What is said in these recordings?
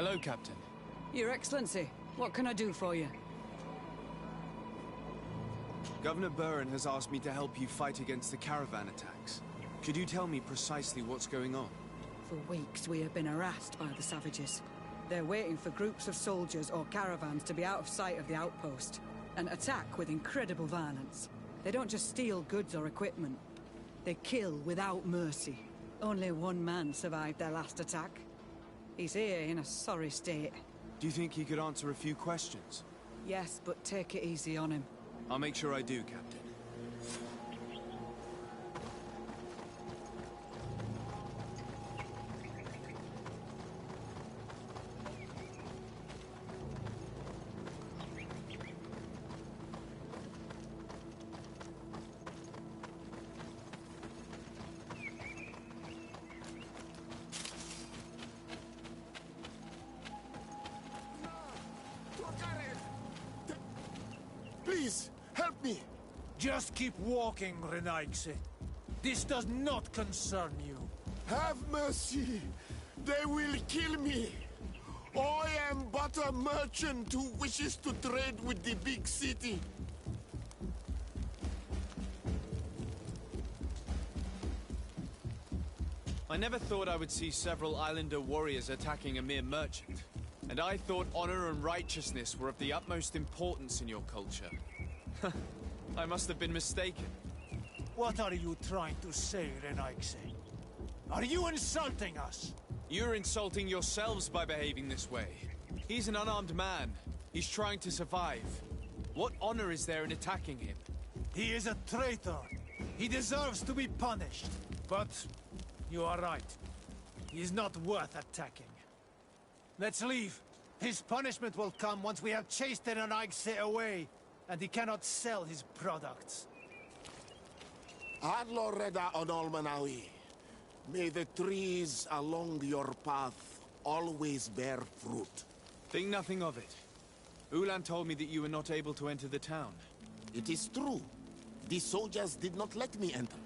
Hello, Captain. Your Excellency, what can I do for you? Governor Buren has asked me to help you fight against the caravan attacks. Could you tell me precisely what's going on? For weeks we have been harassed by the savages. They're waiting for groups of soldiers or caravans to be out of sight of the outpost, and attack with incredible violence. They don't just steal goods or equipment. They kill without mercy. Only one man survived their last attack. He's here in a sorry state. Do you think he could answer a few questions? Yes, but take it easy on him. I'll make sure I do, Captain. Please, help me! Just keep walking, Renaigse. This does not concern you. Have mercy! They will kill me! I am but a merchant who wishes to trade with the big city. I never thought I would see several Islander warriors attacking a mere merchant. And I thought honor and righteousness were of the utmost importance in your culture. I must have been mistaken. What are you trying to say, Renaigse? Are you insulting us? You're insulting yourselves by behaving this way. He's an unarmed man. He's trying to survive. What honor is there in attacking him? He is a traitor. He deserves to be punished. But you are right. He is not worth attacking. Let's leave. His punishment will come once we have chased Renaigse away, and he cannot sell his products. Adlo Reda Onolmanawi. May the trees along your path always bear fruit. Think nothing of it. Ulan told me that you were not able to enter the town. It is true. The soldiers did not let me enter.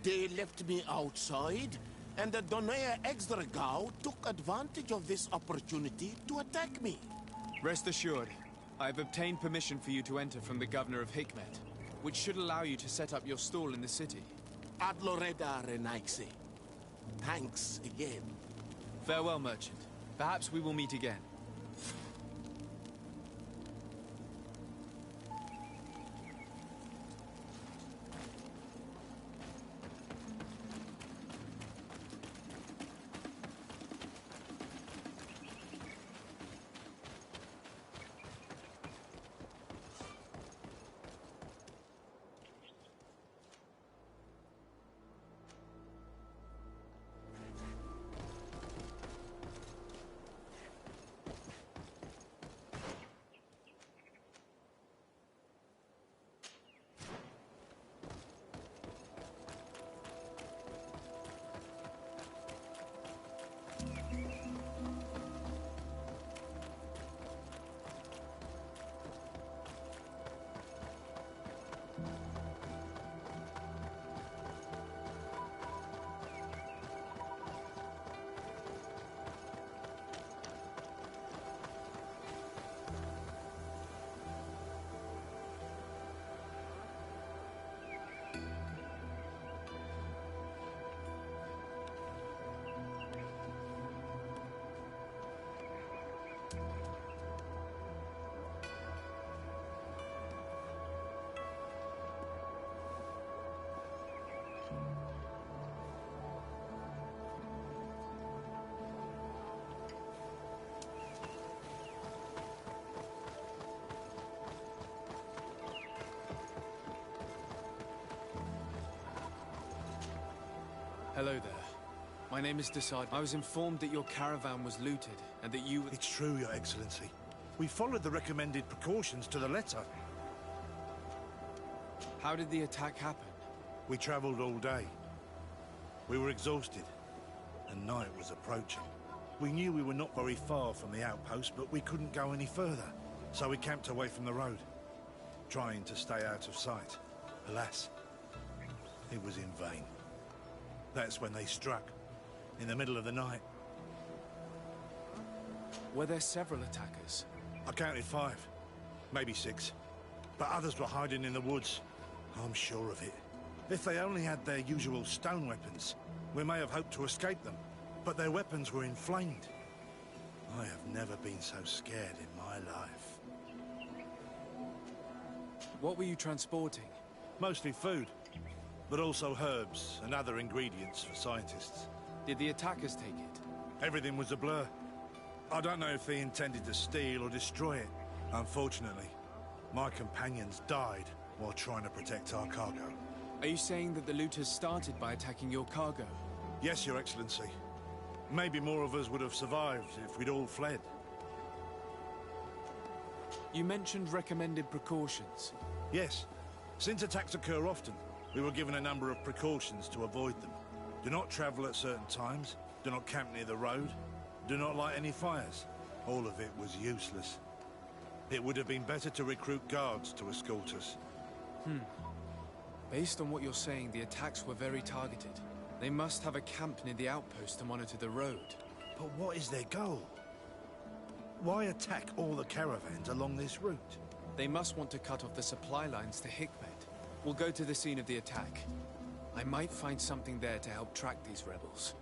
They left me outside, and the Donea Exdragao took advantage of this opportunity to attack me. Rest assured, I have obtained permission for you to enter from the governor of Hikmet, which should allow you to set up your stall in the city. Adloreda Renaigse. Thanks again. Farewell, merchant. Perhaps we will meet again. Hello there. My name is Desard. I was informed that your caravan was looted, and that you... It's true, Your Excellency. We followed the recommended precautions to the letter. How did the attack happen? We traveled all day. We were exhausted, and night was approaching. We knew we were not very far from the outpost, but we couldn't go any further. So we camped away from the road, trying to stay out of sight. Alas, it was in vain. That's when they struck, in the middle of the night. Were there several attackers? I counted 5, maybe 6. But others were hiding in the woods. I'm sure of it. If they only had their usual stone weapons, we may have hoped to escape them. But their weapons were inflamed. I have never been so scared in my life. What were you transporting? Mostly food, but also herbs and other ingredients for scientists. Did the attackers take it? Everything was a blur. I don't know if they intended to steal or destroy it. Unfortunately, my companions died while trying to protect our cargo. Are you saying that the looters started by attacking your cargo? Yes, Your Excellency. Maybe more of us would have survived if we'd all fled. You mentioned recommended precautions. Yes. Since attacks occur often, we were given a number of precautions to avoid them. Do not travel at certain times, do not camp near the road, do not light any fires. All of it was useless. It would have been better to recruit guards to escort us. Based on what you're saying, the attacks were very targeted. They must have a camp near the outpost to monitor the road. But what is their goal? Why attack all the caravans along this route? They must want to cut off the supply lines to Hikmet. We'll go to the scene of the attack. I might find something there to help track these rebels.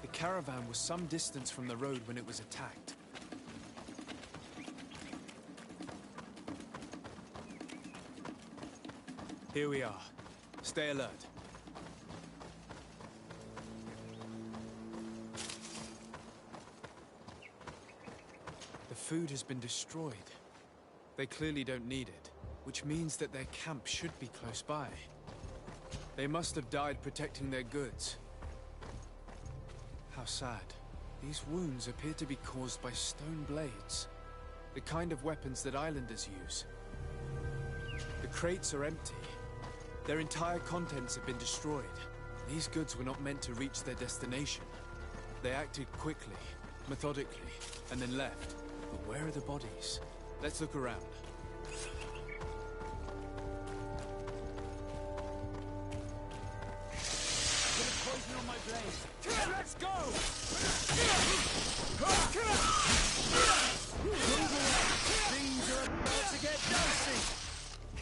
The caravan was some distance from the road when it was attacked. Here we are. Stay alert. The food has been destroyed. They clearly don't need it, which means that their camp should be close by. They must have died protecting their goods. How sad. These wounds appear to be caused by stone blades, the kind of weapons that islanders use. The crates are empty. Their entire contents have been destroyed. These goods were not meant to reach their destination. They acted quickly, methodically, and then left. But where are the bodies? Let's look around. Poison on my blade. Let's go! Things are about to get dicey.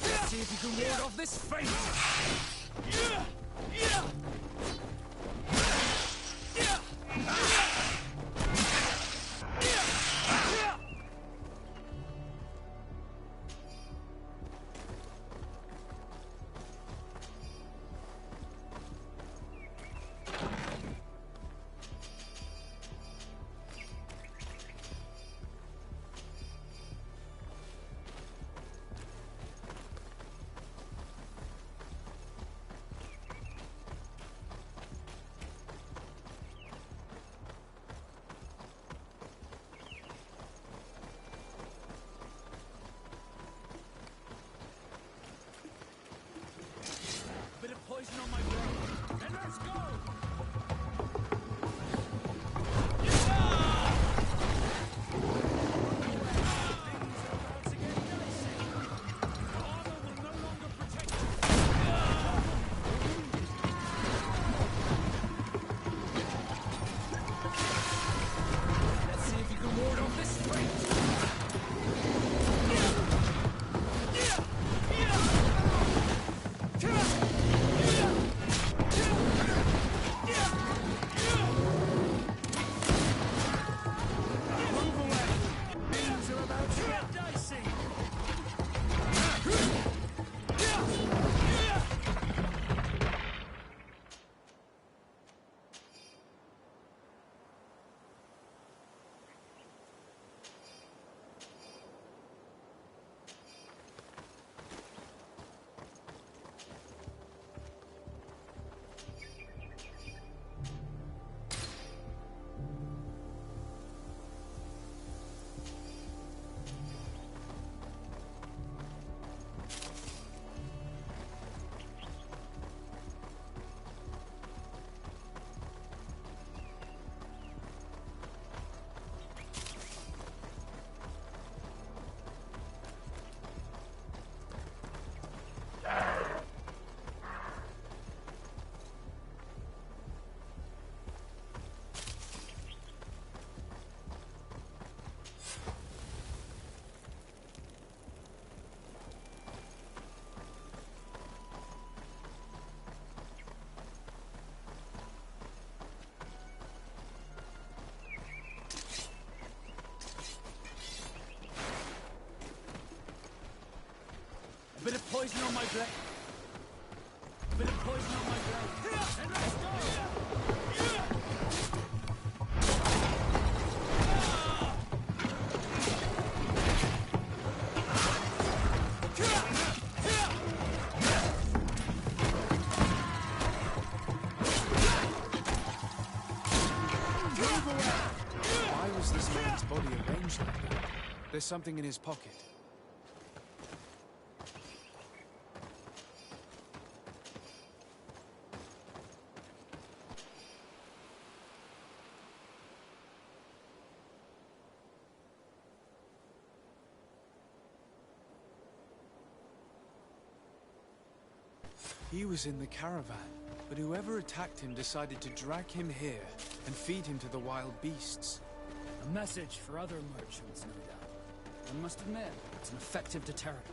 Let's see if you can ward off this fate. poison on my blade. Bit of poison on my blade. And let's go! Why was this man's body arranged like that? There's something in his pocket. He was in the caravan, but whoever attacked him decided to drag him here and feed him to the wild beasts. A message for other merchants, no doubt. One must admit, it's an effective deterrent.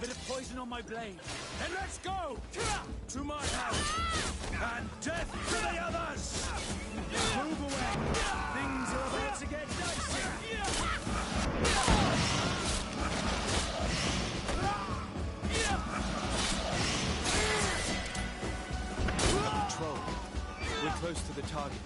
Bit of poison on my blade. And let's go! To my house! And death to the others! Move away! Things are about to get dicey! Control. We're close to the target.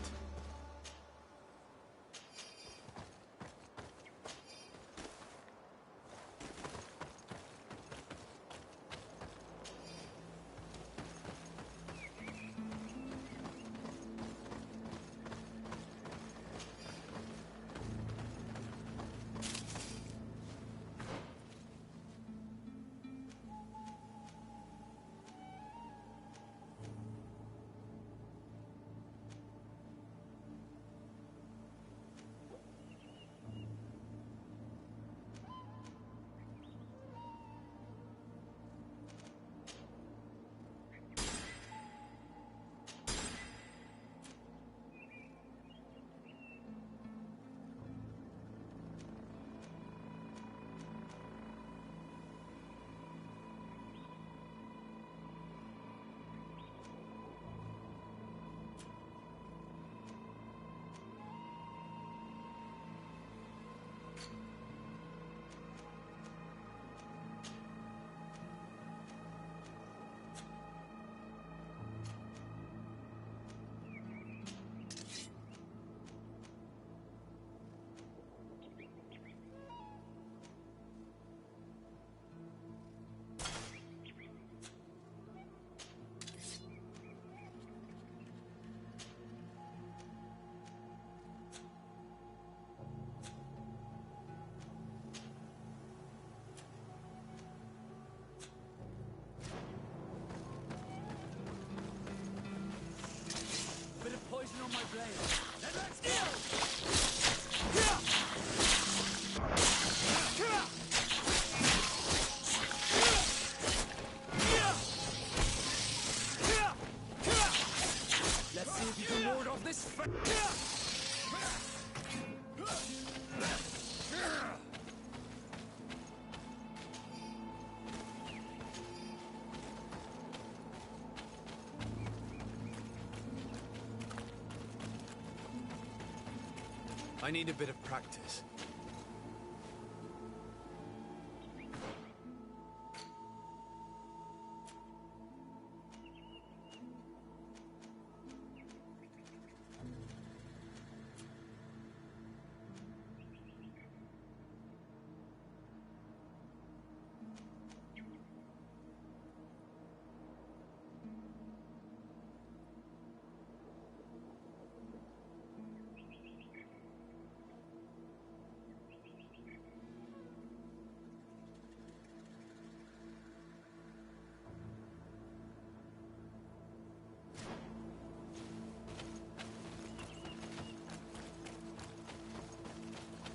On my blade. Then let's go! Let's see if you can ward off this. I need a bit of practice.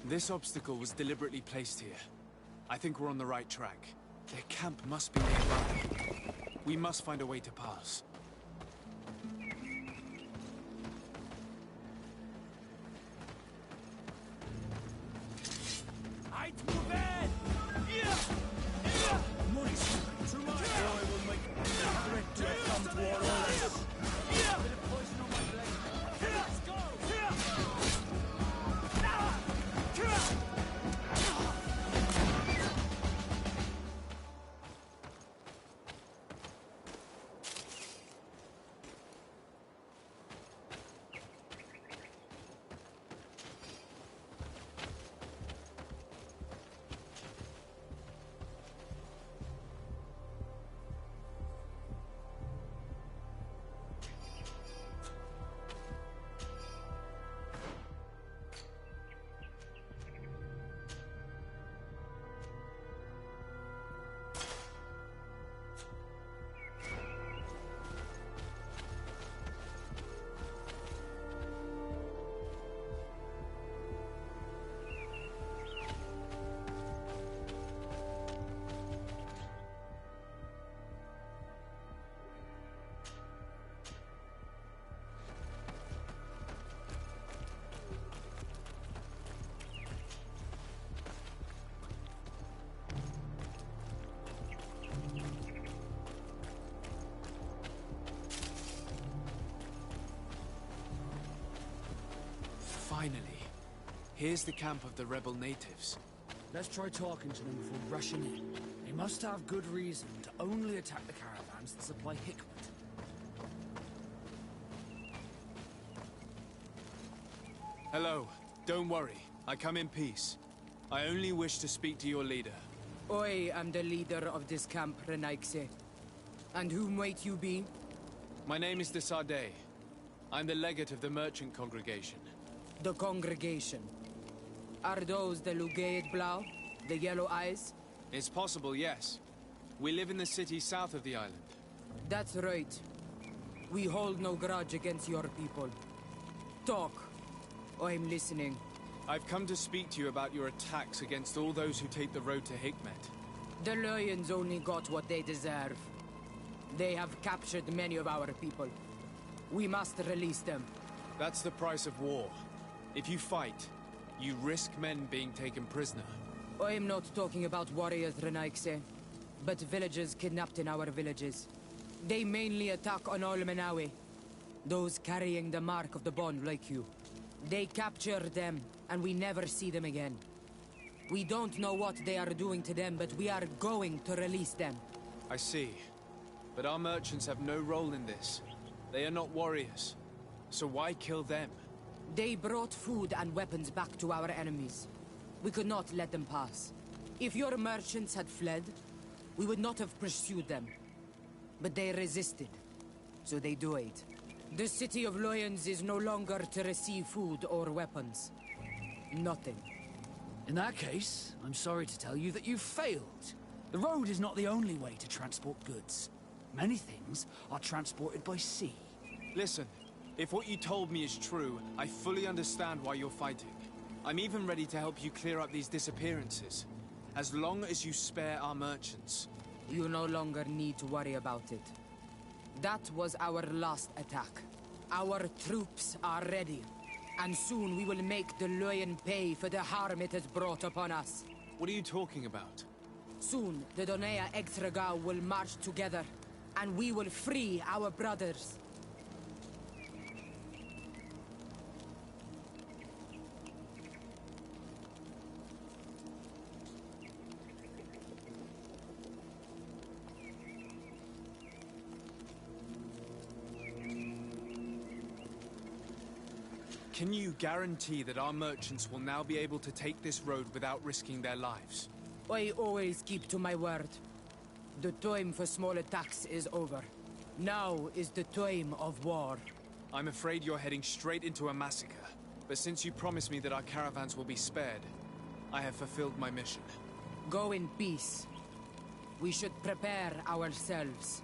This obstacle was deliberately placed here. I think we're on the right track. Their camp must be nearby. We must find a way to pass. Finally. Here's the camp of the rebel natives. Let's try talking to them before rushing in. They must have good reason to only attack the caravans that supply Hikmet. Hello. Don't worry. I come in peace. I only wish to speak to your leader. I am the leader of this camp, Renaikse. And whom might you be? My name is Desade. I'm the legate of the merchant congregation. The congregation. Are those the Lugaid Blau? The Yellow Eyes? It's possible, yes. We live in the city south of the island. That's right. We hold no grudge against your people. Talk. I'm listening. I've come to speak to you about your attacks against all those who take the road to Hikmet. The Lions only got what they deserve. They have captured many of our people. We must release them. That's the price of war. If you fight, you risk men being taken prisoner. I am not talking about warriors, Renaikse, but villagers kidnapped in our villages. They mainly attack on all Menawi, those carrying the mark of the bond like you. They capture them, and we never see them again. We don't know what they are doing to them, but we are going to release them. I see. But our merchants have no role in this. They are not warriors. So why kill them? They brought food and weapons back to our enemies. We could not let them pass. If your merchants had fled, we would not have pursued them. But they resisted, so they died. The city of Lions is no longer to receive food or weapons. Nothing. In that case, I'm sorry to tell you that you've failed. The road is not the only way to transport goods. Many things are transported by sea. Listen, if what you told me is true, I fully understand why you're fighting. I'm even ready to help you clear up these disappearances, as long as you spare our merchants. You no longer need to worry about it. That was our last attack. Our troops are ready, and soon we will make the Lion pay for the harm it has brought upon us. What are you talking about? Soon, the Donea Extragao will march together, and we will free our brothers. Can you guarantee that our merchants will now be able to take this road without risking their lives? I always keep to my word. The time for small attacks is over. Now is the time of war. I'm afraid you're heading straight into a massacre. But since you promised me that our caravans will be spared, I have fulfilled my mission. Go in peace. We should prepare ourselves.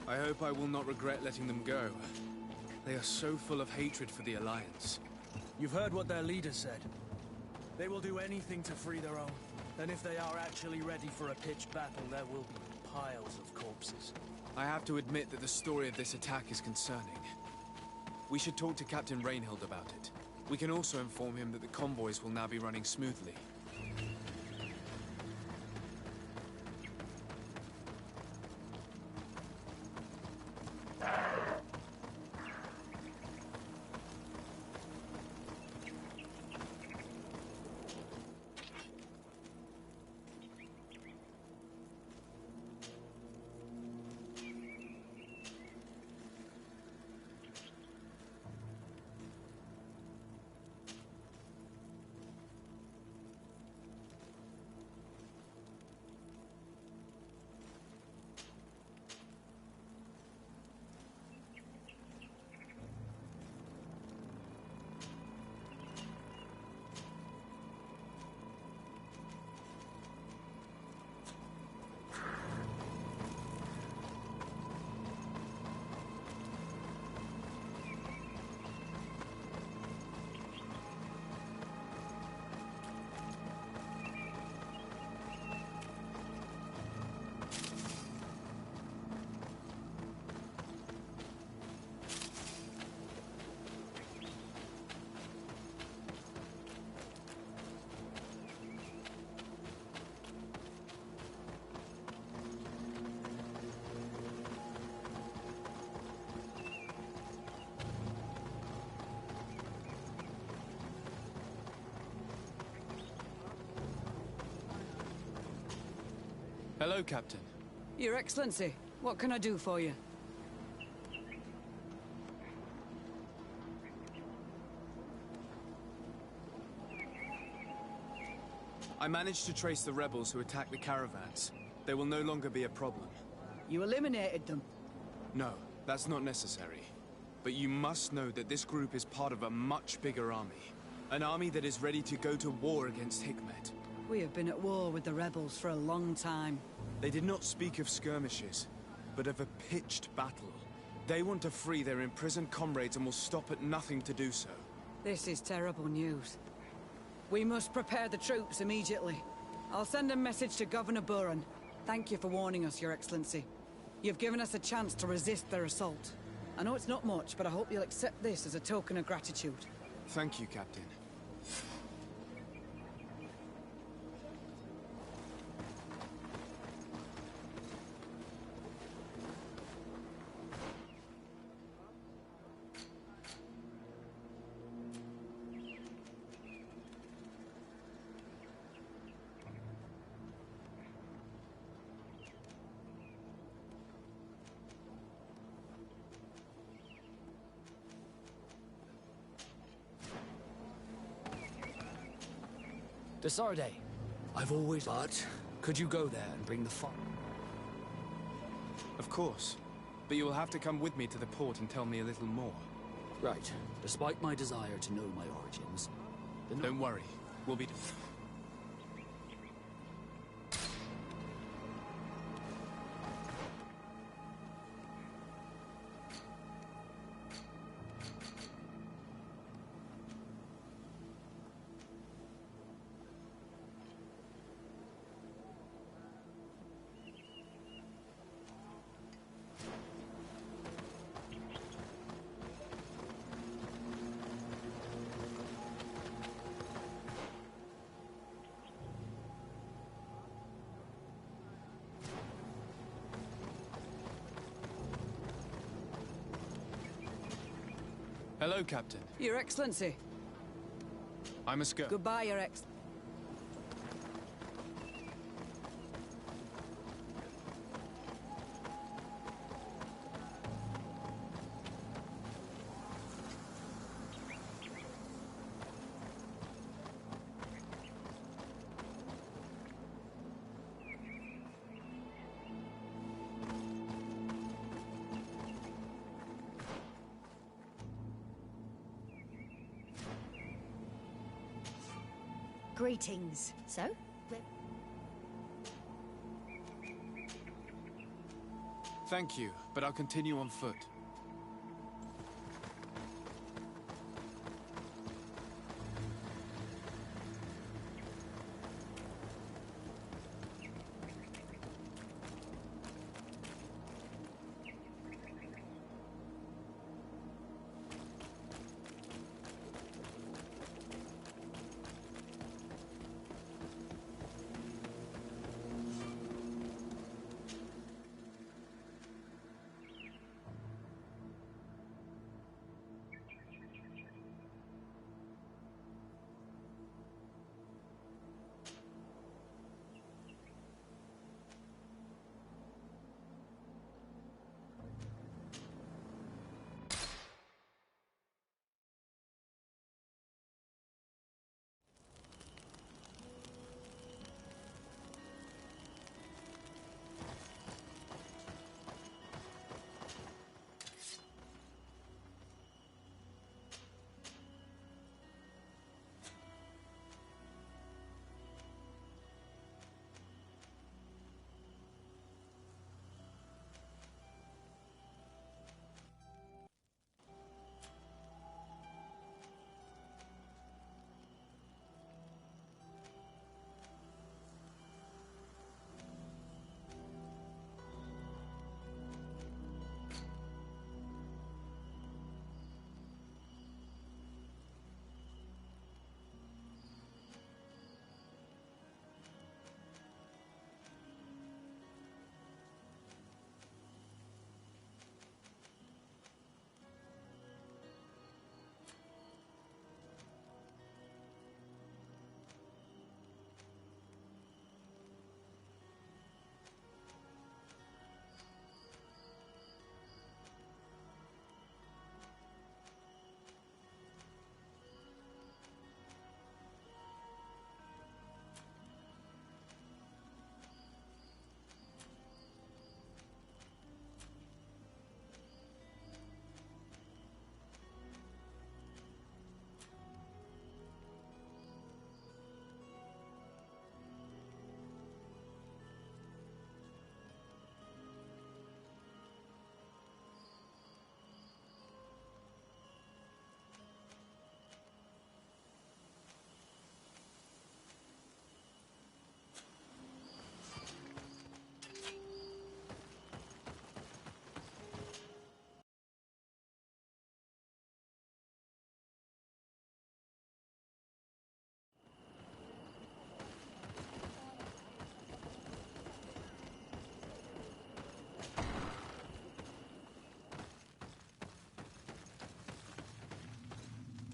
I hope I will not regret letting them go. They are so full of hatred for the Alliance. You've heard what their leader said. They will do anything to free their own. And if they are actually ready for a pitched battle, there will be piles of corpses. I have to admit that the story of this attack is concerning. We should talk to Captain Rainhild about it. We can also inform him that the convoys will now be running smoothly. Hello, Captain. Your Excellency, what can I do for you? I managed to trace the rebels who attacked the caravans. They will no longer be a problem. You eliminated them. No, that's not necessary. But you must know that this group is part of a much bigger army. An army that is ready to go to war against Hikmet. We have been at war with the rebels for a long time. They did not speak of skirmishes, but of a pitched battle. They want to free their imprisoned comrades and will stop at nothing to do so. This is terrible news. We must prepare the troops immediately. I'll send a message to Governor Buran. Thank you for warning us, Your Excellency. You've given us a chance to resist their assault. I know it's not much, but I hope you'll accept this as a token of gratitude. Thank you, Captain. Desarde, I've always... But Could you go there and bring the fire? Of course. But you will have to come with me to the port and tell me a little more. Right. Despite my desire to know my origins... Don't worry. We'll be... Hello, Captain. Your Excellency. I must go. Goodbye, Your Ex... Greetings. So, Thank you, but I'll continue on foot.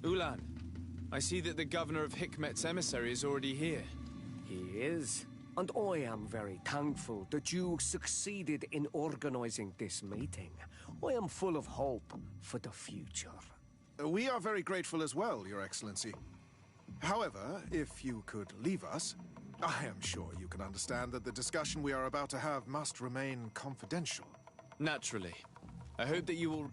Ulan, I see that the governor of Hikmet's emissary is already here. He is. And I am very thankful that you succeeded in organizing this meeting. I am full of hope for the future. We are very grateful as well, Your Excellency. However, if you could leave us, I am sure you can understand that the discussion we are about to have must remain confidential. Naturally. I hope that you will...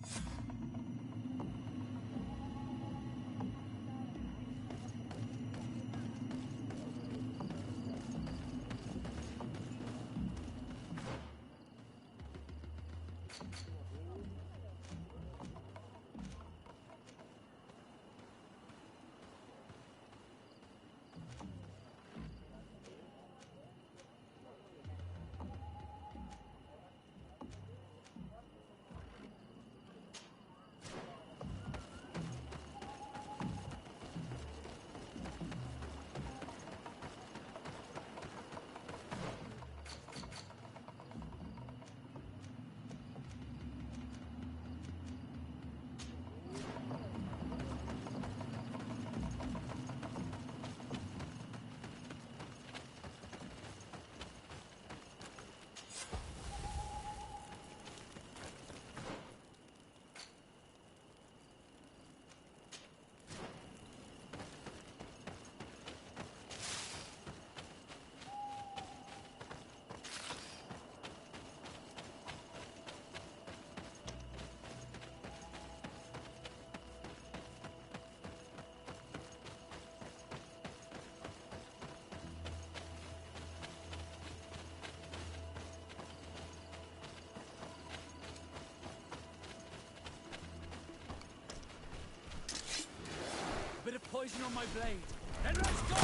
Bit of poison on my blade. Then let's go!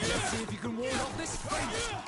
Let's see if you can ward off this fight.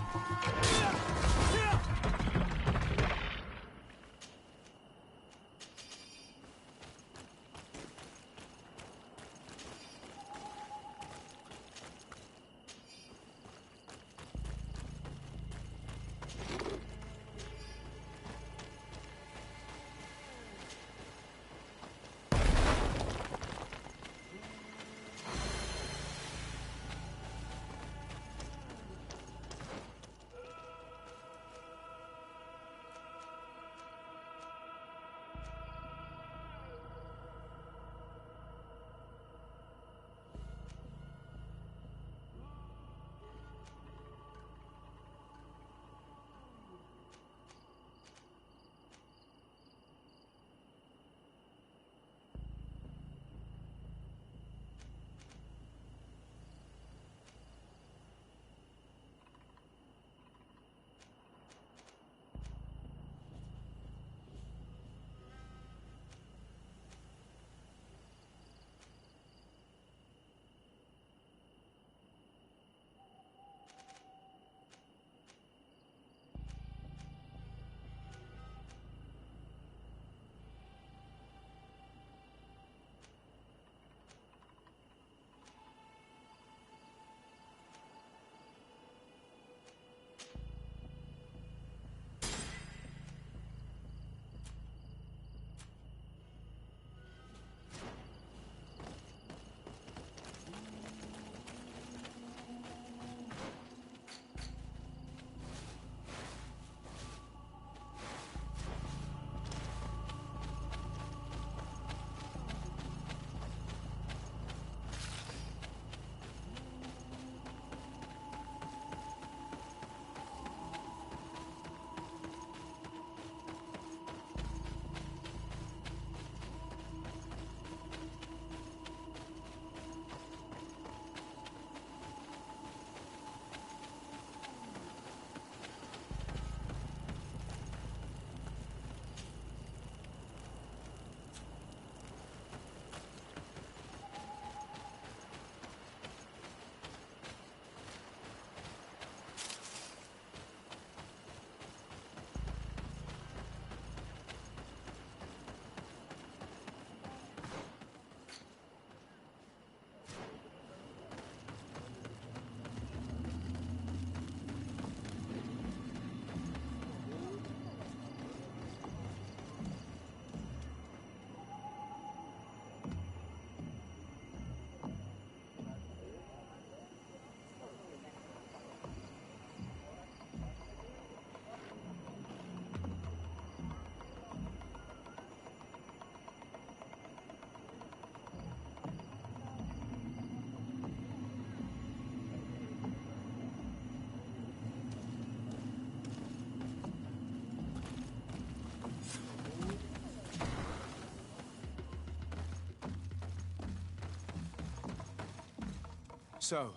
So,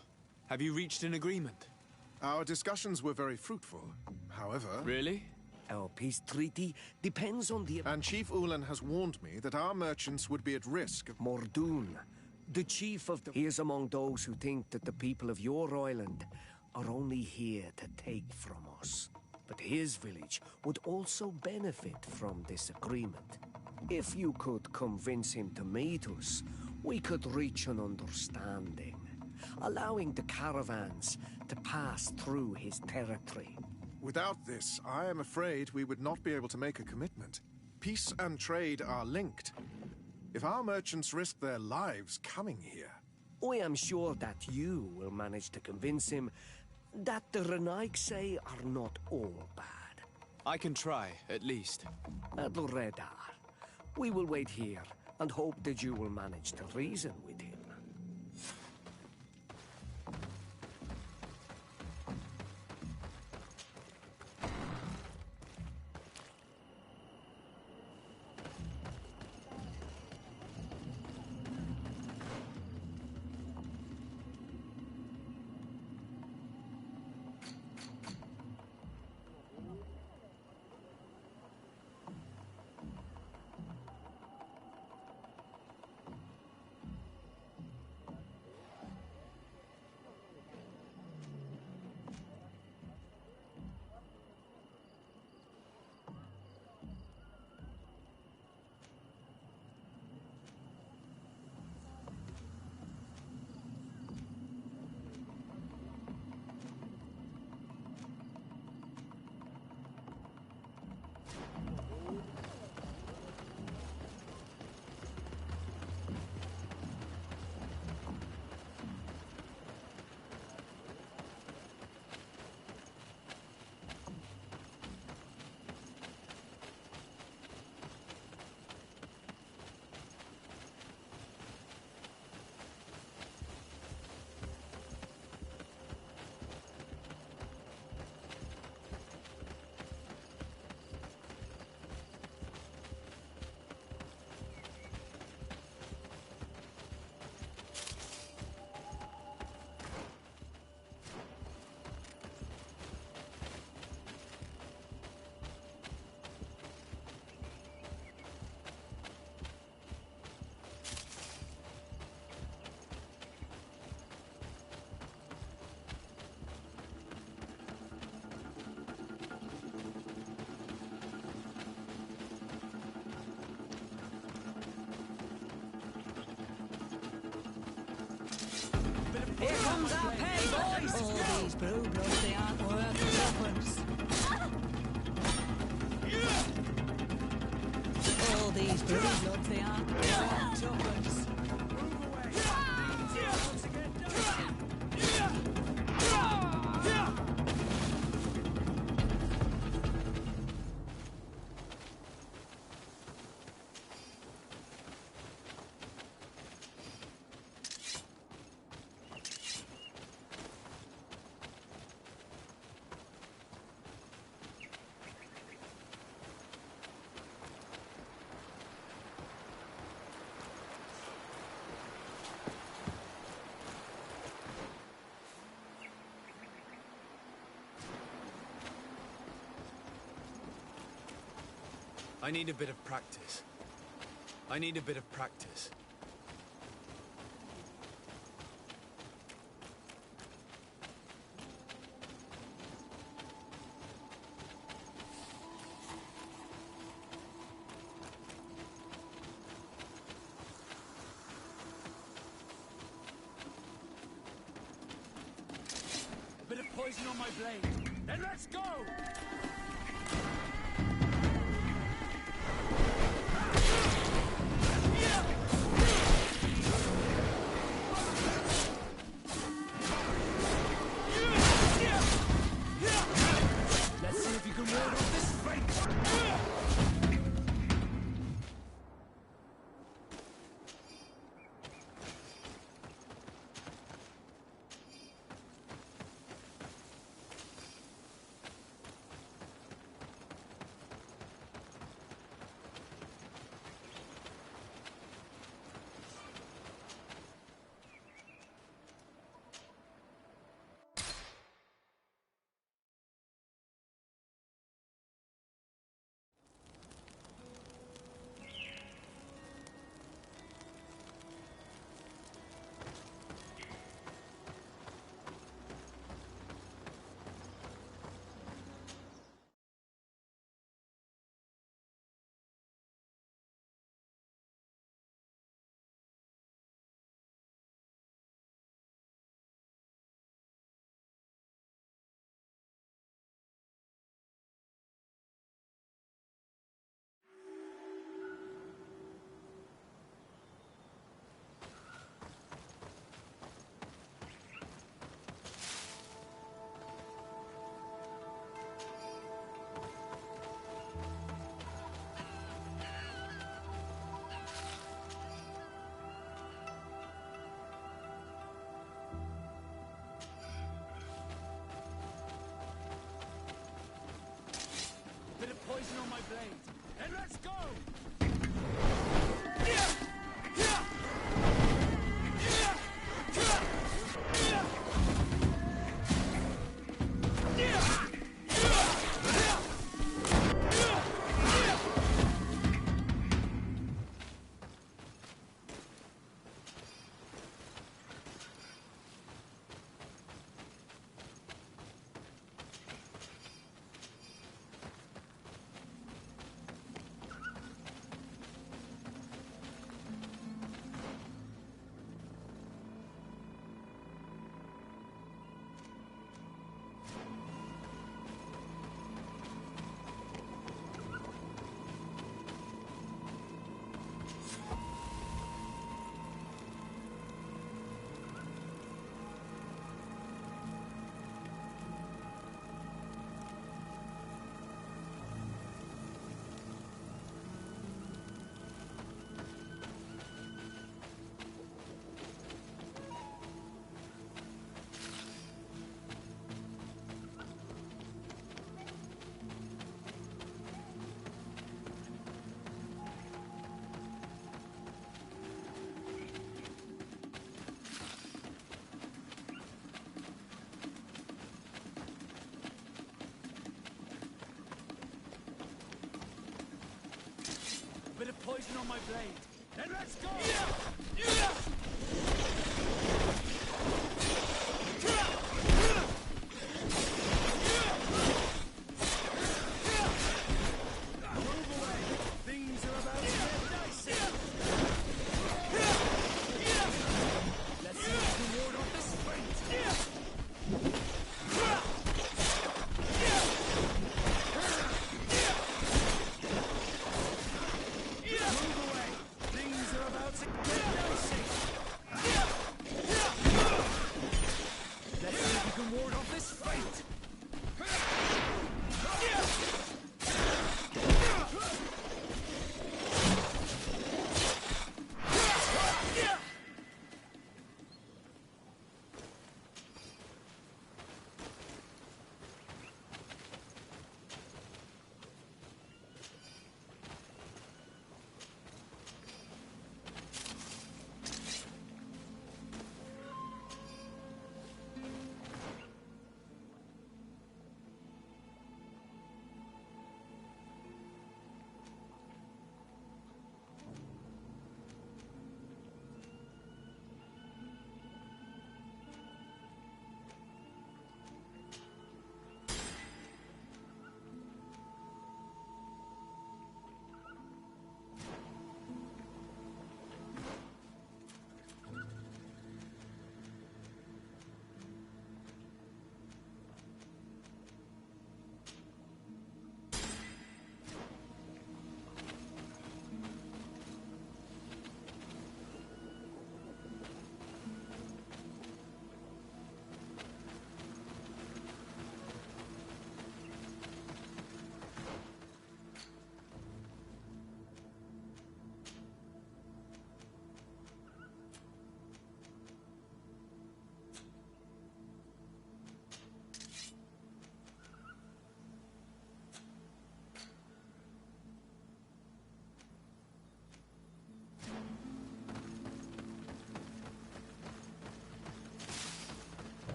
have you reached an agreement? Our discussions were very fruitful. However... Really? Our peace treaty depends on the... And Chief Ulan has warned me that our merchants would be at risk of... Mordoon, the chief of the... He is among those who think that the people of your island are only here to take from us. But his village would also benefit from this agreement. If you could convince him to meet us, we could reach an understanding, allowing the caravans to pass through his territory. Without this, I am afraid we would not be able to make a commitment. Peace and trade are linked. If our merchants risk their lives coming here... I am sure that you will manage to convince him that the Renaigse are not all bad. I can try, at least. Adredar, we will wait here and hope that you will manage to reason with him. Here comes our pay, boys! All these blue bloods, they aren't worth tuppence. All these blue bloods, they aren't worth tuppence. I need a bit of practice. I need a bit of practice. A bit of poison on my blade. Then let's go! poison on my blade. Then let's go! Bit of poison on my blade. Then let's go! Move away! Things are about to get dicey! Let's see if we can ward off this fight! Let's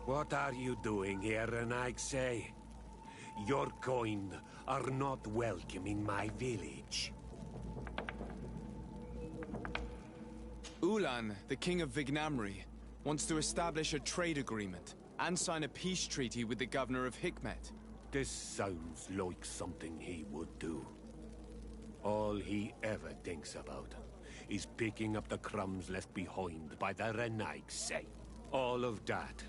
What are you doing here, Renaigse? Your kind are not welcome in my village. Ulan, the king of Vignamri, wants to establish a trade agreement and sign a peace treaty with the governor of Hikmet. This sounds like something he would do. All he ever thinks about is picking up the crumbs left behind by the Renaigse. All of that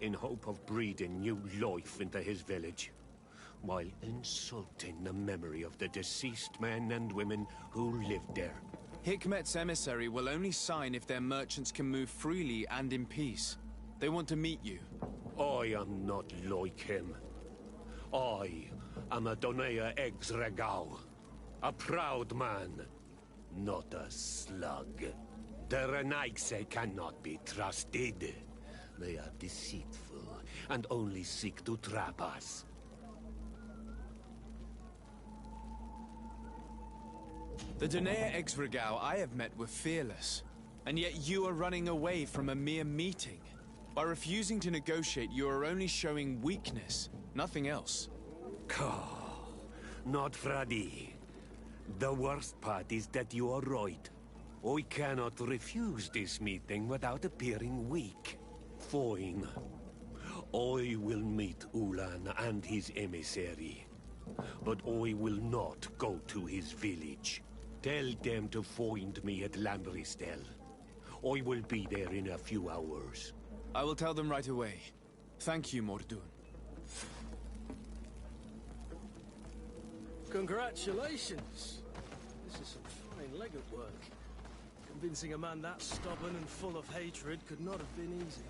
in hope of breeding new life into his village, while insulting the memory of the deceased men and women who lived there. Hikmet's emissary will only sign if their merchants can move freely and in peace. They want to meet you. I am not like him. I am a Donea Exregao, a proud man, not a slug. The Renaigse cannot be trusted. They are deceitful and only seek to trap us. The Donea Exregao I have met were fearless, and yet you are running away from a mere meeting. By refusing to negotiate, you are only showing weakness, nothing else. Not Freddy. The worst part is that you are right. I cannot refuse this meeting without appearing weak. Fine. I will meet Ulan and his emissary. But I will not go to his village. Tell them to find me at Lambristel. I will be there in a few hours. I will tell them right away. Thank you, Mordun. Congratulations! This is some fine legate work. Convincing a man that stubborn and full of hatred could not have been easy.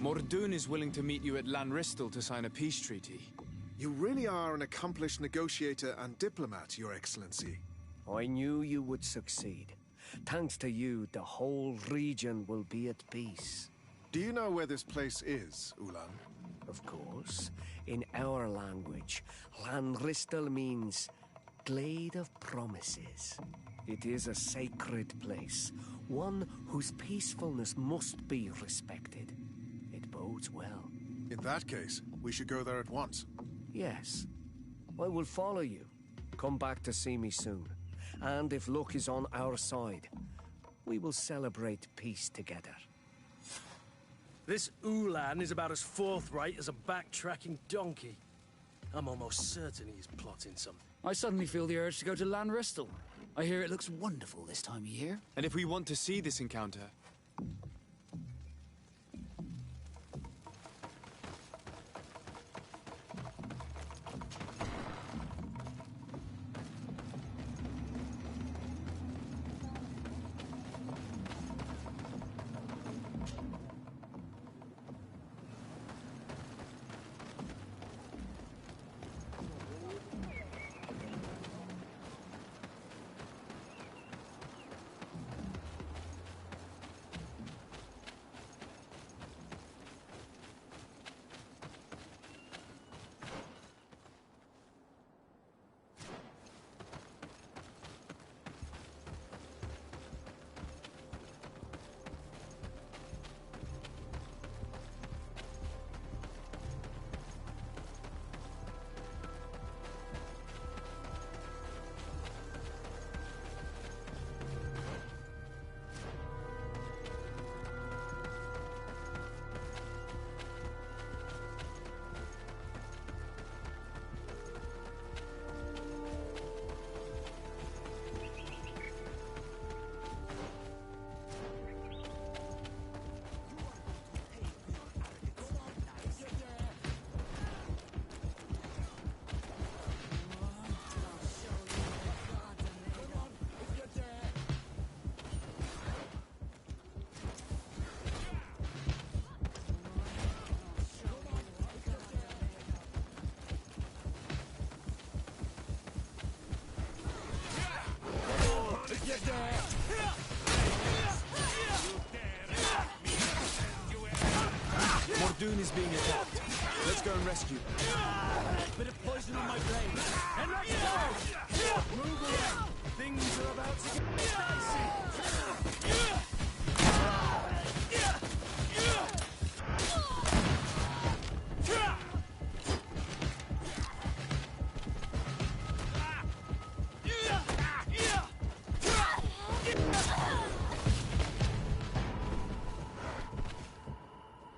Mordoun is willing to meet you at Lanristel to sign a peace treaty. You really are an accomplished negotiator and diplomat, Your Excellency. I knew you would succeed. Thanks to you, the whole region will be at peace. Do you know where this place is, Ulan? Of course. In our language, Lanristel means Glade of Promises. It is a sacred place, one whose peacefulness must be respected. It bodes well. In that case, we should go there at once. Yes. I will follow you. Come back to see me soon. And if luck is on our side, we will celebrate peace together. This Ulan is about as forthright as a backtracking donkey. I'm almost certain he's plotting something. I suddenly feel the urge to go to Lanristel. I hear it looks wonderful this time of year. And if we want to see this encounter, Mordoun is being attacked. Let's go and rescue him. Bit of poison on my brain. And let's go! Move away! Things are about to get dicey!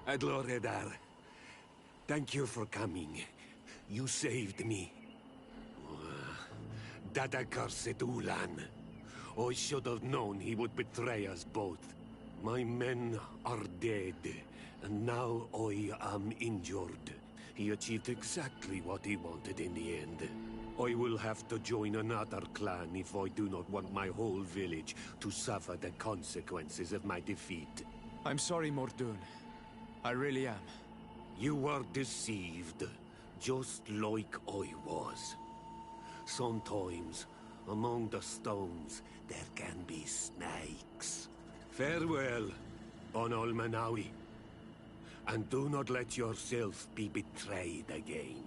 Adloredar, thank you for coming. You saved me. That accursed Ulan. I should have known he would betray us both. My men are dead, and now I am injured. He achieved exactly what he wanted in the end. I will have to join another clan if I do not want my whole village to suffer the consequences of my defeat. I'm sorry, Mordoun. I really am. You were deceived, just like I was. Sometimes, among the stones, there can be snakes. Farewell, on Almanawi. And do not let yourself be betrayed again.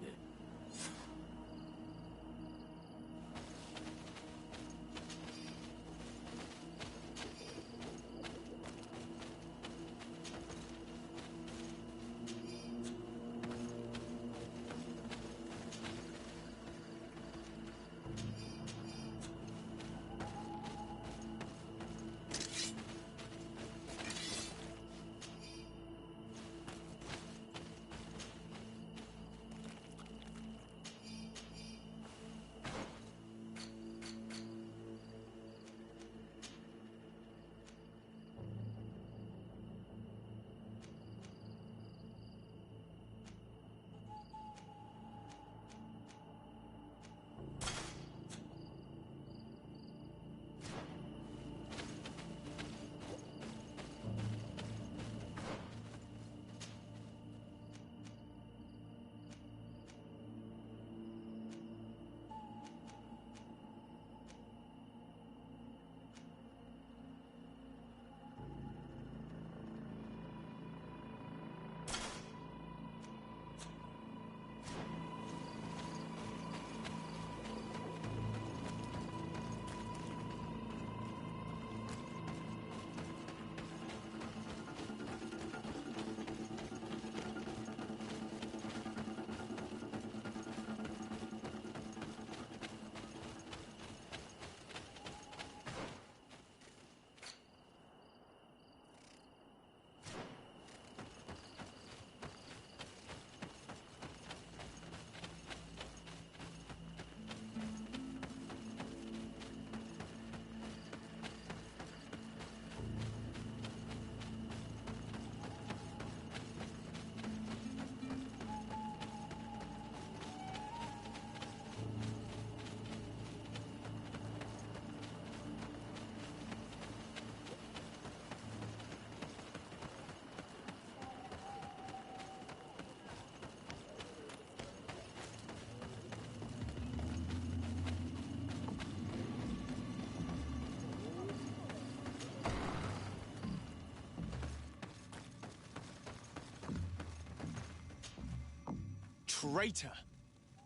traitor!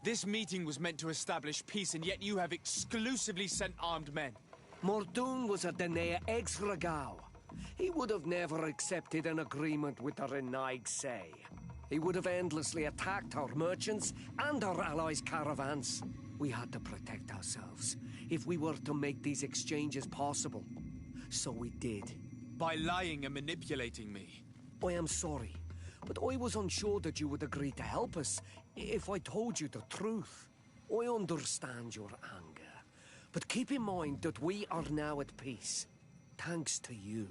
This meeting was meant to establish peace, and yet you have exclusively sent armed men. Mordoon was a Denea ex-Regao. He would have never accepted an agreement with the Renaigse. He would have endlessly attacked our merchants and our allies' caravans. We had to protect ourselves if we were to make these exchanges possible. So we did. By lying and manipulating me. I am sorry, but I was unsure that you would agree to help us if I told you the truth. I understand your anger, but keep in mind that we are now at peace, thanks to you.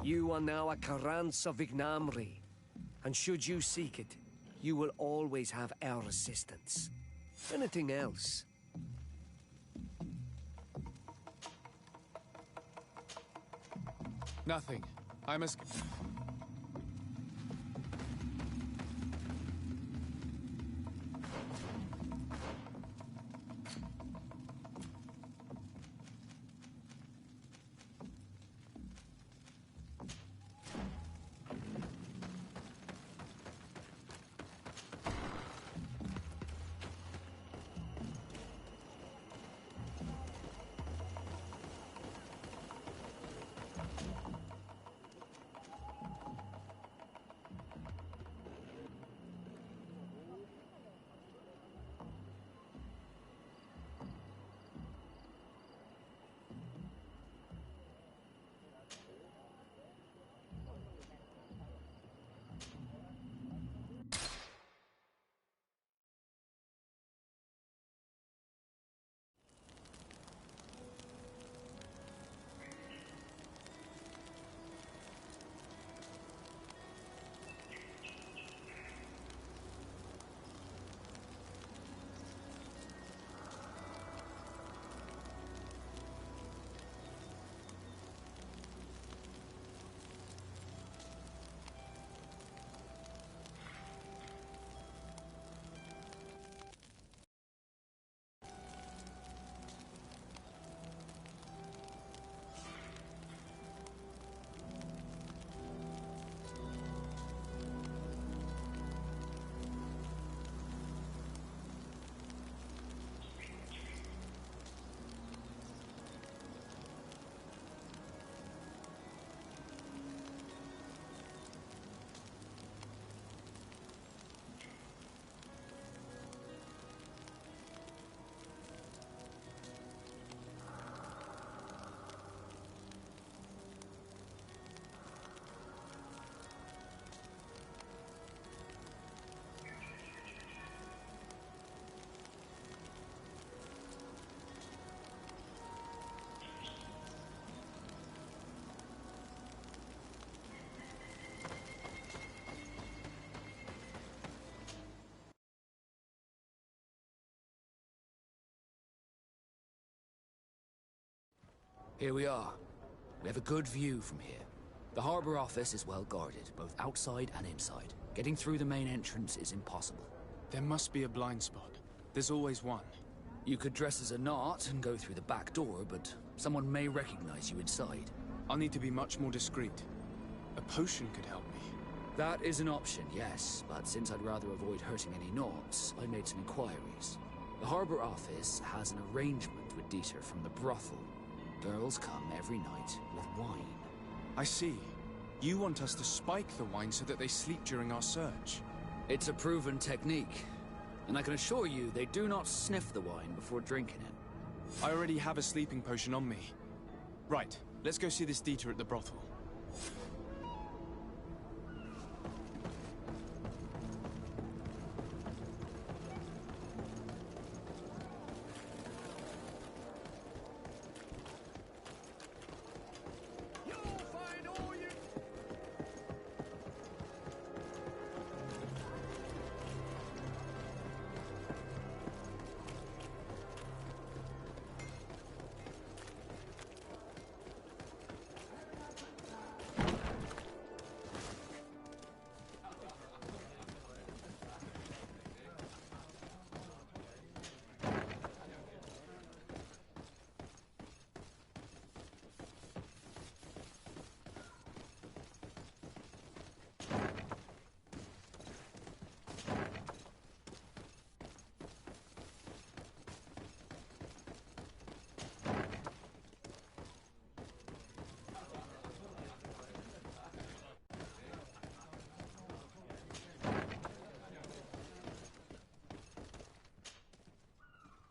You are now a Carranza Vignamri, and should you seek it, you will always have our assistance. Anything else? Nothing. I must... Here we are. We have a good view from here. The harbor office is well guarded, both outside and inside. Getting through the main entrance is impossible. There must be a blind spot. There's always one. You could dress as a knot and go through the back door, but someone may recognize you inside. I'll need to be much more discreet. A potion could help me. That is an option, yes, but since I'd rather avoid hurting any knots, I made some inquiries. The harbor office has an arrangement with Dieter from the brothel. Girls come every night with wine. I see. You want us to spike the wine so that they sleep during our search. It's a proven technique, and I can assure you they do not sniff the wine before drinking it. I already have a sleeping potion on me. Right, let's go see this Dieter at the brothel.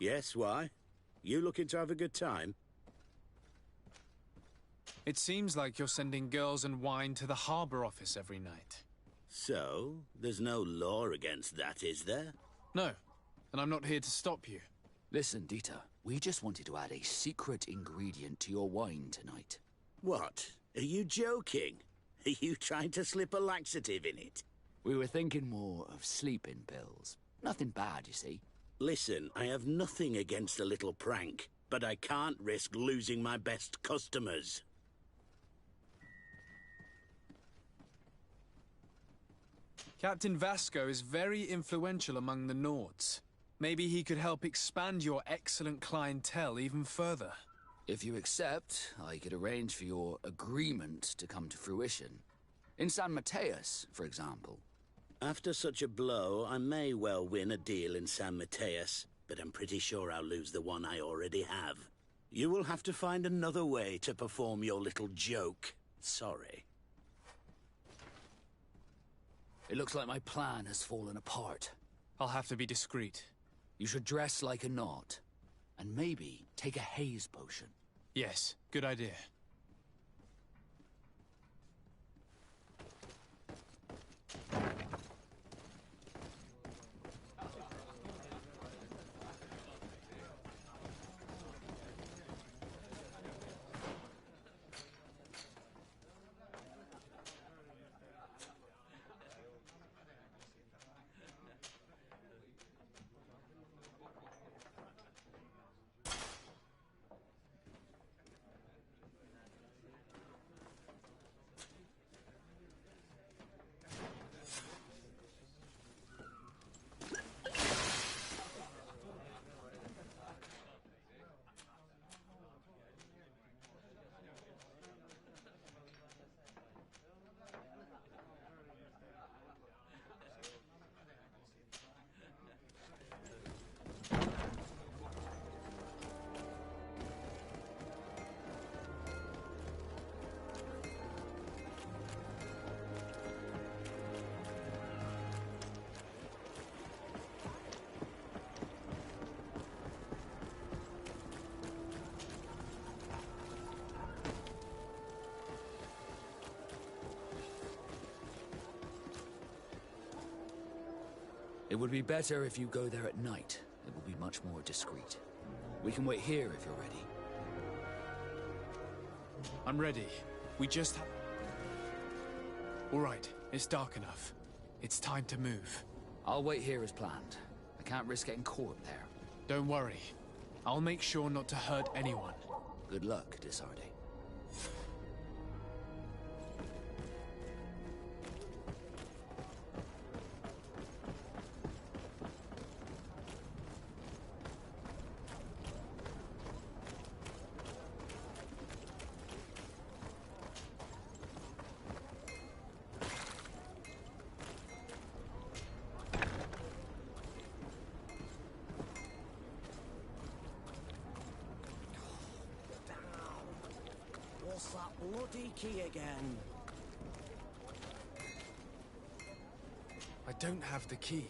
Yes, why? You looking to have a good time? It seems like you're sending girls and wine to the harbor office every night. So, there's no law against that, is there? No, and I'm not here to stop you. Listen, Dieter, we just wanted to add a secret ingredient to your wine tonight. What? Are you joking? Are you trying to slip a laxative in it? We were thinking more of sleeping pills. Nothing bad, you see. Listen, I have nothing against a little prank, but I can't risk losing my best customers. Captain Vasco is very influential among the Nords. Maybe he could help expand your excellent clientele even further. If you accept, I could arrange for your agreement to come to fruition. In San Mateus, for example. After such a blow, I may well win a deal in San Mateus, but I'm pretty sure I'll lose the one I already have. You will have to find another way to perform your little joke. Sorry. It looks like my plan has fallen apart. I'll have to be discreet. You should dress like a knot, and maybe take a haze potion. Yes, good idea. It would be better if you go there at night. It will be much more discreet. We can wait here if you're ready. I'm ready. We just have... All right, it's dark enough. It's time to move. I'll wait here as planned. I can't risk getting caught there. Don't worry. I'll make sure not to hurt anyone. Good luck, Disarde. What's that bloody key again? I don't have the key.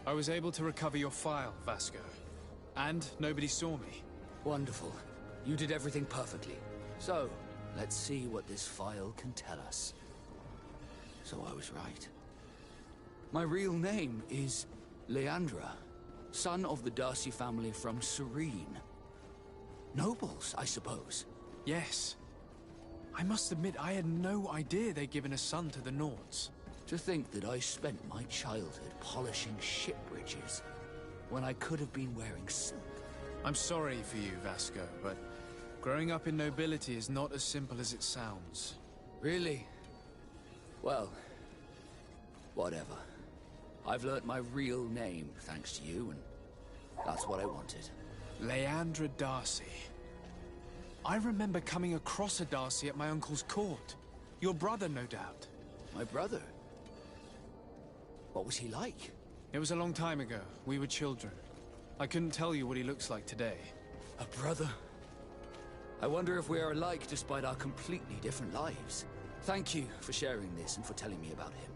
I was able to recover your file, Vasco. And nobody saw me. Wonderful. You did everything perfectly. So, let's see what this file can tell us. So I was right. My real name is Leandra, son of the Darcy family from Serene. Nobles, I suppose. Yes. I must admit, I had no idea they'd given a son to the Nords. To think that I spent my childhood polishing ship bridges, when I could have been wearing silk. I'm sorry for you, Vasco, but growing up in nobility is not as simple as it sounds. Really? Well, whatever. I've learnt my real name, thanks to you, and that's what I wanted. Leandra Darcy. I remember coming across a Darcy at my uncle's court. Your brother, no doubt. My brother? What was he like? It was a long time ago. We were children. I couldn't tell you what he looks like today. A brother? I wonder if we are alike despite our completely different lives. Thank you for sharing this and for telling me about him.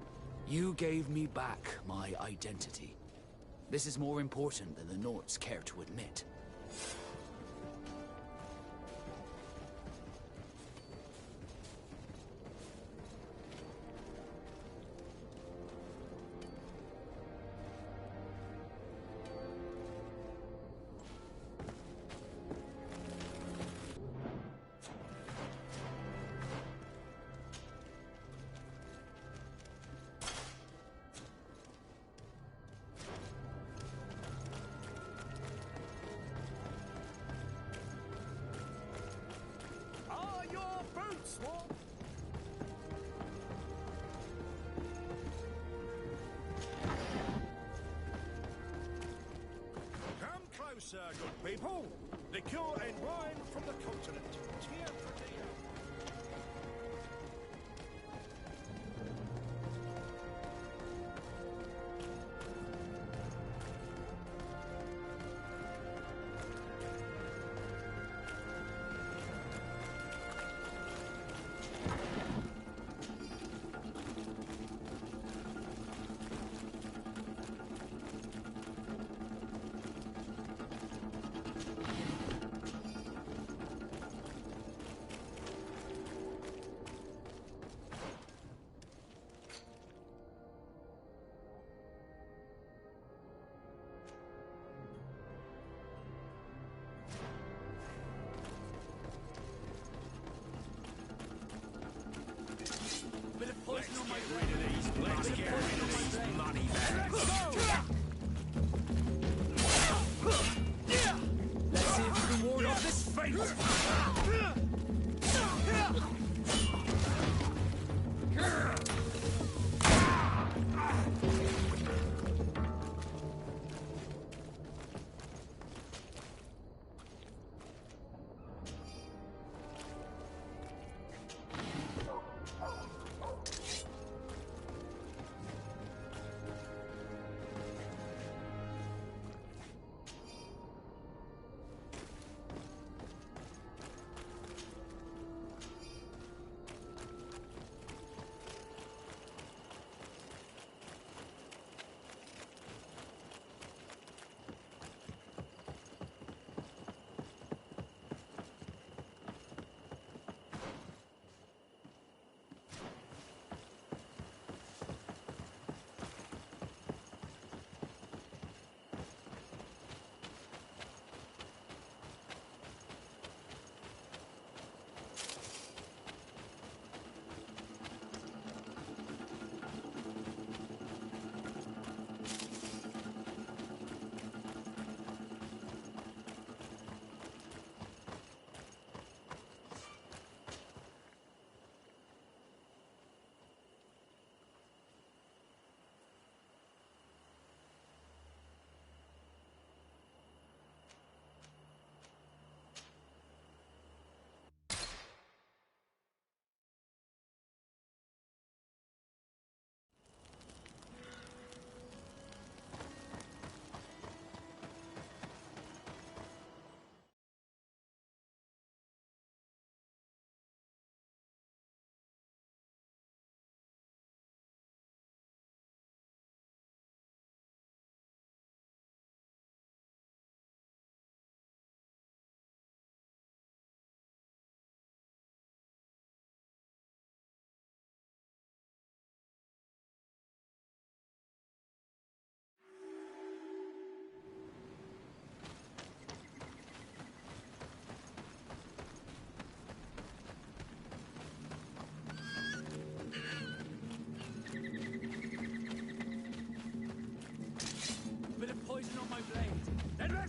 You gave me back my identity. This is more important than the Nords care to admit. Closer, good people. Liqueur and wine from the continent. Tear for tear. Let's get rid of these. Let's get rid of these money bags. Let's see if you can ward off this fate!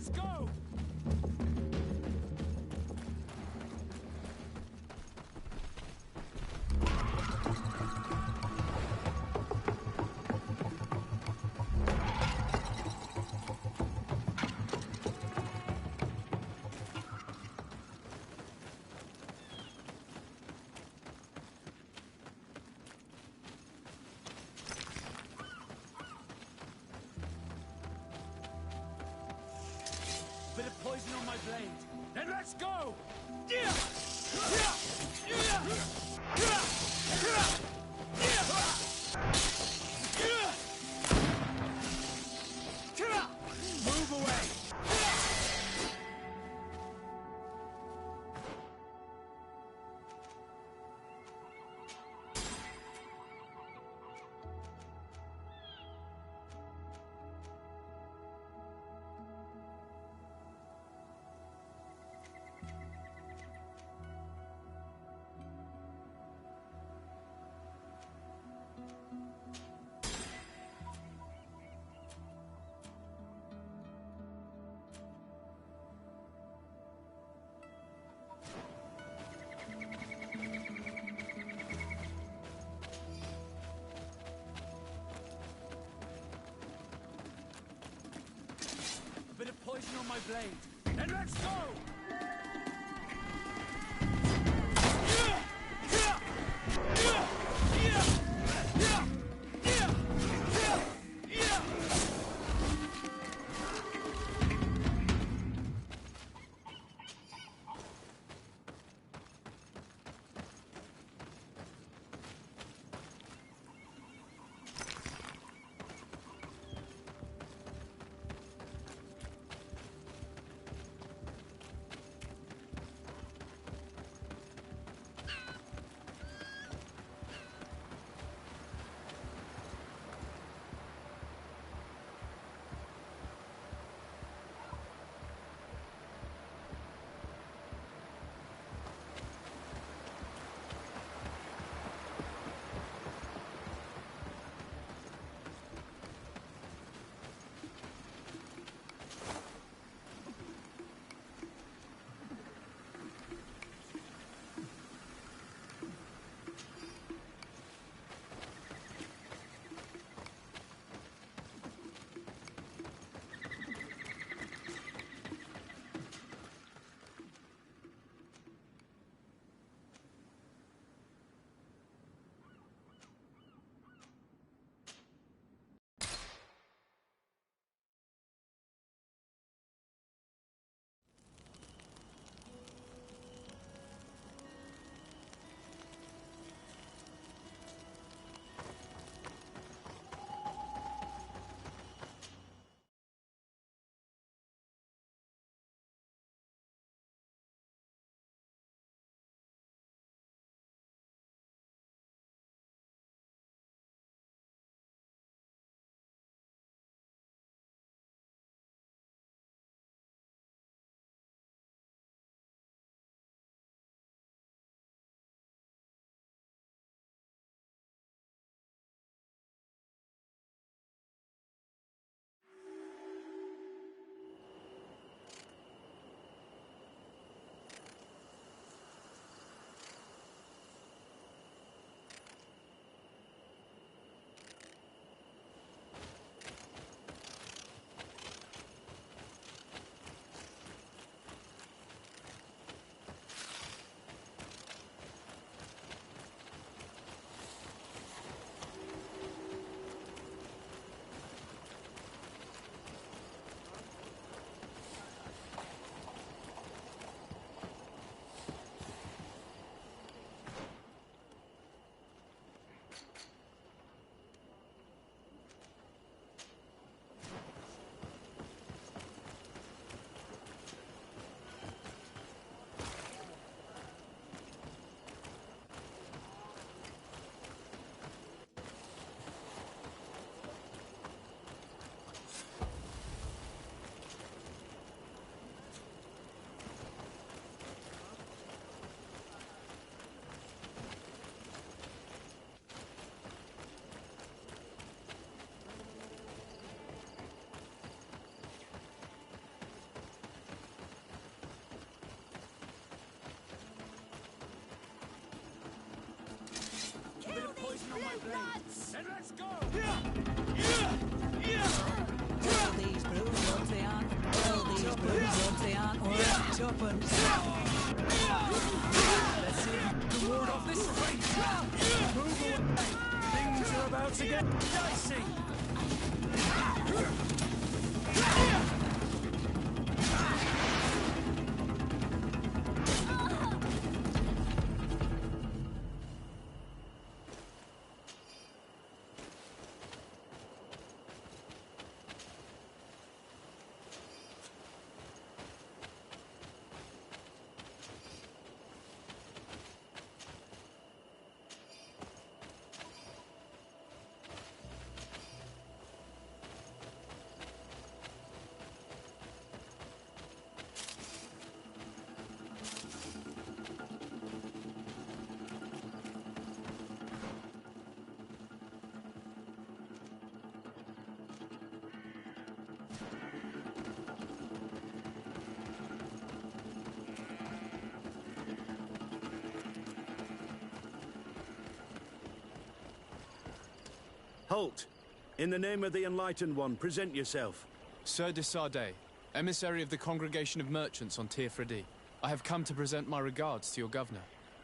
let's go! Bit of poison on my blade. Then let's go! Move away! Bit of poison on my blade. Then let's go! nuts! And let's go! All these blue they aren't. All these blue they aren't. Or tuppence. Let's see the ward off this fight! Move away! Things are about to get dicey! Halt! In the name of the Enlightened One, present yourself. Sir de Sardet, emissary of the Congregation of Merchants on Tirfredi. I have come to present my regards to your governor.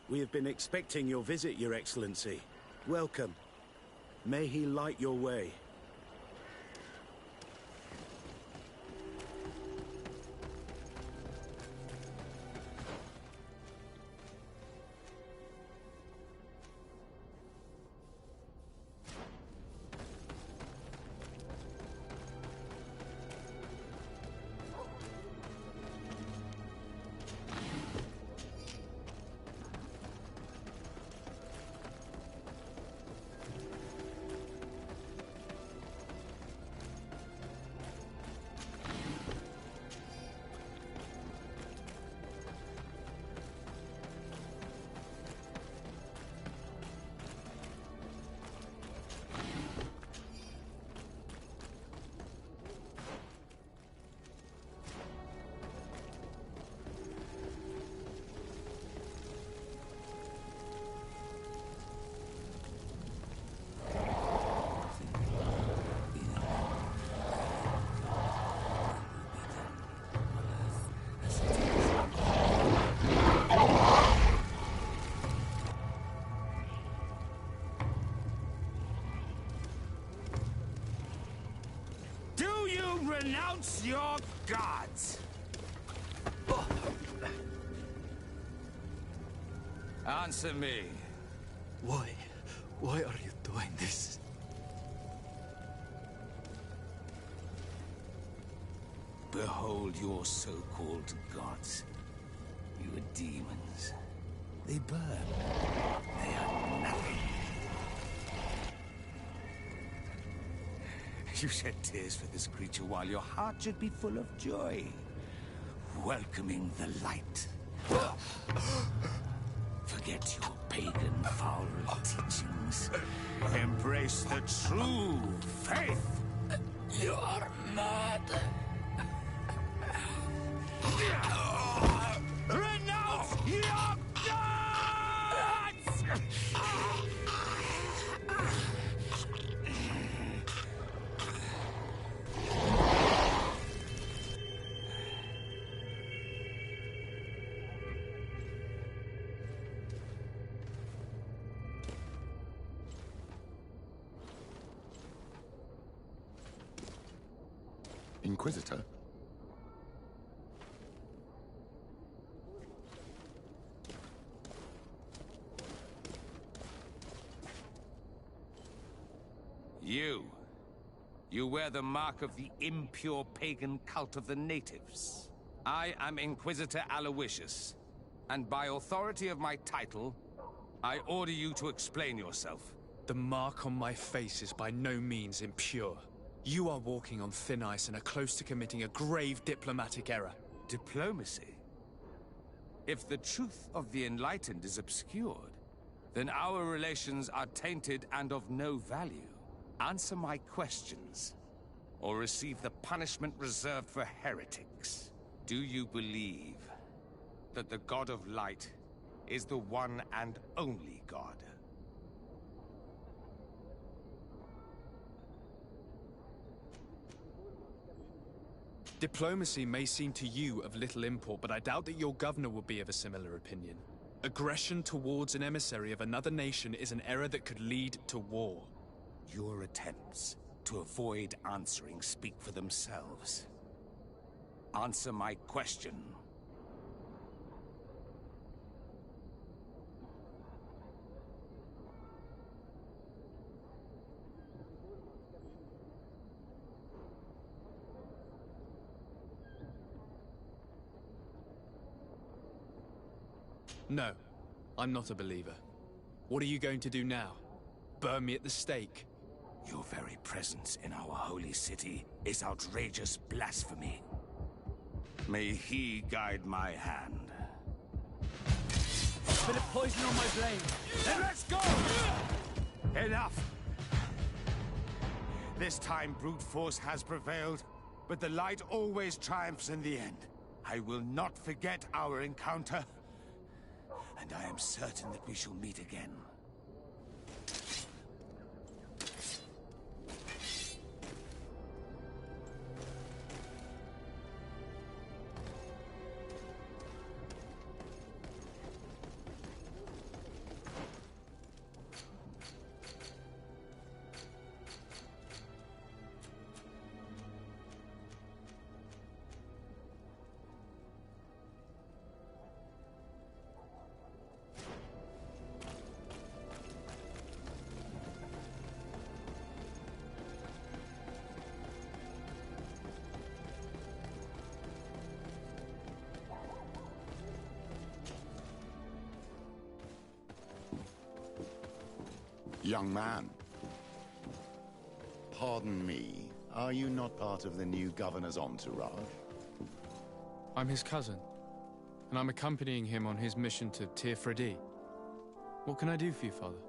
We have been expecting your visit, Your Excellency. Welcome. May he light your way. Renounce your gods! Answer me. Why? Why are you doing this? Behold your so-called gods. You are demons. They burn. They are nothing. You shed tears for this creature while your heart should be full of joy. Welcoming the light. Forget your pagan foul teachings. Embrace the true faith. You are mad. Renounce your gods! Inquisitor? You wear the mark of the impure pagan cult of the natives. I am Inquisitor Aloysius, and by authority of my title, I order you to explain yourself. The mark on my face is by no means impure. You are walking on thin ice and are close to committing a grave diplomatic error. Diplomacy? If the truth of the Enlightened is obscured, then our relations are tainted and of no value. Answer my questions, or receive the punishment reserved for heretics. Do you believe that the God of Light is the one and only God? Diplomacy may seem to you of little import, but I doubt that your governor would be of a similar opinion. Aggression towards an emissary of another nation is an error that could lead to war. Your attempts to avoid answering speak for themselves. Answer my question. No, I'm not a believer. What are you going to do now? Burn me at the stake? Your very presence in our holy city is outrageous blasphemy. May he guide my hand. Bit of poison on my blade. Then let's go! Enough! This time brute force has prevailed, but the light always triumphs in the end. I will not forget our encounter, and I am certain that we shall meet again. Young man, pardon me, are you not part of the new governor's entourage? I'm his cousin, and I'm accompanying him on his mission to Tir-Fredi. What can I do for you, Father?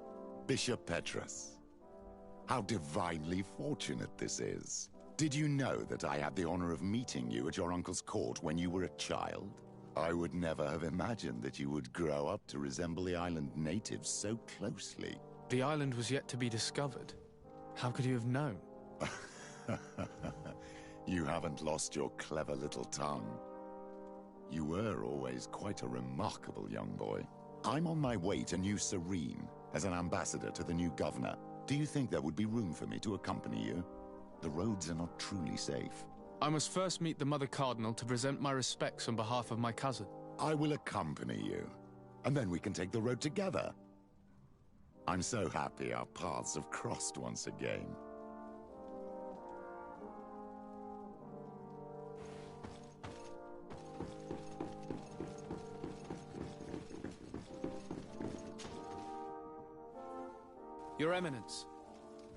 Bishop Petrus. How divinely fortunate this is. Did you know that I had the honor of meeting you at your uncle's court when you were a child? I would never have imagined that you would grow up to resemble the island natives so closely. The island was yet to be discovered. How could you have known? You haven't lost your clever little tongue. You were always quite a remarkable young boy. I'm on my way to New Serene as an ambassador to the new governor. Do you think there would be room for me to accompany you? The roads are not truly safe. I must first meet the Mother Cardinal to present my respects on behalf of my cousin. I will accompany you, and then we can take the road together. I'm so happy our paths have crossed once again. Your Eminence,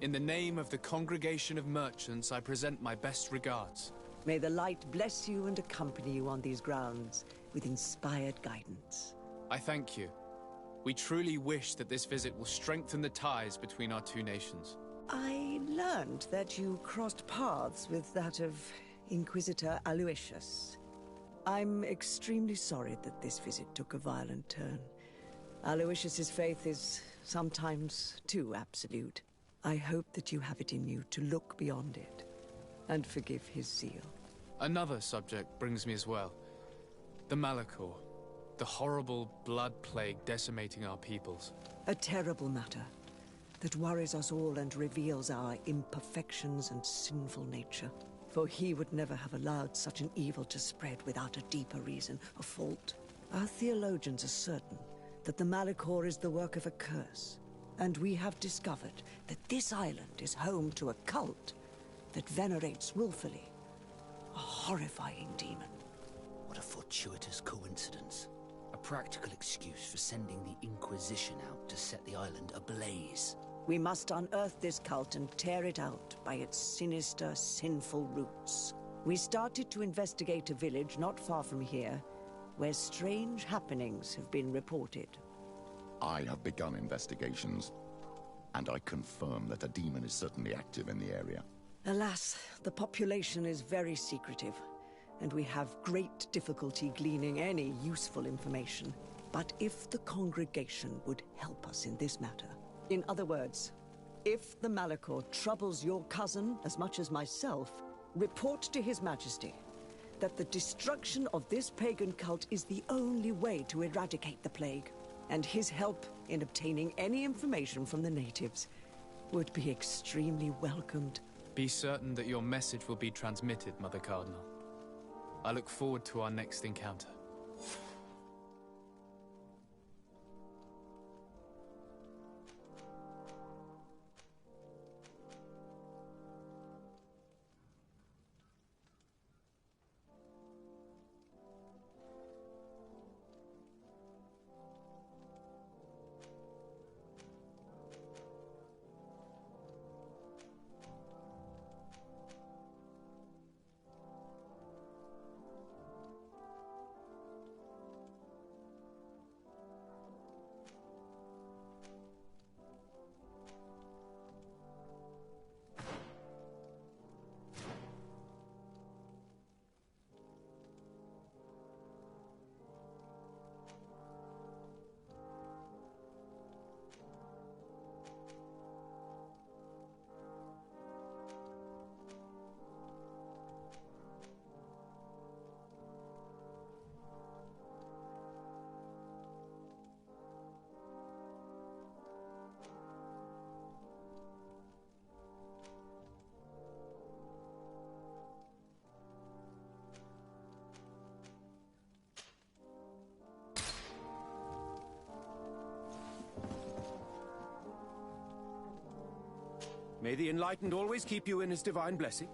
in the name of the Congregation of Merchants, I present my best regards. May the light bless you and accompany you on these grounds with inspired guidance. I thank you. We truly wish that this visit will strengthen the ties between our two nations. I learned that you crossed paths with that of Inquisitor Aloysius. I'm extremely sorry that this visit took a violent turn. Aloysius's faith is sometimes too absolute. I hope that you have it in you to look beyond it and forgive his zeal. Another subject brings me as well. The Malachor. The horrible blood plague decimating our peoples. A terrible matter that worries us all and reveals our imperfections and sinful nature. For he would never have allowed such an evil to spread without a deeper reason, a fault. Our theologians are certain that the Malachor is the work of a curse, and we have discovered that this island is home to a cult that venerates willfully a horrifying demon. What a fortuitous coincidence. A practical excuse for sending the Inquisition out to set the island ablaze. We must unearth this cult and tear it out by its sinister, sinful roots. We started to investigate a village not far from here, where strange happenings have been reported. I have begun investigations, and I confirm that a demon is certainly active in the area. Alas, the population is very secretive, and we have great difficulty gleaning any useful information. But if the congregation would help us in this matter, in other words, if the Malachor troubles your cousin as much as myself, report to His Majesty, that the destruction of this pagan cult is the only way to eradicate the plague, and his help in obtaining any information from the natives would be extremely welcomed. Be certain that your message will be transmitted, Mother Cardinal. I look forward to our next encounter. May the Enlightened always keep you in his divine blessing.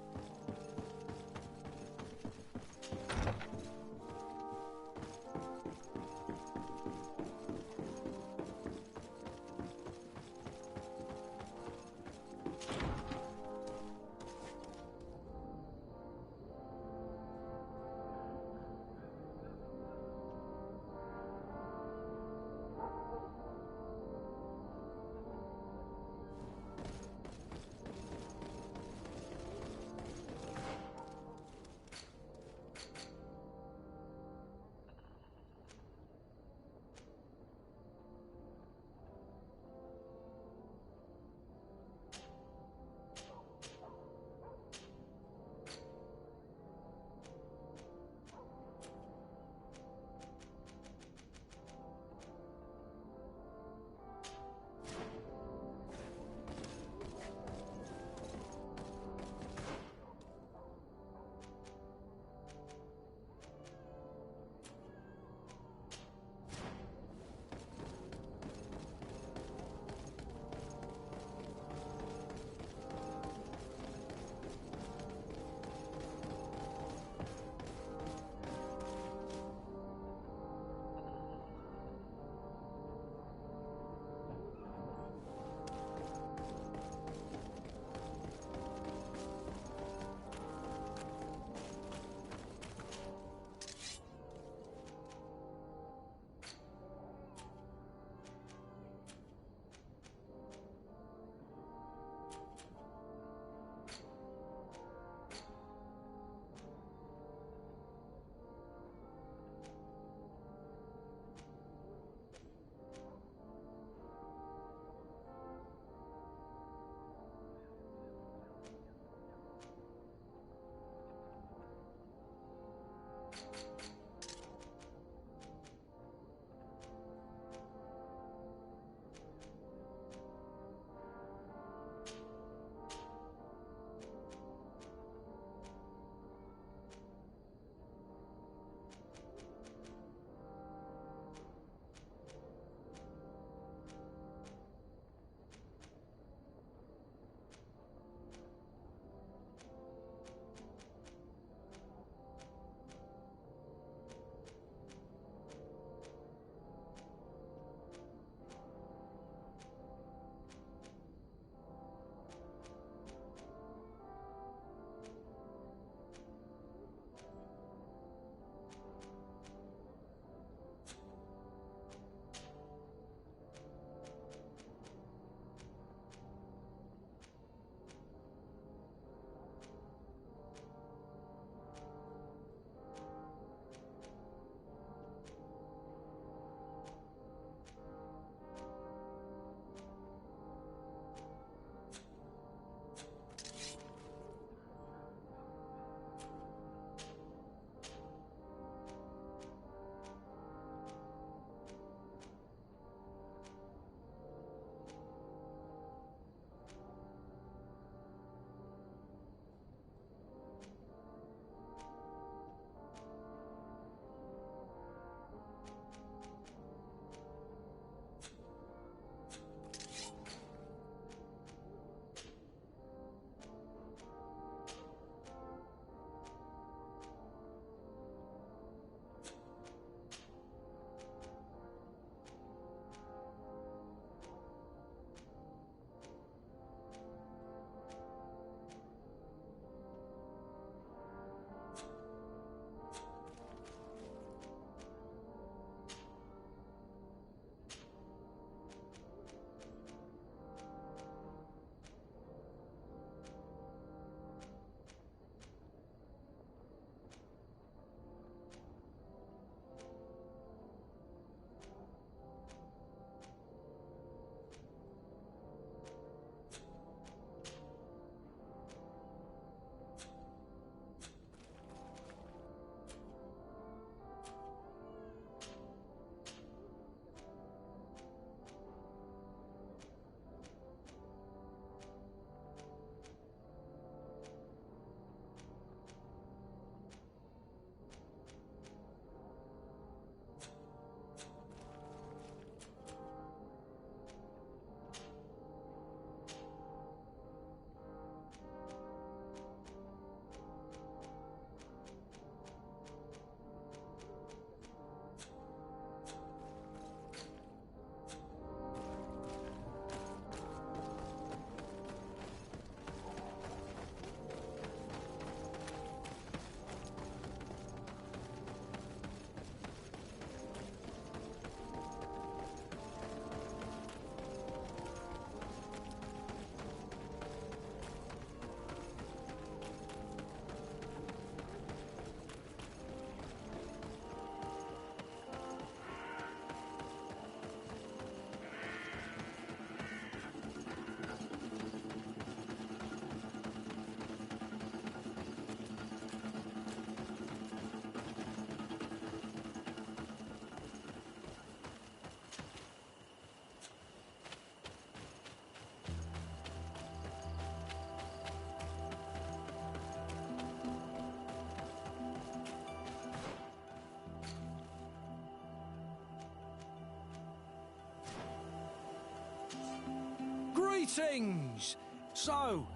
Greetings! So...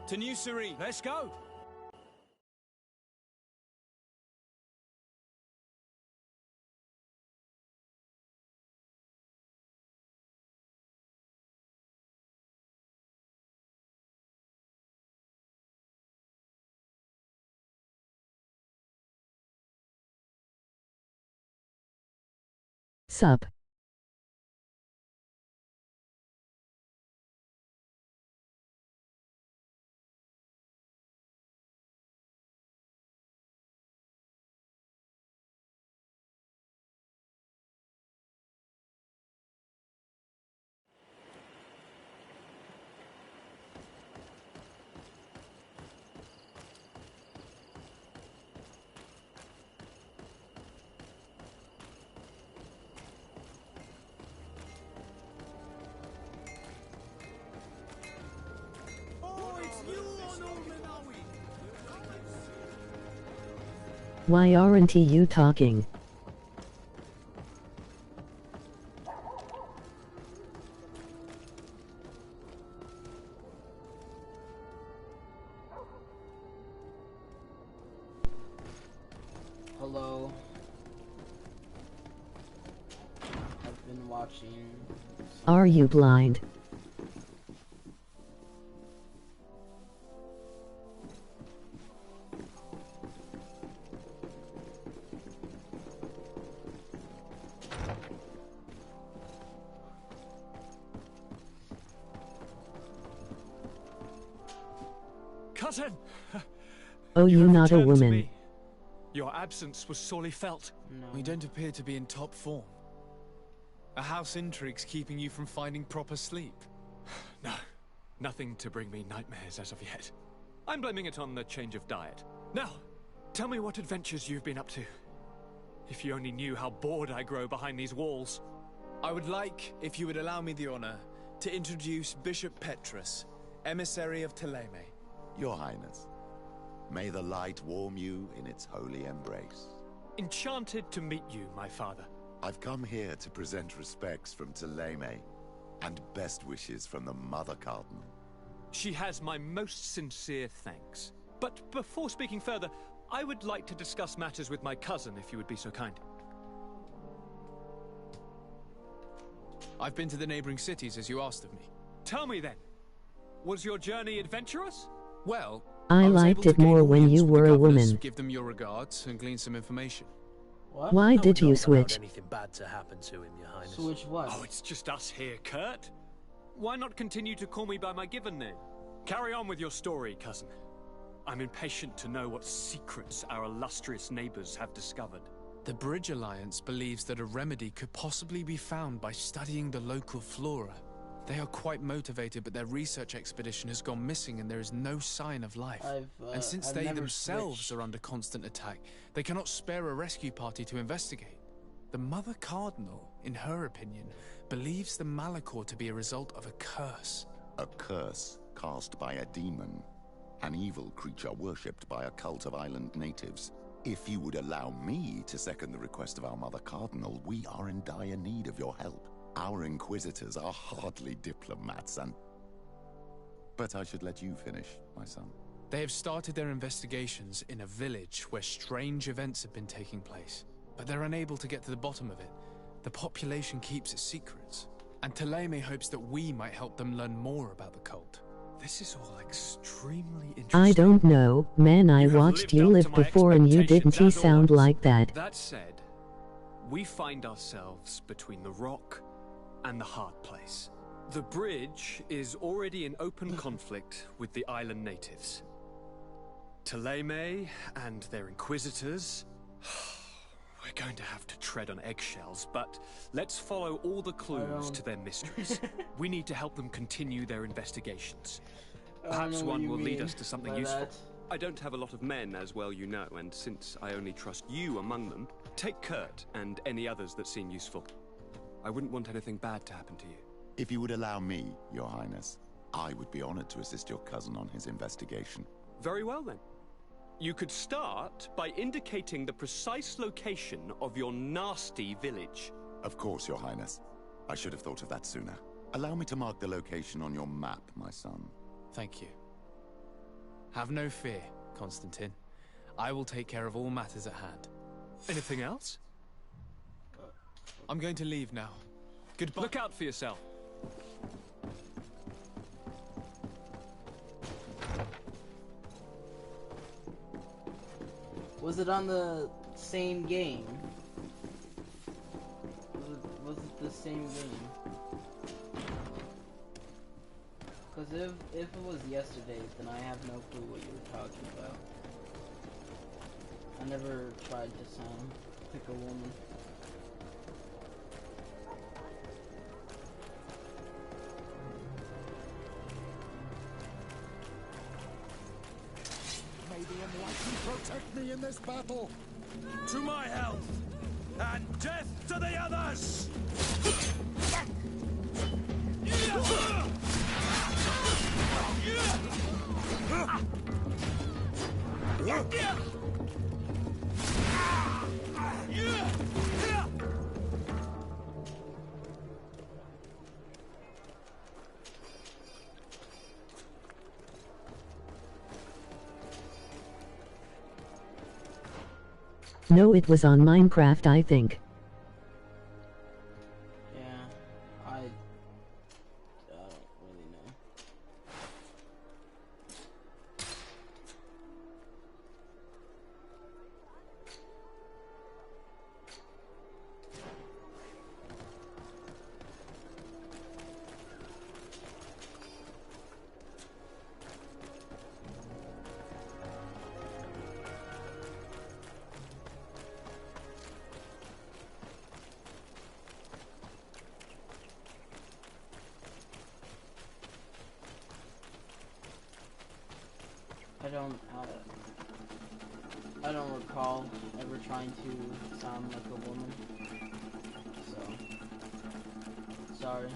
To New Serene. Let's go! Sup. Why aren't you talking? Hello. I've been watching. Are you blind? Cousin! Oh, you not a returned to woman. me. Your absence was sorely felt. No. We don't appear to be in top form. A house intrigue's keeping you from finding proper sleep. No, nothing to bring me nightmares as of yet. I'm blaming it on the change of diet. Now, tell me what adventures you've been up to. If you only knew how bored I grow behind these walls. I would like, if you would allow me the honor, to introduce Bishop Petrus, emissary of Thélème. Your Highness, may the light warm you in its holy embrace. Enchanted to meet you, my father. I've come here to present respects from Thélème, and best wishes from the Mother Cardinal. She has my most sincere thanks. But before speaking further, I would like to discuss matters with my cousin, if you would be so kind. I've been to the neighboring cities, as you asked of me. Tell me then, was your journey adventurous? Well, I was liked able it to gain more when audience you with were the a governors, woman. give them your regards, and glean some information. What? Why I did would you not allow switch? anything bad to happen to him, Your Highness. Switch what? Oh, it's just us here, Kurt. Why not continue to call me by my given name? Carry on with your story, cousin. I'm impatient to know what secrets our illustrious neighbors have discovered. The Bridge Alliance believes that a remedy could possibly be found by studying the local flora. They are quite motivated, but their research expedition has gone missing and there is no sign of life. And since I've they never themselves switched. are under constant attack, they cannot spare a rescue party to investigate. The Mother Cardinal, in her opinion, believes the Malachor to be a result of a curse. A curse cast by a demon, an evil creature worshipped by a cult of island natives. If you would allow me to second the request of our Mother Cardinal, we are in dire need of your help. Our inquisitors are hardly diplomats and... But I should let you finish, my son. They have started their investigations in a village where strange events have been taking place, but they're unable to get to the bottom of it. The population keeps its secrets, and Thélème hopes that we might help them learn more about the cult. This is all extremely interesting. I don't know, man. I watched you live before and you didn't sound like that. That said, we find ourselves between the rock and the hard place. The bridge is already in open conflict with the island natives. Thélème and their inquisitors... We're going to have to tread on eggshells, but let's follow all the clues to their mysteries. We need to help them continue their investigations. Perhaps one will lead us to something useful. I don't have a lot of men, as well you know, and since I only trust you among them, take Kurt and any others that seem useful. I wouldn't want anything bad to happen to you. If you would allow me, Your Highness, I would be honored to assist your cousin on his investigation. Very well, then. You could start by indicating the precise location of your nasty village. Of course, Your Highness. I should have thought of that sooner. Allow me to mark the location on your map, my son. Thank you. Have no fear, Constantine. I will take care of all matters at hand. Anything else? I'm going to leave now. Goodbye. Look out for yourself. Was it on the same game? Was it the same game? Because if it was yesterday's, then I have no clue what you were talking about. I never tried to pick a woman. May the Enlightened protect me in this battle! To my health! And death to the others! No, it was on Minecraft, I think. Yeah, I don't really know. I don't recall ever trying to sound like a woman, so sorry.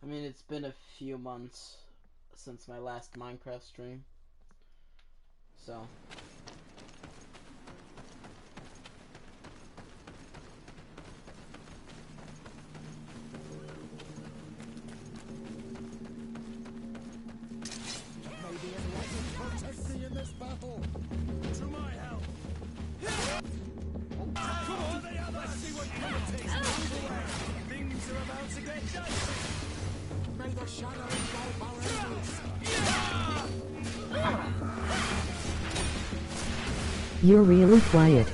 I mean, it's been a few months since my last Minecraft stream, so. May the Enlightened protect me in this battle! To my help! Come on, the others! Let's see what you take. Move away! Things are about to get dicey! May the shadow engulf our enemies! You're really quiet.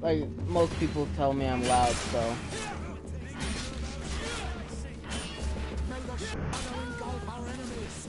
Like, most people tell me I'm loud, so. May the shadow engulf our enemies!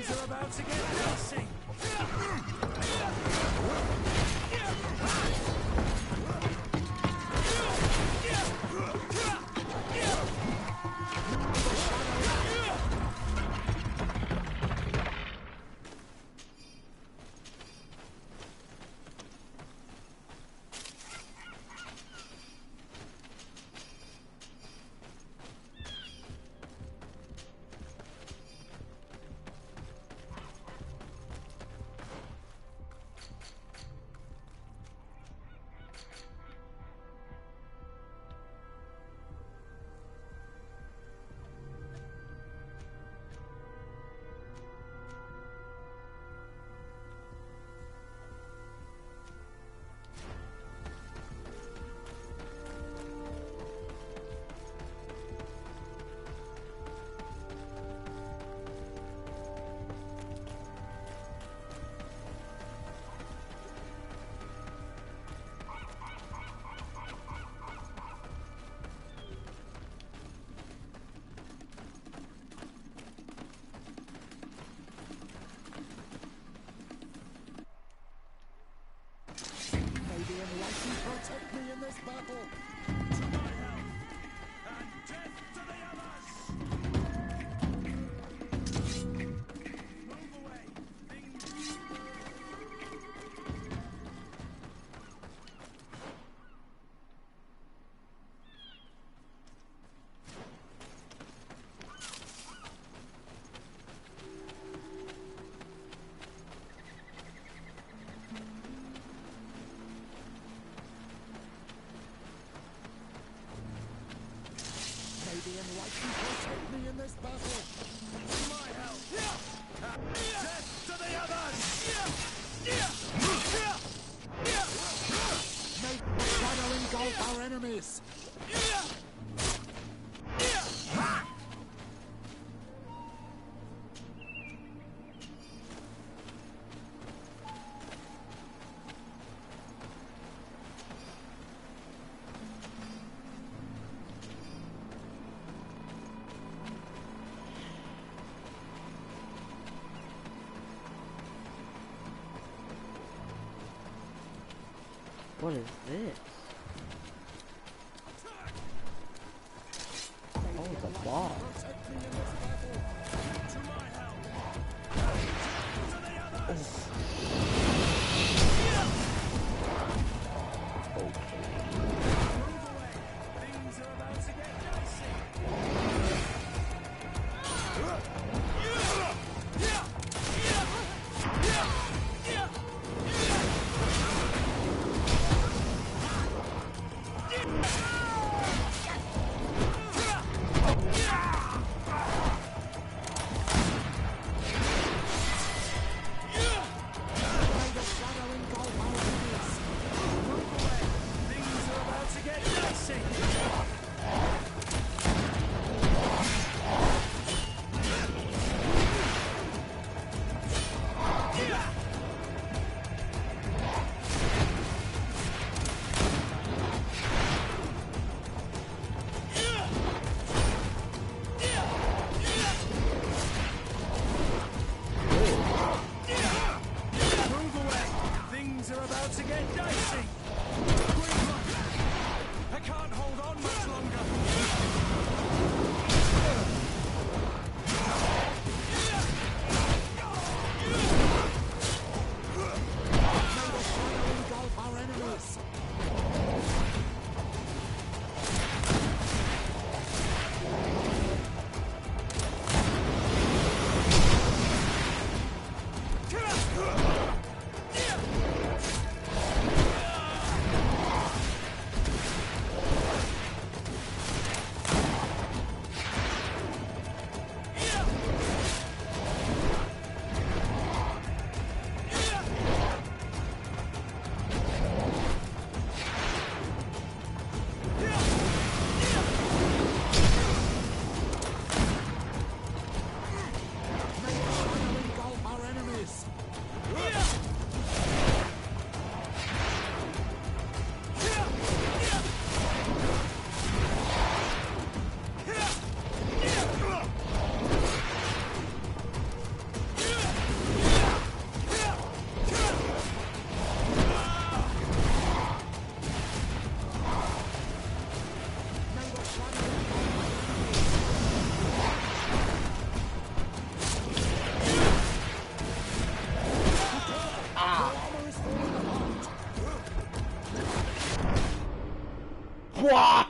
Things are about to get dicey. Maybe anyone can protect me in this battle. To my help, and death to the others! Move away. Maybe anyone can protect me in this battle. To my help. Death to the others! Make the shadow engulf our enemies! What is this? Oh, it's a boss.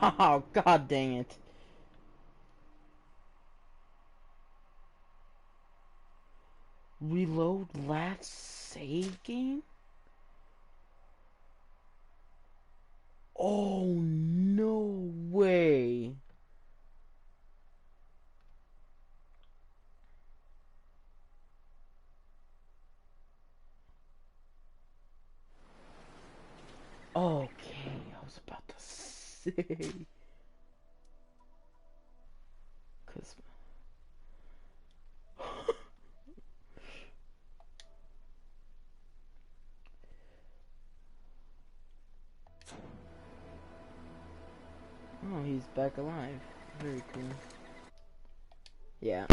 Oh, god dang it. Reload last save game? Oh, no way. Okay, I was about to say. Cause oh, he's back alive. Very cool. Yeah.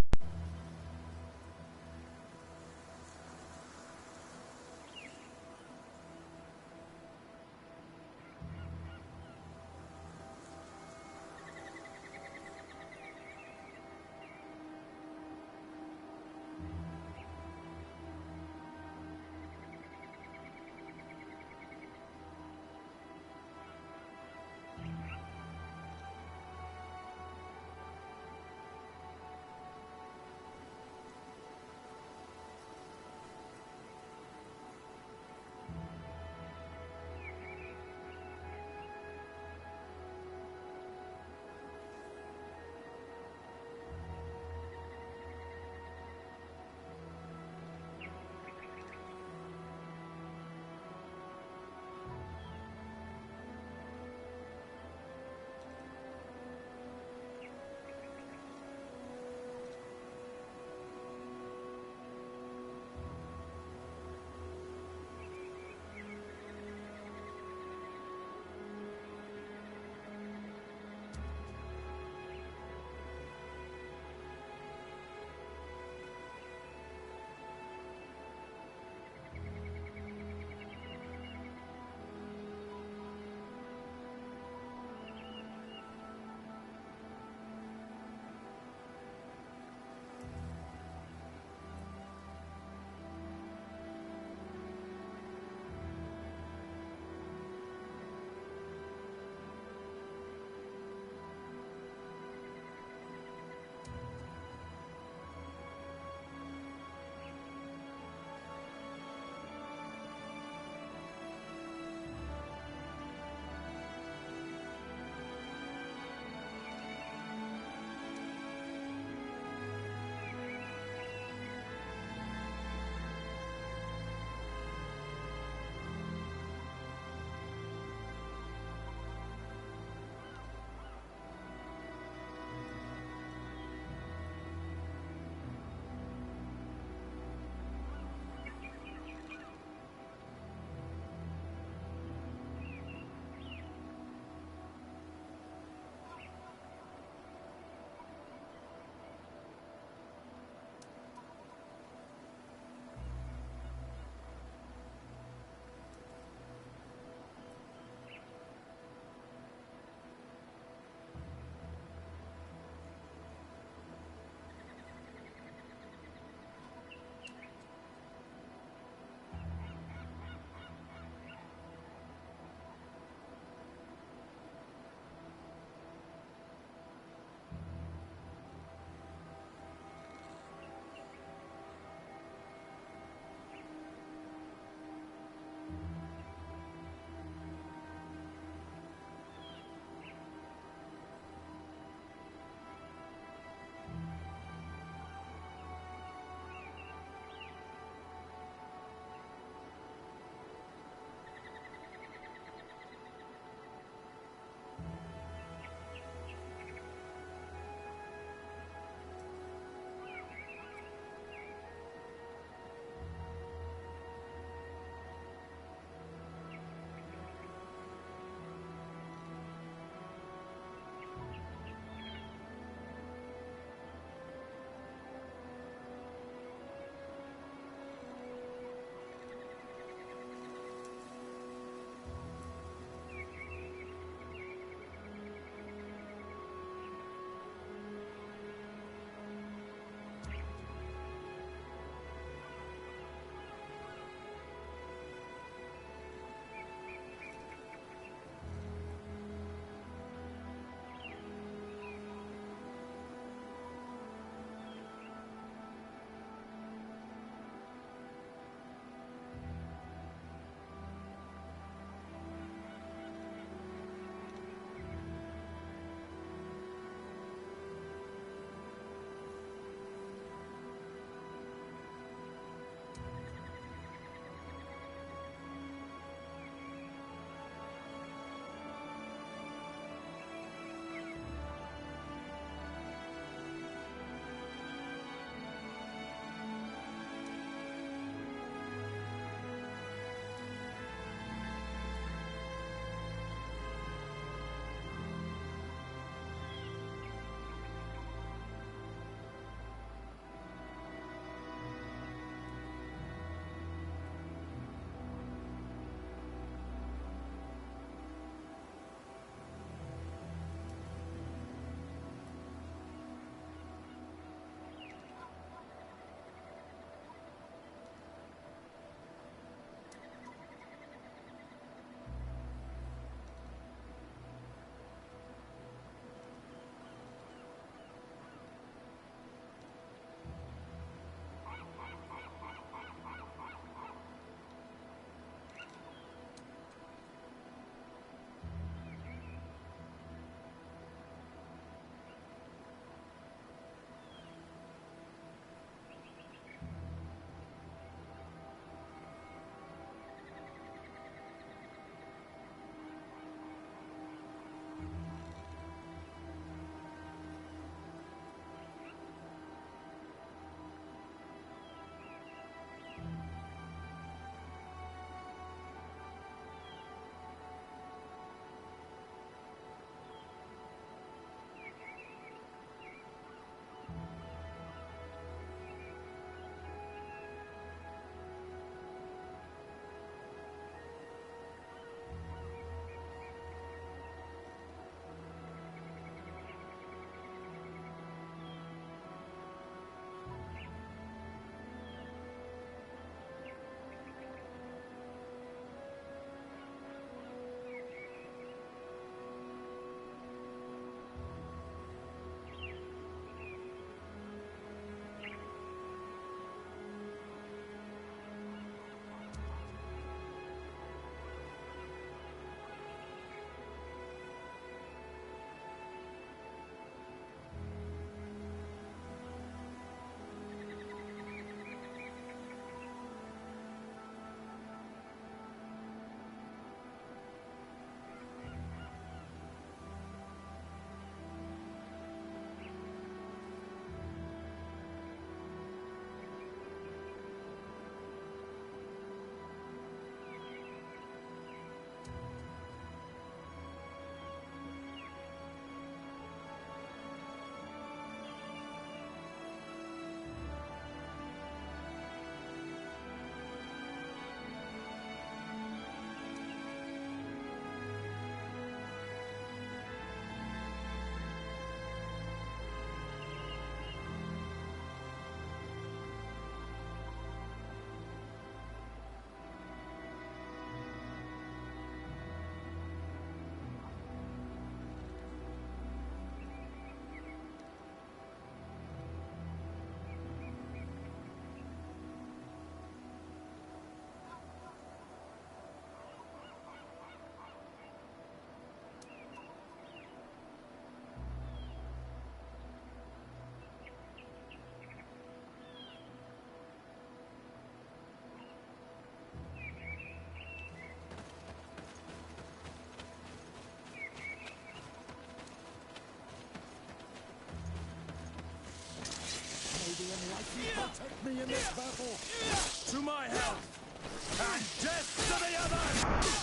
in this battle. To my health, and death to the others!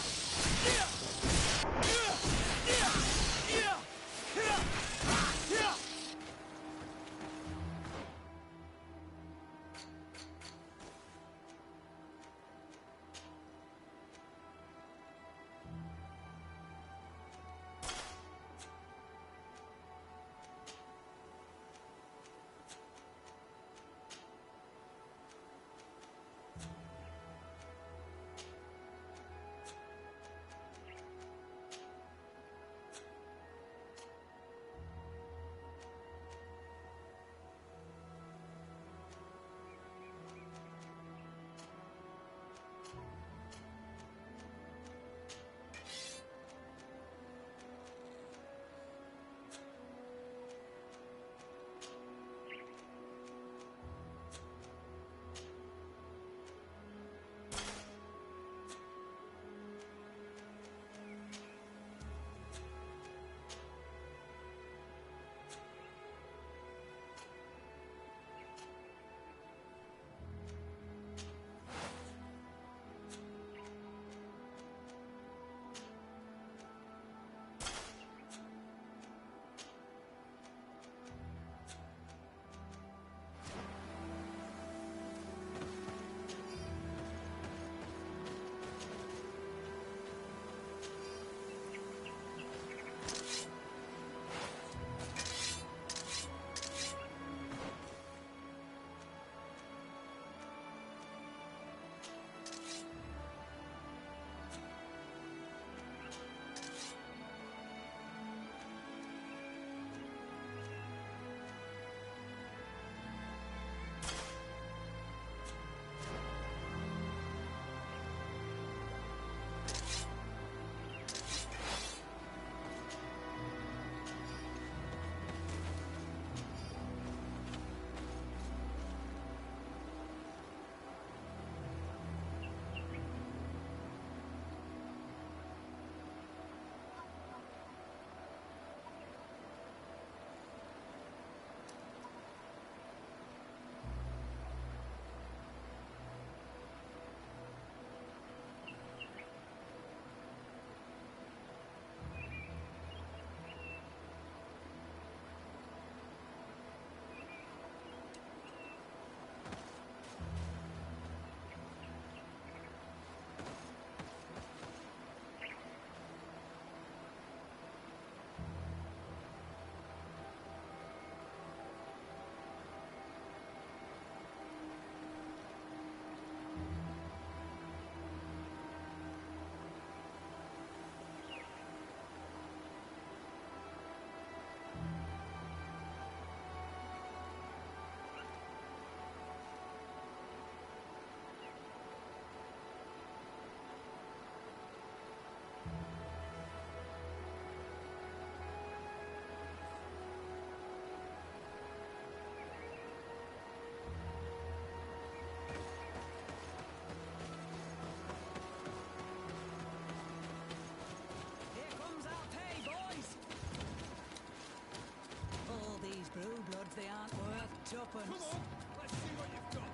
They aren't worth tuppence. Come on, let's see what you've got.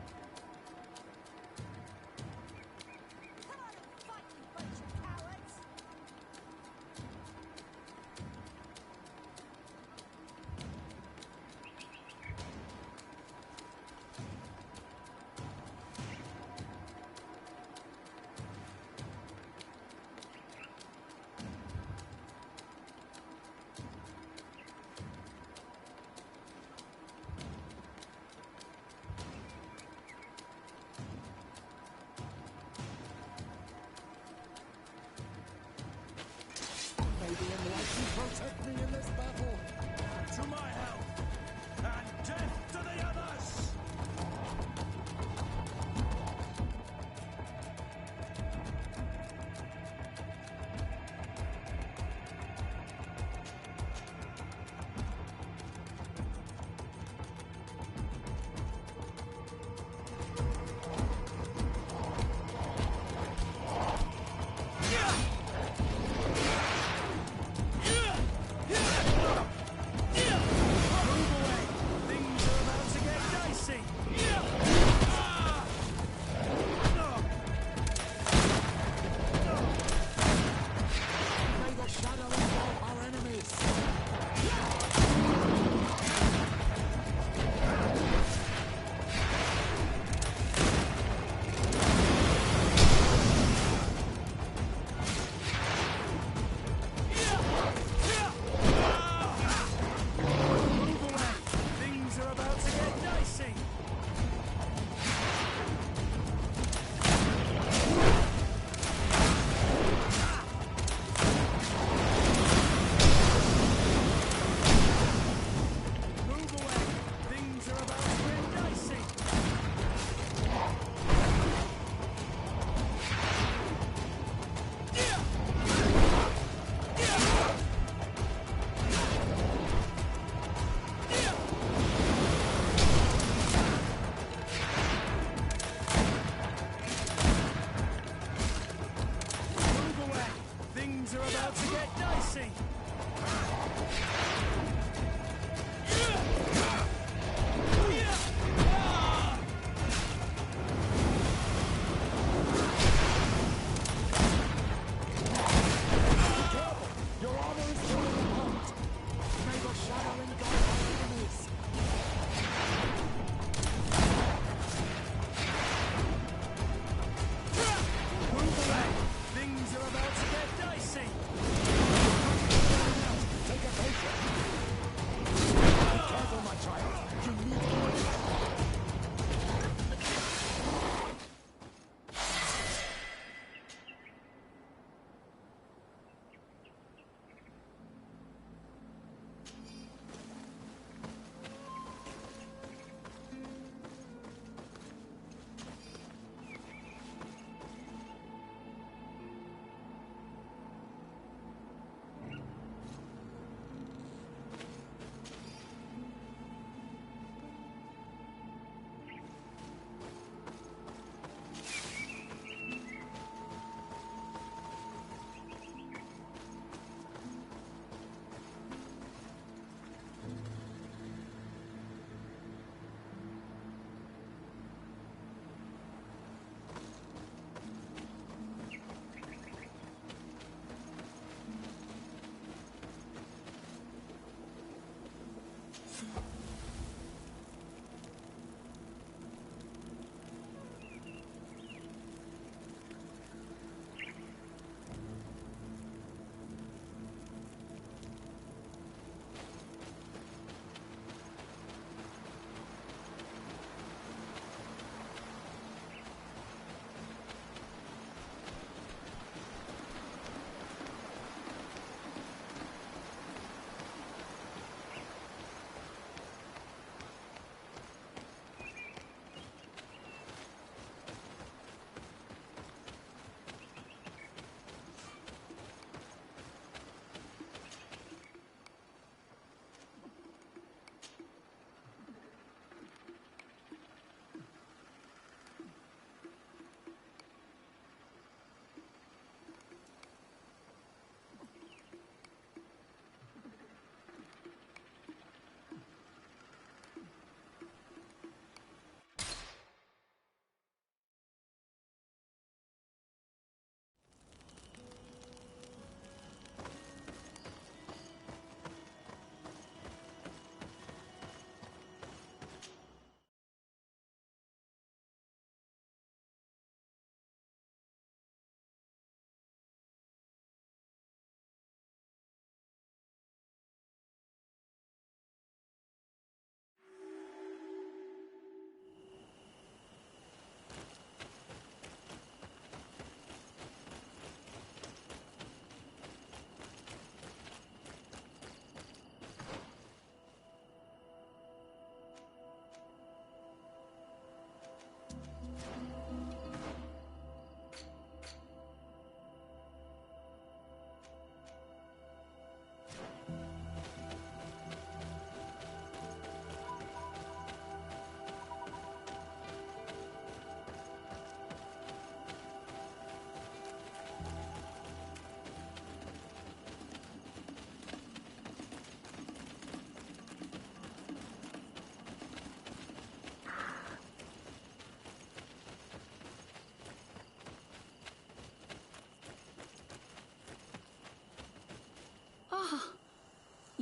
Come on and fight, you bunch of cowards!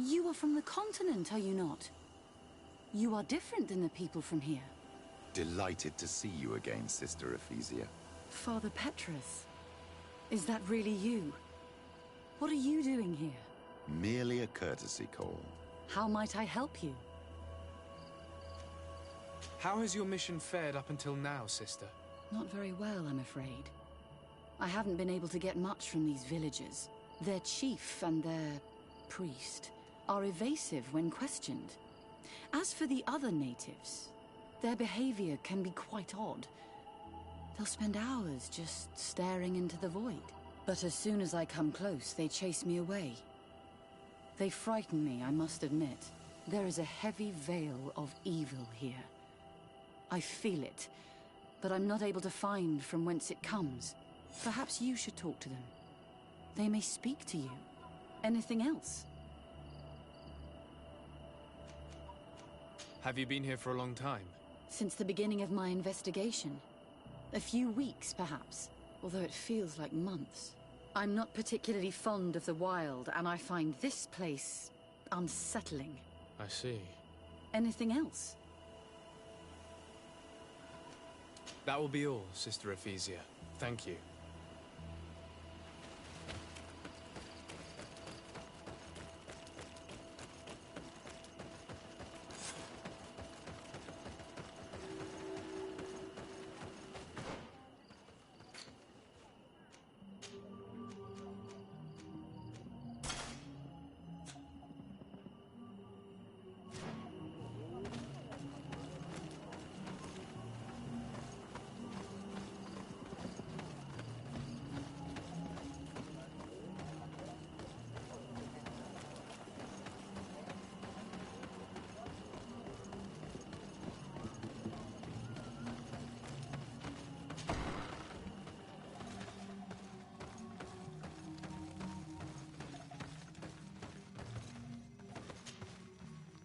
You are from the continent, are you not? You are different than the people from here. Delighted to see you again, Sister Ephesia. Father Petrus, is that really you? What are you doing here? Merely a courtesy call. How might I help you? How has your mission fared up until now, sister? Not very well, I'm afraid. I haven't been able to get much from these villagers. Their chief and their priest are evasive when questioned. As for the other natives, their behavior can be quite odd. They'll spend hours just staring into the void. But as soon as I come close, they chase me away. They frighten me, I must admit. There is a heavy veil of evil here. I feel it, but I'm not able to find from whence it comes. Perhaps you should talk to them. They may speak to you. Anything else? Have you been here for a long time? Since the beginning of my investigation. A few weeks, perhaps, although it feels like months. I'm not particularly fond of the wild, and I find this place unsettling. I see. Anything else? That will be all, Sister Ephesia. Thank you.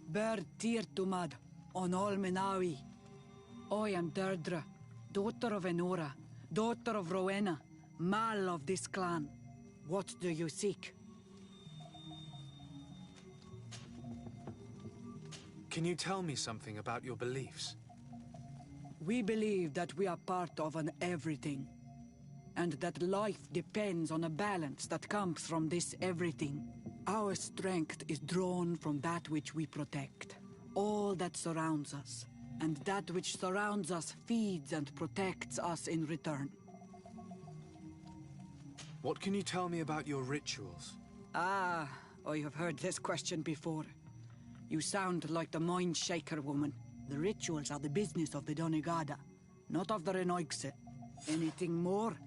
Ber Tirtumad, on Olmenawi. I am Deirdre, daughter of Enora, daughter of Rowena, Mal of this clan. What do you seek? Can you tell me something about your beliefs? We believe that we are part of an everything, and that life depends on a balance that comes from this everything. Our strength is drawn from that which we protect, all that surrounds us, and that which surrounds us feeds and protects us in return. What can you tell me about your rituals? Ah, I have heard this question before. You sound like the Mind Shaker woman. The rituals are the business of the Donegada, not of the Renoigse. Anything more?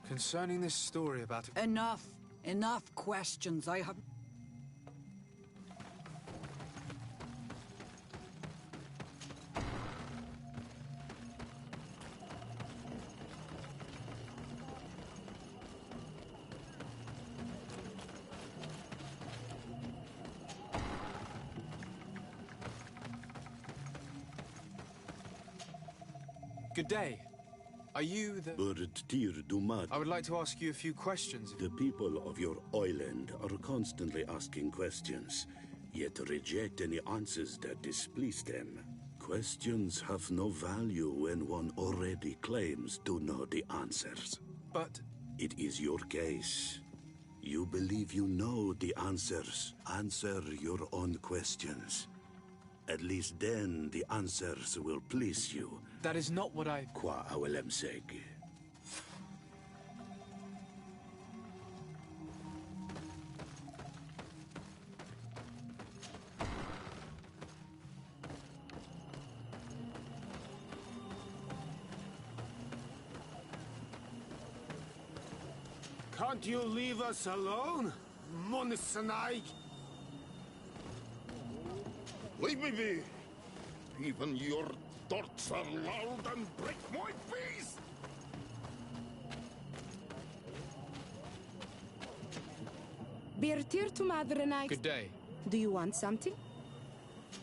Concerning this story about... Enough! Enough questions. I have... Good day. Are you the... I would like to ask you a few questions. The people of your island are constantly asking questions, yet reject any answers that displease them. Questions have no value when one already claims to know the answers. But... It is your case. You believe you know the answers. Answer your own questions. At least then the answers will please you. That is not what I... Qua awelemseg. Can't you leave us alone, Monisanaig? Leave me be. Even your darts are loud and break my peace. Birtir to Madrenite. Good day. Do you want something?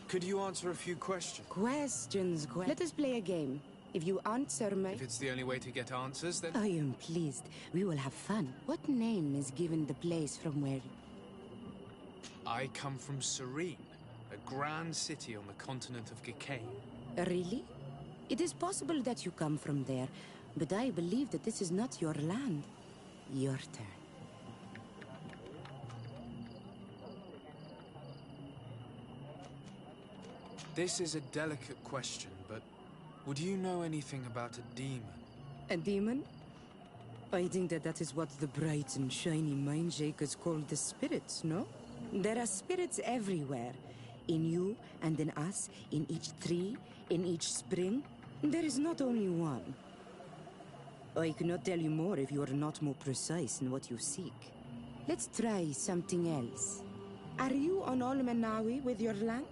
Could you answer a few questions? Questions. Let us play a game. If you answer my... If it's the only way to get answers, then... I am pleased. We will have fun. What name is given the place from where... I come from Serene, a grand city on the continent of Gicane. Really? It is possible that you come from there, but I believe that this is not your land. Your turn. This is a delicate question, but would you know anything about a demon? A demon? I think that is what the bright and shiny mind shakers call the spirits, no? There are spirits everywhere. In you and in us, in each tree, in each spring. There is not only one. I cannot tell you more if you are not more precise in what you seek. Let's try something else. Are you on Olmenawi with your land?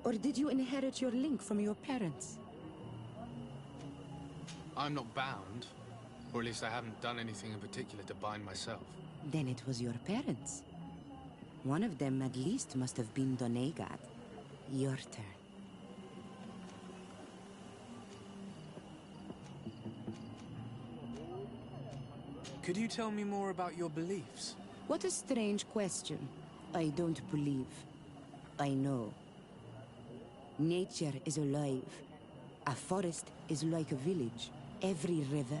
Or did you inherit your link from your parents? I'm not bound. Or at least I haven't done anything in particular to bind myself. Then it was your parents. One of them at least must have been Donegad. Your turn. Could you tell me more about your beliefs? What a strange question. I don't believe. I know. Nature is alive. A forest is like a village. Every river,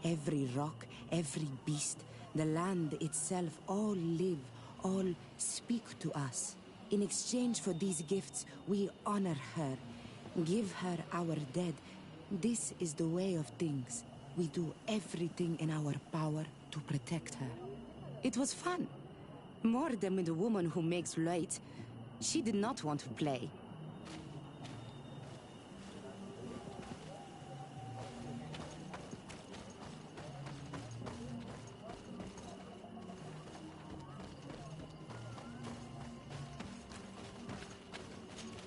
every rock, every beast, the land itself, all live, all speak to us. In exchange for these gifts, we honor her, give her our dead. This is the way of things. We do everything in our power to protect her. It was fun. More than with the woman who makes light. She did not want to play.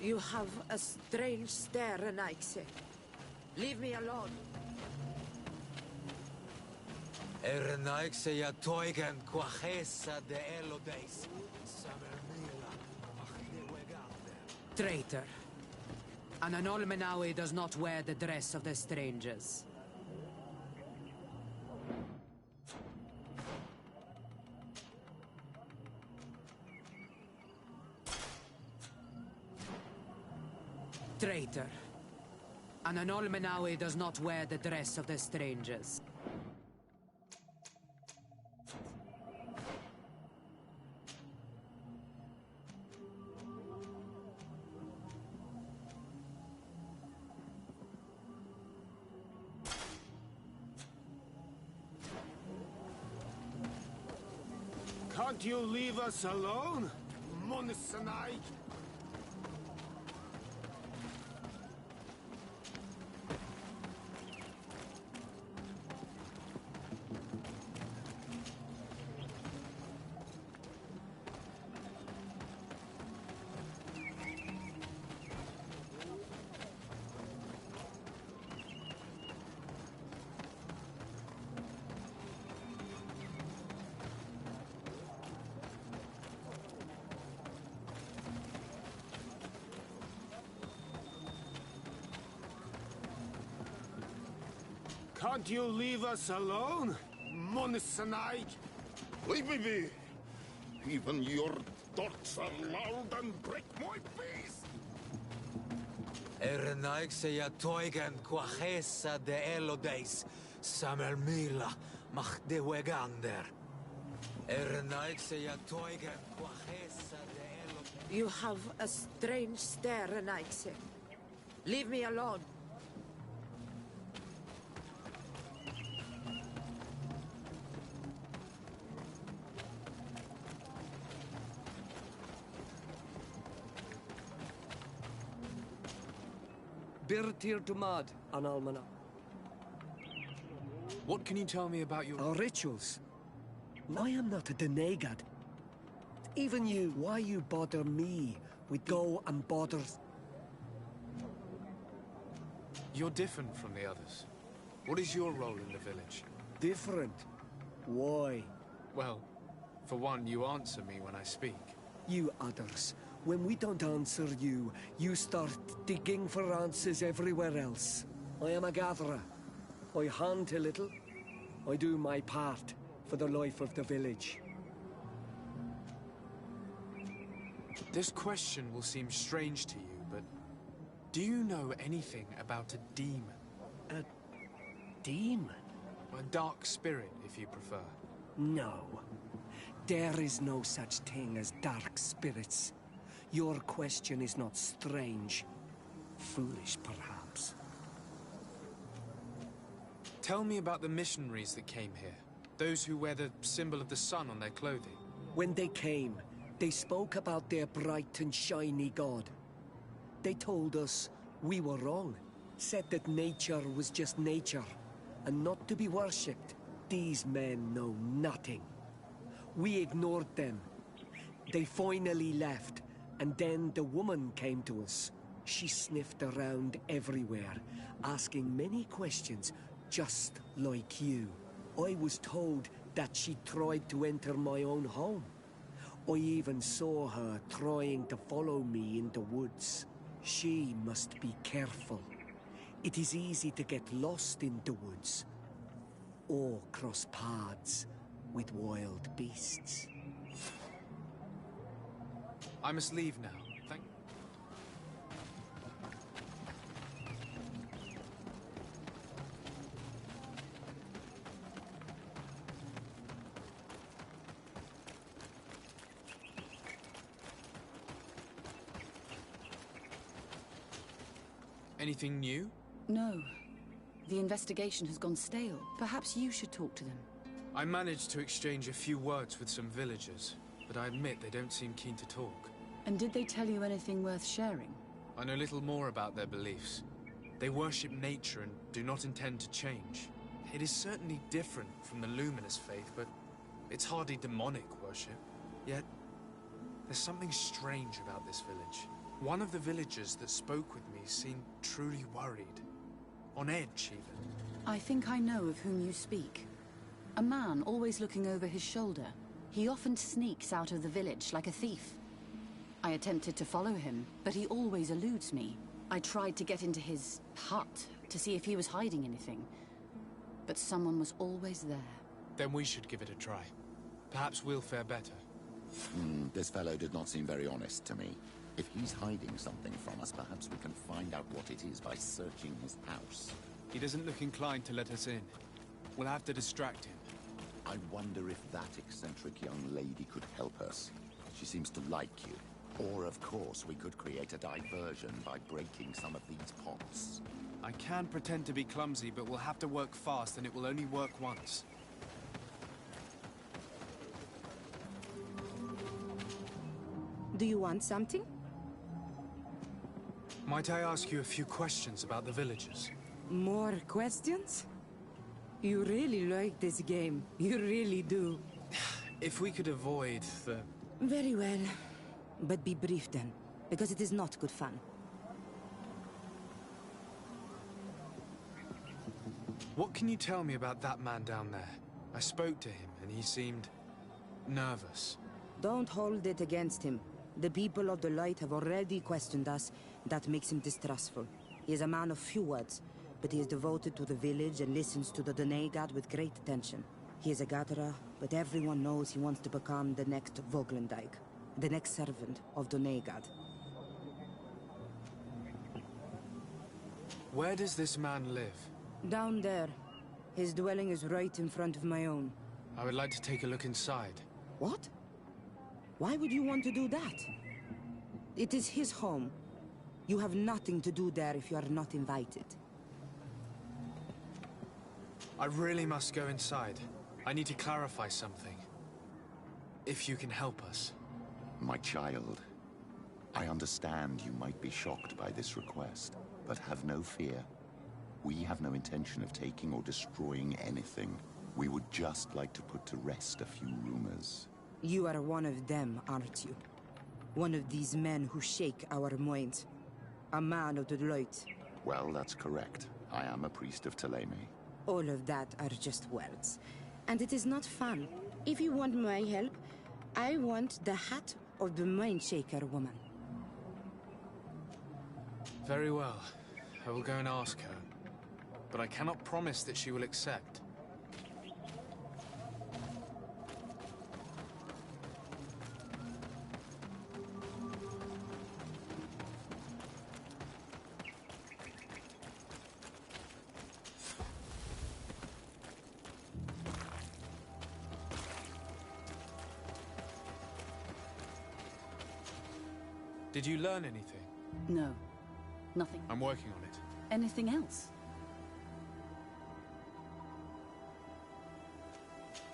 You have a strange stare, Naixe. Leave me alone. Naixe ya toigan quachesa de elodeis. Traitor. An Olmenawi does not wear the dress of the strangers. Traitor. An Olmenawi does not wear the dress of the strangers. Can't you leave us alone, Monisanai? Can't you leave us alone, Monisanai? Leave me be! Even your thoughts are loud and break my peace! Naixe ya toigan quachesa de elodeis. Samermila mach de wegander. Naixe ya toigan quachesa de elodeis. You have a strange stare, Naixe. Leave me alone. Birtir Dumad, an almana. What can you tell me about your... Our rituals? I am not a Donegad. Even you, why you bother me with go and bother... You're different from the others. What is your role in the village? Different? Why? Well, for one, you answer me when I speak. You others, when we don't answer you, you start digging for answers everywhere else. I am a gatherer. I hunt a little. I do my part for the life of the village. This question will seem strange to you, but do you know anything about a demon? A demon? A dark spirit, if you prefer. No. There is no such thing as dark spirits. Your question is not strange. Foolish, perhaps. Tell me about the missionaries that came here. Those who wear the symbol of the sun on their clothing. When they came, they spoke about their bright and shiny god. They told us we were wrong. Said that nature was just nature, and not to be worshipped. These men know nothing. We ignored them. They finally left, and then the woman came to us. She sniffed around everywhere, asking many questions, just like you. I was told that she tried to enter my own home. I even saw her trying to follow me in the woods. She must be careful. It is easy to get lost in the woods, or cross paths with wild beasts. I must leave now. Thank... Anything new? No. The investigation has gone stale. Perhaps you should talk to them. I managed to exchange a few words with some villagers, but I admit they don't seem keen to talk. And did they tell you anything worth sharing? I know little more about their beliefs. They worship nature and do not intend to change. It is certainly different from the luminous faith, but it's hardly demonic worship. Yet, there's something strange about this village. One of the villagers that spoke with me seemed truly worried. On edge, even. I think I know of whom you speak. A man always looking over his shoulder. He often sneaks out of the village like a thief. I attempted to follow him, but he always eludes me. I tried to get into his hut to see if he was hiding anything, but someone was always there. Then we should give it a try. Perhaps we'll fare better. This fellow did not seem very honest to me. If he's hiding something from us, perhaps we can find out what it is by searching his house. He doesn't look inclined to let us in. We'll have to distract him. I wonder if that eccentric young lady could help us. She seems to like you. Or, of course, we could create a diversion by breaking some of these pots. I can pretend to be clumsy, but we'll have to work fast, and it will only work once. Do you want something? Might I ask you a few questions about the villagers? More questions? You really like this game. You really do. If we could avoid the... Very well. But be brief then, because it is not good fun. What can you tell me about that man down there? I spoke to him, and he seemed... nervous. Don't hold it against him. The people of the light have already questioned us. That makes him distrustful. He is a man of few words, but he is devoted to the village and listens to the Danae god with great attention. He is a gatherer, but everyone knows he wants to become the next Voglendijk, the next servant of Danae god. Where does this man live? Down there. His dwelling is right in front of my own. I would like to take a look inside. What? Why would you want to do that? It is his home. You have nothing to do there if you are not invited. I really must go inside. I need to clarify something. If you can help us. My child, I understand you might be shocked by this request, but have no fear. We have no intention of taking or destroying anything. We would just like to put to rest a few rumors. You are one of them, aren't you? One of these men who shake our minds. A man of the light. Well, that's correct. I am a priest of Ptolemy. All of that are just words. And it is not fun. If you want my help, I want the hat of the mind shaker woman. Very well. I will go and ask her. But I cannot promise that she will accept. Did you learn anything? No. Nothing. I'm working on it. Anything else?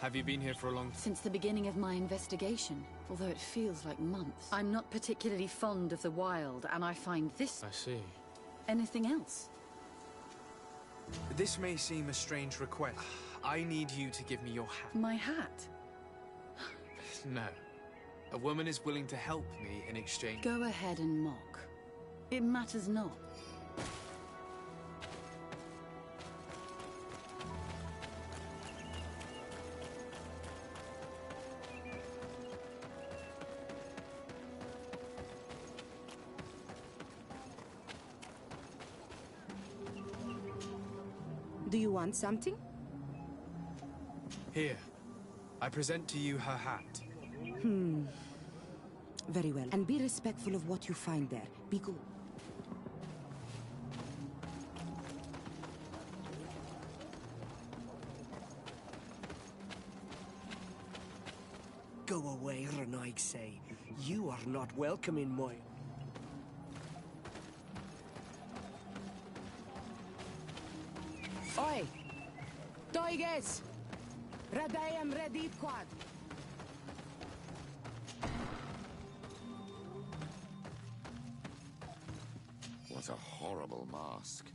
Have you been here for a long time? Since the beginning of my investigation, although it feels like months. I'm not particularly fond of the wild, and I find this... I see. Anything else? This may seem a strange request. I need you to give me your hat. My hat? No. A woman is willing to help me in exchange... Go ahead and mock. It matters not. Do you want something? Here. I present to you her hat. Very well. And be respectful of what you find there. Be good. Go away, Renaig say. You are not welcome in my... Oi! Toiges! Radayam ready quad! What a horrible mask.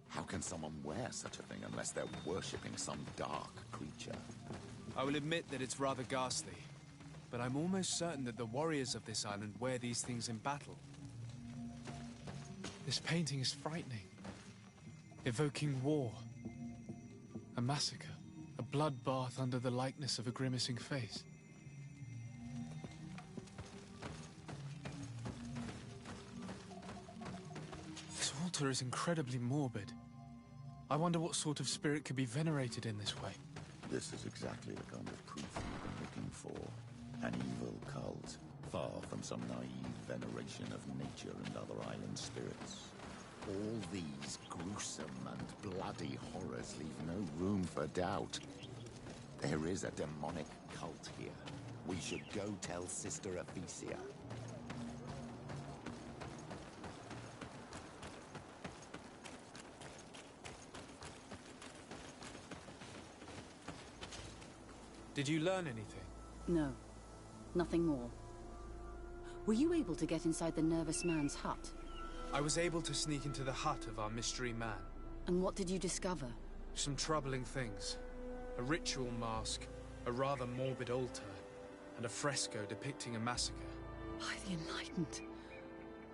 How can someone wear such a thing unless they're worshipping some dark creature? I will admit that it's rather ghastly, but I'm almost certain that the warriors of this island wear these things in battle. This painting is frightening, evoking war, a massacre, a bloodbath under the likeness of a grimacing face. This altar is incredibly morbid. I wonder what sort of spirit could be venerated in this way. This is exactly the kind of proof we've been looking for. An evil cult, far from some naive veneration of nature and other island spirits. All these gruesome and bloody horrors leave no room for doubt. There is a demonic cult here. We should go tell Sister Ephesia. Did you learn anything? No. Nothing more. Were you able to get inside the nervous man's hut? I was able to sneak into the hut of our mystery man. And what did you discover? Some troubling things. A ritual mask, a rather morbid altar, and a fresco depicting a massacre. By the Enlightened.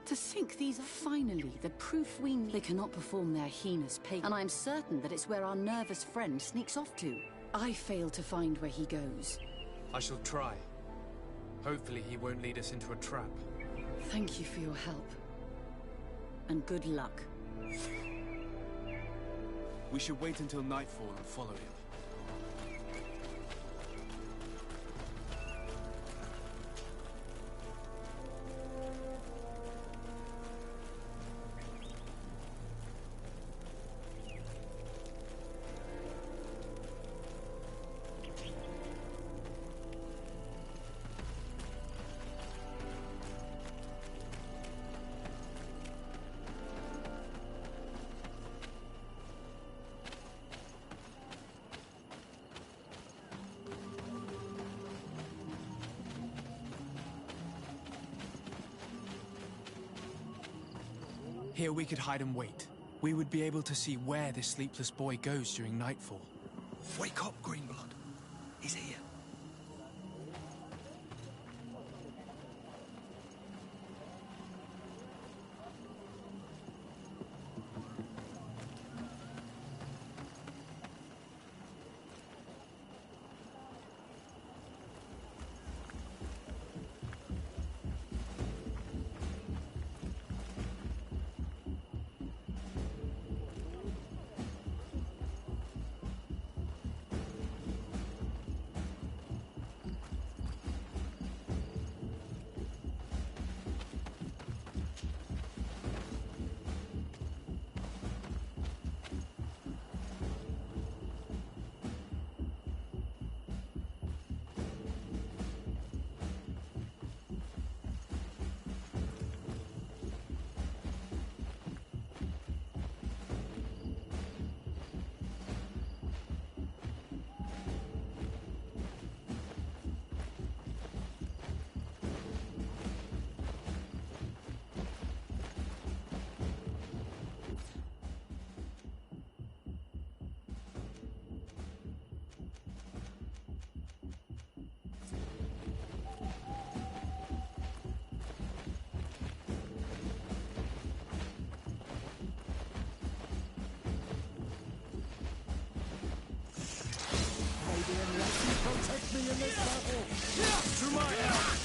To think these are finally the proof we need. They cannot perform their heinous pagan, and I'm certain that it's where our nervous friend sneaks off to. I fail to find where he goes. I shall try. Hopefully he won't lead us into a trap. Thank you for your help. And good luck. We should wait until nightfall and follow him. Here we could hide and wait. We would be able to see where this sleepless boy goes during nightfall. Wake up, Greenblood. He's here. this battle! To my help!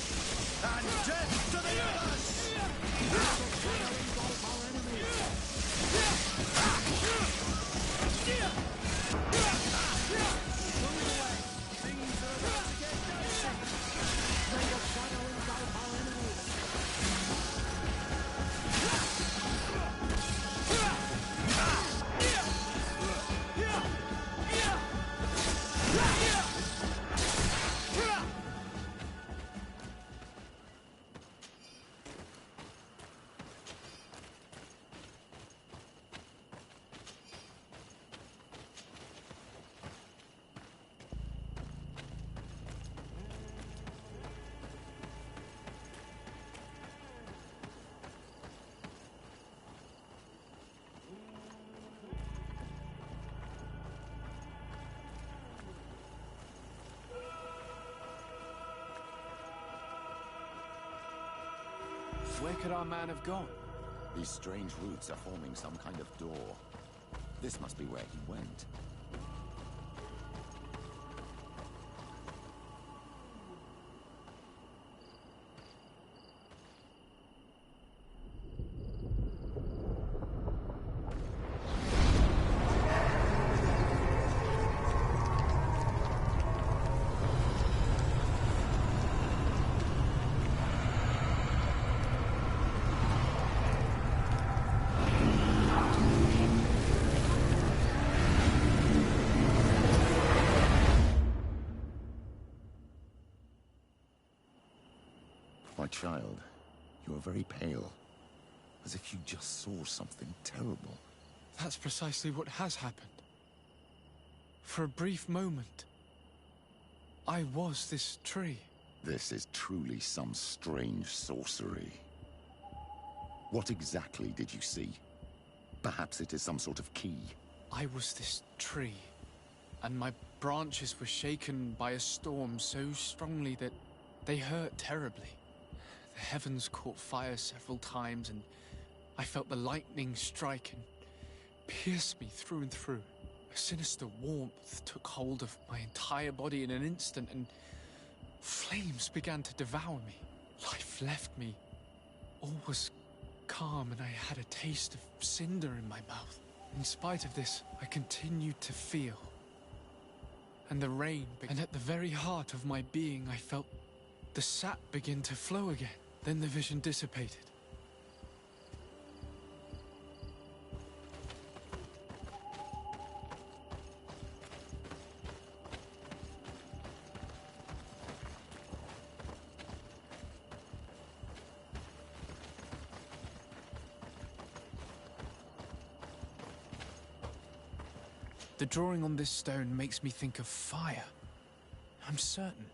And death to the others! Things are about to get dicey! May the shadow engulf our enemies! Where could our man have gone? These strange roots are forming some kind of door. This must be where he went. My child, you are very pale, as if you just saw something terrible. That's precisely what has happened. For a brief moment, I was this tree. This is truly some strange sorcery. What exactly did you see? Perhaps it is some sort of key. I was this tree, and my branches were shaken by a storm so strongly that they hurt terribly. The heavens caught fire several times, and I felt the lightning strike and pierce me through and through. A sinister warmth took hold of my entire body in an instant, and flames began to devour me. Life left me. All was calm, and I had a taste of cinder in my mouth. In spite of this, I continued to feel. And the rain, and at the very heart of my being, I felt the sap begin to flow again. Then the vision dissipated. The drawing on this stone makes me think of fire. I'm certain.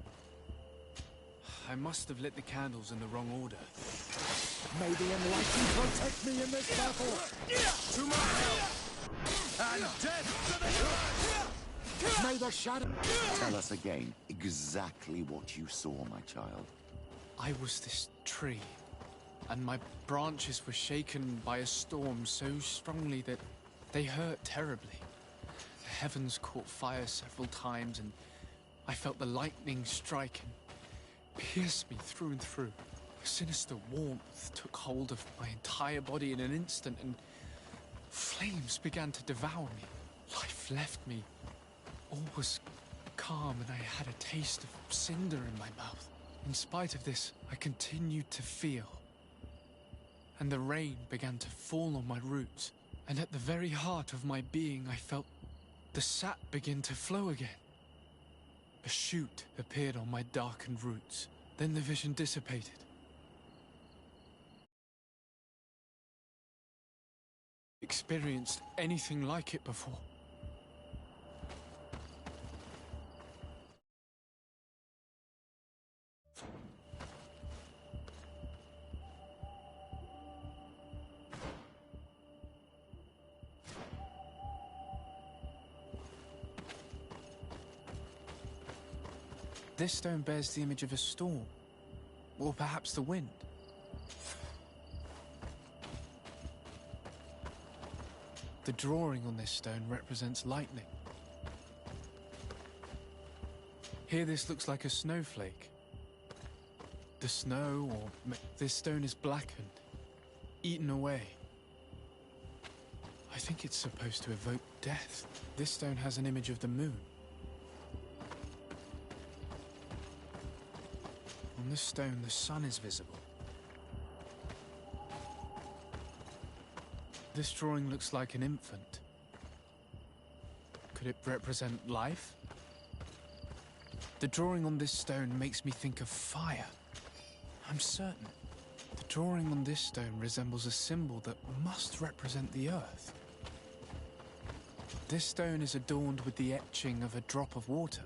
I must have lit the candles in the wrong order. May the enlightened protect me in this battle! To my help! And death to the earth! May the shadow... Tell us again exactly what you saw, my child. I was this tree, and my branches were shaken by a storm so strongly that they hurt terribly. The heavens caught fire several times, and I felt the lightning strike and pierced me through and through. A sinister warmth took hold of my entire body in an instant, and flames began to devour me. Life left me. All was calm, and I had a taste of cinder in my mouth. In spite of this, I continued to feel. And the rain began to fall on my roots, and at the very heart of my being, I felt the sap begin to flow again. A shoot appeared on my darkened roots. Then the vision dissipated. Experienced anything like it before. This stone bears the image of a storm, or perhaps the wind. The drawing on this stone represents lightning. Here this looks like a snowflake. The snow, or this stone is blackened, eaten away. I think it's supposed to evoke death. This stone has an image of the moon. On this stone, the sun is visible. This drawing looks like an infant. Could it represent life? The drawing on this stone makes me think of fire. I'm certain. The drawing on this stone resembles a symbol that must represent the earth. This stone is adorned with the etching of a drop of water.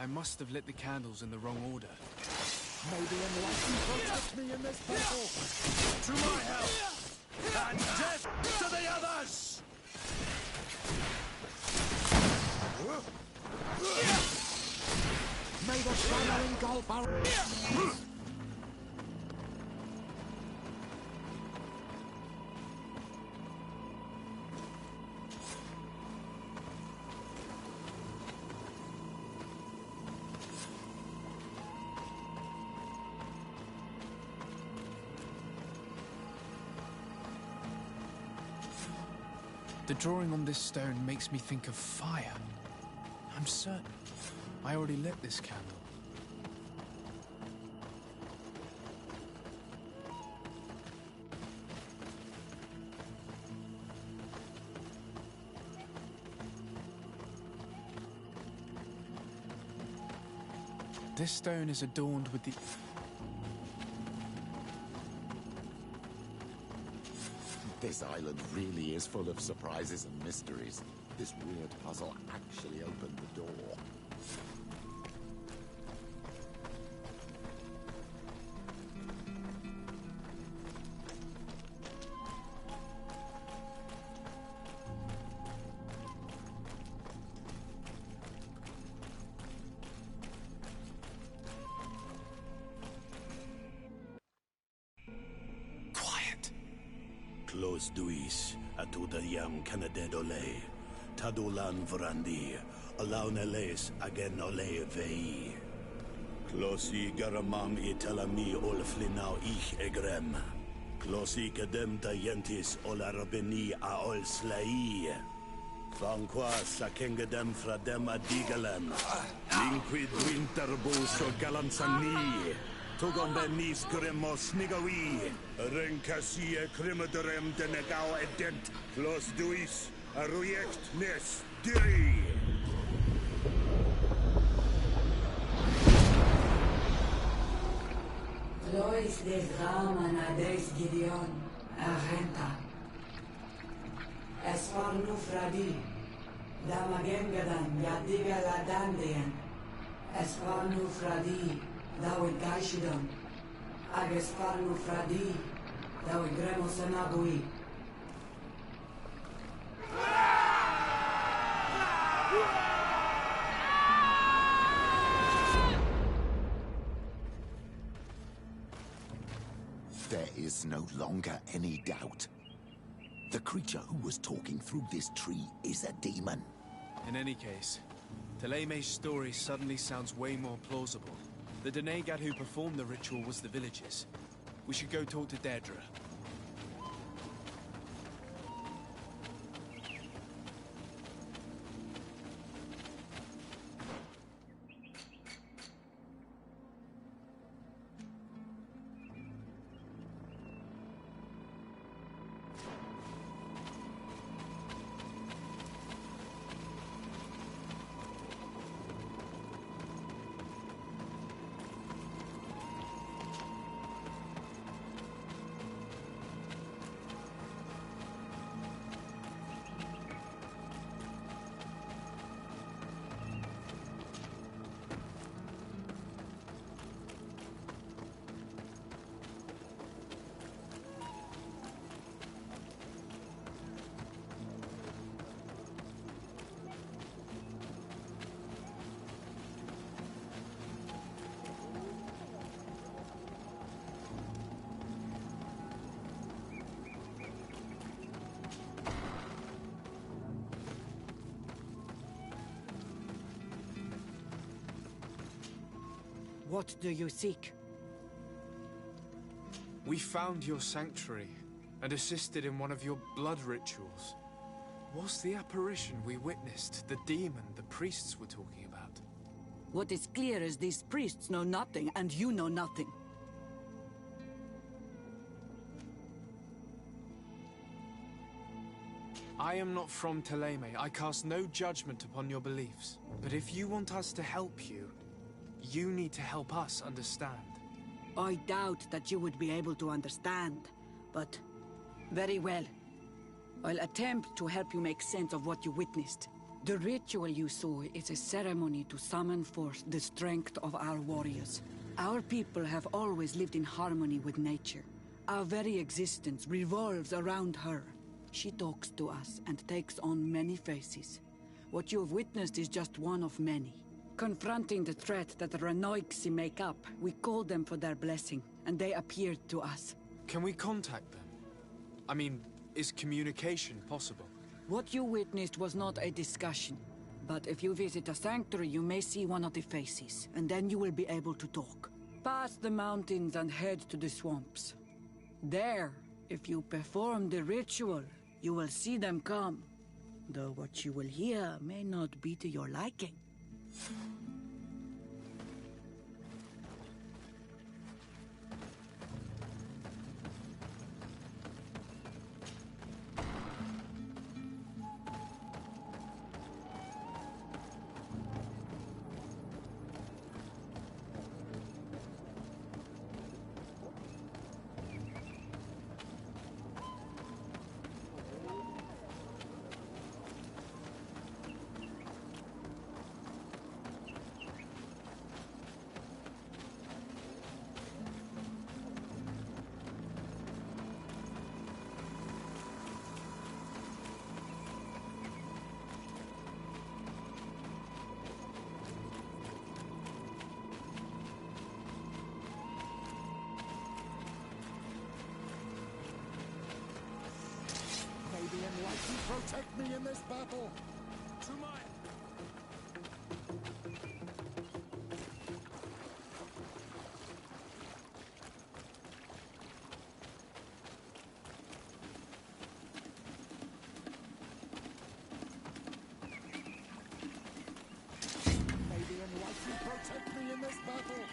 I must have lit the candles in the wrong order. May the enlightened protect me in this battle! To my help! And death to the others! May the shadow engulf our... The drawing on this stone makes me think of fire. I'm certain. I already lit this candle. This stone is adorned with the... This island really is full of surprises and mysteries. This weird puzzle actually opened the door. Close duis, atuda yam canadedole, tadulan vrandi, alauneles agen ole vei. Closi garamam italami olflinau ich egrem. Closi cadem tayentis olarabeni a ol slai. Fanqua sakengadem fradem adigalem. Linquid winterbus o galansani. Tugon ben nis gremos nigawi. Renkasie krimaderem denegau edent. Clos duis, aruject nes diri. Lois des Raman ades Gideon, Argenta. Esfarnu fradi, Damagengadan, Yadiga ladandian. Esfarnu fradi, Dawe gaishidon. Agesfarnu fradi, Dawe gremos anabui. is no longer any doubt. The creature who was talking through this tree is a demon. In any case, Teleme's story suddenly sounds way more plausible. The Denegad who performed the ritual was the villagers. We should go talk to Deirdre. What do you seek? We found your sanctuary and assisted in one of your blood rituals. Was the apparition we witnessed the demon the priests were talking about? What is clear is these priests know nothing, and you know nothing. I am not from Teleme. I cast no judgment upon your beliefs. But if you want us to help you, you need to help us understand. I doubt that you would be able to understand, but very well. I'll attempt to help you make sense of what you witnessed. The ritual you saw is a ceremony to summon forth the strength of our warriors. Our people have always lived in harmony with nature. Our very existence revolves around her. She talks to us and takes on many faces. What you have witnessed is just one of many. Confronting the threat that the Renoixi make up, we called them for their blessing, and they appeared to us. Can we contact them? I mean, is communication possible? What you witnessed was not a discussion. But if you visit a sanctuary, you may see one of the faces, and then you will be able to talk. Pass the mountains and head to the swamps. There, if you perform the ritual, you will see them come. Though what you will hear may not be to your liking. May the Enlightened protect me in this battle! To my... May the Enlightened protect me in this battle!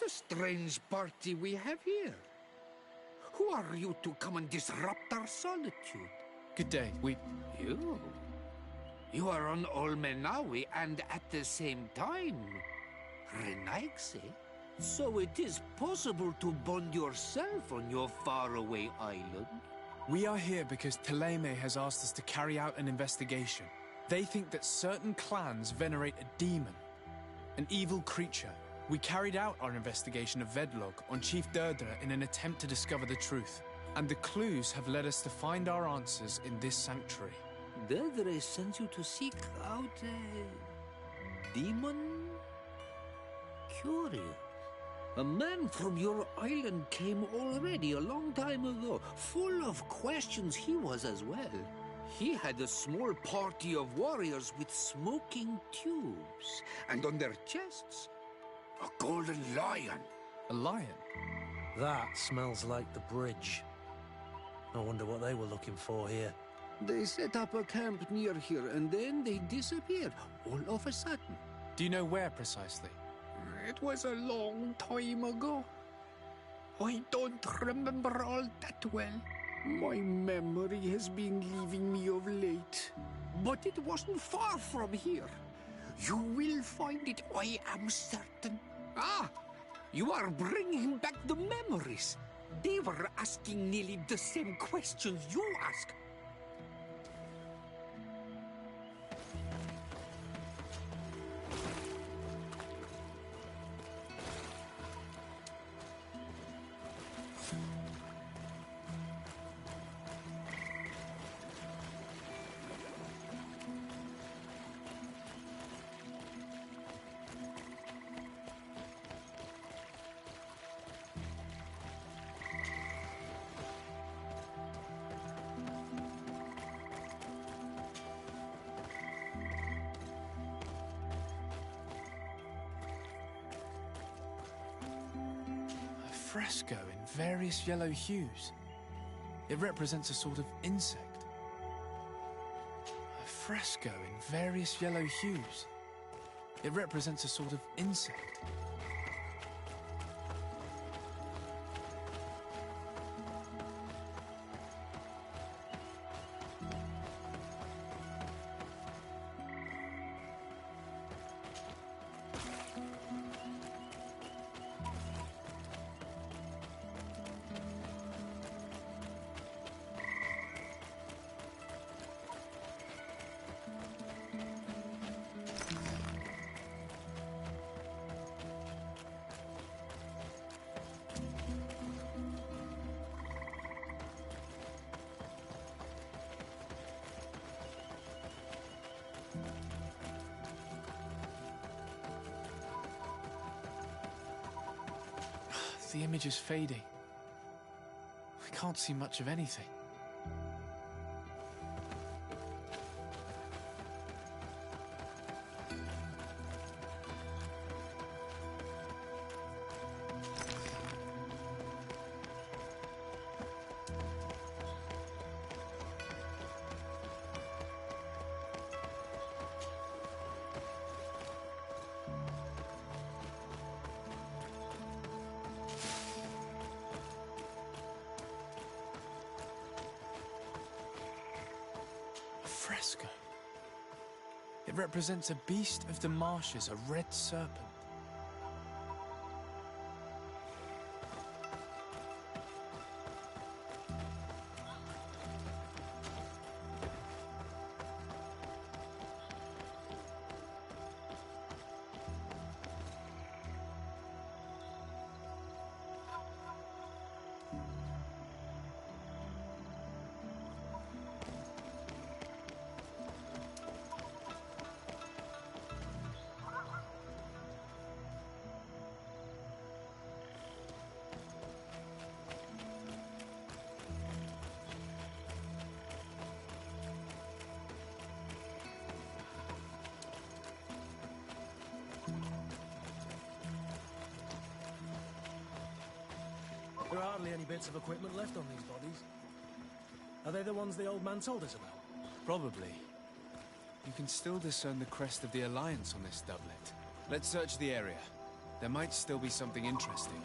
a strange party we have here. Who are you to come and disrupt our solitude? Good day. You are on Olmenawi and at the same time, Renaigse. So it is possible to bond yourself on your faraway island? We are here because Teleme has asked us to carry out an investigation. They think that certain clans venerate a demon, an evil creature. We carried out our investigation of Vedlog on Chief Derdra in an attempt to discover the truth. And the clues have led us to find our answers in this sanctuary. Derdra sends you to seek out a demon? Curious. A man from your island came already a long time ago. Full of questions he was as well. He had a small party of warriors with smoking tubes. And on their chests, a golden lion. A lion? That smells like the bridge. I wonder what they were looking for here. They set up a camp near here and then they disappeared all of a sudden. Do you know where precisely? It was a long time ago. I don't remember all that well. My memory has been leaving me of late. But it wasn't far from here. You will find it, I am certain. Ah! You are bringing back the memories. They were asking nearly the same questions you ask. Fresco in various yellow hues. It represents a sort of insect. A fresco in various yellow hues. It represents a sort of insect. The image is fading. I can't see much of anything. Fresco. It represents a beast of the marshes, a red serpent. There are hardly any bits of equipment left on these bodies. Are they the ones the old man told us about? Probably. You can still discern the crest of the Alliance on this doublet. Let's search the area. There might still be something interesting.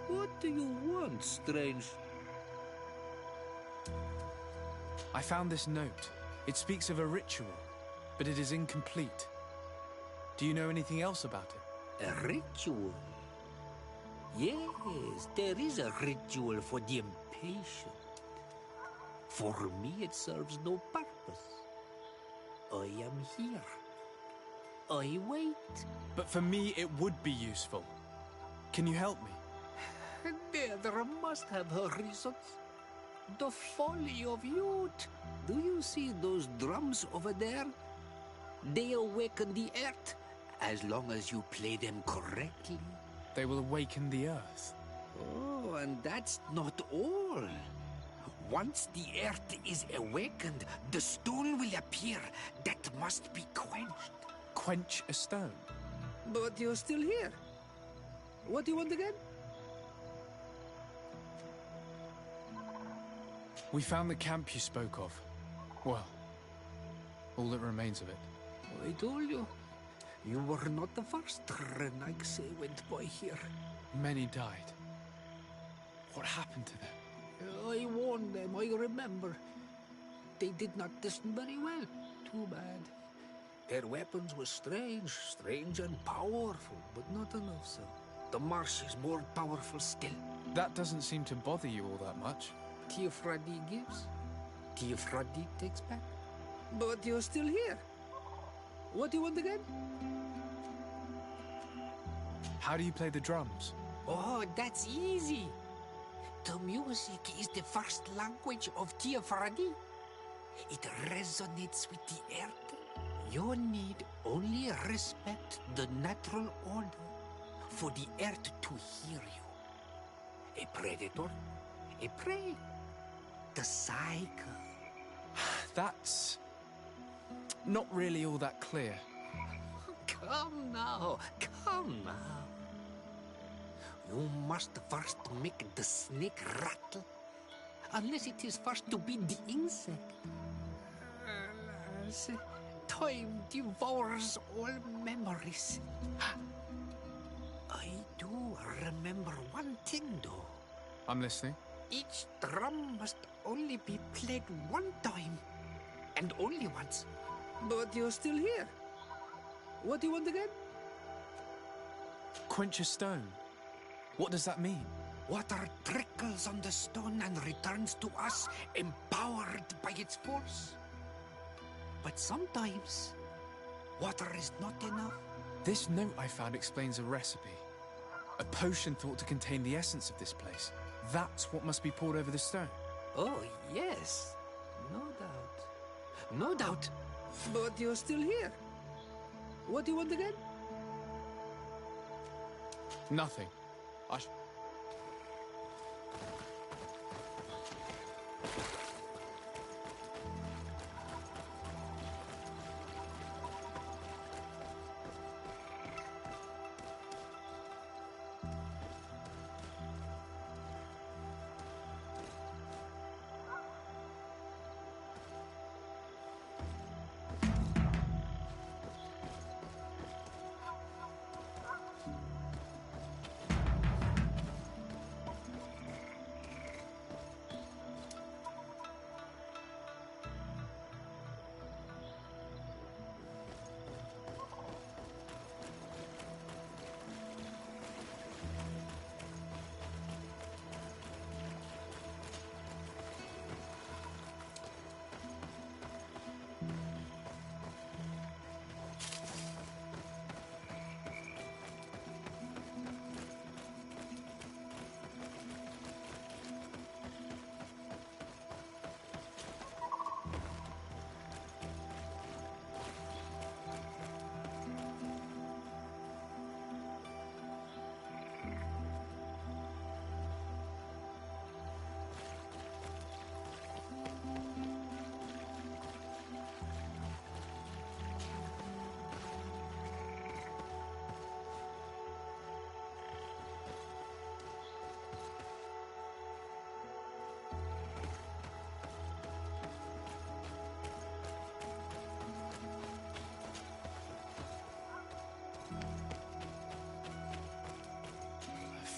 What do you want, strange? I found this note. It speaks of a ritual, but it is incomplete. Do you know anything else about it? A ritual? Yes, there is a ritual for the impatient. For me, it serves no purpose. I am here. I wait. But for me, it would be useful. Can you help me? There must have her reasons. The folly of youth. Do you see those drums over there? They awaken the earth, as long as you play them correctly. They will awaken the earth. Oh, and that's not all. Once the earth is awakened, the stone will appear that must be quenched. Quench a stone? But you're still here. What do you want again? We found the camp you spoke of. Well, all that remains of it. I told you. You were not the first Renaigse went by here. Many died. What happened to them? I warned them, I remember. They did not listen very well. Too bad. Their weapons were strange and powerful, but not enough so. The marsh is more powerful still. That doesn't seem to bother you all that much. Teofradi gives, Teofradi takes back. But you're still here. What do you want again? How do you play the drums? Oh, that's easy. The music is the first language of Teofradi. It resonates with the earth. You need only respect the natural order for the earth to hear you. A predator, a prey. The cycle. That's not really all that clear. Come now, come now. You must first make the snake rattle, unless it is first to be the insect. Alas, time devours all memories. I do remember one thing, though. I'm listening. Each drum must only be played one time, and only once. But you're still here. What do you want again? Quench a stone. What does that mean? Water trickles on the stone and returns to us, empowered by its force. But sometimes, water is not enough. This note I found explains a recipe. A potion thought to contain the essence of this place. That's what must be poured over the stone. Oh, yes. No doubt. No doubt. But you're still here. What do you want again? Nothing.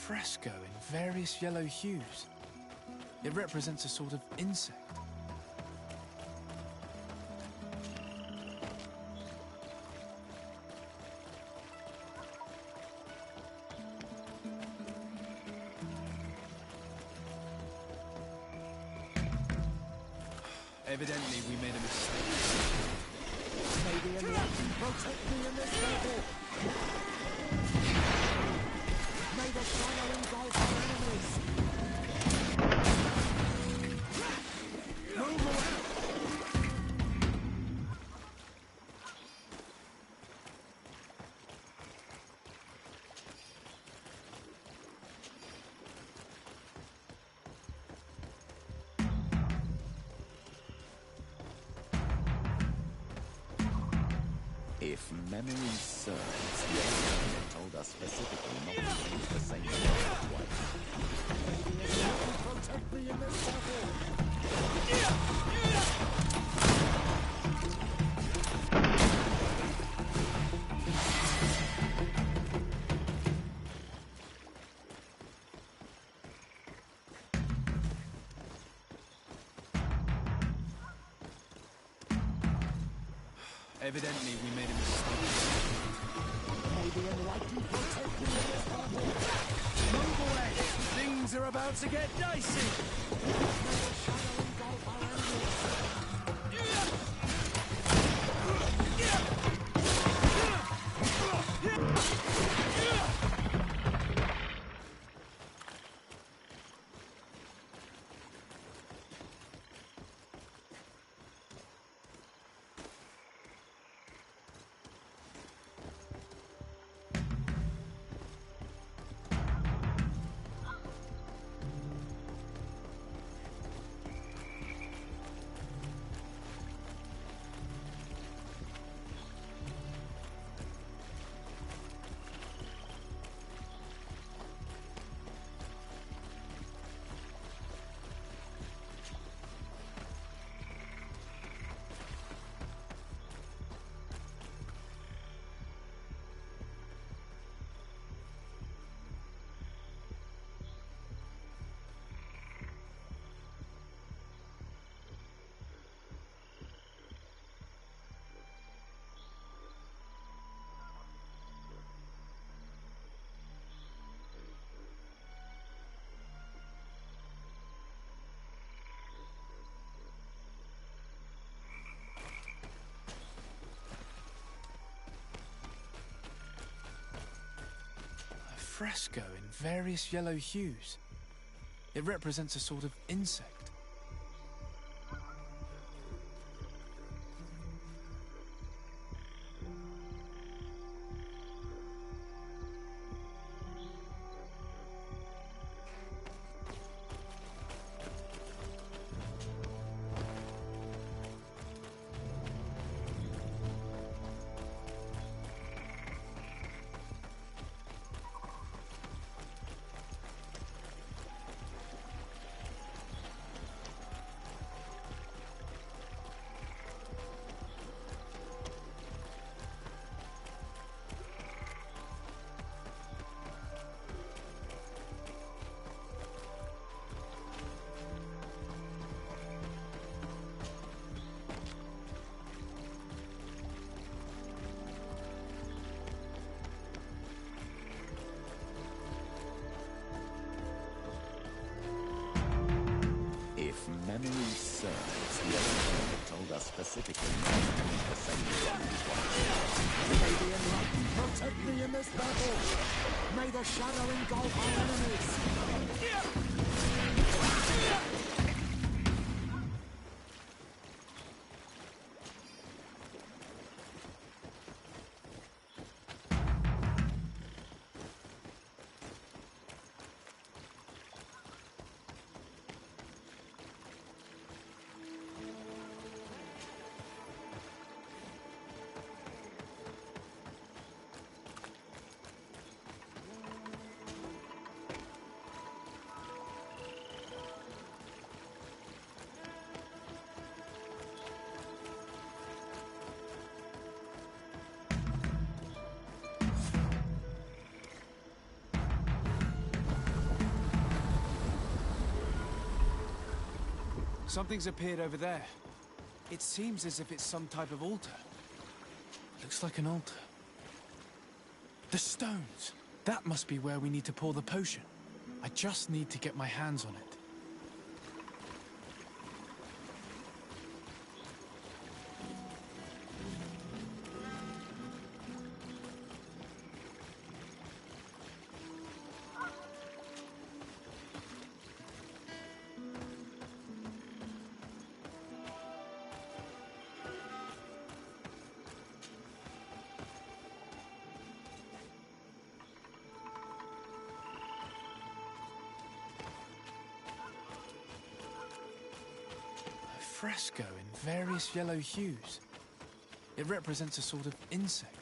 fresco in various yellow hues. It represents a sort of insect. Evidently, we made a mistake. May the enlightened protect me in this battle! May the shadow engulf our enemies! Move away! If memory serves, the Emperor told us specifically not to use the same weapon twice. Protect me in this battle! Evidently, we made a mistake. May the enlightened protect me in this battle! Move away! Things are about to get dicey! May the shadow engulf our enemies! Fresco in various yellow hues. It represents a sort of insect. If memory serves, the Emperor told us specifically not to use the same weapon twice. May the enlightened protect me in this battle! May the shadow engulf our enemies! Something's appeared over there. It seems as if it's some type of altar. Looks like an altar. The stones! That must be where we need to pour the potion. I just need to get my hands on it. Fresco in various yellow hues. It represents a sort of insect.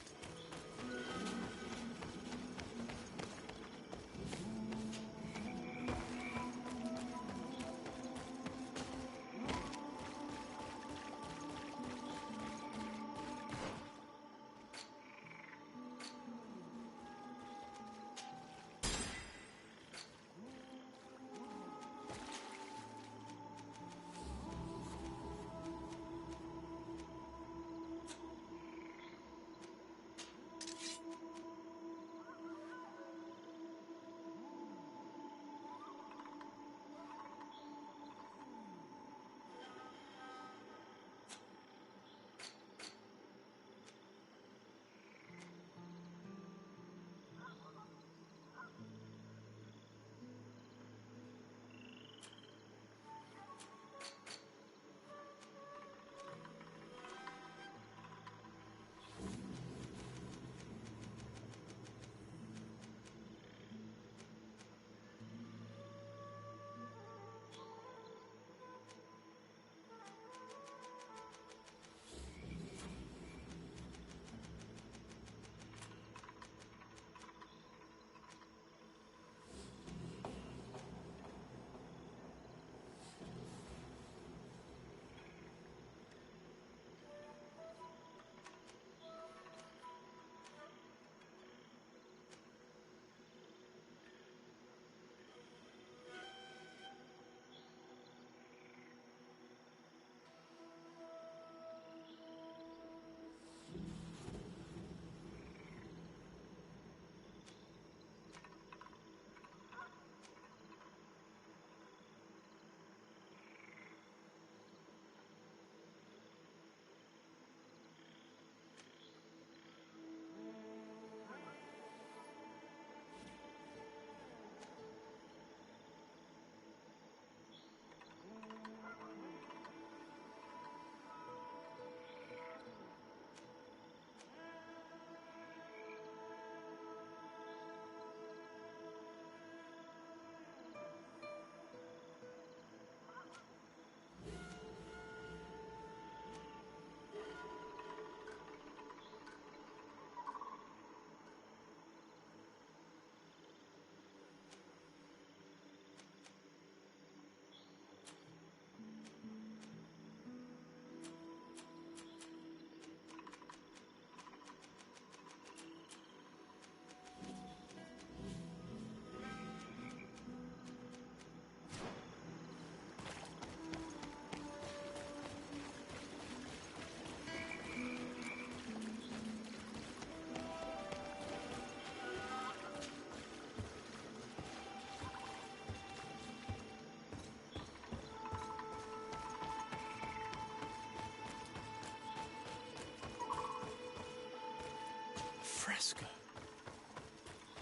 Fresco.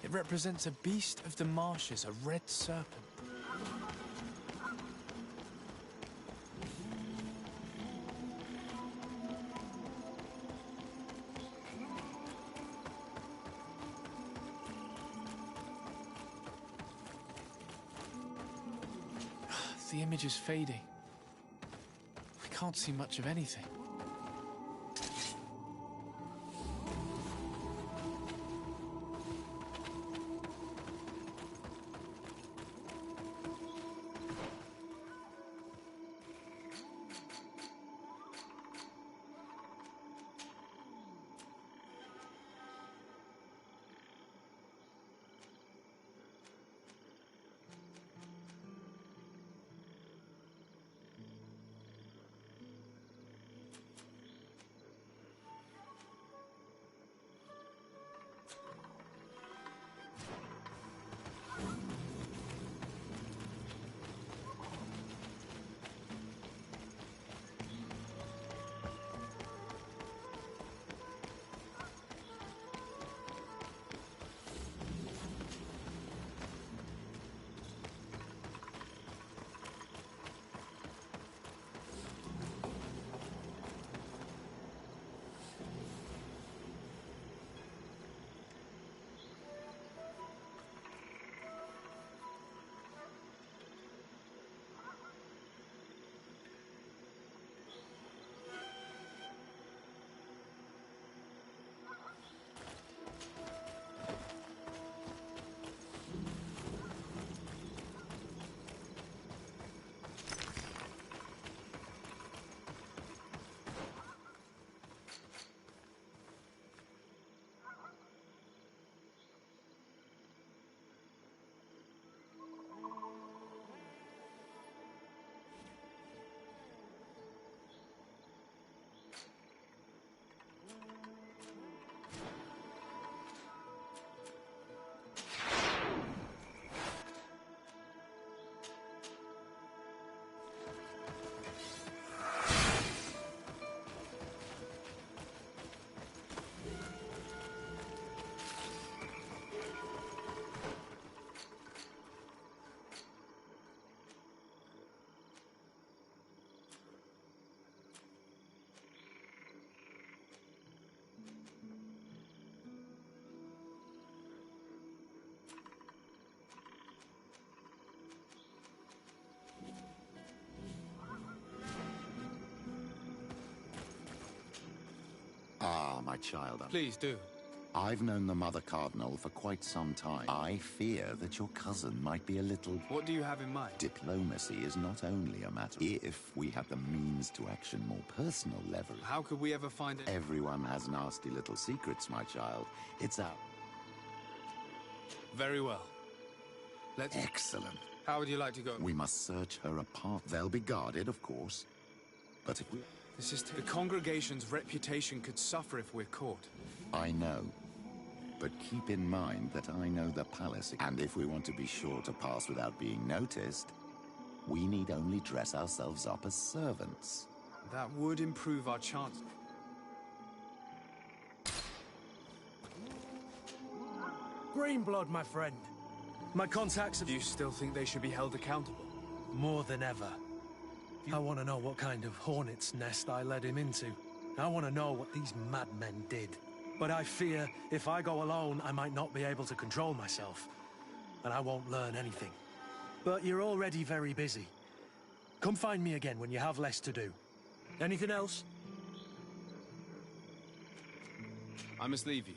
It represents a beast of the marshes, a red serpent. The image is fading. I can't see much of anything. Ah, my child. Please do. I've known the Mother Cardinal for quite some time. I fear that your cousin might be a little... What do you have in mind? Diplomacy is not only a matter if we have the means to action more personal level. How could we ever find it? Everyone has nasty little secrets, my child. It's out. Very well. Let's... Excellent. How would you like to go? We must search her apart. They'll be guarded, of course. But if we... This is... The congregation's reputation could suffer if we're caught. I know. But keep in mind that I know the palace, and if we want to be sure to pass without being noticed, we need only dress ourselves up as servants. That would improve our chance. Greenblood, my friend. My contacts have... Do you still think they should be held accountable? More than ever. I want to know what kind of hornet's nest I led him into. I want to know what these madmen did. But I fear if I go alone, I might not be able to control myself. And I won't learn anything. But you're already very busy. Come find me again when you have less to do. Anything else? I must leave you.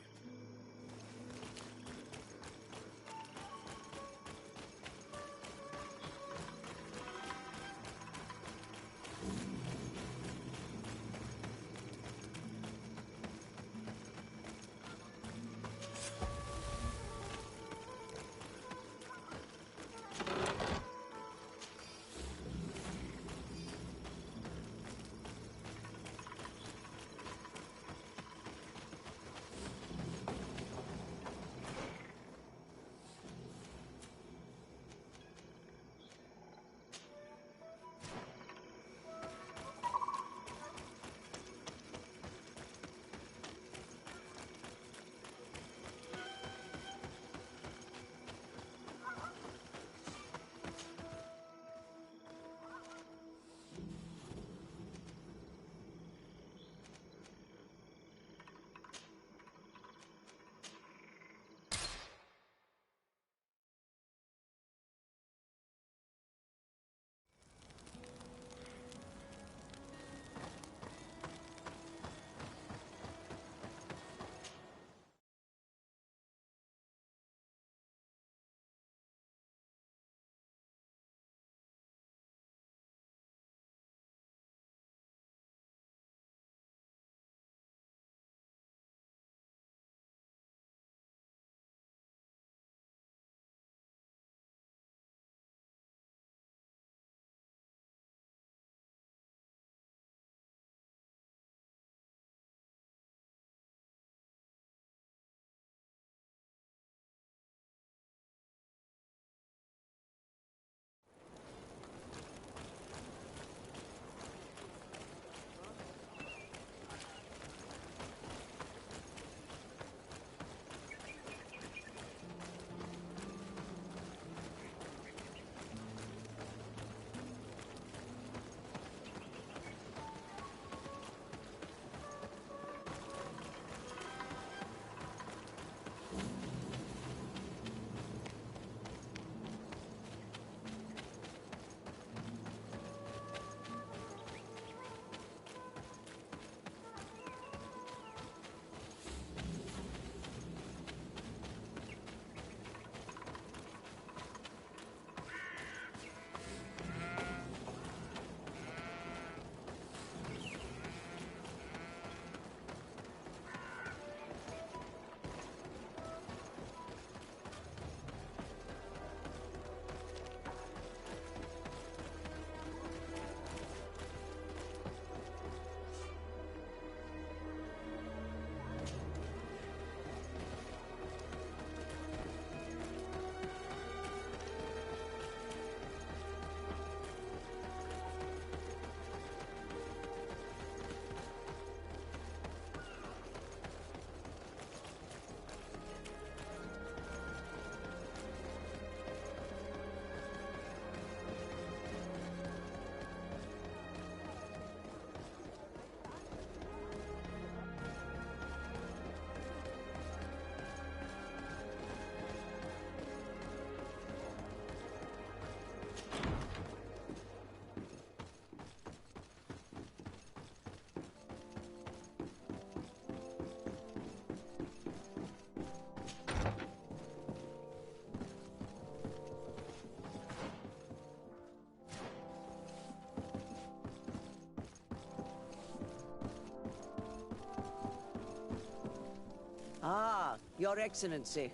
Ah, Your Excellency.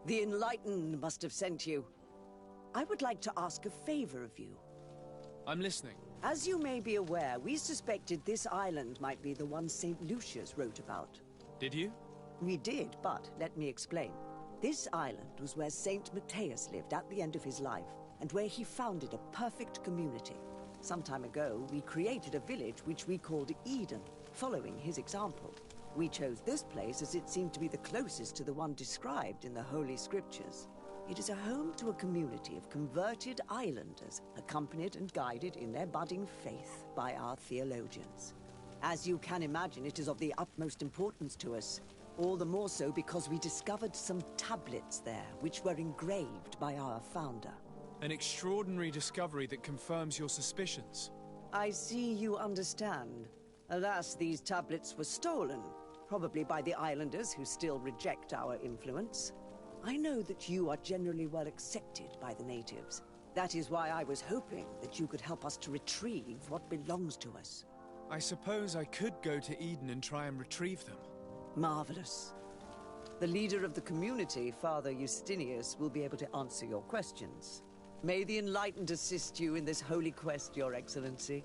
The Enlightened must have sent you. I would like to ask a favor of you. I'm listening. As you may be aware, we suspected this island might be the one St. Lucius wrote about. Did you? We did, but let me explain. This island was where St. Matthias lived at the end of his life, and where he founded a perfect community. Some time ago, we created a village which we called Eden, following his example. We chose this place as it seemed to be the closest to the one described in the Holy Scriptures. It is a home to a community of converted islanders, accompanied and guided in their budding faith by our theologians. As you can imagine, it is of the utmost importance to us. All the more so because we discovered some tablets there, which were engraved by our founder. An extraordinary discovery that confirms your suspicions. I see you understand. Alas, these tablets were stolen, probably by the islanders who still reject our influence. I know that you are generally well accepted by the natives. That is why I was hoping that you could help us to retrieve what belongs to us. I suppose I could go to Eden and try and retrieve them. Marvelous. The leader of the community, Father Justinius, will be able to answer your questions. May the Enlightened assist you in this holy quest, Your Excellency.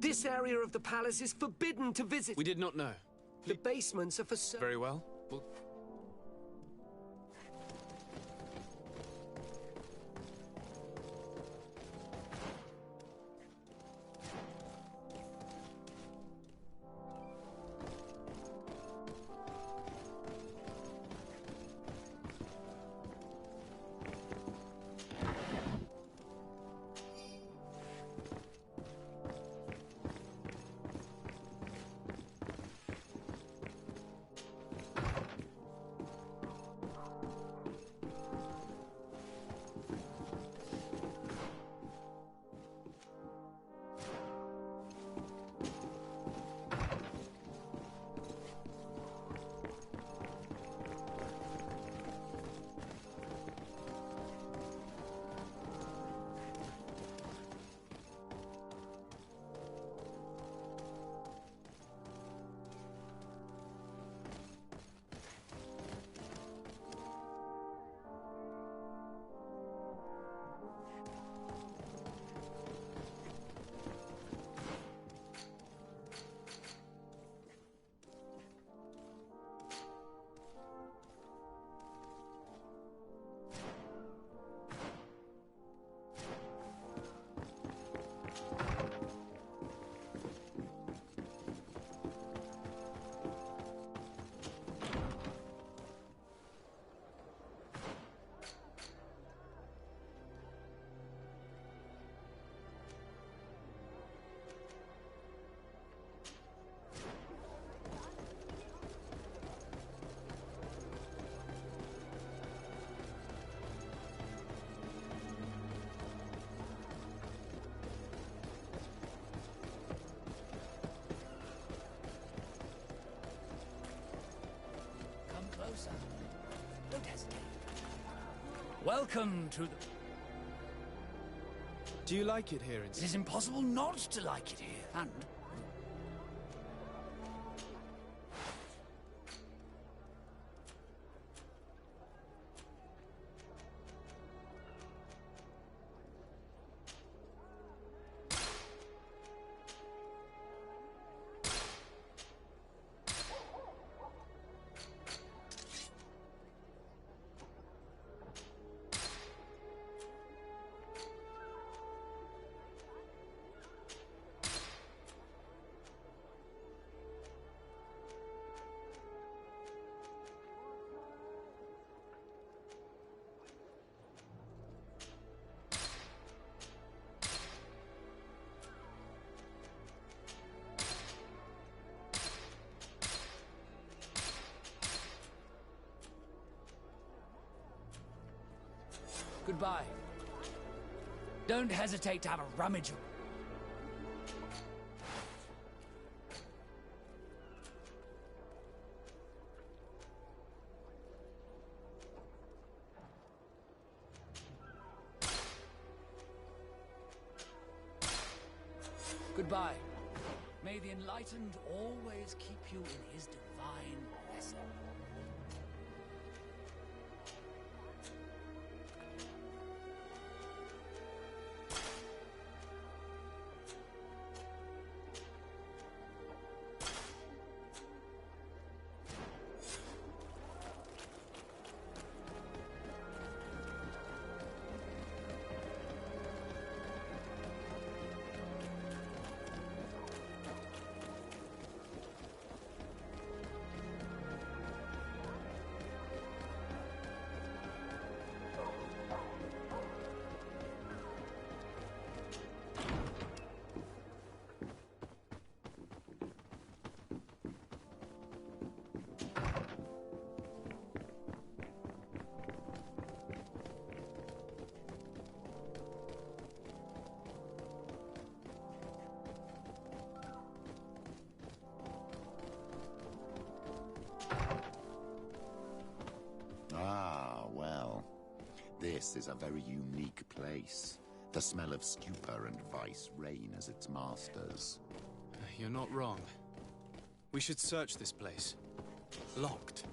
This area of the palace is forbidden to visit. We did not know. The basements are for... Very well. sir. Don't hesitate. Welcome to the... Do you like it here in... It is impossible not to like it here, and... Goodbye. Don't hesitate to have a rummage. Goodbye. May the enlightened always keep you in his divine blessing. This is a very unique place. The smell of stupor and vice reign as its masters. You're not wrong. We should search this place. Locked.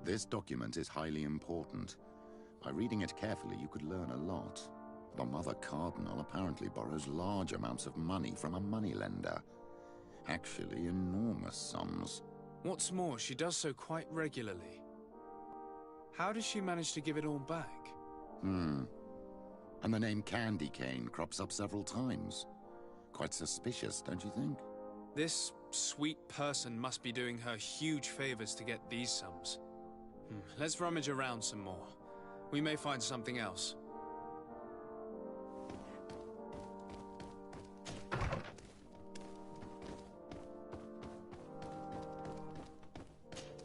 This document is highly important. By reading it carefully, you could learn a lot. The Mother Cardinal apparently borrows large amounts of money from a moneylender. Actually, enormous sums. What's more, she does so quite regularly. How does she manage to give it all back? And the name Candy Cane crops up several times. Quite suspicious, don't you think? This sweet person must be doing her huge favors to get these sums. Let's rummage around some more. We may find something else.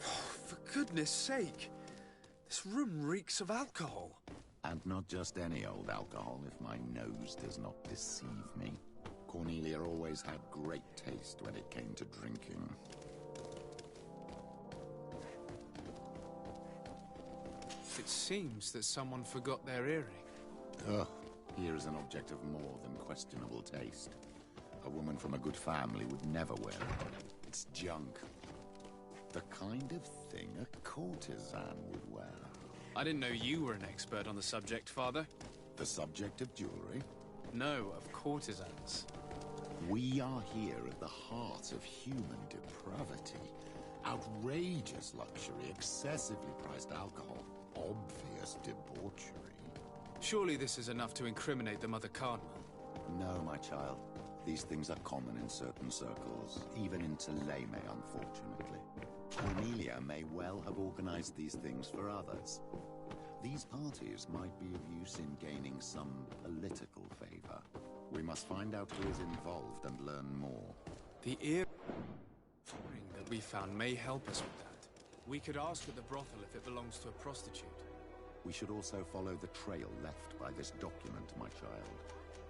For goodness sake! This room reeks of alcohol. And not just any old alcohol, if my nose does not deceive me. Cornelia always had great taste when it came to drinking. It seems that someone forgot their earring. Ugh, here is an object of more than questionable taste. A woman from a good family would never wear it. It's junk. The kind of thing a courtesan would wear. I didn't know you were an expert on the subject, Father. The subject of jewelry? No, of courtesans. We are here at the heart of human depravity. Outrageous luxury, excessively priced alcohol, obvious debauchery. Surely this is enough to incriminate the Mother Cardinal. No, my child. These things are common in certain circles, even in Teleme, unfortunately. Cornelia may well have organized these things for others. These parties might be of use in gaining some political favor. We must find out who is involved and learn more. The earring that we found may help us with that. We could ask at the brothel if it belongs to a prostitute. We should also follow the trail left by this document, my child.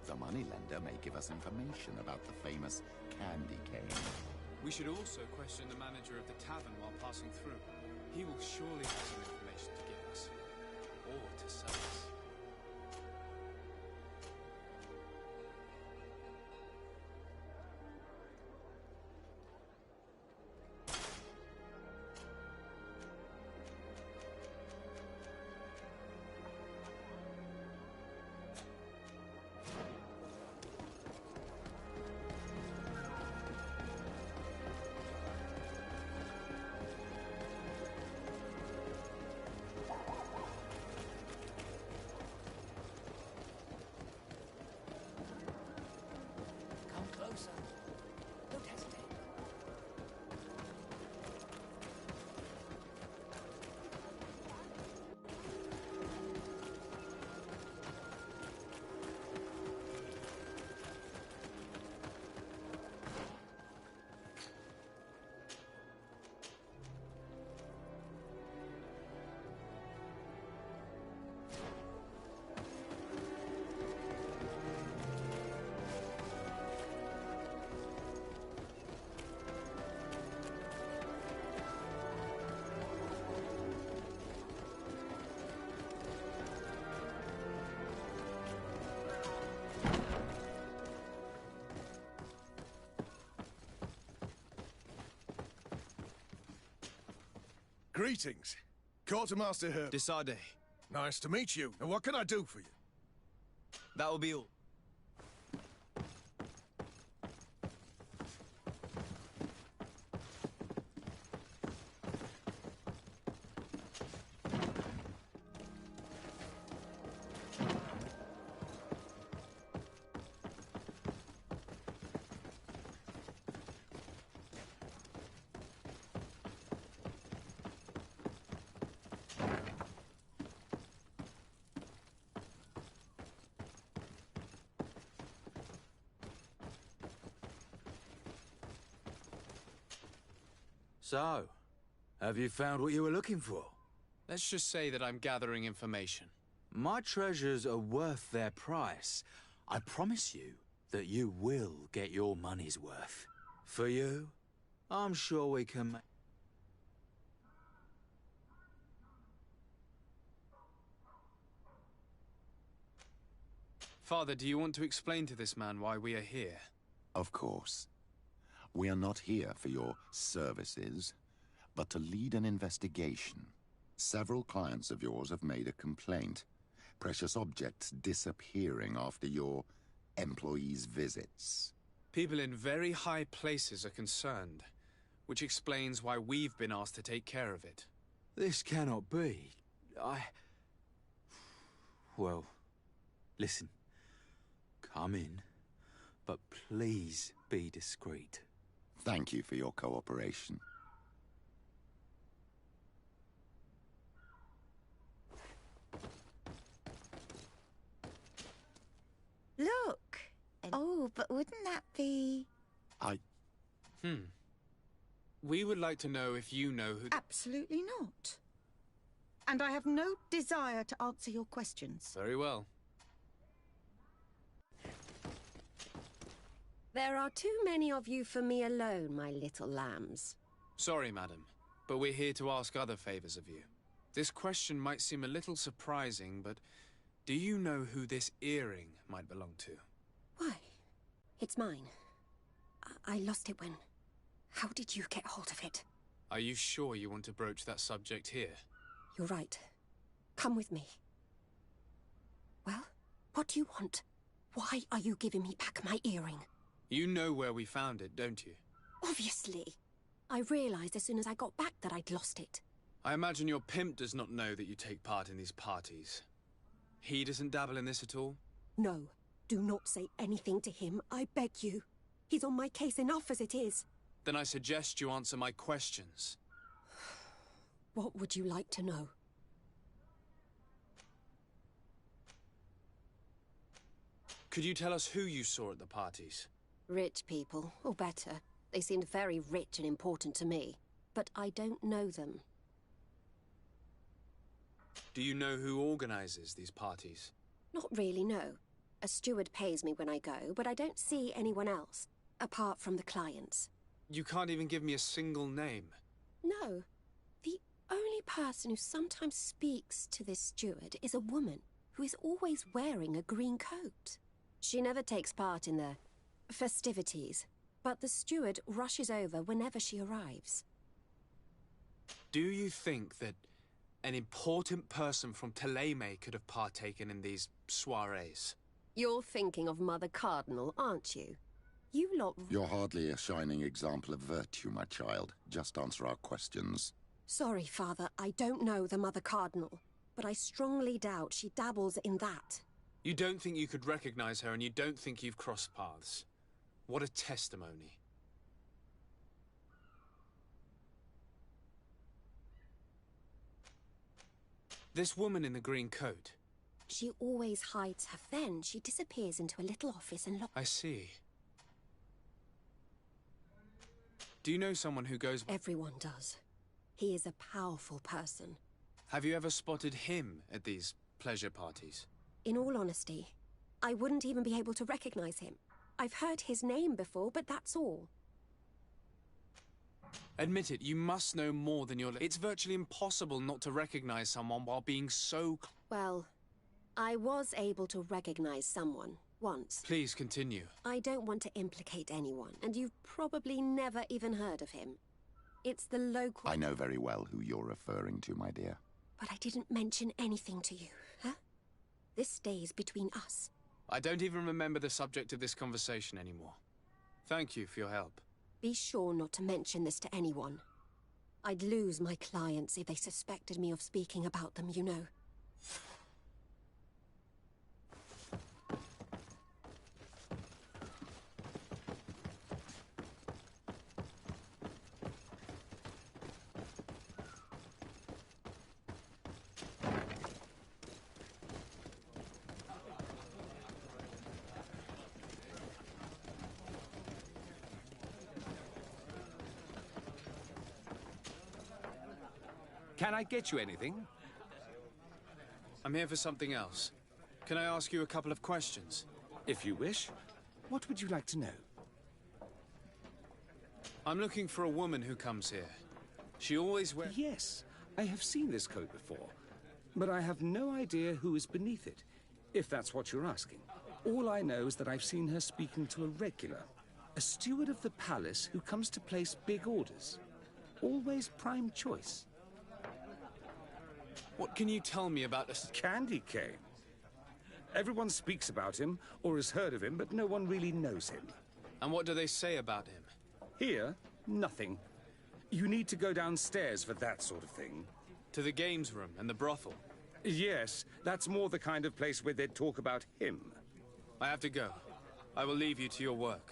The moneylender may give us information about the famous candy cane. We should also question the manager of the tavern while passing through. He will surely have some information to give us. Or to sell us. Greetings. Quartermaster here. Desade. Nice to meet you. And what can I do for you? That will be all. So, have you found what you were looking for? Let's just say that I'm gathering information. My treasures are worth their price. I promise you that you will get your money's worth. For you, I'm sure we can make... Father, do you want to explain to this man why we are here? Of course. We are not here for your services, but to lead an investigation. Several clients of yours have made a complaint. Precious objects disappearing after your employees' visits. People in very high places are concerned, which explains why we've been asked to take care of it. This cannot be. Well, listen. Come in, but please be discreet. Thank you for your cooperation. Look! Oh, but wouldn't that be... We would like to know if you know who... Absolutely not. And I have no desire to answer your questions. Very well. There are too many of you for me alone, my little lambs. Sorry, madam, but we're here to ask other favors of you. This question might seem a little surprising, but do you know who this earring might belong to? Why? It's mine. I lost it when... How did you get hold of it? Are you sure you want to broach that subject here? You're right. Come with me. Well, what do you want? Why are you giving me back my earring? You know where we found it, don't you? Obviously. I realized as soon as I got back that I'd lost it. I imagine your pimp does not know that you take part in these parties. He doesn't dabble in this at all? No. Do not say anything to him, I beg you. He's on my case enough as it is. Then I suggest you answer my questions. What would you like to know? Could you tell us who you saw at the parties? Rich people, or better. They seemed very rich and important to me. But I don't know them. Do you know who organizes these parties? Not really, no. A steward pays me when I go, but I don't see anyone else, apart from the clients. You can't even give me a single name. No. The only person who sometimes speaks to this steward is a woman who is always wearing a green coat. She never takes part in the festivities, but the steward rushes over whenever she arrives. Do you think that an important person from Teleme could have partaken in these soirees? You're thinking of Mother Cardinal, aren't you? You lot... You're hardly a shining example of virtue, my child. Just answer our questions. Sorry, Father, I don't know the Mother Cardinal, but I strongly doubt she dabbles in that. You don't think you could recognize her, and you don't think you've crossed paths. What a testimony. This woman in the green coat. She always hides her. Then she disappears into a little office and I see. Do you know someone who goes... Everyone does. He is a powerful person. Have you ever spotted him at these pleasure parties? In all honesty, I wouldn't even be able to recognize him. I've heard his name before, but that's all. Admit it, you must know more than your... It's virtually impossible not to recognize someone while being so... Well, I was able to recognize someone once. Please continue. I don't want to implicate anyone, and you've probably never even heard of him. It's the local... I know very well who you're referring to, my dear. But I didn't mention anything to you, huh? This stays between us. I don't even remember the subject of this conversation anymore. Thank you for your help. Be sure not to mention this to anyone. I'd lose my clients if they suspected me of speaking about them, you know. Can I get you anything? I'm here for something else. Can I ask you a couple of questions? If you wish. What would you like to know? I'm looking for a woman who comes here. She always wears... Yes, I have seen this coat before, but I have no idea who is beneath it, if that's what you're asking. All I know is that I've seen her speaking to a regular, a steward of the palace who comes to place big orders. Always prime choice. What can you tell me about this? Candy Cane. Everyone speaks about him, or has heard of him, but no one really knows him. And what do they say about him? Here, nothing. You need to go downstairs for that sort of thing. To the games room and the brothel? Yes, that's more the kind of place where they'd talk about him. I have to go. I will leave you to your work.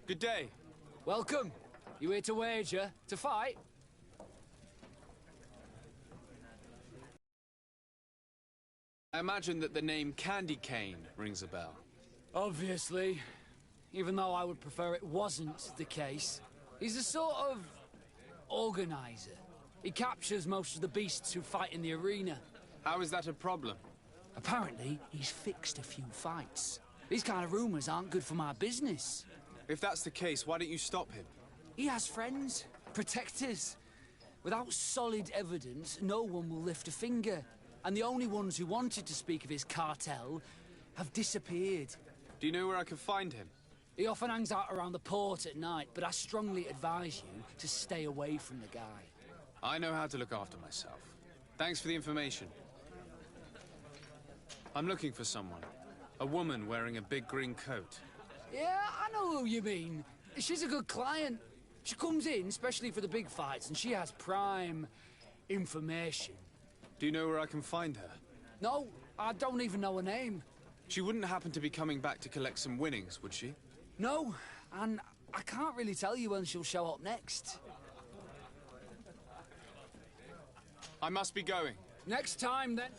Good day. Welcome. You here to wager? To fight? I imagine that the name Candy Cane rings a bell. Obviously. Even though I would prefer it wasn't the case. He's a sort of... organizer. He captures most of the beasts who fight in the arena. How is that a problem? Apparently, he's fixed a few fights. These kind of rumors aren't good for my business. If that's the case, why don't you stop him? He has friends, protectors. Without solid evidence, no one will lift a finger. And the only ones who wanted to speak of his cartel have disappeared. Do you know where I can find him? He often hangs out around the port at night, but I strongly advise you to stay away from the guy. I know how to look after myself. Thanks for the information. I'm looking for someone. A woman wearing a big green coat. Yeah, I know who you mean. She's a good client. She comes in, especially for the big fights, and she has prime information. Do you know where I can find her? No, I don't even know her name. She wouldn't happen to be coming back to collect some winnings, would she? No, and I can't really tell you when she'll show up next. I must be going. Next time, then.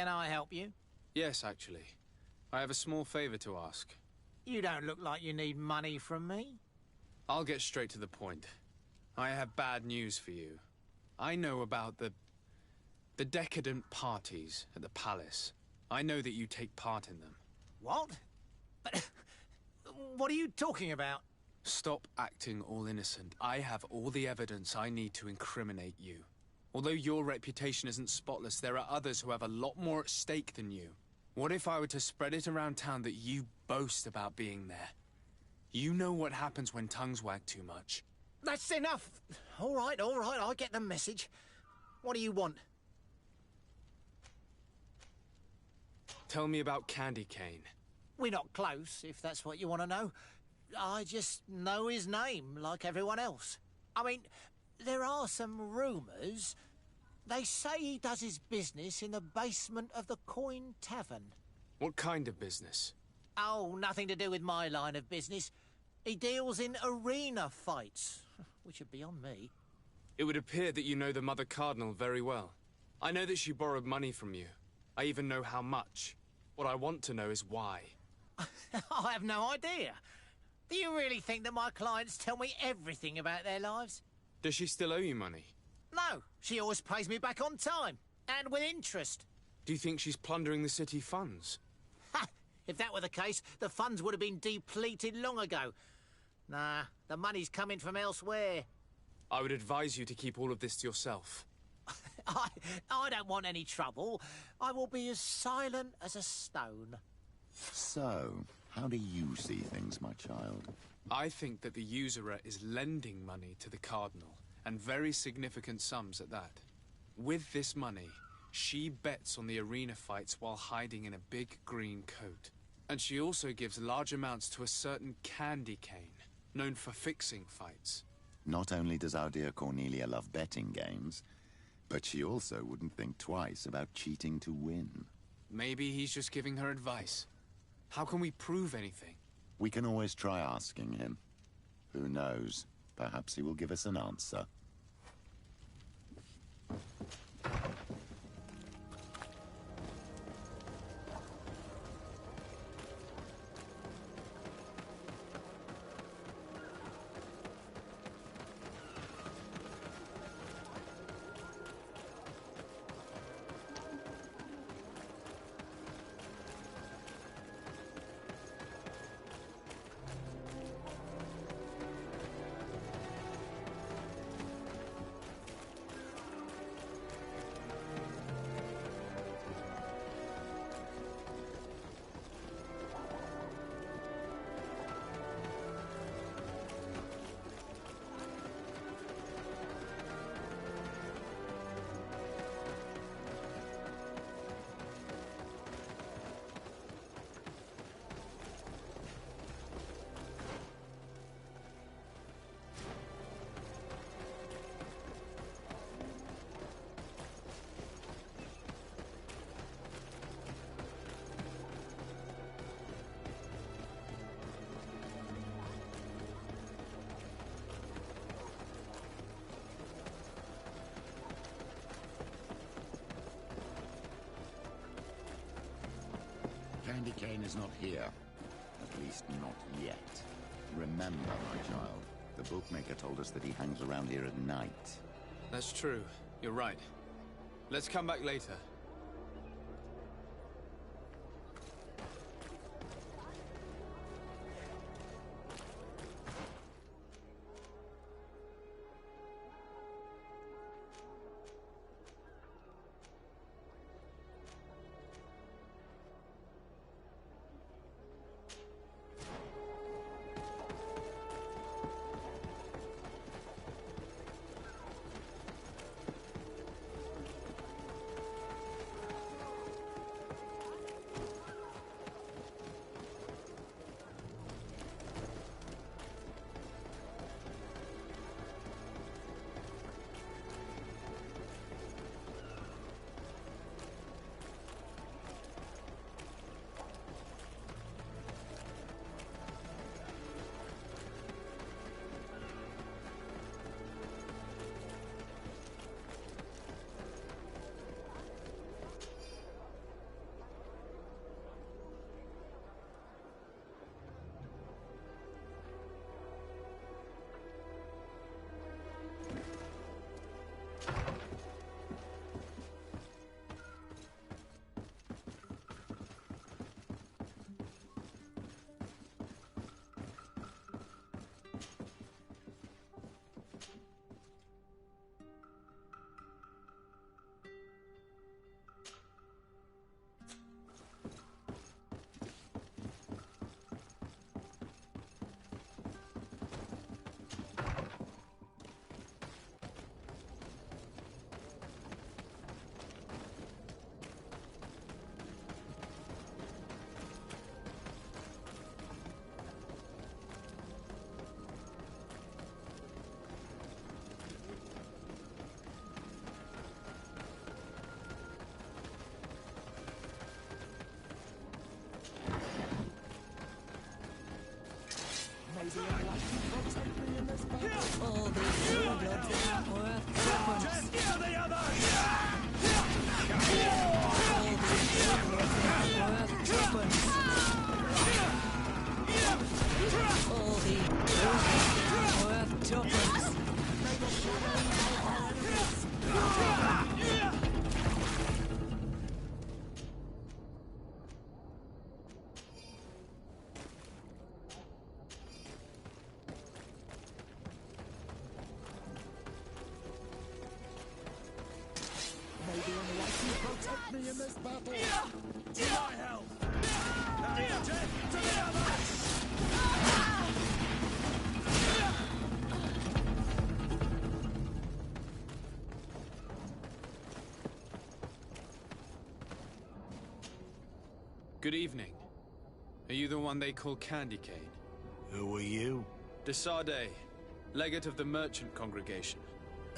Can I help you? Yes, actually. I have a small favor to ask. You don't look like you need money from me. I'll get straight to the point. I have bad news for you. I know about the decadent parties at the palace. I know that you take part in them. What? What are you talking about? Stop acting all innocent. I have all the evidence I need to incriminate you. Although your reputation isn't spotless, there are others who have a lot more at stake than you. What if I were to spread it around town that you boast about being there? You know what happens when tongues wag too much. That's enough. All right, I get the message. What do you want? Tell me about Candy Cane. We're not close, if that's what you want to know. I just know his name, like everyone else. I mean, there are some rumours. They say he does his business in the basement of the Coin Tavern. What kind of business? Oh, nothing to do with my line of business. He deals in arena fights, which would be on me. It would appear that you know the Mother Cardinal very well. I know that she borrowed money from you. I even know how much. What I want to know is why. I have no idea. Do you really think that my clients tell me everything about their lives? Does she still owe you money? No, she always pays me back on time, and with interest. Do you think she's plundering the city funds? Ha! If that were the case, the funds would have been depleted long ago. Nah, the money's coming from elsewhere. I would advise you to keep all of this to yourself. I don't want any trouble. I will be as silent as a stone. So, how do you see things, my child? I think that the usurer is lending money to the Cardinal, and very significant sums at that. With this money, she bets on the arena fights while hiding in a big green coat. And she also gives large amounts to a certain Candy Cane, known for fixing fights. Not only does our dear Cornelia love betting games, but she also wouldn't think twice about cheating to win. Maybe he's just giving her advice. How can we prove anything? We can always try asking him. Who knows? Perhaps he will give us an answer. Candy Cane is not here. At least not yet. Remember, my child, the bookmaker told us that he hangs around here at night. That's true. You're right. Let's come back later. All these blue bloods are worth weapons. All these blue bloods are worth weapons. All these blue bloods are worth tuppence. Protect me in this battle! To my help! And death to the others! Good evening. Are you the one they call Candy Cane? Who are you? Desade, legate of the merchant congregation.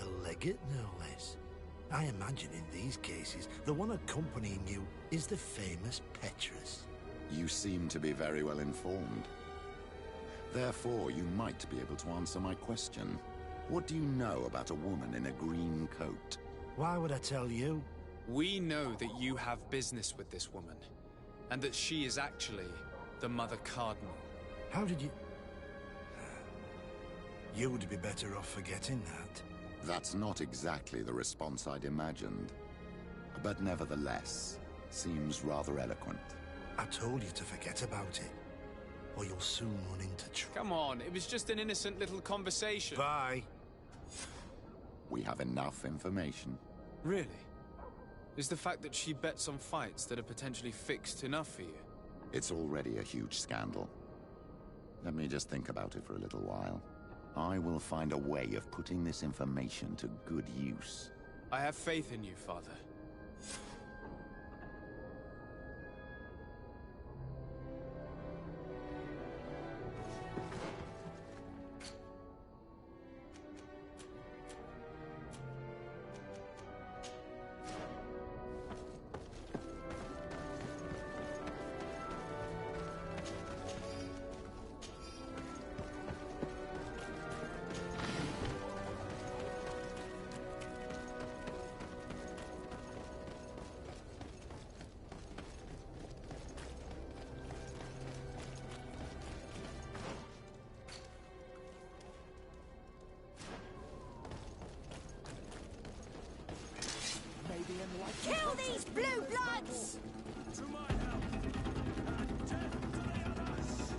A legate, no less. I imagine in these cases, the one accompanying you is the famous Petrus. You seem to be very well informed. Therefore, you might be able to answer my question. What do you know about a woman in a green coat? Why would I tell you? We know that you have business with this woman, and that she is actually the Mother Cardinal. How did you... You would be better off forgetting that. That's not exactly the response I'd imagined. But nevertheless, seems rather eloquent. I told you to forget about it, or you'll soon run into trouble. Come on, it was just an innocent little conversation. Bye. We have enough information. Really? Is the fact that she bets on fights that are potentially fixed enough for you? It's already a huge scandal. Let me just think about it for a little while. I will find a way of putting this information to good use. I have faith in you, Father. Kill these blue bloods! To my help! And death to the others!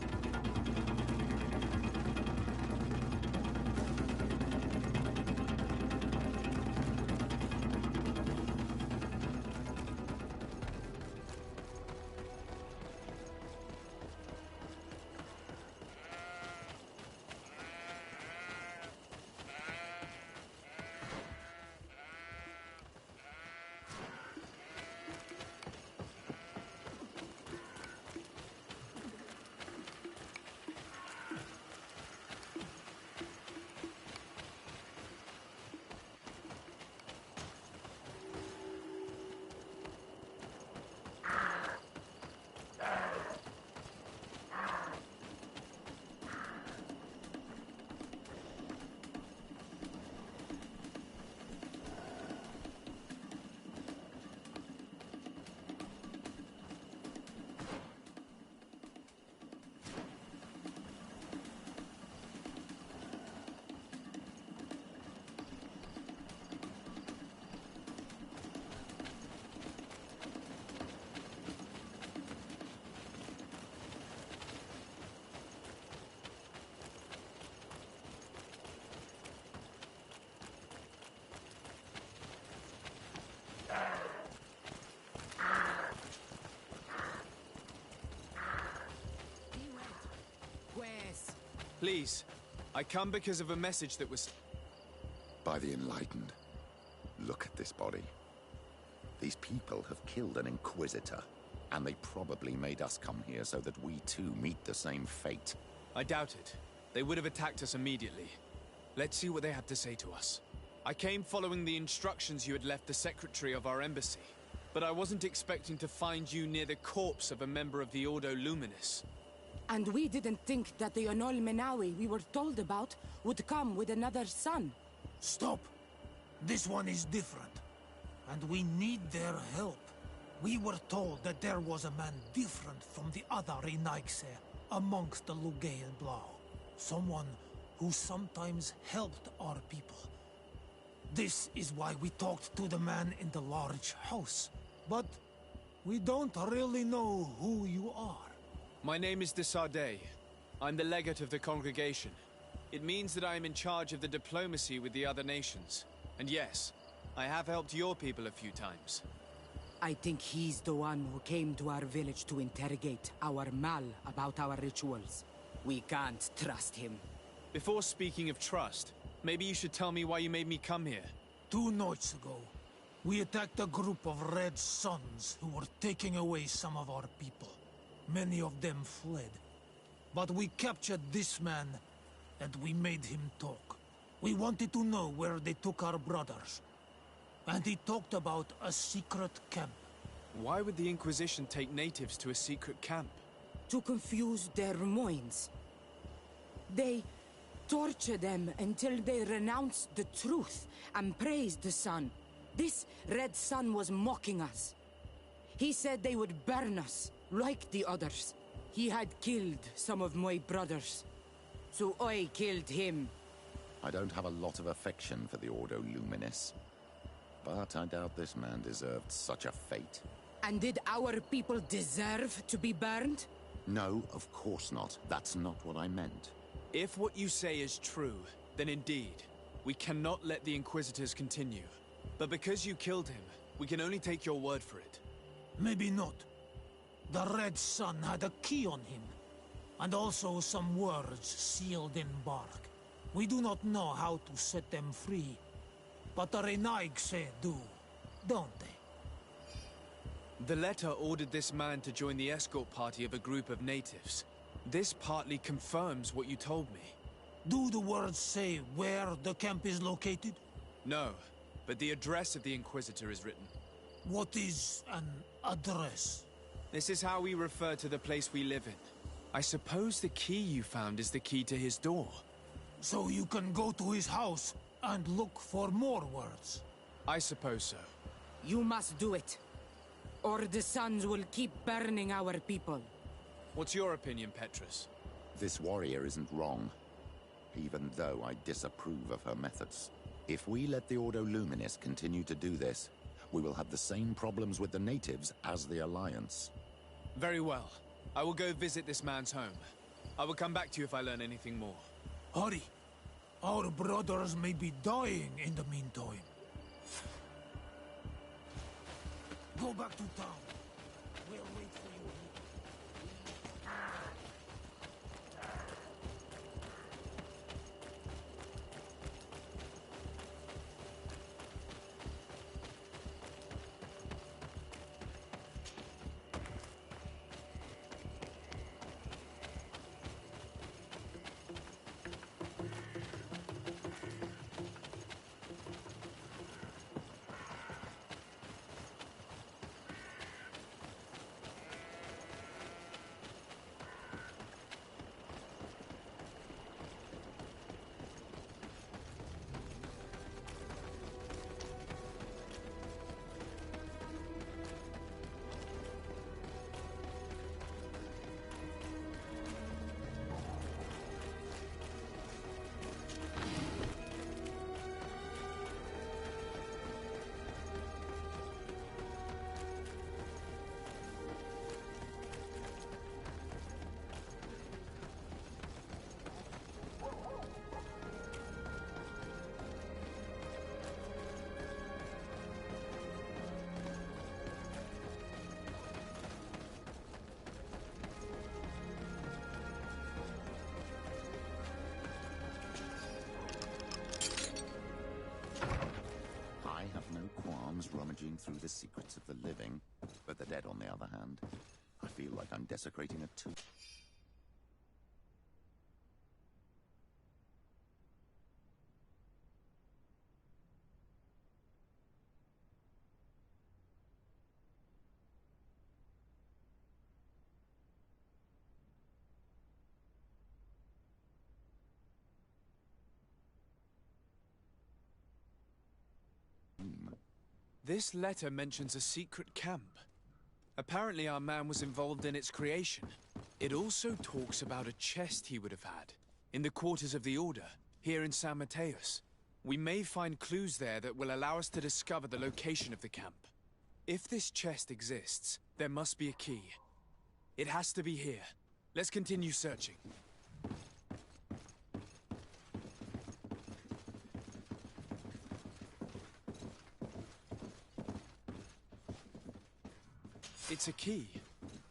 Please, I come because of a message that was... By the Enlightened. Look at this body. These people have killed an Inquisitor, and they probably made us come here so that we too meet the same fate. I doubt it. They would have attacked us immediately. Let's see what they have to say to us. I came following the instructions you had left the secretary of our embassy, but I wasn't expecting to find you near the corpse of a member of the Ordo Luminis. And we didn't think that the Anol Menawi we were told about would come with another son. Stop! This one is different. And we need their help. We were told that there was a man different from the other Renaigse amongst the Lugael Blau. Someone who sometimes helped our people. This is why we talked to the man in the large house. But we don't really know who you are. My name is de Sardet. I'm the legate of the congregation. It means that I am in charge of the diplomacy with the other nations. And yes, I have helped your people a few times. I think he's the one who came to our village to interrogate our Mal about our rituals. We can't trust him. Before speaking of trust, maybe you should tell me why you made me come here. 2 nights ago, we attacked a group of Red Suns who were taking away some of our people. Many of them fled. But we captured this man, and we made him talk. We wanted to know where they took our brothers. And he talked about a secret camp. Why would the Inquisition take natives to a secret camp? To confuse their minds. They torture them until they renounce the truth and praise the sun. This Red Sun was mocking us. He said they would burn us, like the others. He had killed some of my brothers, so I killed him. I don't have a lot of affection for the Ordo Luminis, but I doubt this man deserved such a fate. And did our people deserve to be burned? No, of course not. That's not what I meant. If what you say is true, then indeed, we cannot let the Inquisitors continue. But because you killed him, we can only take your word for it. Maybe not. The Red Sun had a key on him, and also some words sealed in bark. We do not know how to set them free, but the Renaigse do, don't they? The letter ordered this man to join the escort party of a group of natives. This partly confirms what you told me. Do the words say where the camp is located? No, but the address of the Inquisitor is written. What is an address? This is how we refer to the place we live in. I suppose the key you found is the key to his door. So you can go to his house and look for more words? I suppose so. You must do it, or the suns will keep burning our people. What's your opinion, Petrus? This warrior isn't wrong, even though I disapprove of her methods. If we let the Ordo Luminis continue to do this, we will have the same problems with the natives as the Alliance. Very well. I will go visit this man's home. I will come back to you if I learn anything more. Hurry! Our brothers may be dying in the meantime. Go back to town. We'll wait for you here. Rummaging through the secrets of the living, but the dead, on the other hand, I feel like I'm desecrating a tomb. This letter mentions a secret camp. Apparently our man was involved in its creation. It also talks about a chest he would have had, in the quarters of the Order, here in San Mateus. We may find clues there that will allow us to discover the location of the camp. If this chest exists, there must be a key. It has to be here. Let's continue searching. It's a key.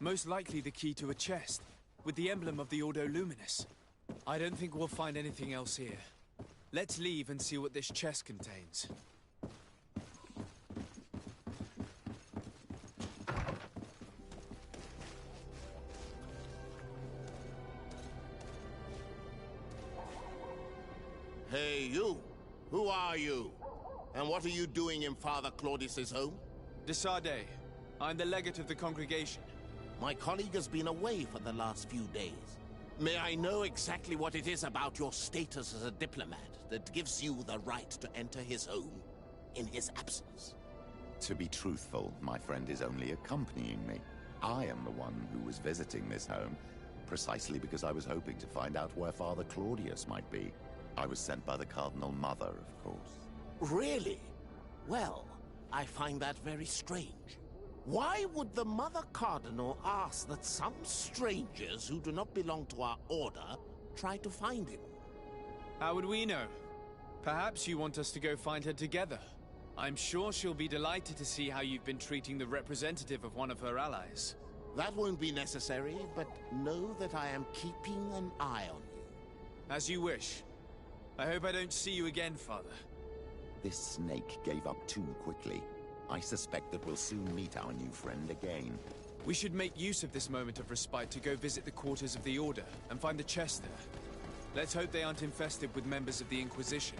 Most likely the key to a chest, with the emblem of the Ordo Luminis. I don't think we'll find anything else here. Let's leave and see what this chest contains. Hey, you! Who are you? And what are you doing in Father Claudius's home? De Sardet. I'm the legate of the congregation. My colleague has been away for the last few days. May I know exactly what it is about your status as a diplomat that gives you the right to enter his home in his absence? To be truthful, my friend is only accompanying me. I am the one who was visiting this home, precisely because I was hoping to find out where Father Claudius might be. I was sent by the Cardinal Mother, of course. Really? Well, I find that very strange. Why would the Mother Cardinal ask that some strangers who do not belong to our order try to find him? How would we know? Perhaps you want us to go find her together. I'm sure she'll be delighted to see how you've been treating the representative of one of her allies. That won't be necessary, but know that I am keeping an eye on you. As you wish. I hope I don't see you again, Father. This snake gave up too quickly. I suspect that we'll soon meet our new friend again. We should make use of this moment of respite to go visit the quarters of the Order and find the chest there. Let's hope they aren't infested with members of the Inquisition.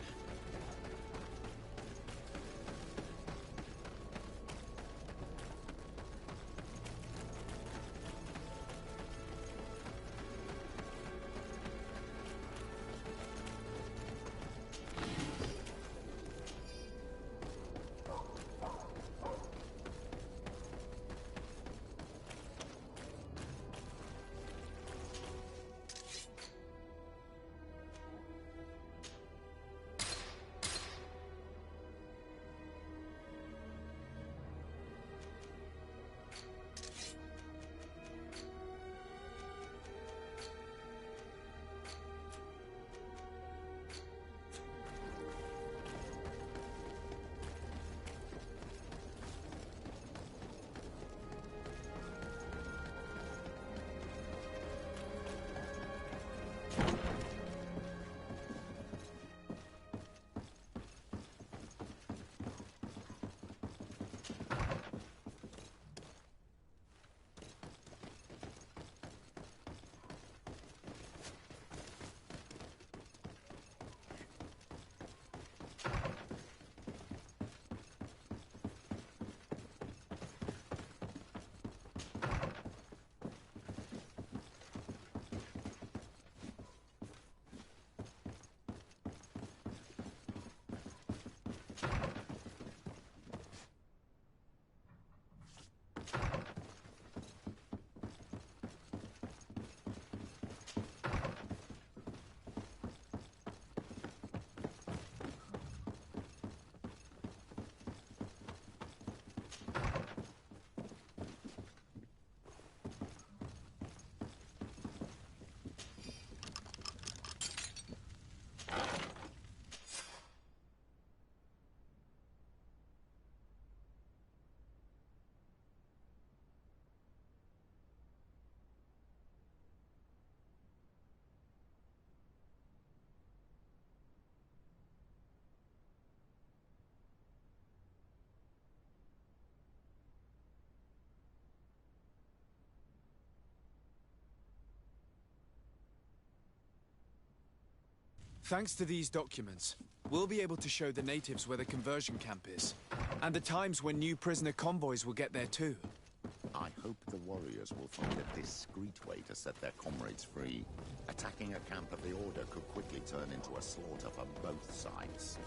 Thanks to these documents, we'll be able to show the natives where the conversion camp is, and the times when new prisoner convoys will get there too. I hope the warriors will find a discreet way to set their comrades free. Attacking a camp of the Order could quickly turn into a slaughter for both sides.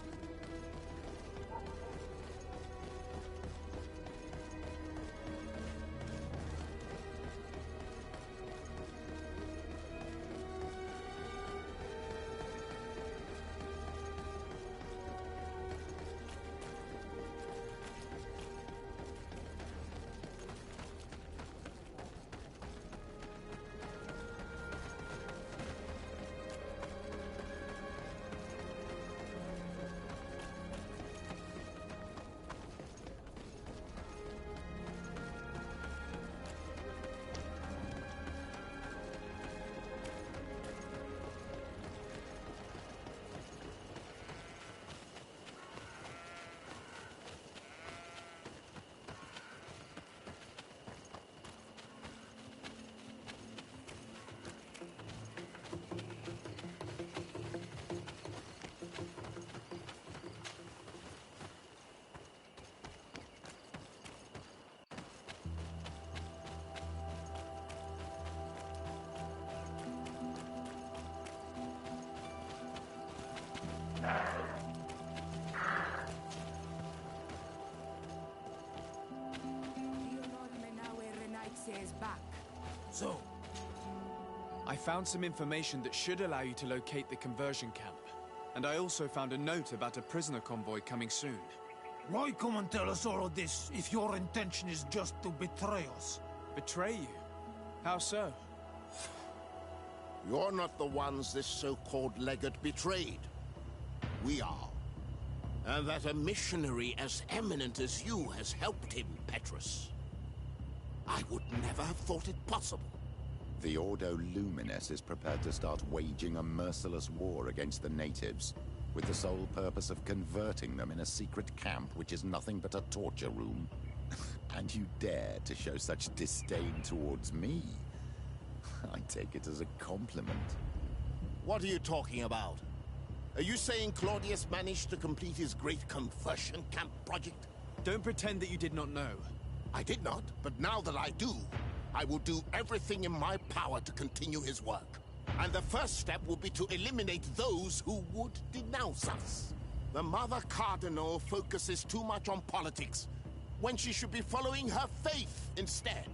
So? I found some information that should allow you to locate the conversion camp. And I also found a note about a prisoner convoy coming soon. Why come and tell us all of this if your intention is just to betray us? Betray you? How so? You're not the ones this so-called legate betrayed. We are. And that a missionary as eminent as you has helped him, Petrus. I would never have thought it possible. The Ordo Luminis is prepared to start waging a merciless war against the natives, with the sole purpose of converting them in a secret camp which is nothing but a torture room. And you dare to show such disdain towards me? I take it as a compliment. What are you talking about? Are you saying Claudius managed to complete his great conversion camp project? Don't pretend that you did not know. I did not, but now that I do, I will do everything in my power to continue his work. And the first step will be to eliminate those who would denounce us. The Mother Cardinal focuses too much on politics, when she should be following her faith instead.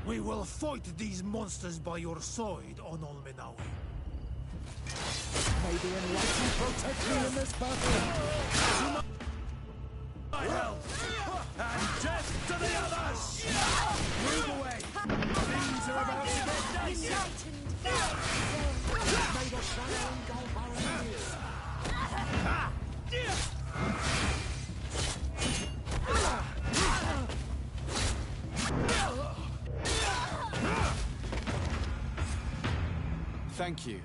We will fight these monsters by your side, on Olmenawi. May the Enlightened protect me in this battle! My help! And death to the others! Move away! Things are about to get dicey! May the shadow engulf our enemies! Thank you.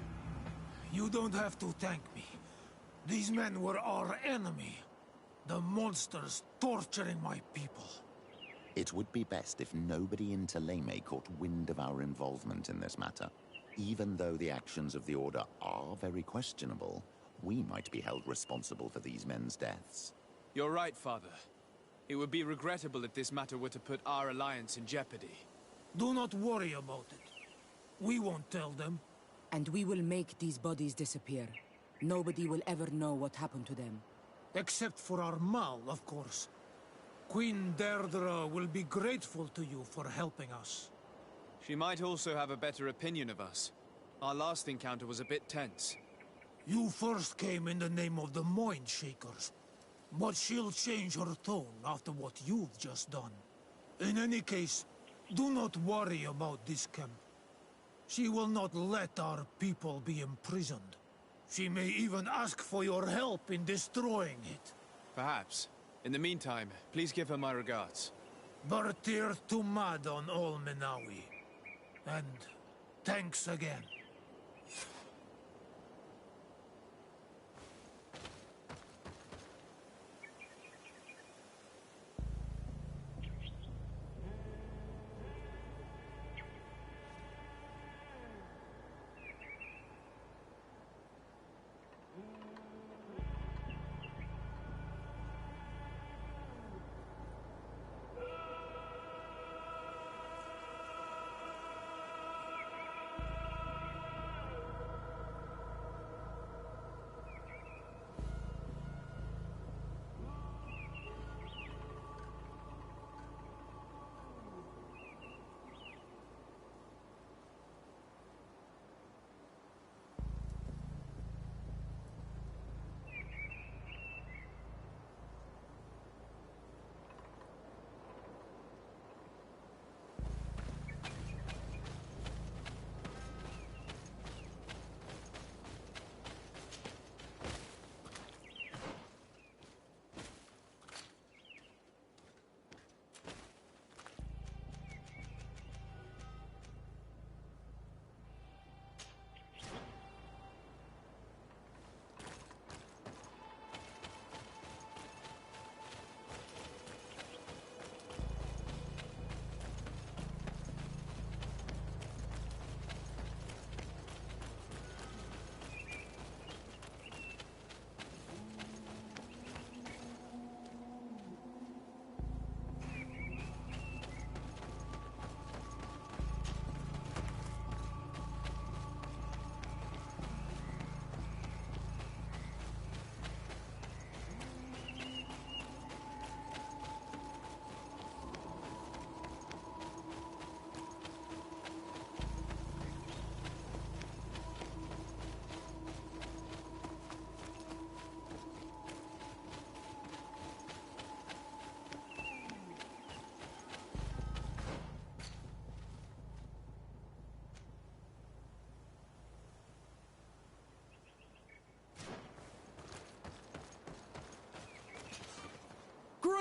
You don't have to thank me. These men were our enemy. The monsters torturing my people. It would be best if nobody in Teleme caught wind of our involvement in this matter. Even though the actions of the Order are very questionable, we might be held responsible for these men's deaths. You're right, Father. It would be regrettable if this matter were to put our alliance in jeopardy. Do not worry about it. We won't tell them. And we will make these bodies disappear. Nobody will ever know what happened to them. Except for our Mal, of course. Queen Deirdre will be grateful to you for helping us. She might also have a better opinion of us. Our last encounter was a bit tense. You first came in the name of the Mind Shakers, but she'll change her tone after what you've just done. In any case, do not worry about this camp. She will not let our people be imprisoned. She may even ask for your help in destroying it. Perhaps. In the meantime, please give her my regards. Bartir Tumad on Olmenawi. And thanks again.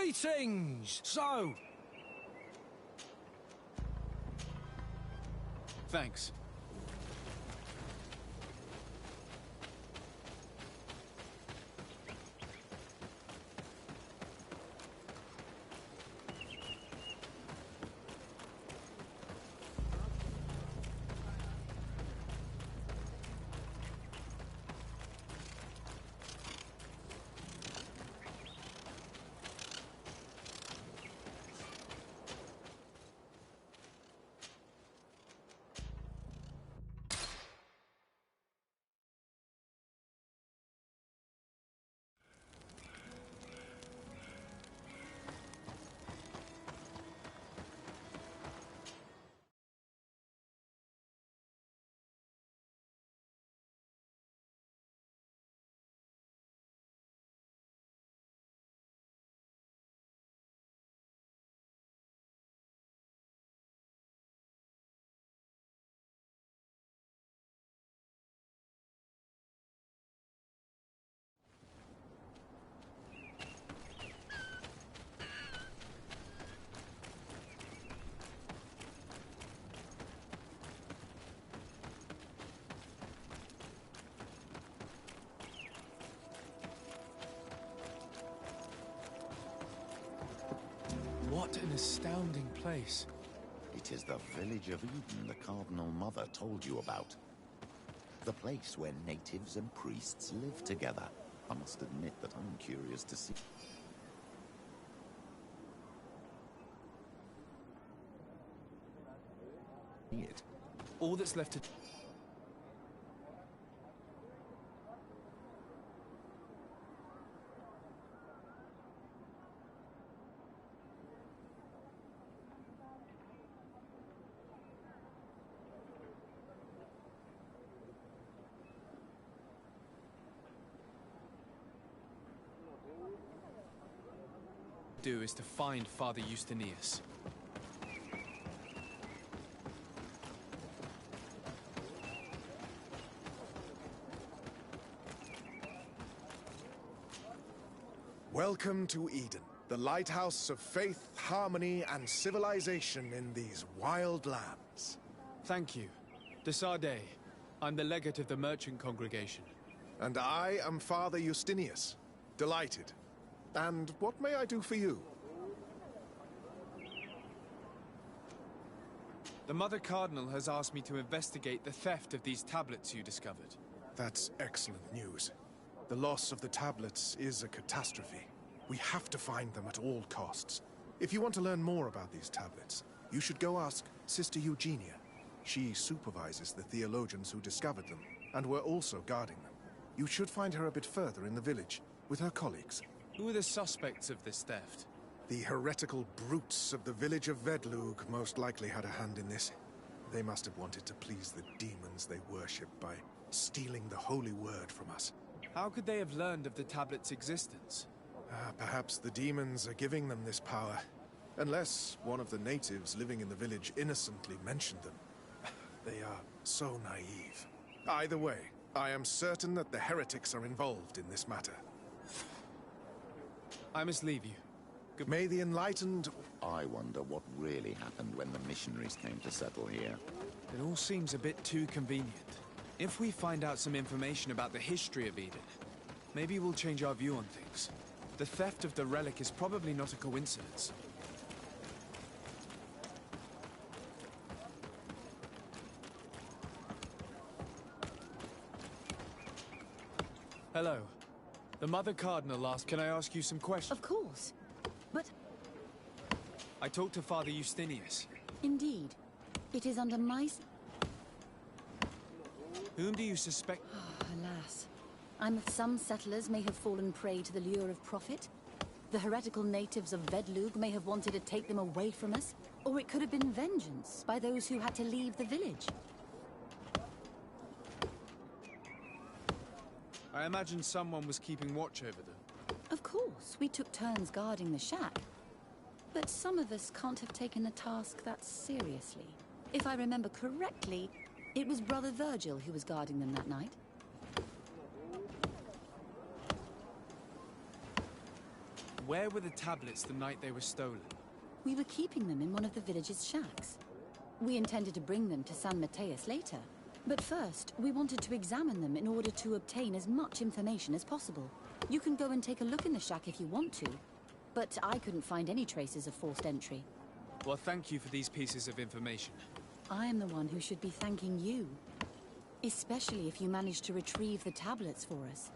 Greetings! So... Thanks. What an astounding place. It is the village of Eden the Cardinal Mother told you about. The place where natives and priests live together. I must admit that I'm curious to see it. All that's left to... do is to find Father Justinius. Welcome to Eden, the lighthouse of faith, harmony, and civilization in these wild lands. Thank you. Desarde. I'm the legate of the merchant congregation. And I am Father Justinius. Delighted. And what may I do for you? The Mother Cardinal has asked me to investigate the theft of these tablets you discovered. That's excellent news. The loss of the tablets is a catastrophe. We have to find them at all costs. If you want to learn more about these tablets, you should go ask Sister Eugenia. She supervises the theologians who discovered them, and were also guarding them. You should find her a bit further in the village, with her colleagues. Who are the suspects of this theft? The heretical brutes of the village of Vedlug most likely had a hand in this. They must have wanted to please the demons they worship by stealing the holy word from us. How could they have learned of the tablet's existence? Perhaps the demons are giving them this power. Unless one of the natives living in the village innocently mentioned them. They are so naive. Either way, I am certain that the heretics are involved in this matter. I must leave you. May the enlightened... I wonder what really happened when the missionaries came to settle here. It all seems a bit too convenient. If we find out some information about the history of Eden, maybe we'll change our view on things. The theft of the relic is probably not a coincidence. Hello. The Mother Cardinal asked, can I ask you some questions? Of course. But... I talked to Father Justinius. Indeed. It is under my... Whom do you suspect? Alas. Some settlers may have fallen prey to the lure of profit. The heretical natives of Vedlug may have wanted to take them away from us. Or it could have been vengeance by those who had to leave the village. I imagine someone was keeping watch over them. Of course, we took turns guarding the shack. But some of us can't have taken the task that seriously. If I remember correctly, it was Brother Virgil who was guarding them that night. Where were the tablets the night they were stolen? We were keeping them in one of the village's shacks. We intended to bring them to San Mateus later. But first, we wanted to examine them in order to obtain as much information as possible. You can go and take a look in the shack if you want to, but I couldn't find any traces of forced entry. Well, thank you for these pieces of information. I am the one who should be thanking you. Especially if you managed to retrieve the tablets for us.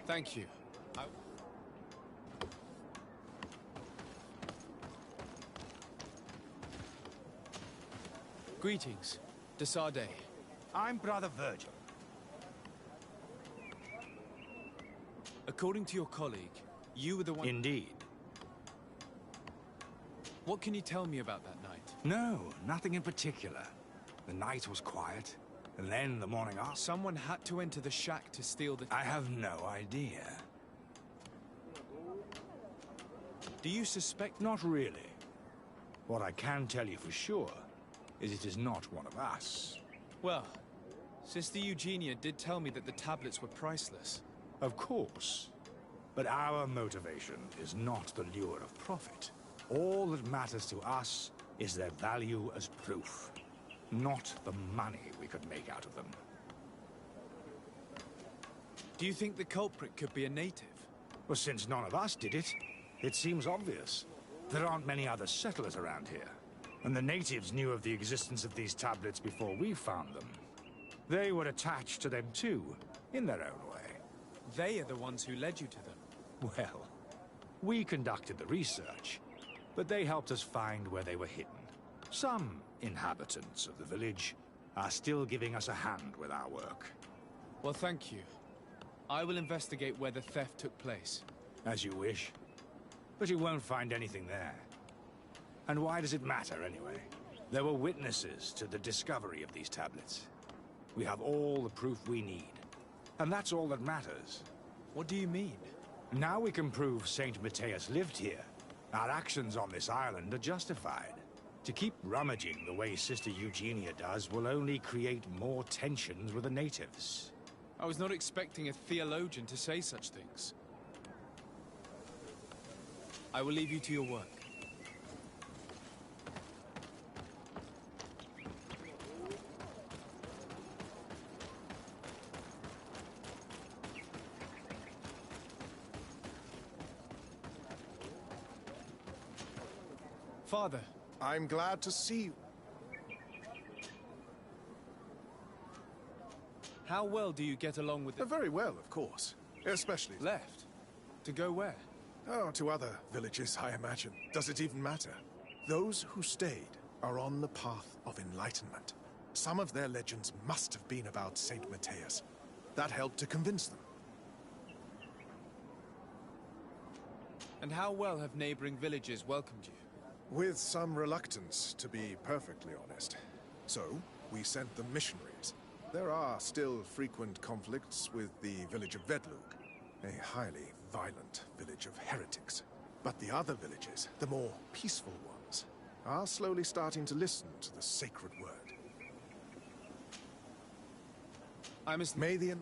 Thank you. Greetings. Desarde. I'm Brother Virgil. According to your colleague, you were the one... Indeed. What can you tell me about that night? No, nothing in particular. The night was quiet, and then the morning after... Someone had to enter the shack to steal the... I have no idea. Do you suspect... Not really. What I can tell you for sure is it is not one of us. Well, Sister Eugenia did tell me that the tablets were priceless. Of course. But our motivation is not the lure of profit. All that matters to us is their value as proof, not the money we could make out of them. Do you think the culprit could be a native? Well, since none of us did it, it seems obvious. There aren't many other settlers around here. And the natives knew of the existence of these tablets before we found them. They were attached to them too, in their own way. They are the ones who led you to them. Well, we conducted the research, but they helped us find where they were hidden. Some inhabitants of the village are still giving us a hand with our work. Well, thank you. I will investigate where the theft took place. As you wish. But you won't find anything there. And why does it matter, anyway? There were witnesses to the discovery of these tablets. We have all the proof we need. And that's all that matters. What do you mean? Now we can prove Saint Mateus lived here. Our actions on this island are justified. To keep rummaging the way Sister Eugenia does will only create more tensions with the natives. I was not expecting a theologian to say such things. I will leave you to your work. Father. I'm glad to see you. How well do you get along with the... Very well, of course. Especially... Left? To go where? Oh, to other villages, I imagine. Does it even matter? Those who stayed are on the path of enlightenment. Some of their legends must have been about Saint Mateus. That helped to convince them. And how well have neighboring villages welcomed you? With some reluctance, to be perfectly honest. So, we sent them missionaries. There are still frequent conflicts with the village of Vedlug, a highly violent village of heretics. But the other villages, the more peaceful ones, are slowly starting to listen to the sacred word. I must... May the...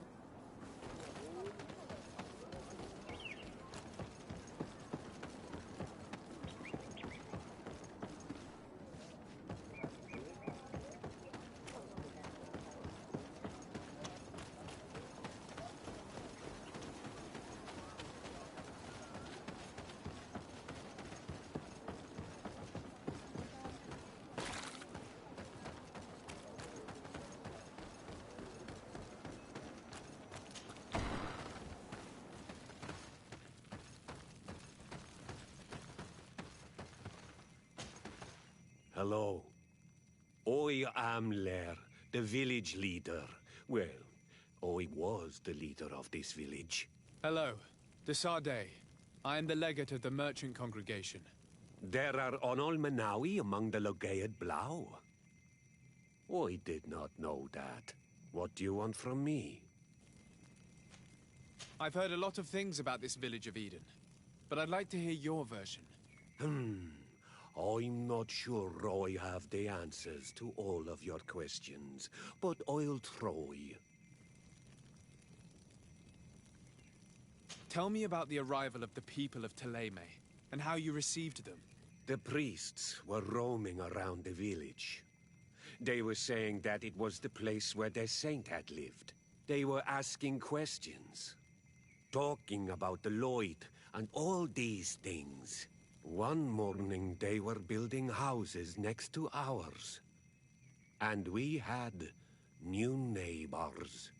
Hello. I am Lair, the village leader. Well, I was the leader of this village. Hello. Desarde. I am the legate of the merchant congregation. There are Onol Manawi among the Logead Blau. I did not know that. What do you want from me? I've heard a lot of things about this village of Eden, but I'd like to hear your version. I'm not sure I have the answers to all of your questions, but I'll try. Tell me about the arrival of the people of Thélème, and how you received them. The priests were roaming around the village. They were saying that it was the place where their saint had lived. They were asking questions, talking about the Lloyd and all these things. One morning they were building houses next to ours. And we had new neighbors.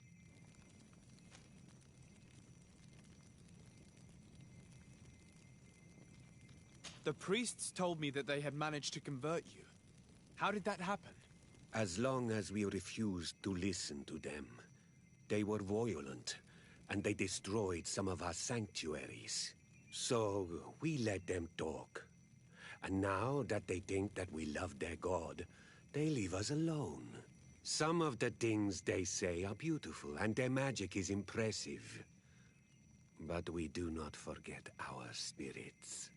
The priests told me that they had managed to convert you. How did that happen? As long as we refused to listen to them, they were violent, and they destroyed some of our sanctuaries. So we let them talk. And now that they think that we love their god, they leave us alone. Some of the things they say are beautiful, and their magic is impressive. But we do not forget our spirits.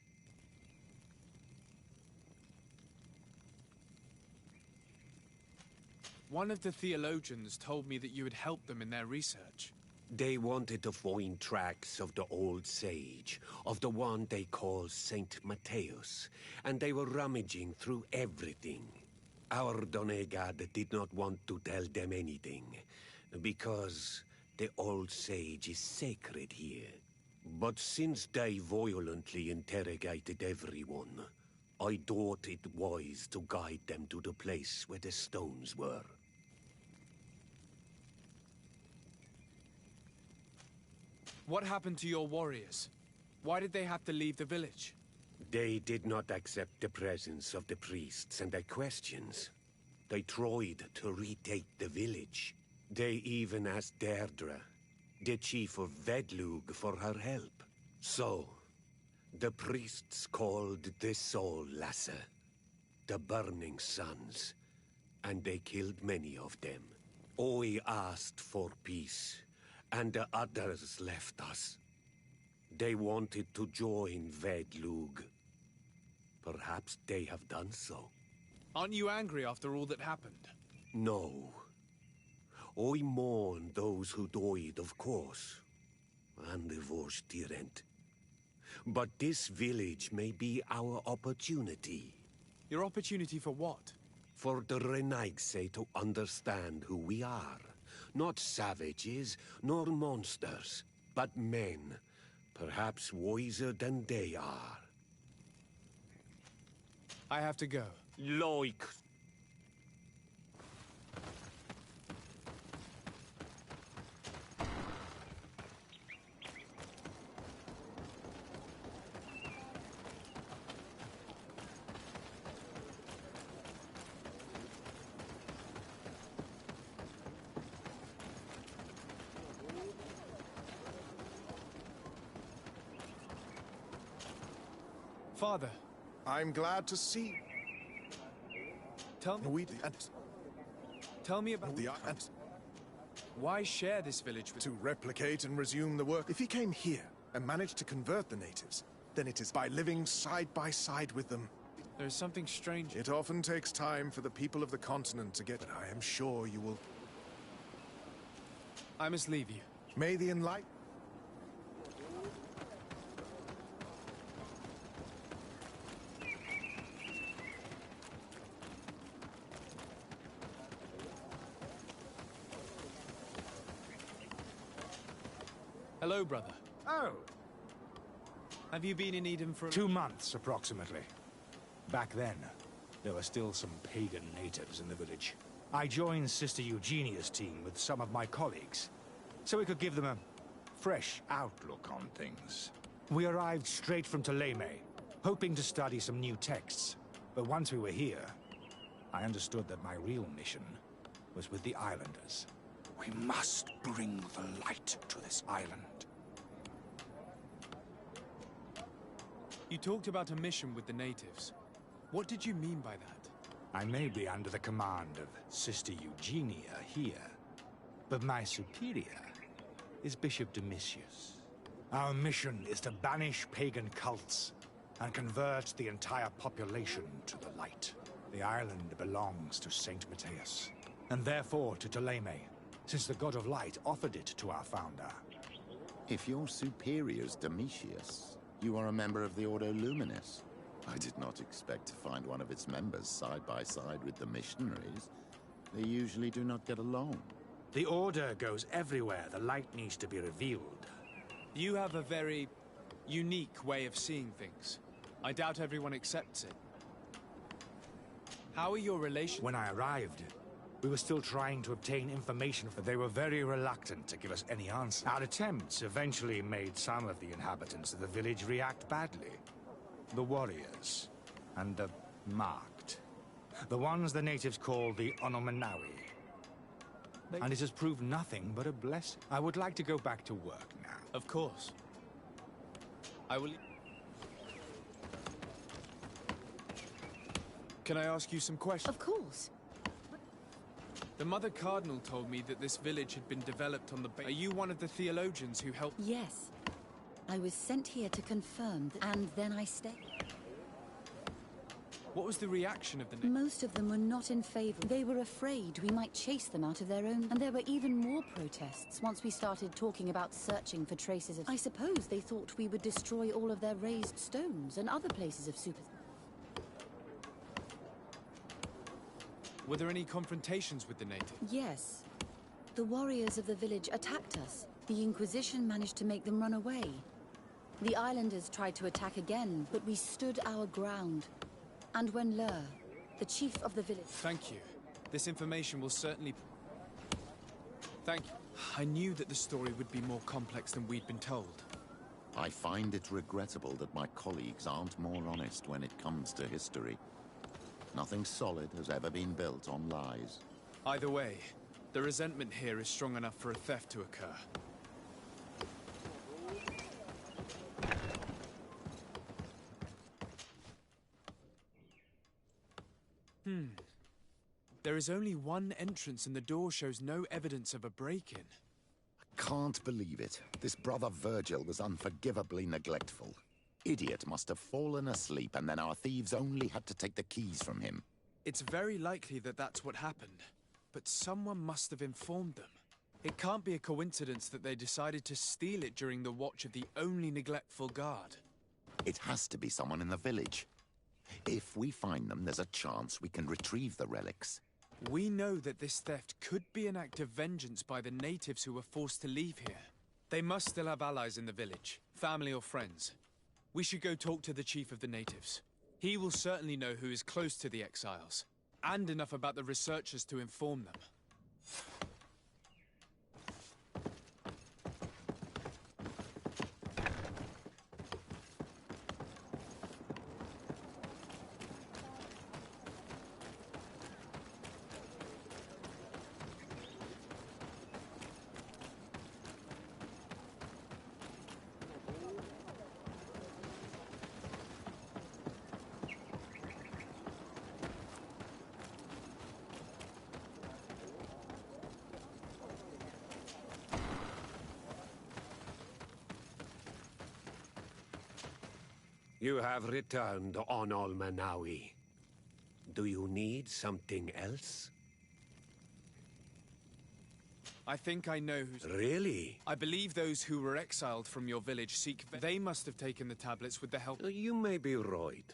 One of the theologians told me that you had helped them in their research. They wanted to find tracks of the old sage, of the one they call Saint Matthäus, and they were rummaging through everything. Our Donegad did not want to tell them anything, because the old sage is sacred here. But since they violently interrogated everyone, I thought it wise to guide them to the place where the stones were. What happened to your warriors? Why did they have to leave the village? They did not accept the presence of the priests and their questions. They tried to retake the village. They even asked Deirdre, the chief of Vedlug, for her help. So, the priests called the Soul Lasser, the Burning Suns, and they killed many of them. I asked for peace, and the others left us. They wanted to join Vedlug. Perhaps they have done so. Aren't you angry after all that happened? No. I mourn those who died, of course, and the Vorstyrent. But this village may be our opportunity. Your opportunity for what? For the Renaigse to understand who we are. Not savages, nor monsters, but men, perhaps wiser than they are. I have to go. Like... Father. I'm glad to see. Tell me about why share this village with... To replicate and resume the work. If he came here and managed to convert the natives, then it is by living side by side with them. There is something strange. It often takes time for the people of the continent to get... But I am sure you will... I must leave you. May the enlightened... Hello, brother. Oh. Have you been in Eden for... 2 months, approximately. Back then, there were still some pagan natives in the village. I joined Sister Eugenia's team with some of my colleagues, so we could give them a fresh outlook on things. We arrived straight from Thélème, hoping to study some new texts. But once we were here, I understood that my real mission was with the islanders. We must bring the light to this island. You talked about a mission with the natives. What did you mean by that? I may be under the command of Sister Eugenia here, but my superior is Bishop Domitius. Our mission is to banish pagan cults and convert the entire population to the light. The island belongs to Saint Matthäus, and therefore to Thélème, since the God of Light offered it to our founder. If your superior's Domitius, you are a member of the Ordo Luminis. I did not expect to find one of its members side by side with the missionaries. They usually do not get along. The Order goes everywhere the light needs to be revealed. You have a very unique way of seeing things. I doubt everyone accepts it. How are your relations? When I arrived, we were still trying to obtain information, but they were very reluctant to give us any answer. Our attempts eventually made some of the inhabitants of the village react badly. The warriors and the marked. The ones the natives call the Onomanawi. And it has proved nothing but a blessing. I would like to go back to work now. Of course. I will... Can I ask you some questions? Of course. The Mother Cardinal told me that this village had been developed on the... Are you one of the theologians who helped... Yes. I was sent here to confirm that, and then I stayed. What was the reaction of the... Most of them were not in favor. They were afraid we might chase them out of their own... And there were even more protests once we started talking about searching for traces of... I suppose they thought we would destroy all of their raised stones and other places of super... Were there any confrontations with the natives? Yes. The warriors of the village attacked us. The Inquisition managed to make them run away. The islanders tried to attack again, but we stood our ground. And when Lur, the chief of the village... Thank you. This information will certainly... Thank you. I knew that the story would be more complex than we'd been told. I find it regrettable that my colleagues aren't more honest when it comes to history. Nothing solid has ever been built on lies. Either way, the resentment here is strong enough for a theft to occur. There is only one entrance and the door shows no evidence of a break-in. I can't believe it. This brother Virgil was unforgivably neglectful. Idiot must have fallen asleep and then our thieves only had to take the keys from him. It's very likely that that's what happened, but someone must have informed them. It can't be a coincidence that they decided to steal it during the watch of the only neglectful guard. It has to be someone in the village. If we find them, there's a chance we can retrieve the relics. We know that this theft could be an act of vengeance by the natives who were forced to leave here. They must still have allies in the village, family or friends. We should go talk to the chief of the natives. He will certainly know who is close to the exiles, and enough about the researchers to inform them. You have returned on Manawi. Do you need something else? I think I know who's... Really? I believe those who were exiled from your village seek... They must have taken the tablets with the help... You may be right.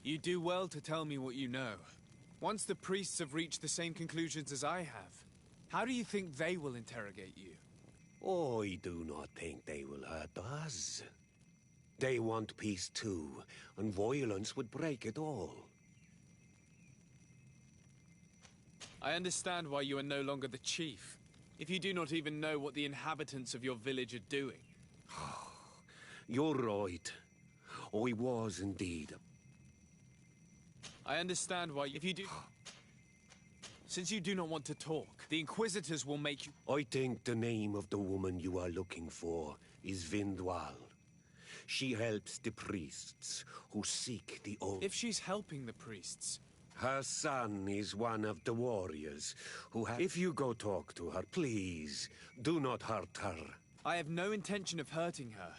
You do well to tell me what you know. Once the priests have reached the same conclusions as I have, how do you think they will interrogate you? I do not think they will hurt us. They want peace too, and violence would break it all. I understand why you are no longer the chief, if you do not even know what the inhabitants of your village are doing. You're right. I was indeed. I understand why if you do... Since you do not want to talk, the Inquisitors will make you... I think the name of the woman you are looking for is Vindwal. She helps the priests who seek the old... If she's helping the priests... Her son is one of the warriors who have... If you go talk to her, please, do not hurt her. I have no intention of hurting her.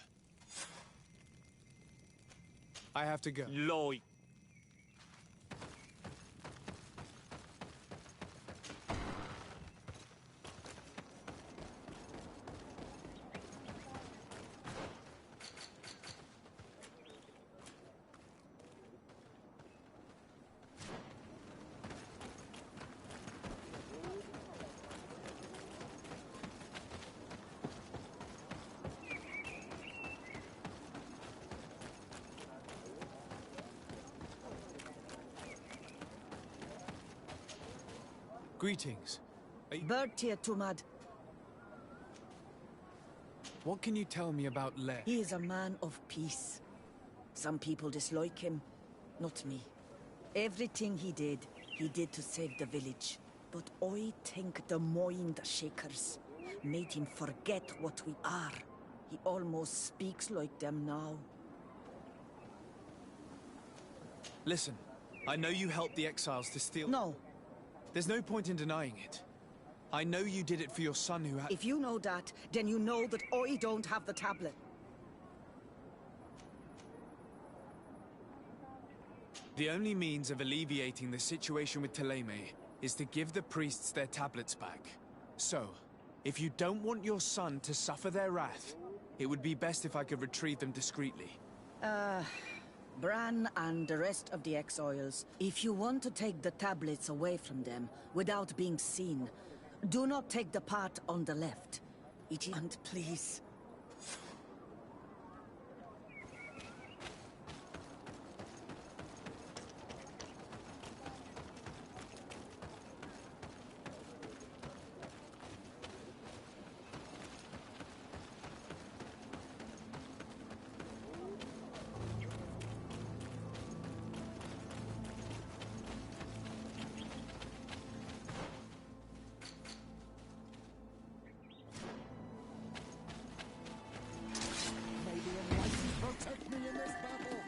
I have to go. Lloyd. Greetings. Bertia Tumad. What can you tell me about Le? He is a man of peace. Some people dislike him, not me. Everything he did to save the village. But I think the mind shakers made him forget what we are. He almost speaks like them now. Listen, I know you helped the exiles to steal... No. There's no point in denying it. I know you did it for your son who had... If you know that, then you know that I don't have the tablet. The only means of alleviating the situation with Thélème is to give the priests their tablets back. So, if you don't want your son to suffer their wrath, it would be best if I could retrieve them discreetly. Bran and the rest of the exiles, if you want to take the tablets away from them without being seen, do not take the path on the left. It is... And please... Protect me in this battle!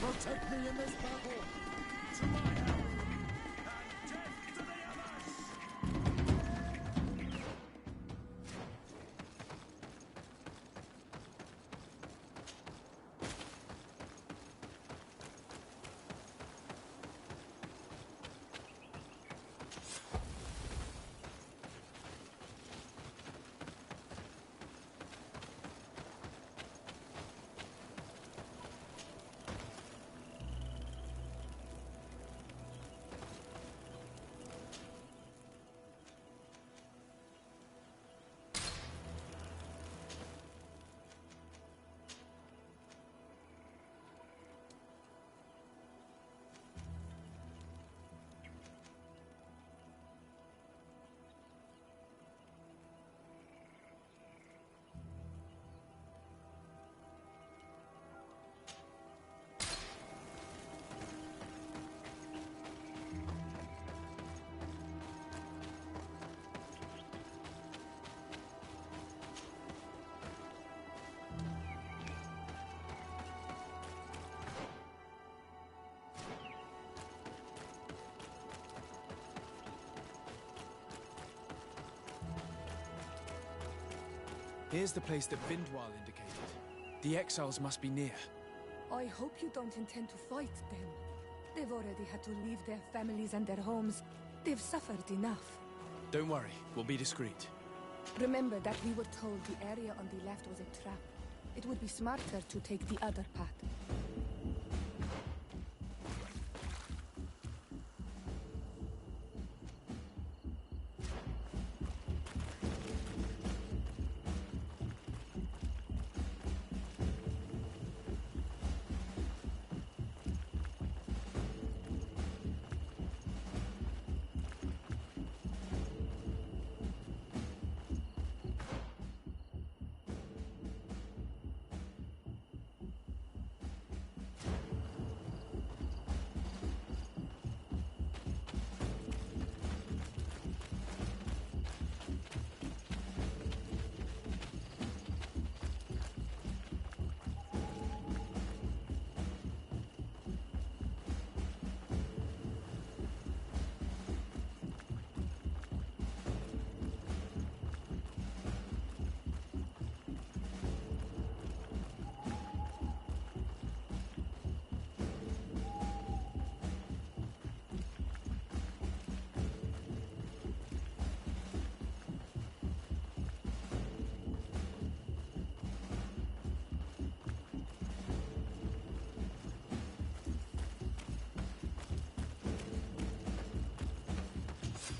Protect me in this battle! To my help! And death to the others! Here's the place that Vindwal indicated. The exiles must be near. I hope you don't intend to fight them. They've already had to leave their families and their homes. They've suffered enough. Don't worry, we'll be discreet. Remember that we were told the area on the left was a trap. It would be smarter to take the other path.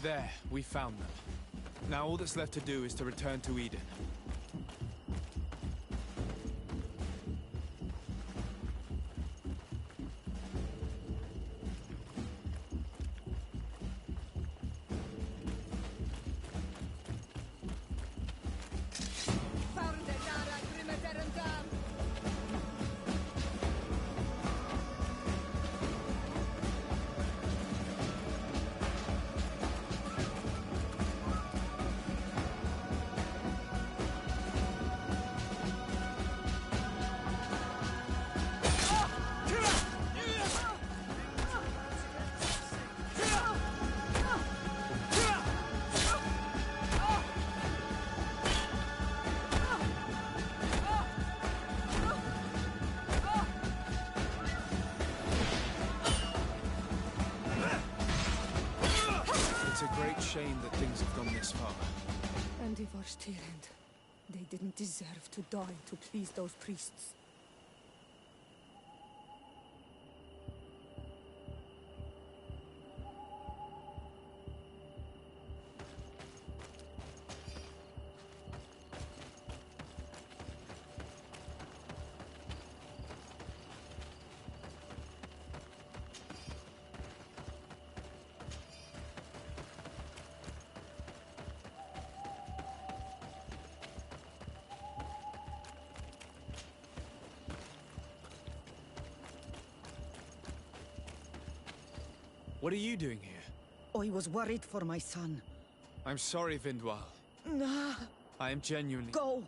There, we found them. Now all that's left to do is to return to Eden. It's a great shame that things have gone this far. And Ivar's Tyrant. They didn't deserve to die to please those priests. What are you doing here? I was worried for my son. I'm sorry, Vindwal. Nah. I am genuinely... Go!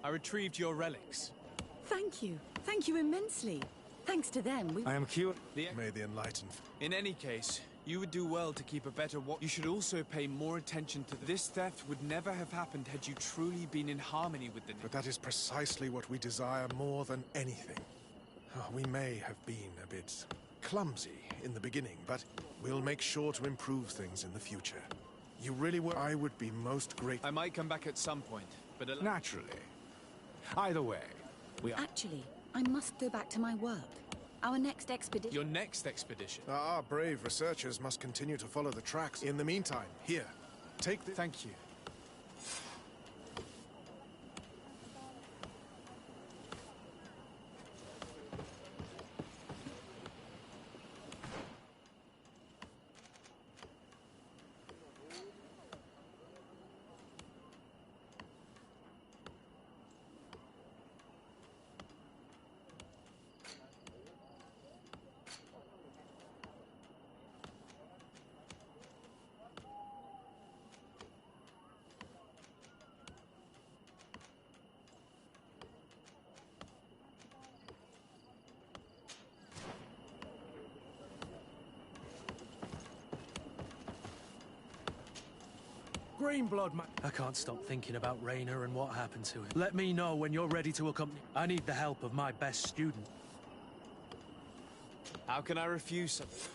I retrieved your relics. Thank you. Thank you immensely. Thanks to them, we... I am cured. May the enlightened. In any case, you would do well to keep a better watch. You should also pay more attention to this theft would never have happened had you truly been in harmony with the... But that is precisely what we desire more than anything. We may have been a bit clumsy in the beginning, but we'll make sure to improve things in the future. You really were... I would be most grateful. I might come back at some point, but... Naturally. Either way, we are... Actually, I must go back to my work. Our next expedition... Your next expedition? Our brave researchers must continue to follow the tracks. In the meantime, here, take the... Thank you. Greenblood, man. I can't stop thinking about Rainer and what happened to him. Let me know when you're ready to accompany. I need the help of my best student. How can I refuse something?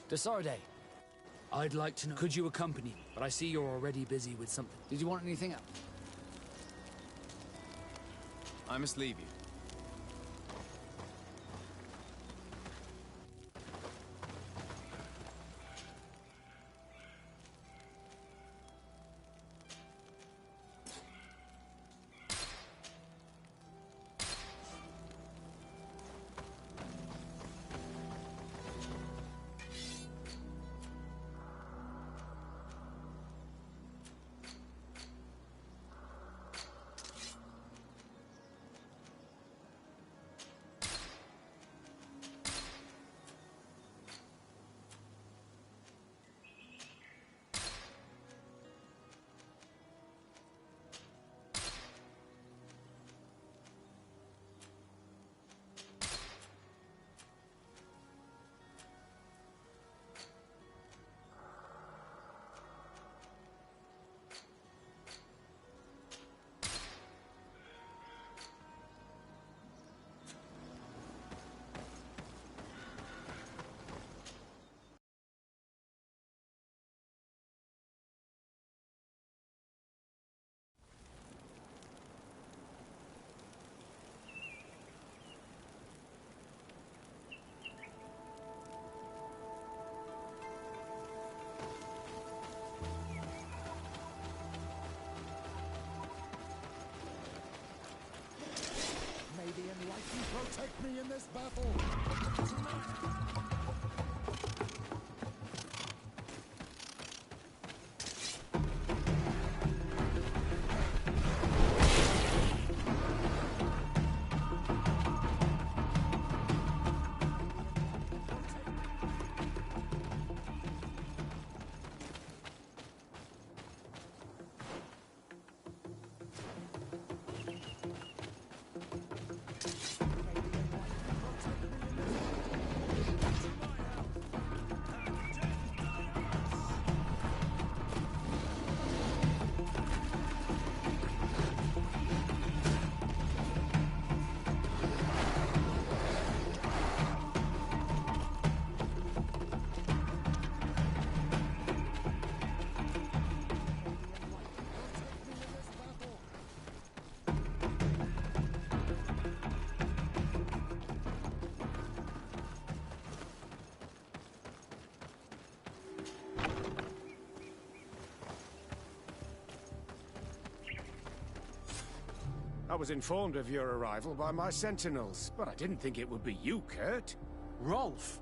Desarde, I'd like to know, could you accompany me? But I see you're already busy with something. Did you want anything else? I must leave you. I was informed of your arrival by my sentinels, but I didn't think it would be you, Kurt. Rolf?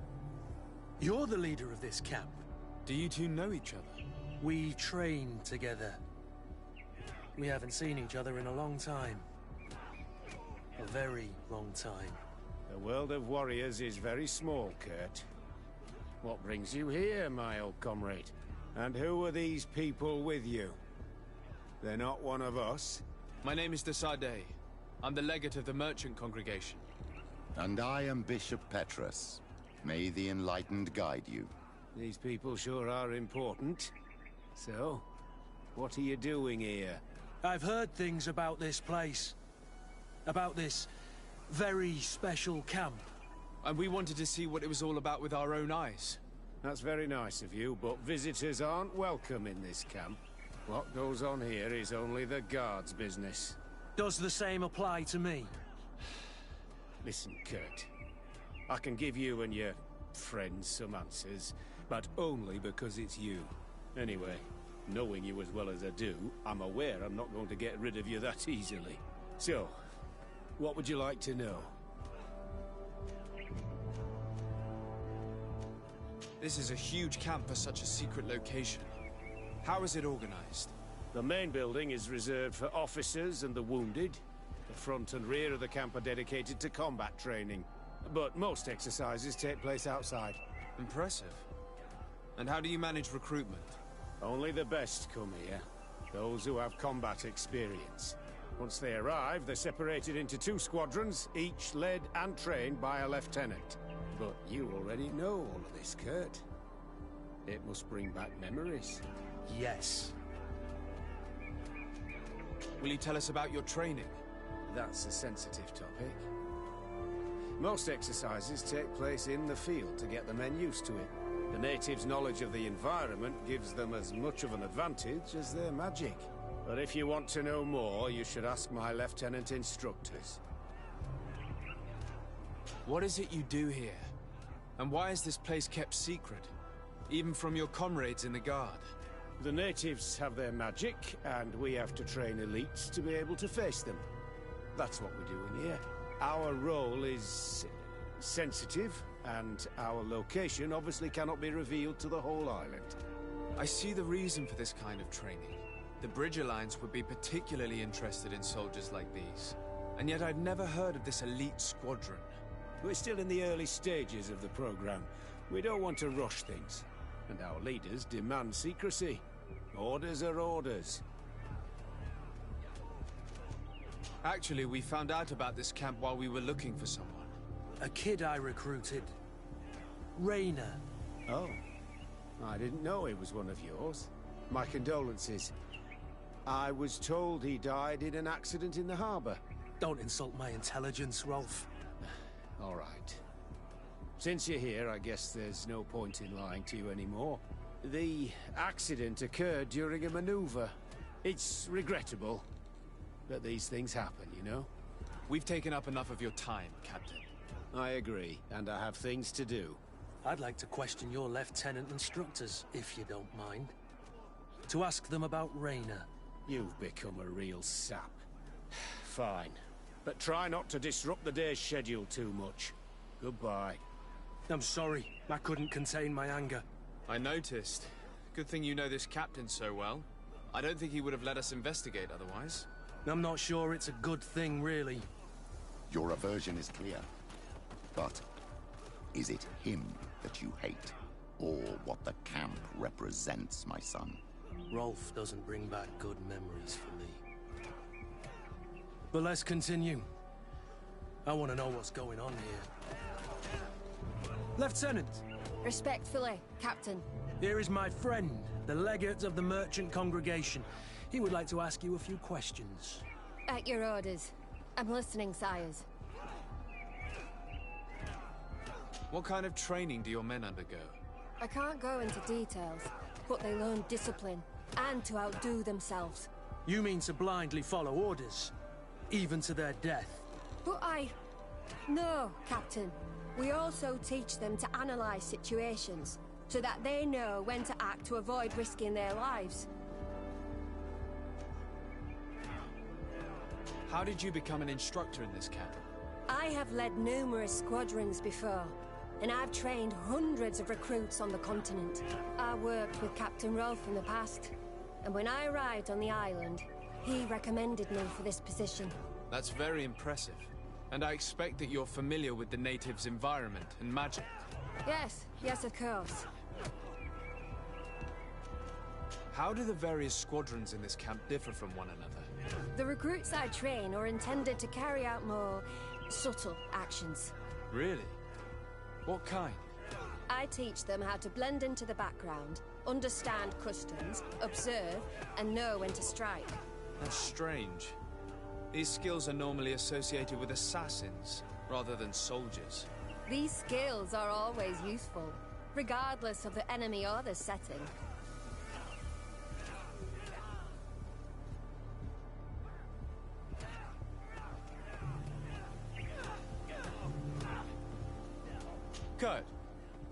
You're the leader of this camp. Do you two know each other? We train together. We haven't seen each other in a long time. A very long time. The world of warriors is very small, Kurt. What brings you here, my old comrade? And who are these people with you? They're not one of us? My name is de Sardet. I'm the legate of the merchant congregation. And I am Bishop Petrus. May the Enlightened guide you. These people sure are important. So, what are you doing here? I've heard things about this place. About this very special camp. And we wanted to see what it was all about with our own eyes. That's very nice of you, but visitors aren't welcome in this camp. What goes on here is only the guards' business. Does the same apply to me? Listen, Kurt. I can give you and your friends some answers, but only because it's you. Anyway, knowing you as well as I do, I'm aware I'm not going to get rid of you that easily. So, what would you like to know? This is a huge camp for such a secret location. How is it organized? The main building is reserved for officers and the wounded. The front and rear of the camp are dedicated to combat training. But most exercises take place outside. Impressive. And how do you manage recruitment? Only the best come here. Those who have combat experience. Once they arrive, they're separated into 2 squadrons, each led and trained by a lieutenant. But you already know all of this, Kurt. It must bring back memories. Yes. Will you tell us about your training? That's a sensitive topic. Most exercises take place in the field to get the men used to it. The natives' knowledge of the environment gives them as much of an advantage as their magic. But if you want to know more, you should ask my lieutenant instructors. What is it you do here? And why is this place kept secret? Even from your comrades in the guard? The natives have their magic, and we have to train elites to be able to face them. That's what we're doing here. Our role is sensitive, and our location obviously cannot be revealed to the whole island. I see the reason for this kind of training. The Bridge Alliance would be particularly interested in soldiers like these. And yet I'd never heard of this elite squadron. We're still in the early stages of the program. We don't want to rush things. And our leaders demand secrecy. Orders are orders. Actually, we found out about this camp while we were looking for someone. A kid I recruited. Rainer. Oh. I didn't know he was one of yours. My condolences. I was told he died in an accident in the harbor. Don't insult my intelligence, Rolf. All right. Since you're here, I guess there's no point in lying to you anymore. The accident occurred during a maneuver. It's regrettable, but these things happen, you know? We've taken up enough of your time, Captain. I agree, and I have things to do. I'd like to question your lieutenant instructors, if you don't mind. To ask them about Rainer. You've become a real sap. Fine. But try not to disrupt the day's schedule too much. Goodbye. I'm sorry. I couldn't contain my anger. I noticed. Good thing you know this captain so well. I don't think he would have let us investigate otherwise. I'm not sure it's a good thing, really. Your aversion is clear. But is it him that you hate? Or what the camp represents, my son? Rolf doesn't bring back good memories for me. But let's continue. I want to know what's going on here. Lieutenant! Respectfully, Captain. Here is my friend, the legate of the merchant congregation. He would like to ask you a few questions. At your orders. I'm listening, sires. What kind of training do your men undergo? I can't go into details, but they learn discipline, and to outdo themselves. You mean to blindly follow orders? Even to their death? But No, Captain. We also teach them to analyze situations, so that they know when to act to avoid risking their lives. How did you become an instructor in this camp? I have led numerous squadrons before, and I've trained hundreds of recruits on the continent. I worked with Captain Rolfe in the past, and when I arrived on the island, he recommended me for this position. That's very impressive. And I expect that you're familiar with the natives' environment and magic. Yes, of course. How do the various squadrons in this camp differ from one another? The recruits I train are intended to carry out more subtle actions. Really? What kind? I teach them how to blend into the background, understand customs, observe, and know when to strike. That's strange. These skills are normally associated with assassins, rather than soldiers. These skills are always useful, regardless of the enemy or the setting. Kurt,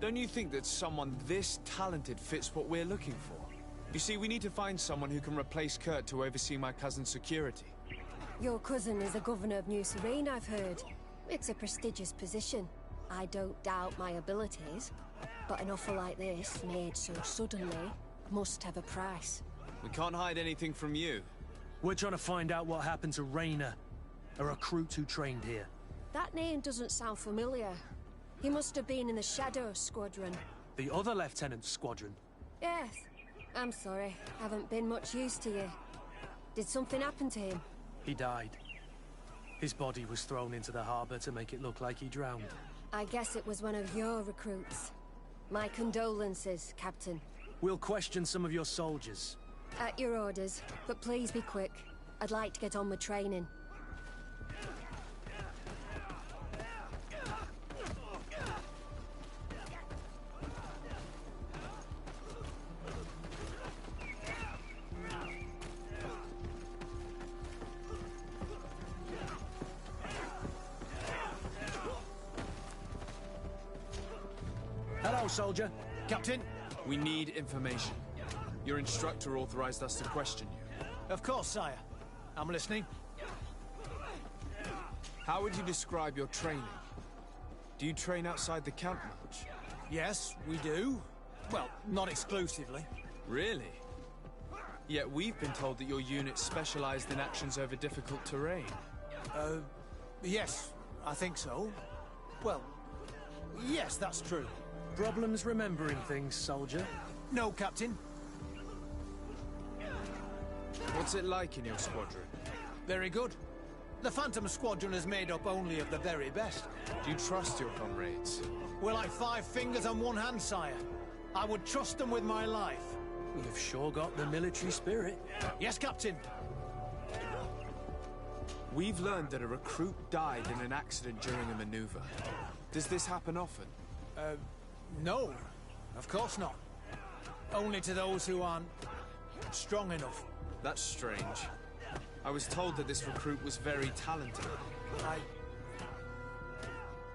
don't you think that someone this talented fits what we're looking for? You see, we need to find someone who can replace Kurt to oversee my cousin's security. Your cousin is a governor of New Serene, I've heard. It's a prestigious position. I don't doubt my abilities, but an offer like this, made so suddenly, must have a price. We can't hide anything from you. We're trying to find out what happened to Rayner, a recruit who trained here. That name doesn't sound familiar. He must have been in the Shadow Squadron. The other lieutenant's squadron? Yes. I'm sorry, haven't been much use to you. Did something happen to him? He died. His body was thrown into the harbor to make it look like he drowned. I guess it was one of your recruits. My condolences, Captain. We'll question some of your soldiers. At your orders, but please be quick. I'd like to get on with training. Hello, soldier. Captain, we need information. Your instructor authorized us to question you. Of course, sire. I'm listening. How would you describe your training? Do you train outside the camp much? Yes, we do. Well, not exclusively. Really? Yet we've been told that your unit specialized in actions over difficult terrain. Yes, I think so. Well, yes, that's true. Problems remembering things, soldier? No, Captain. What's it like in your squadron? Very good. The Phantom Squadron is made up only of the very best. Do you trust your comrades? We're like 5 fingers on one hand, sire. I would trust them with my life. You've sure got the military spirit. Yes, Captain. We've learned that a recruit died in an accident during a maneuver. Does this happen often? No. Of course not. Only to those who aren't strong enough. That's strange. I was told that this recruit was very talented.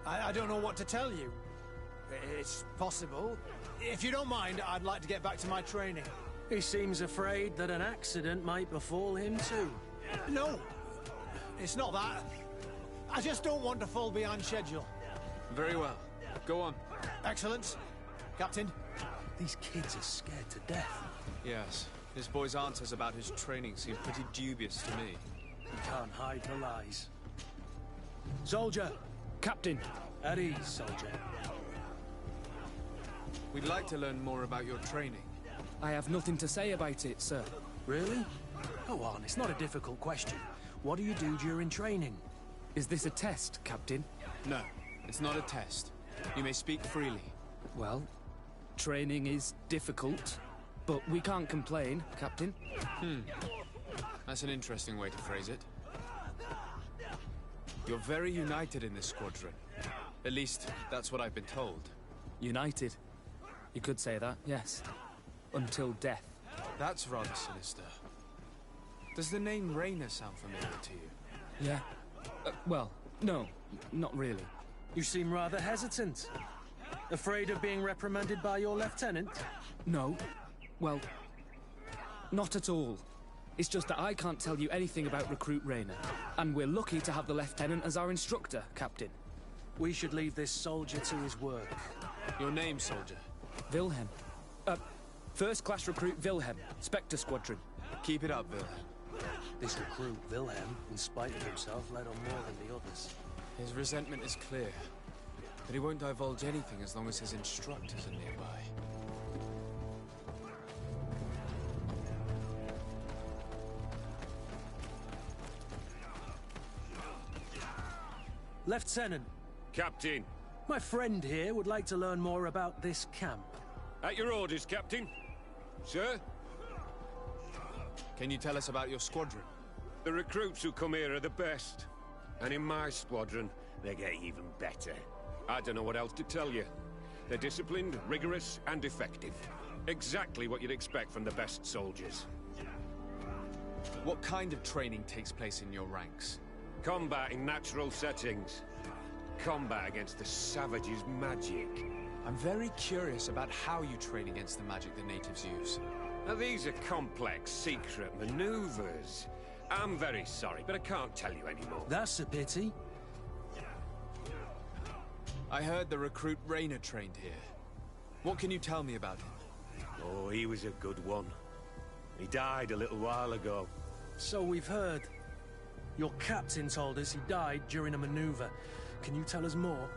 I don't know what to tell you. It's possible. If you don't mind, I'd like to get back to my training. He seems afraid that an accident might befall him too. No, it's not that. I just don't want to fall behind schedule. Very well. Go on. Excellent. Captain. These kids are scared to death. Yes. This boy's answers about his training seem pretty dubious to me. He can't hide the lies. Soldier! Captain! At ease, soldier. We'd like to learn more about your training. I have nothing to say about it, sir. Really? Go on, it's not a difficult question. What do you do during training? Is this a test, Captain? No, it's not a test. You may speak freely. Well, training is difficult, but we can't complain, Captain. That's an interesting way to phrase it. You're very united in this squadron. At least, that's what I've been told. United? You could say that, yes. Until death. That's rather sinister. Does the name Rayner sound familiar to you? Yeah. Well, no, not really. You seem rather hesitant. Afraid of being reprimanded by your lieutenant? No. Well, not at all. It's just that I can't tell you anything about Recruit Rayner. And we're lucky to have the Lieutenant as our instructor, Captain. We should leave this soldier to his work. Your name, soldier? Wilhelm. First-class recruit Wilhelm, Spectre Squadron. Keep it up, Wilhelm. This recruit, Wilhelm, in spite of himself, led on more than the others. His resentment is clear, but he won't divulge anything as long as his instructors are nearby. Lieutenant. Captain. My friend here would like to learn more about this camp. At your orders, Captain. Sir? Can you tell us about your squadron? The recruits who come here are the best. And in my squadron, they get even better. I don't know what else to tell you. They're disciplined, rigorous, and effective. Exactly what you'd expect from the best soldiers. What kind of training takes place in your ranks? Combat in natural settings. Combat against the savages' magic. I'm very curious about how you train against the magic the natives use. Now, these are complex, secret maneuvers. I'm very sorry, but I can't tell you anymore. That's a pity. I heard the recruit Rayner trained here. What can you tell me about him? Oh, he was a good one. He died a little while ago. So we've heard. Your captain told us he died during a maneuver. Can you tell us more?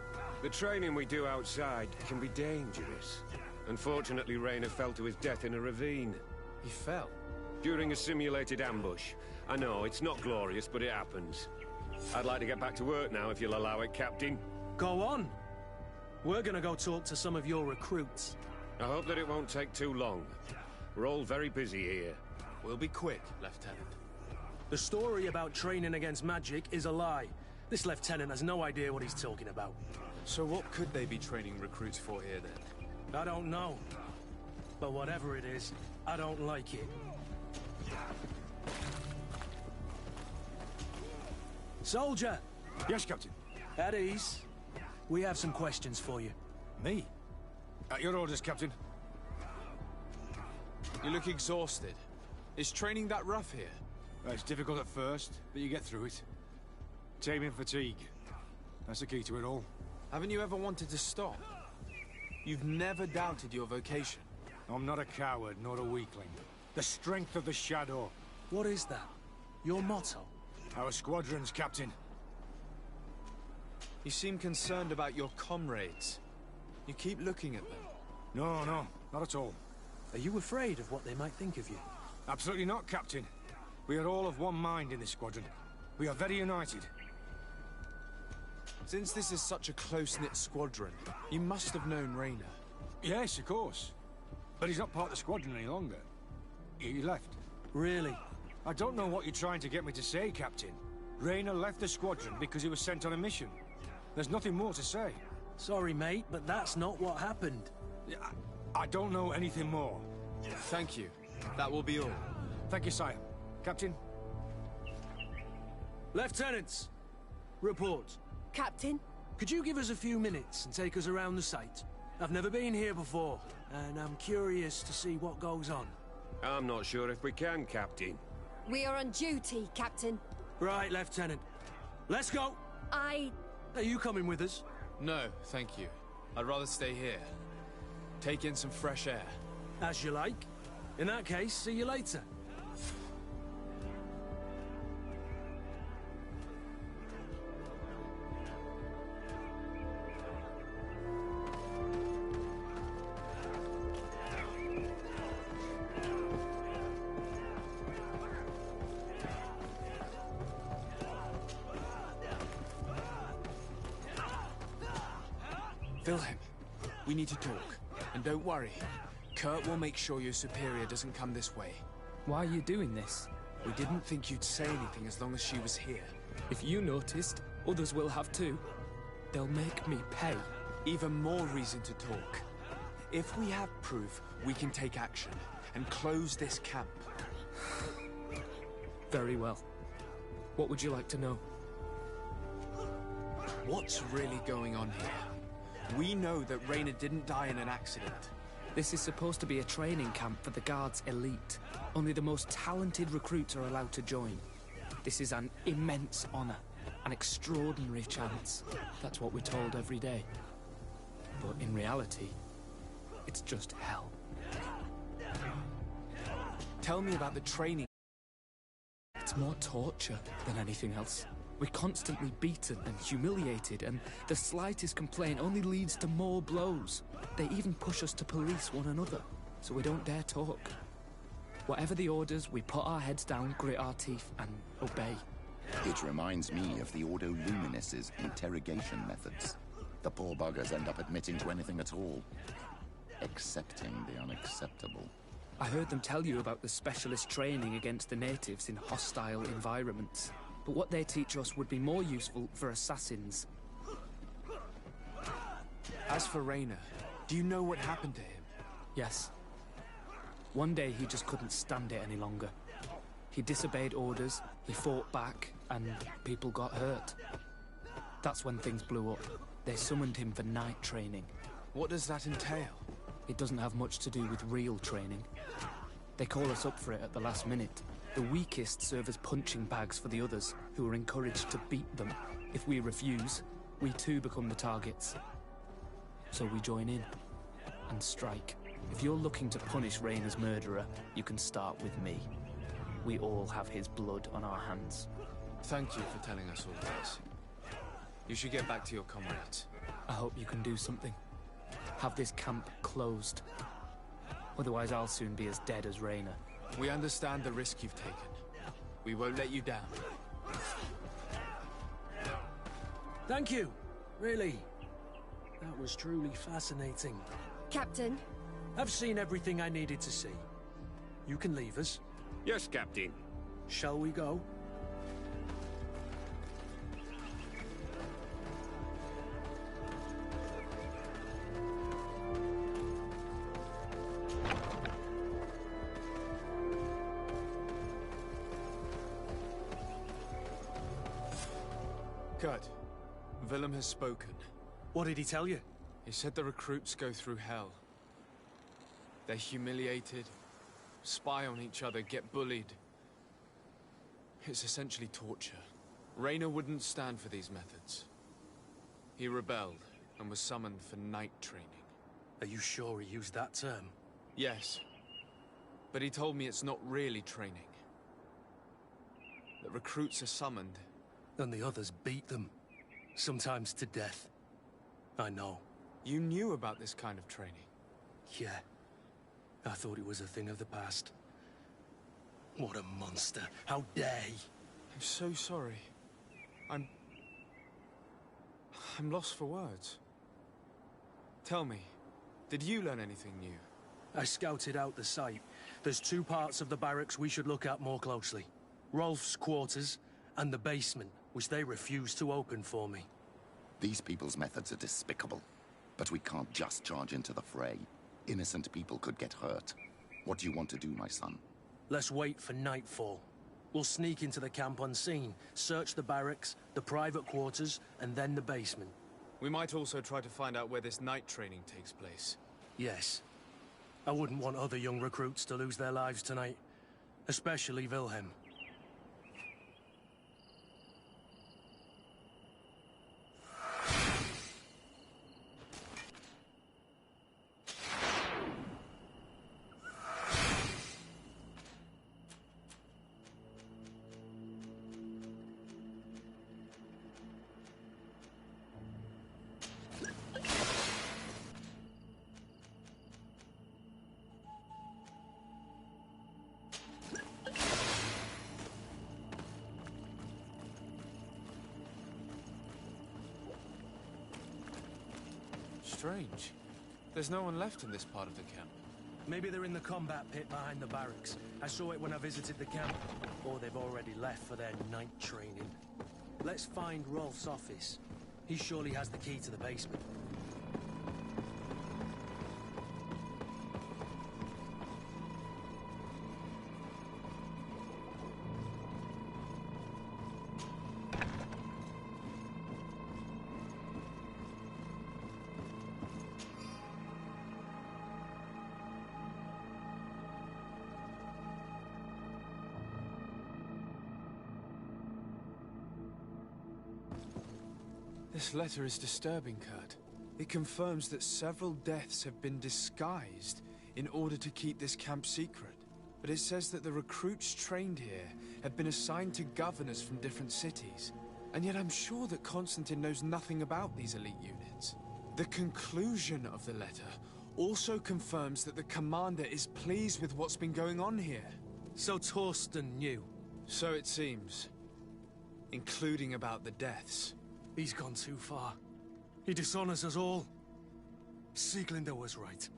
The training we do outside can be dangerous. Unfortunately, Rayner fell to his death in a ravine. He fell? During a simulated ambush. I know, it's not glorious, but it happens. I'd like to get back to work now, if you'll allow it, Captain. Go on. We're gonna go talk to some of your recruits. I hope that it won't take too long. We're all very busy here. We'll be quick, Lieutenant. The story about training against magic is a lie. This lieutenant has no idea what he's talking about. So what could they be training recruits for here, then? I don't know. But whatever it is, I don't like it. Soldier! Yes, Captain. At ease. We have some questions for you. Me? At your orders, Captain. You look exhausted. Is training that rough here? Well, it's difficult at first, but you get through it. Taming fatigue. That's the key to it all. Haven't you ever wanted to stop? You've never doubted your vocation. I'm not a coward, nor a weakling. The strength of the Shadow. What is that? Your motto? Our squadrons, Captain. You seem concerned about your comrades. You keep looking at them. No, not at all. Are you afraid of what they might think of you? Absolutely not, Captain. We are all of one mind in this squadron. We are very united. Since this is such a close-knit squadron, you must have known Rayner. Yes, of course. But he's not part of the squadron any longer. He left. Really? I don't know what you're trying to get me to say, Captain. Rayner left the squadron because he was sent on a mission. There's nothing more to say. Sorry, mate, but that's not what happened. I don't know anything more. Thank you. That will be all. Thank you, sire. Captain? Lieutenants! Report. Captain? Could you give us a few minutes and take us around the site? I've never been here before, and I'm curious to see what goes on. I'm not sure if we can, Captain. We are on duty, Captain. Right, Lieutenant. Let's go! Are you coming with us? No, thank you. I'd rather stay here. Take in some fresh air. As you like. In that case, see you later. Wilhelm, we need to talk. And don't worry. Kurt will make sure your superior doesn't come this way. Why are you doing this? We didn't think you'd say anything as long as she was here. If you noticed, others will have too. They'll make me pay. Even more reason to talk. If we have proof, we can take action and close this camp. Very well. What would you like to know? What's really going on here? We know that Rayner didn't die in an accident. This is supposed to be a training camp for the Guard's elite. Only the most talented recruits are allowed to join. This is an immense honor, an extraordinary chance. That's what we're told every day. But in reality, it's just hell. Tell me about the training. It's more torture than anything else. We're constantly beaten and humiliated, and the slightest complaint only leads to more blows. They even push us to police one another, so we don't dare talk. Whatever the orders, we put our heads down, grit our teeth, and obey. It reminds me of the Ordo Luminis' interrogation methods. The poor buggers end up admitting to anything at all, accepting the unacceptable. I heard them tell you about the specialist training against the natives in hostile environments. But what they teach us would be more useful for assassins. As for Raynor, do you know what happened to him? Yes. One day he just couldn't stand it any longer. He disobeyed orders, he fought back, and people got hurt. That's when things blew up. They summoned him for night training. What does that entail? It doesn't have much to do with real training. They call us up for it at the last minute. The weakest serve as punching bags for the others, who are encouraged to beat them. If we refuse, we too become the targets. So we join in and strike. If you're looking to punish Raynor's murderer, you can start with me. We all have his blood on our hands. Thank you for telling us all this. You should get back to your comrades. I hope you can do something. Have this camp closed. Otherwise I'll soon be as dead as Raynor. We understand the risk you've taken. We won't let you down. Thank you. Really. That was truly fascinating. Captain? I've seen everything I needed to see. You can leave us. Yes, Captain. Shall we go? Good. Willem has spoken. What did he tell you? He said the recruits go through hell. They're humiliated, spy on each other, get bullied. It's essentially torture. Raynor wouldn't stand for these methods. He rebelled and was summoned for night training. Are you sure he used that term? Yes. But he told me it's not really training. That recruits are summoned. And the others beat them. Sometimes to death. I know. You knew about this kind of training? Yeah. I thought it was a thing of the past. What a monster. How dare he? I'm so sorry. I'm lost for words. Tell me, did you learn anything new? I scouted out the site. There's two parts of the barracks we should look at more closely. Rolf's quarters and the basement, which they refused to open for me. These people's methods are despicable. But we can't just charge into the fray. Innocent people could get hurt. What do you want to do, my son? Let's wait for nightfall. We'll sneak into the camp unseen, search the barracks, the private quarters, and then the basement. We might also try to find out where this night training takes place. Yes. I wouldn't want other young recruits to lose their lives tonight. Especially Wilhelm. Strange. There's no one left in this part of the camp. Maybe they're in the combat pit behind the barracks. I saw it when I visited the camp. Or they've already left for their night training. Let's find Rolf's office. He surely has the key to the basement. This letter is disturbing, Kurt. It confirms that several deaths have been disguised in order to keep this camp secret. But it says that the recruits trained here have been assigned to governors from different cities. And yet I'm sure that Constantine knows nothing about these elite units. The conclusion of the letter also confirms that the commander is pleased with what's been going on here. So Torsten knew? So it seems. Including about the deaths. He's gone too far. He dishonors us all. Sieglinde was right.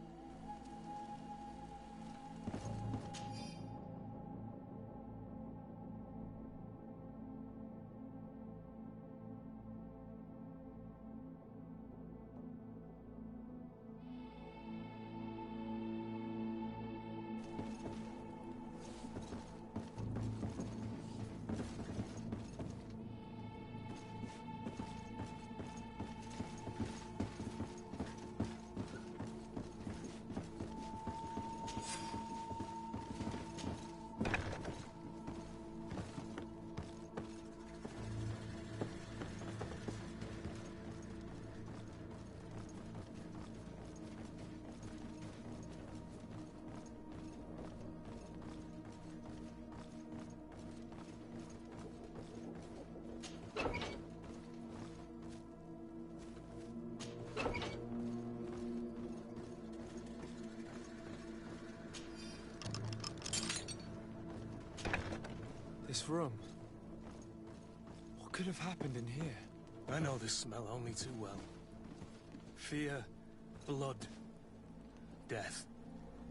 This room. What could have happened in here? I know this smell only too well. Fear, blood, death.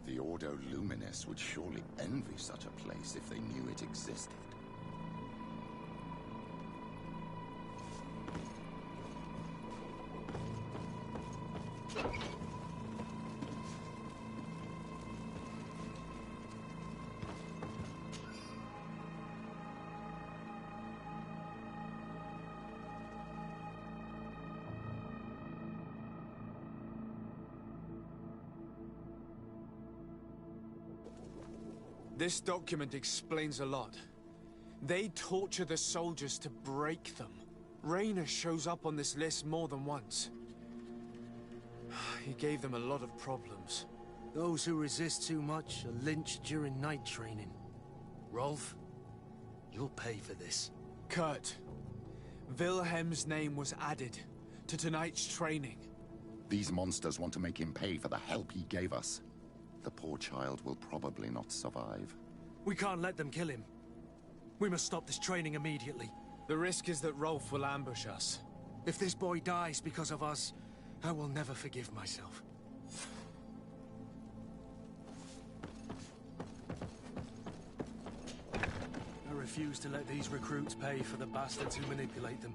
The Ordo Luminis would surely envy such a place if they knew it existed. This document explains a lot. They torture the soldiers to break them. Raynor shows up on this list more than once. He gave them a lot of problems. Those who resist too much are lynched during night training. Rolf, you'll pay for this. Kurt, Wilhelm's name was added to tonight's training. These monsters want to make him pay for the help he gave us. The poor child will probably not survive. We can't let them kill him. We must stop this training immediately. The risk is that Rolf will ambush us. If this boy dies because of us, I will never forgive myself. I refuse to let these recruits pay for the bastards who manipulate them.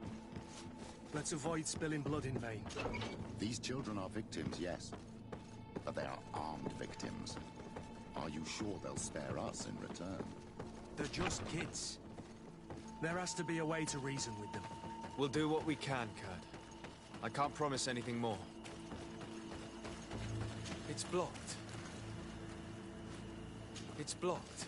Let's avoid spilling blood in vain. These children are victims, yes. But they are armed victims. Are you sure they'll spare us in return? They're just kids. There has to be a way to reason with them. We'll do what we can, Kurt. I can't promise anything more. It's blocked. It's blocked.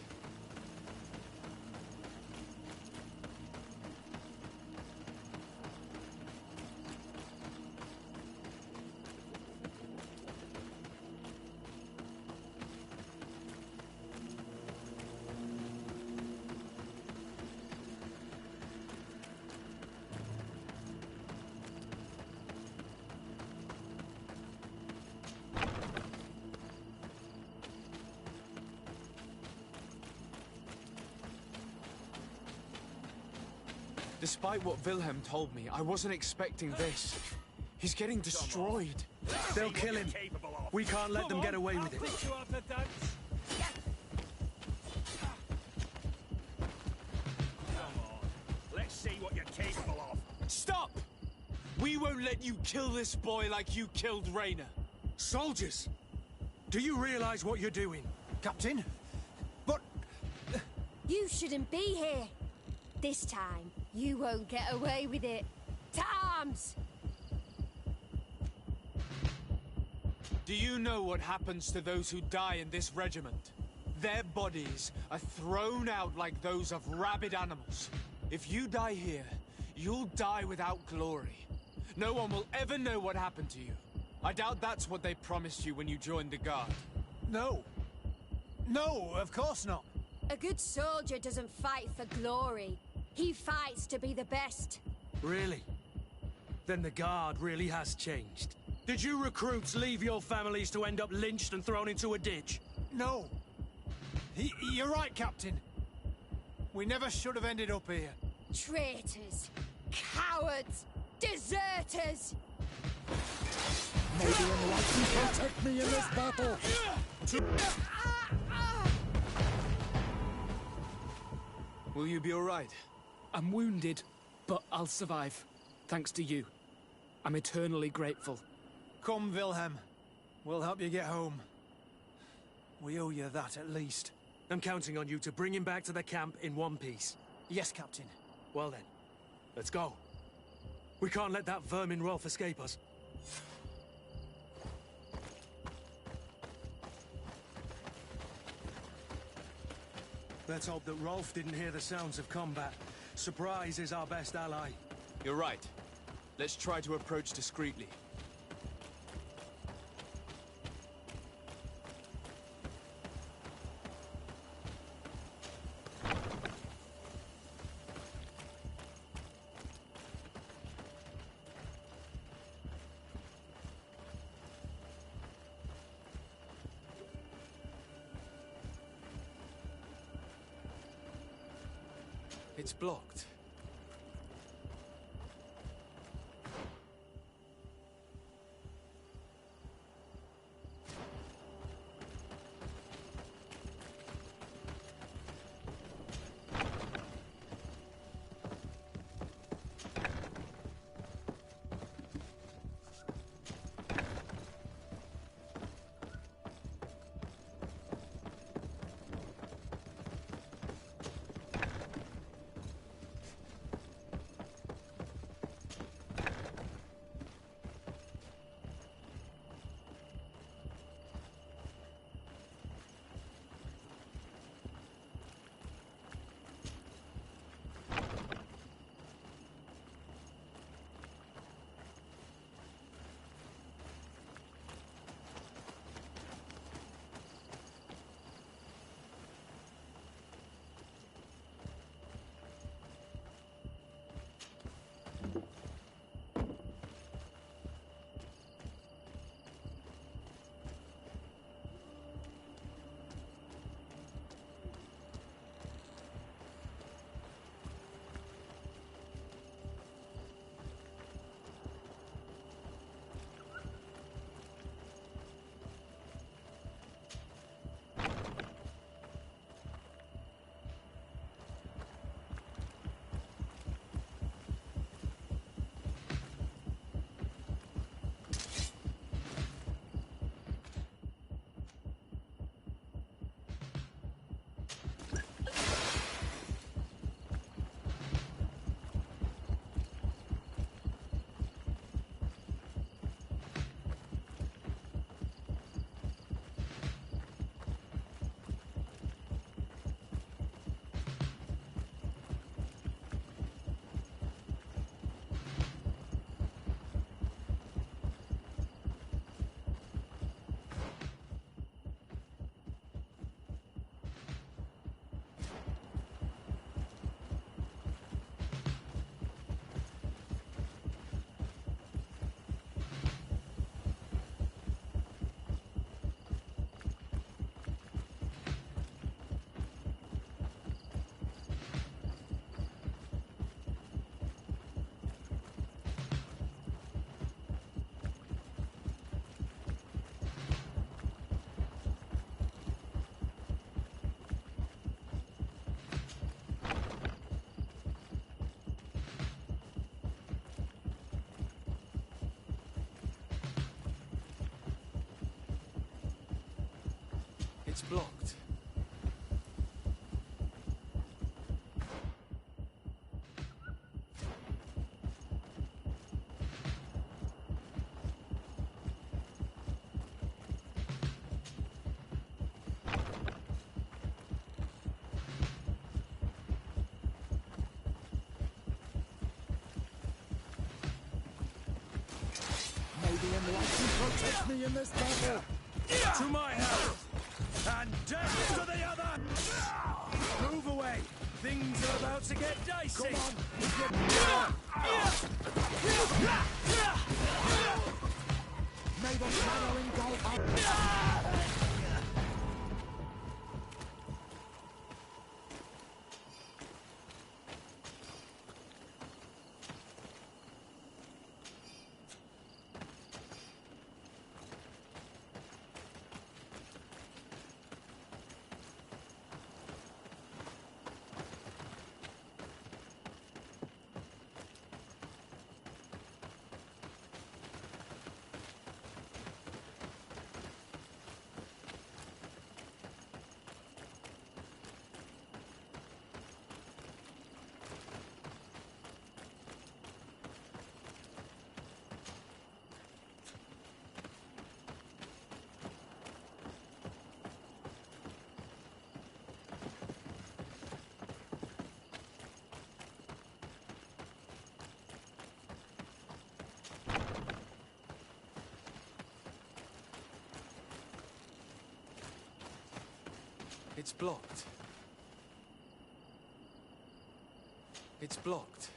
Despite what Wilhelm told me, I wasn't expecting this. He's getting destroyed. They'll kill him. We can't let them get away with it. Let's see what you're capable of. Stop! We won't let you kill this boy like you killed Raynor. Soldiers! Do you realize what you're doing? Captain? But... You shouldn't be here. This time, you won't get away with it. To arms! Do you know what happens to those who die in this regiment? Their bodies are thrown out like those of rabid animals. If you die here, you'll die without glory. No one will ever know what happened to you. I doubt that's what they promised you when you joined the Guard. No. No, of course not. A good soldier doesn't fight for glory. He fights to be the best. Really? Then the Guard really has changed. Did you recruits leave your families to end up lynched and thrown into a ditch? No. You're right, Captain. We never should have ended up here. Traitors! Cowards! Deserters! May the Enlightened protect me in this battle! Will you be alright? I'm wounded, but I'll survive. Thanks to you. I'm eternally grateful. Come, Wilhelm. We'll help you get home. We owe you that, at least. I'm counting on you to bring him back to the camp in one piece. Yes, Captain. Well then, let's go. We can't let that vermin Rolf escape us. Let's hope that Rolf didn't hear the sounds of combat. Surprise is our best ally. You're right. Let's try to approach discreetly. It's blocked. It's blocked. protect me in this battle. To my help! And death to the other! Move away! Things are about to get dicey! Come on! May the shadowing go up! It's blocked. It's blocked.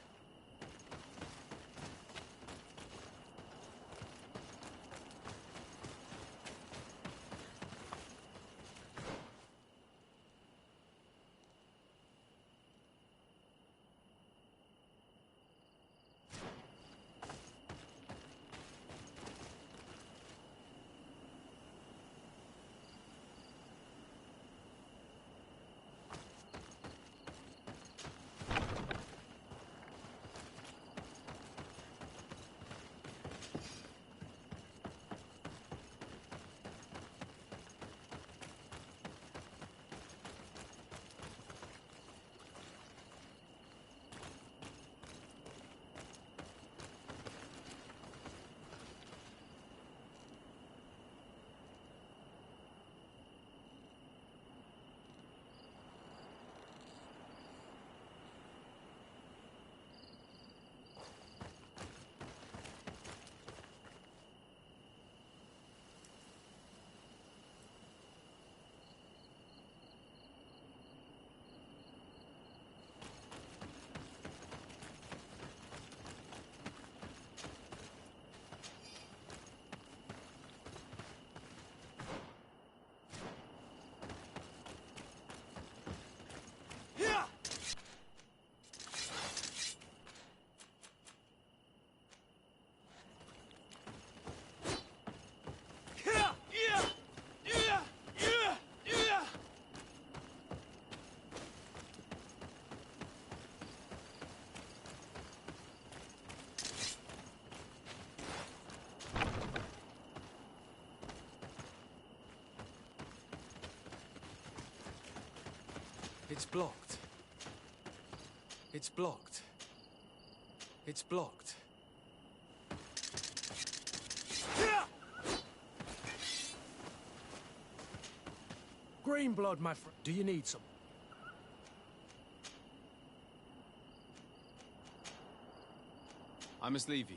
It's blocked. It's blocked. It's blocked. Green blood, my friend. Do you need some? I must leave you.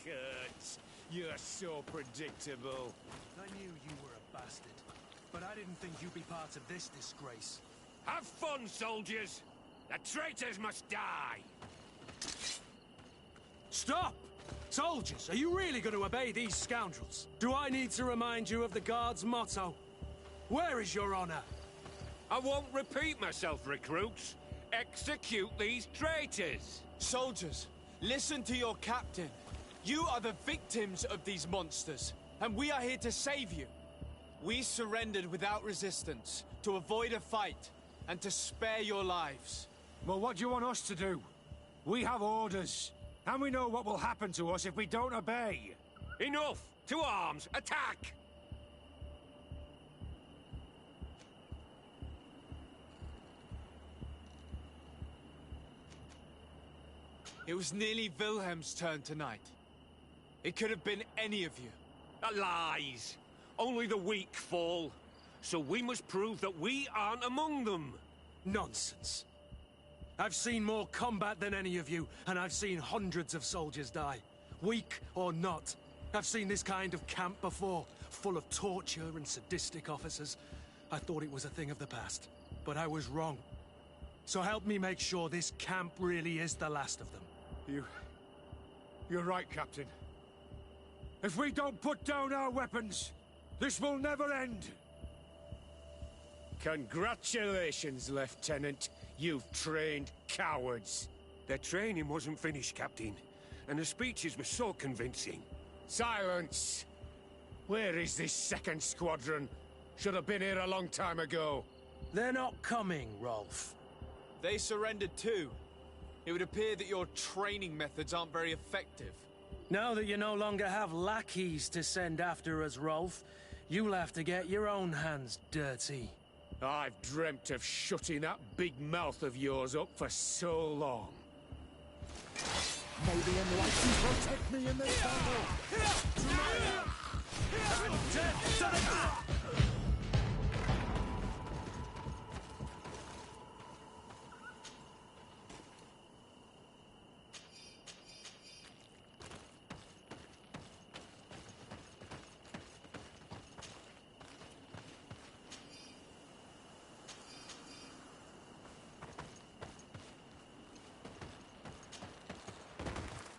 Kurt, you're so predictable. I knew you were a bastard, but I didn't think you'd be part of this disgrace. Have fun, soldiers! The traitors must die! Stop! Soldiers, are you really going to obey these scoundrels? Do I need to remind you of the Guard's motto? Where is your honor? I won't repeat myself, recruits. Execute these traitors! Soldiers, listen to your captain. You are the victims of these monsters, and we are here to save you. We surrendered without resistance, to avoid a fight, and to spare your lives. Well, what do you want us to do? We have orders, and we know what will happen to us if we don't obey. Enough! To arms! Attack! It was nearly Wilhelm's turn tonight. It could have been any of you. Lies! Only the weak fall. So we must prove that we aren't among them. Nonsense. I've seen more combat than any of you, and I've seen hundreds of soldiers die. Weak or not. I've seen this kind of camp before, full of torture and sadistic officers. I thought it was a thing of the past, but I was wrong. So help me make sure this camp really is the last of them. You're right, Captain. If we don't put down our weapons, this will never end. Congratulations, Lieutenant. You've trained cowards. Their training wasn't finished, Captain, and the speeches were so convincing. Silence! Where is this second squadron? Should have been here a long time ago. They're not coming, Rolf. They surrendered too. It would appear that your training methods aren't very effective. Now that you no longer have lackeys to send after us, Rolf, you'll have to get your own hands dirty. I've dreamt of shutting that big mouth of yours up for so long. May the Enlightened protect me in this battle! To my help! And death to the...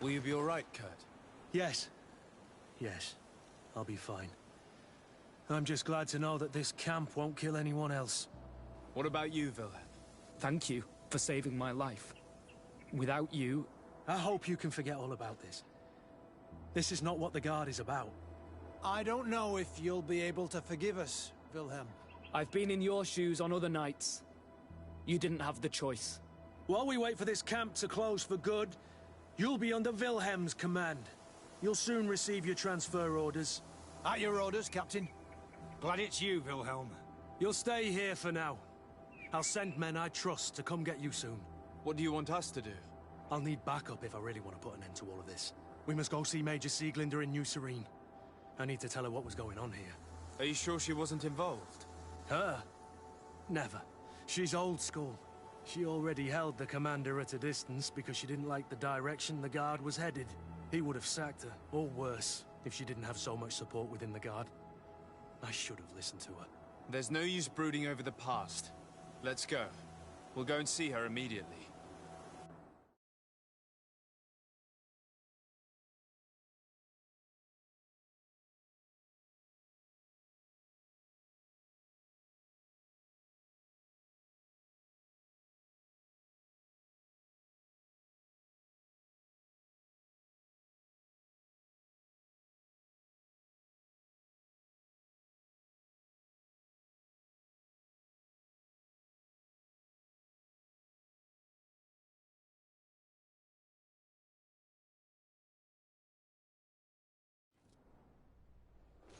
Will you be all right, Kurt? Yes. Yes. I'll be fine. I'm just glad to know that this camp won't kill anyone else. What about you, Wilhelm? Thank you for saving my life. Without you... I hope you can forget all about this. This is not what the Guard is about. I don't know if you'll be able to forgive us, Wilhelm. I've been in your shoes on other nights. You didn't have the choice. While we wait for this camp to close for good, you'll be under Wilhelm's command. You'll soon receive your transfer orders. At your orders, Captain. Glad it's you, Wilhelm. You'll stay here for now. I'll send men I trust to come get you soon. What do you want us to do? I'll need backup if I really want to put an end to all of this. We must go see Major Sieglinder in New Serene. I need to tell her what was going on here. Are you sure she wasn't involved? Her? Never. She's old school. She already held the commander at a distance because she didn't like the direction the Guard was headed. He would have sacked her, or worse, if she didn't have so much support within the Guard. I should have listened to her. There's no use brooding over the past. Let's go. We'll go and see her immediately.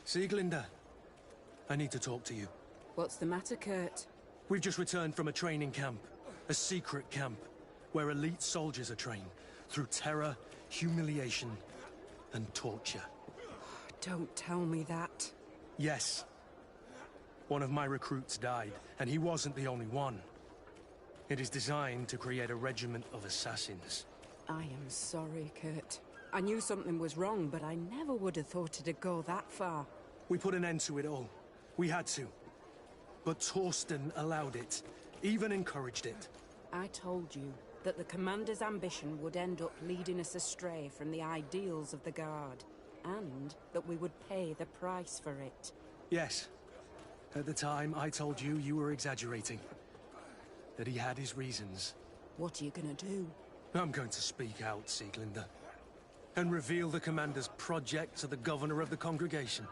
Sieglinder, I need to talk to you. What's the matter, Kurt? We've just returned from a training camp. A secret camp, where elite soldiers are trained through terror, humiliation, and torture. Don't tell me that. Yes. One of my recruits died, and he wasn't the only one. It is designed to create a regiment of assassins. I am sorry, Kurt. I knew something was wrong, but I never would have thought it'd go that far. We put an end to it all. We had to. But Torsten allowed it. Even encouraged it. I told you that the Commander's ambition would end up leading us astray from the ideals of the Guard, and that we would pay the price for it. Yes. At the time, I told you you were exaggerating. That he had his reasons. What are you gonna do? I'm going to speak out, Sieglinde. And reveal the Commander's project to the Governor of the Congregation.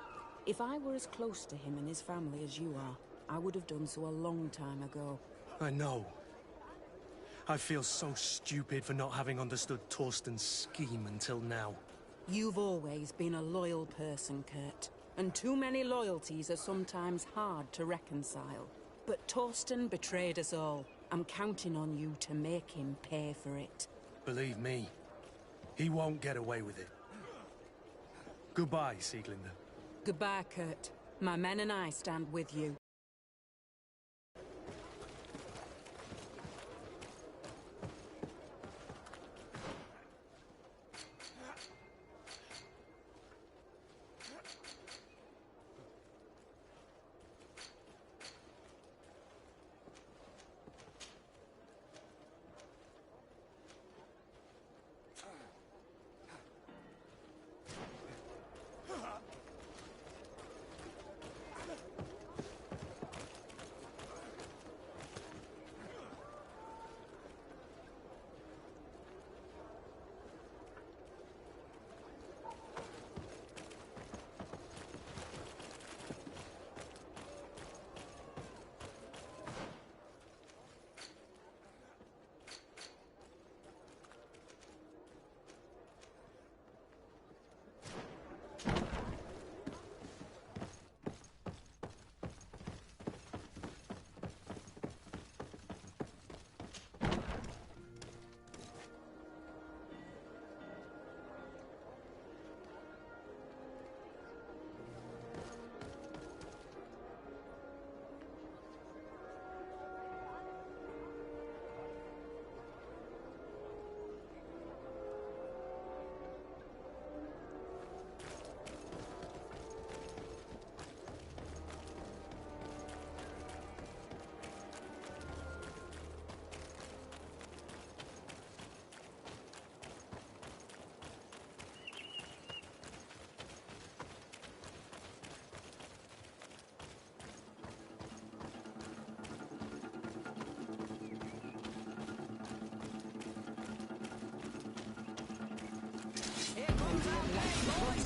If I were as close to him and his family as you are, I would have done so a long time ago. I know. I feel so stupid for not having understood Torsten's scheme until now. You've always been a loyal person, Kurt. And too many loyalties are sometimes hard to reconcile. But Torsten betrayed us all. I'm counting on you to make him pay for it. Believe me, he won't get away with it. Goodbye, Sieglinde. Goodbye, Kurt. My men and I stand with you.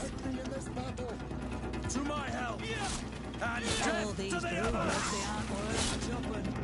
Protect me in this battle! To my help! And All death these to the rumors, others! they aren't worth chopping.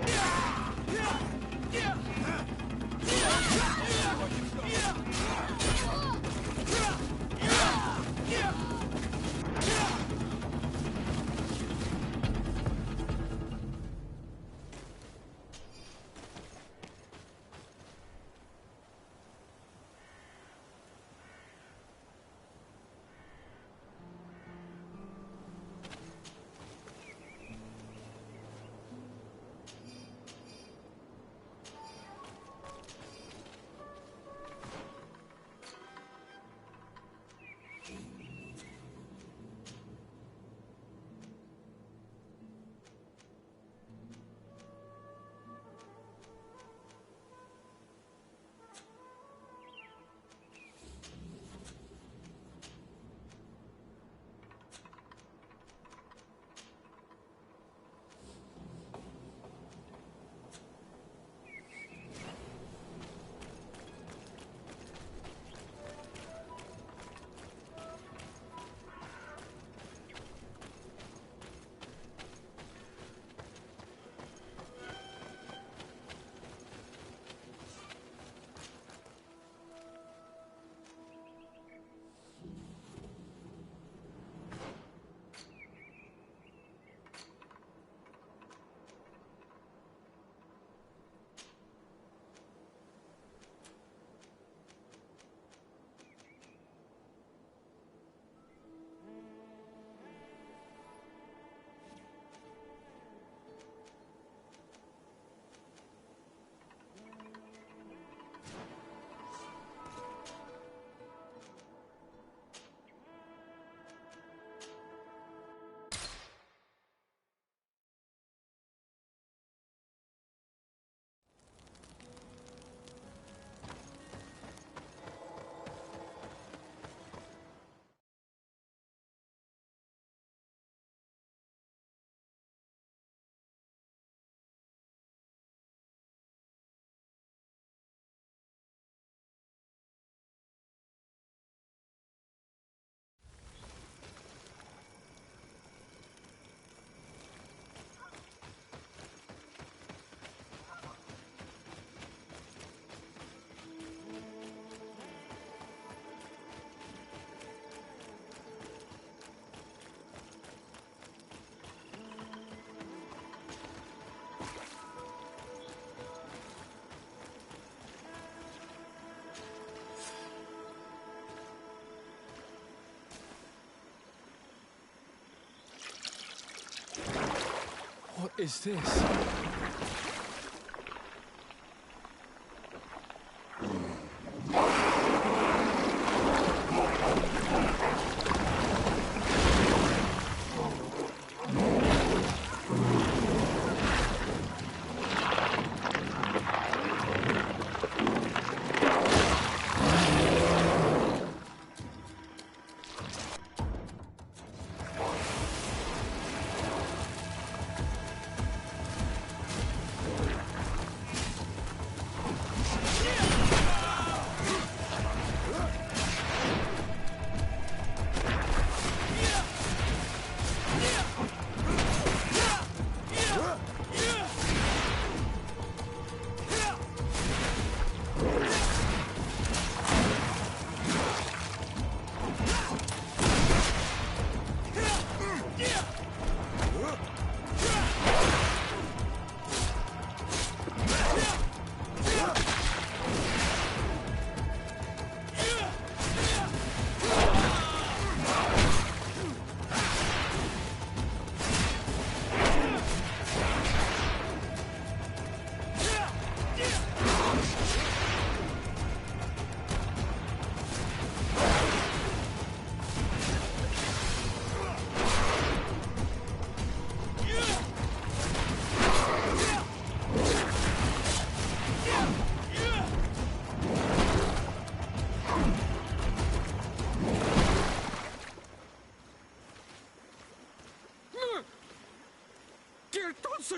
is this?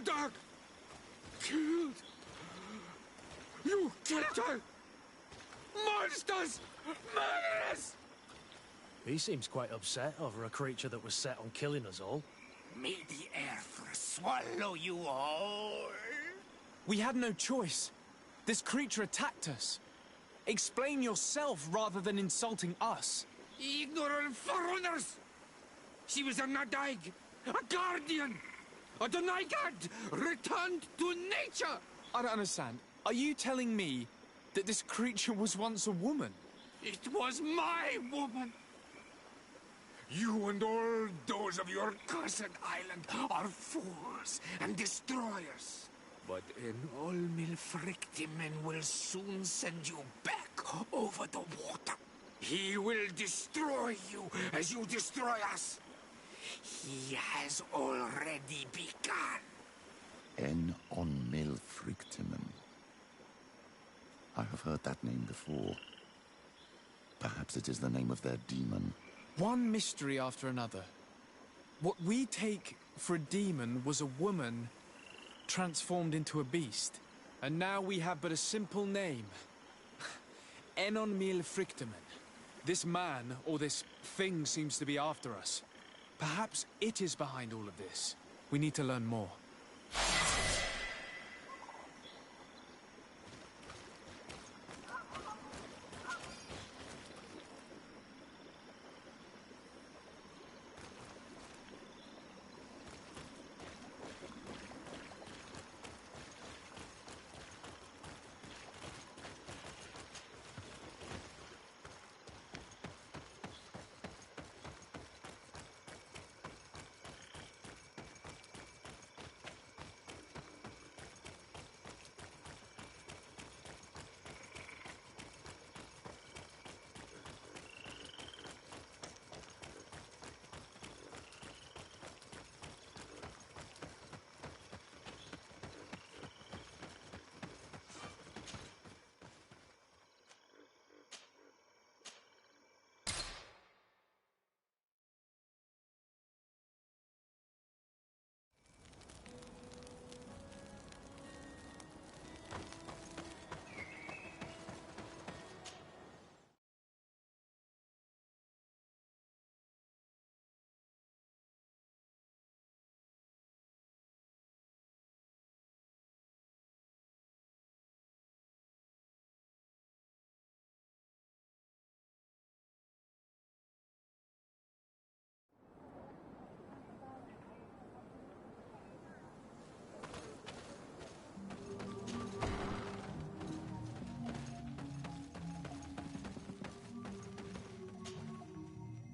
Dog killed. You killed her. Monsters! Murderers! He seems quite upset over a creature that was set on killing us all. May the earth swallow you all. We had no choice. This creature attacked us. Explain yourself rather than insulting us. Ignorant foreigners! She was a Nadaig, a guardian. A Donaigad returned to nature! I don't understand. Are you telling me that this creature was once a woman? It was my woman! You and all those of your cursed island are fools and destroyers. But an Olmilfrictimen will soon send you back over the water. He will destroy you as you destroy us. He has already begun. En on Milfrictimen. I have heard that name before. Perhaps it is the name of their demon. One mystery after another. What we take for a demon was a woman transformed into a beast. And now we have but a simple name. Enon Milfrictimen. This man, or this thing, seems to be after us. Perhaps it is behind all of this. We need to learn more.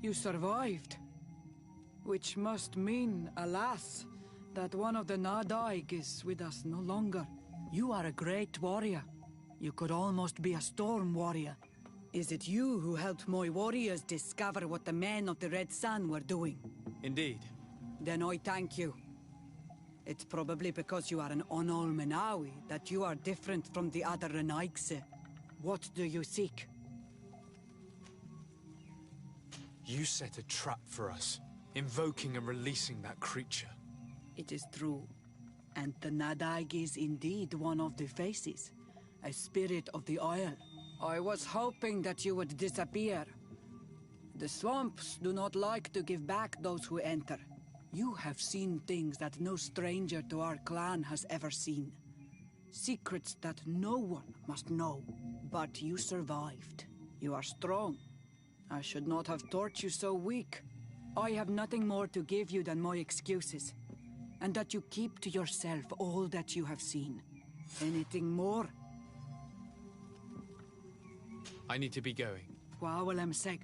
You survived. Which must mean, alas, that one of the Nadaig is with us no longer. You are a great warrior. You could almost be a storm warrior. Is it you who helped my warriors discover what the men of the Red Sun were doing? Indeed. Then I thank you. It's probably because you are an Onol Menawi that you are different from the other Renaigse. What do you seek? You set a trap for us, invoking and releasing that creature. It is true. And the Nadaig is indeed one of the faces. A spirit of the Isle. I was hoping that you would disappear. The swamps do not like to give back those who enter. You have seen things that no stranger to our clan has ever seen. Secrets that no one must know. But you survived. You are strong. I should not have thought you so weak. I have nothing more to give you than my excuses. And that you keep to yourself all that you have seen. Anything more? I need to be going. Wawalem seg.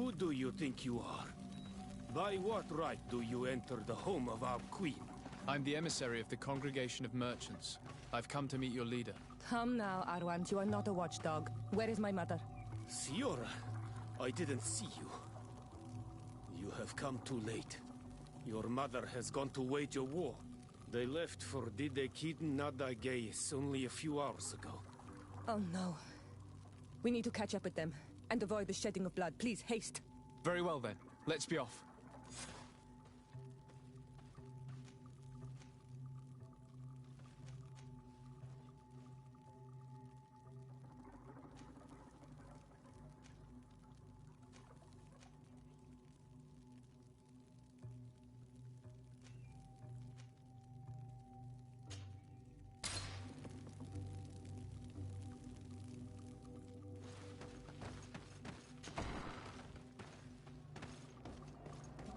Who do you think you are? By what right do you enter the home of our queen? I'm the emissary of the Congregation of Merchants. I've come to meet your leader. Come now, Arwant. You are not a watchdog. Where is my mother? Siora, I didn't see you. You have come too late. Your mother has gone to wage a war. They left for Didekid Nadageis only a few hours ago. Oh no. We need to catch up with them and avoid the shedding of blood. Please, haste. Very well then. Let's be off.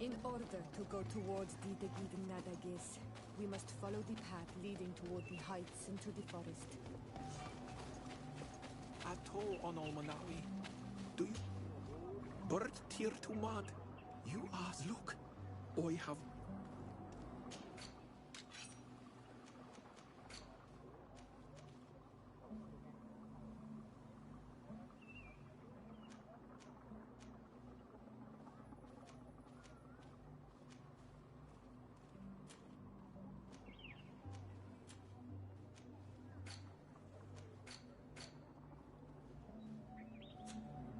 In order to go towards Didegid Nadagis, we must follow the path leading toward the heights into the forest. Ato on Olmanawi. Do you... Bird tier to mad? You as look. I have...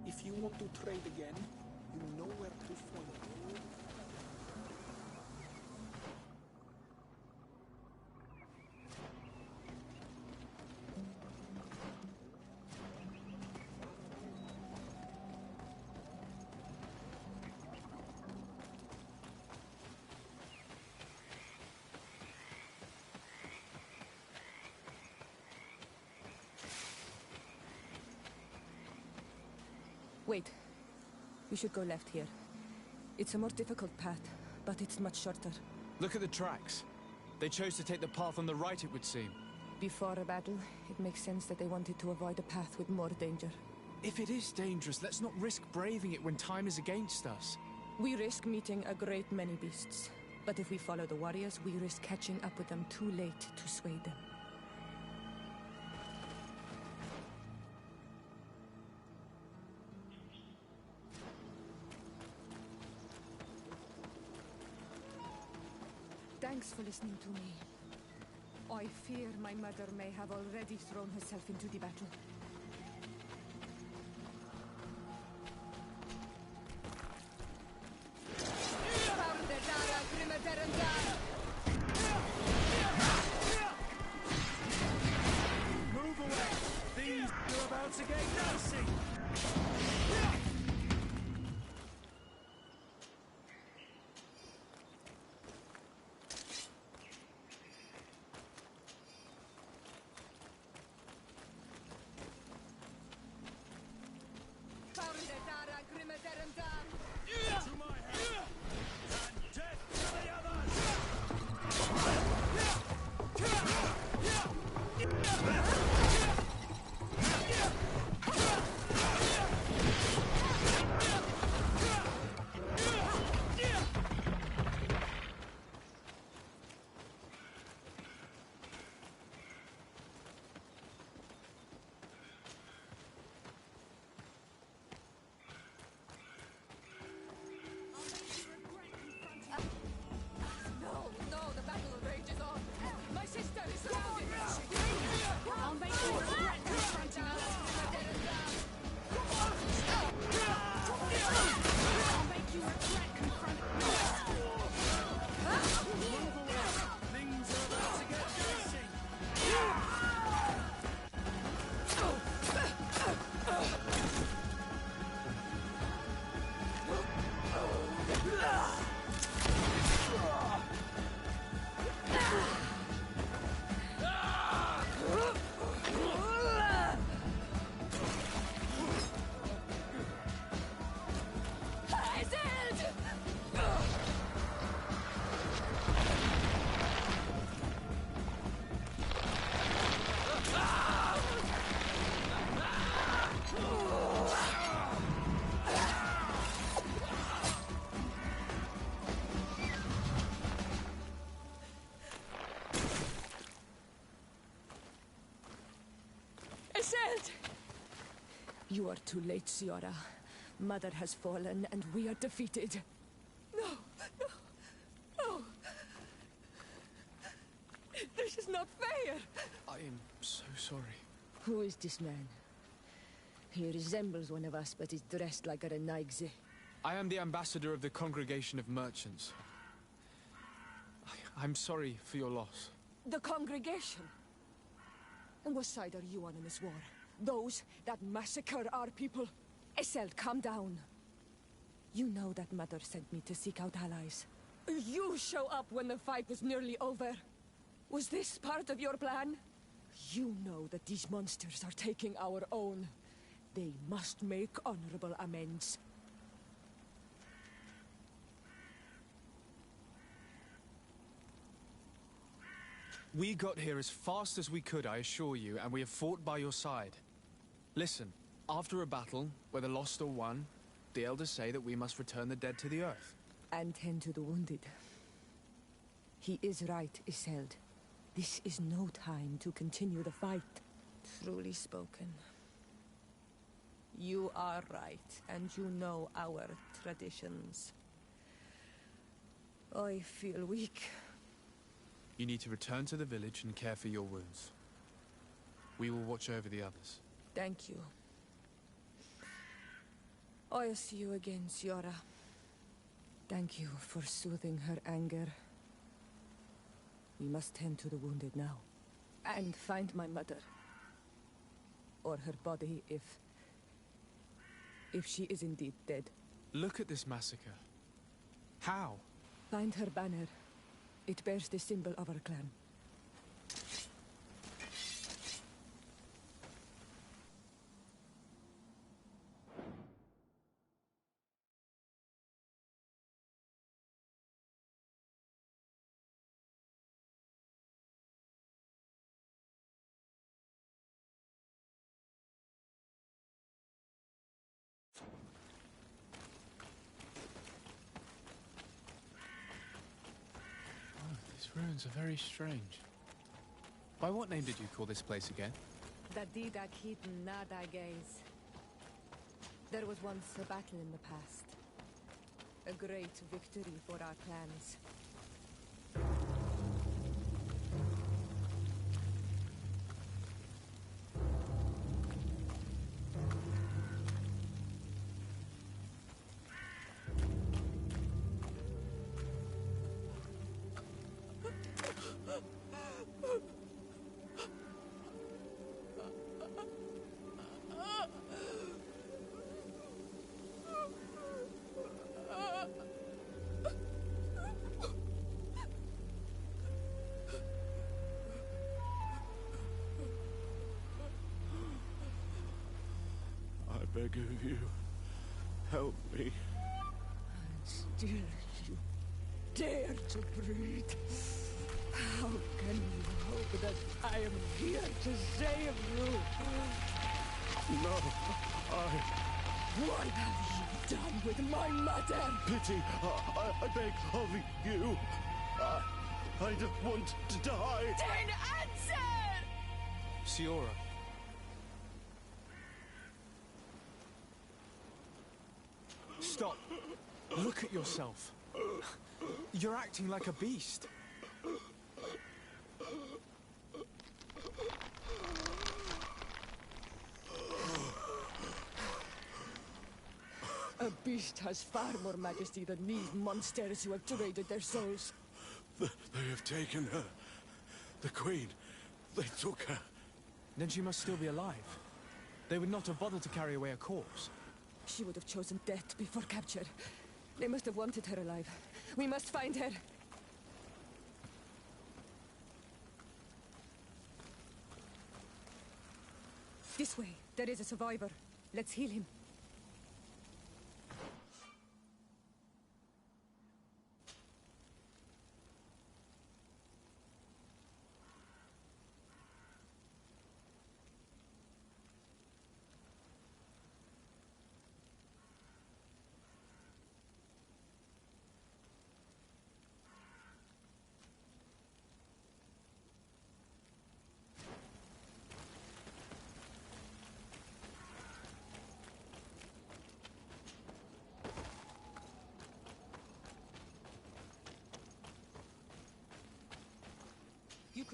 If you want to trade again, you know where to follow. Wait. We should go left here. It's a more difficult path, but it's much shorter. Look at the tracks. They chose to take the path on the right, it would seem. Before a battle, it makes sense that they wanted to avoid a path with more danger. If it is dangerous, let's not risk braving it when time is against us. We risk meeting a great many beasts. But if we follow the warriors, we risk catching up with them too late to sway them. Thanks for listening to me. I fear my mother may have already thrown herself into the battle. Move away! These are about to get nasty! You are too late, Ciara. Mother has fallen, and we are defeated. No, no, no. This is not fair. I am so sorry. Who is this man? He resembles one of us, but is dressed like a Renaigze. I am the ambassador of the Congregation of Merchants. I'm sorry for your loss. The congregation? And what side are you on in this war? Those that massacre our people? Eseld, calm down. You know that Mother sent me to seek out allies. You show up when the fight was nearly over. Was this part of your plan? You know that these monsters are taking our own. They must make honorable amends. We got here as fast as we could, I assure you, and we have fought by your side. Listen, after a battle, whether lost or won, the elders say that we must return the dead to the earth. And tend to the wounded. He is right, Iseld. This is no time to continue the fight. Truly spoken. You are right, and you know our traditions. I feel weak. You need to return to the village and care for your wounds. We will watch over the others. Thank you. I'll see you again, Ciara. Thank you for soothing her anger. We must tend to the wounded now. And find my mother. Or her body, if she is indeed dead. Look at this massacre. How? Find her banner. It bears the symbol of our clan. Ruins are very strange. By what name did you call this place again? Dadida Keaton Nada Gaze. There was once a battle in the past. A great victory for our clans. I beg of you, help me. And still you dare to breathe. How can you hope that I am here to save you? No, What have you done with my mother? Pity, I beg of you. I don't want to die. Then answer! Ciara. Stop. Look at yourself. You're acting like a beast. A beast has far more majesty than these monsters who have traded their souls. They have taken her. The Queen. They took her. Then she must still be alive. They would not have bothered to carry away a corpse. She would have chosen death before capture. They must have wanted her alive. We must find her. This way. There is a survivor. Let's heal him.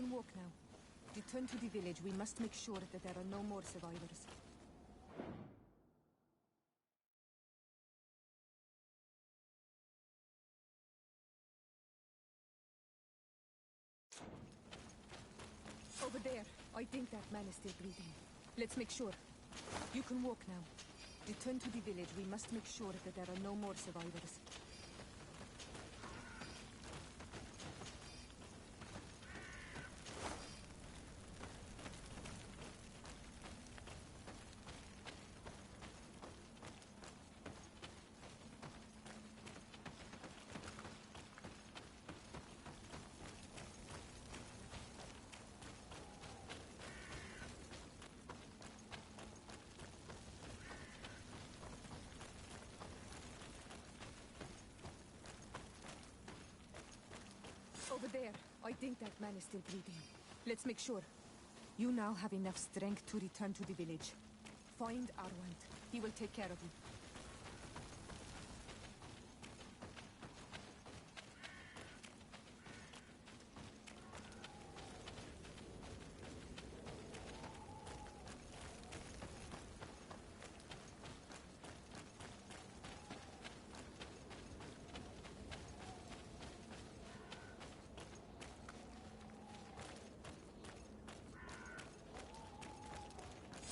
can walk now. Return to the village. We must make sure that there are no more survivors. Over there. I think that man is still breathing. Let's make sure. You can walk now. Return to the village. We must make sure that there are no more survivors. Over there. I think that man is still breathing. Let's make sure. You now have enough strength to return to the village. Find Arwant. He will take care of you.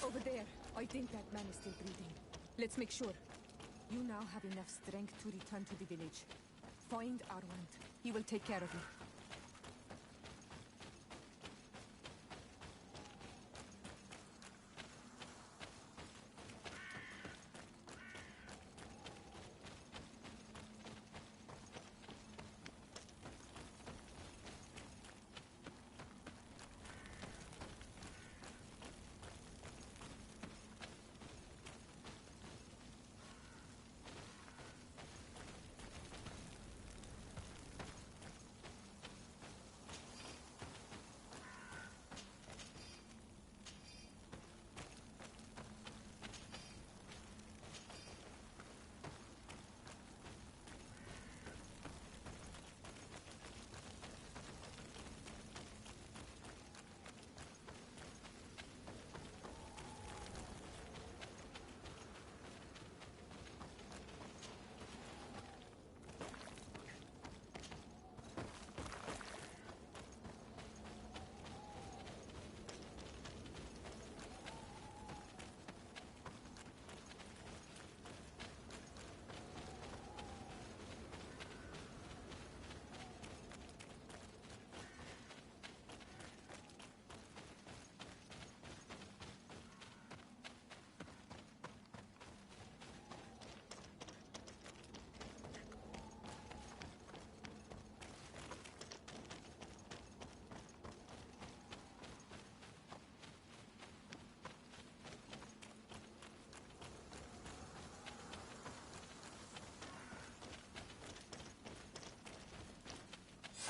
Over there. I think that man is still breathing. Let's make sure. You now have enough strength to return to the village. Find Arwant. He will take care of you.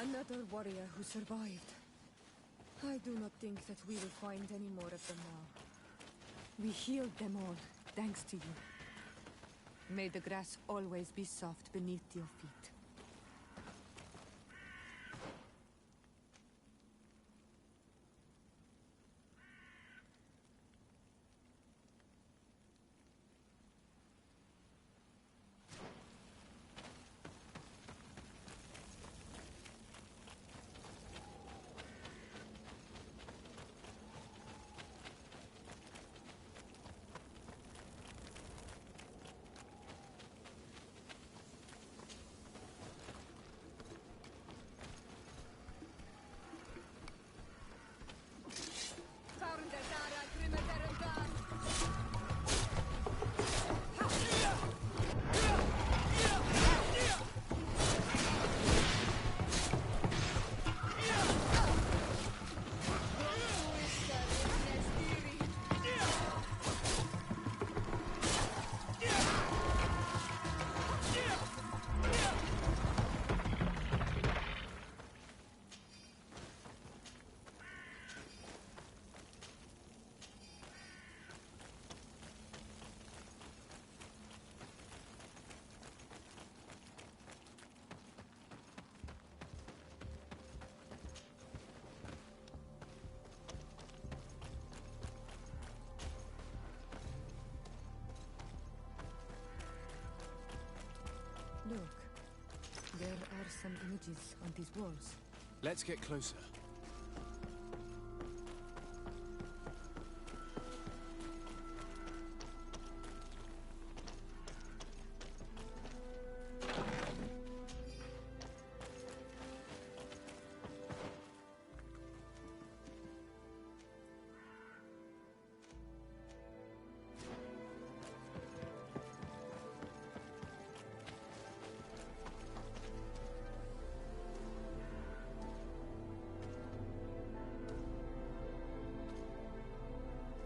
Another warrior who survived. I do not think that we will find any more of them now. We healed them all, thanks to you. May the grass always be soft beneath your feet. There are some images on these walls. Let's get closer.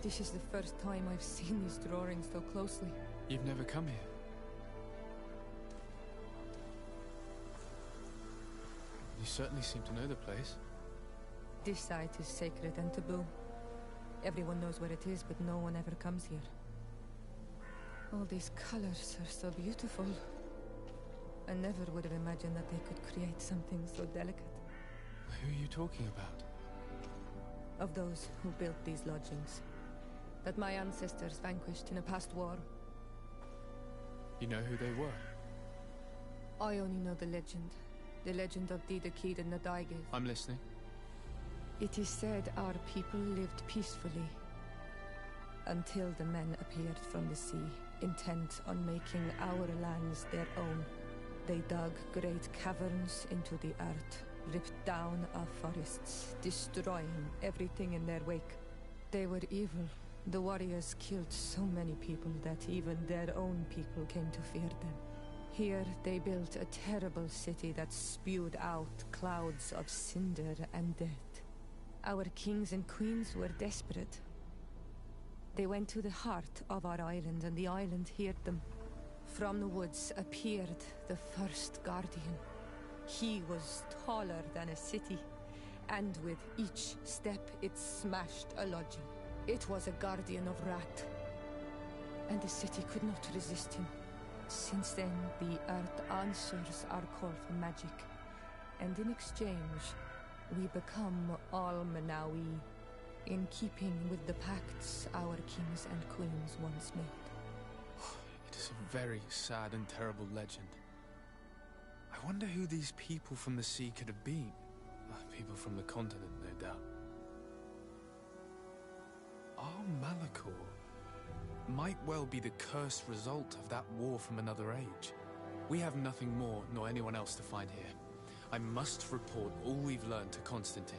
This is the first time I've seen these drawings so closely. You've never come here? You certainly seem to know the place. This site is sacred and taboo. Everyone knows where it is, but no one ever comes here. All these colors are so beautiful. I never would have imagined that they could create something so delicate. Who are you talking about? Of those who built these lodgings. That my ancestors vanquished in a past war. You know who they were? I only know the legend. The legend of Didakid and Nadaigid. I'm listening. It is said our people lived peacefully. Until the men appeared from the sea, intent on making our lands their own. They dug great caverns into the earth, ripped down our forests, destroying everything in their wake. They were evil. The warriors killed so many people that even their own people came to fear them. Here they built a terrible city that spewed out clouds of cinder and death. Our kings and queens were desperate. They went to the heart of our island, and the island heard them. From the woods appeared the first guardian. He was taller than a city, and with each step it smashed a lodging. It was a guardian of Rat, and the city could not resist him. Since then, the earth answers our call for magic, and in exchange, we become Almanawi, in keeping with the pacts our kings and queens once made. It is a very sad and terrible legend. I wonder who these people from the sea could have been. People from the continent, no doubt. Our Malachor might well be the cursed result of that war from another age. We have nothing more, nor anyone else to find here. I must report all we've learned to Constantine.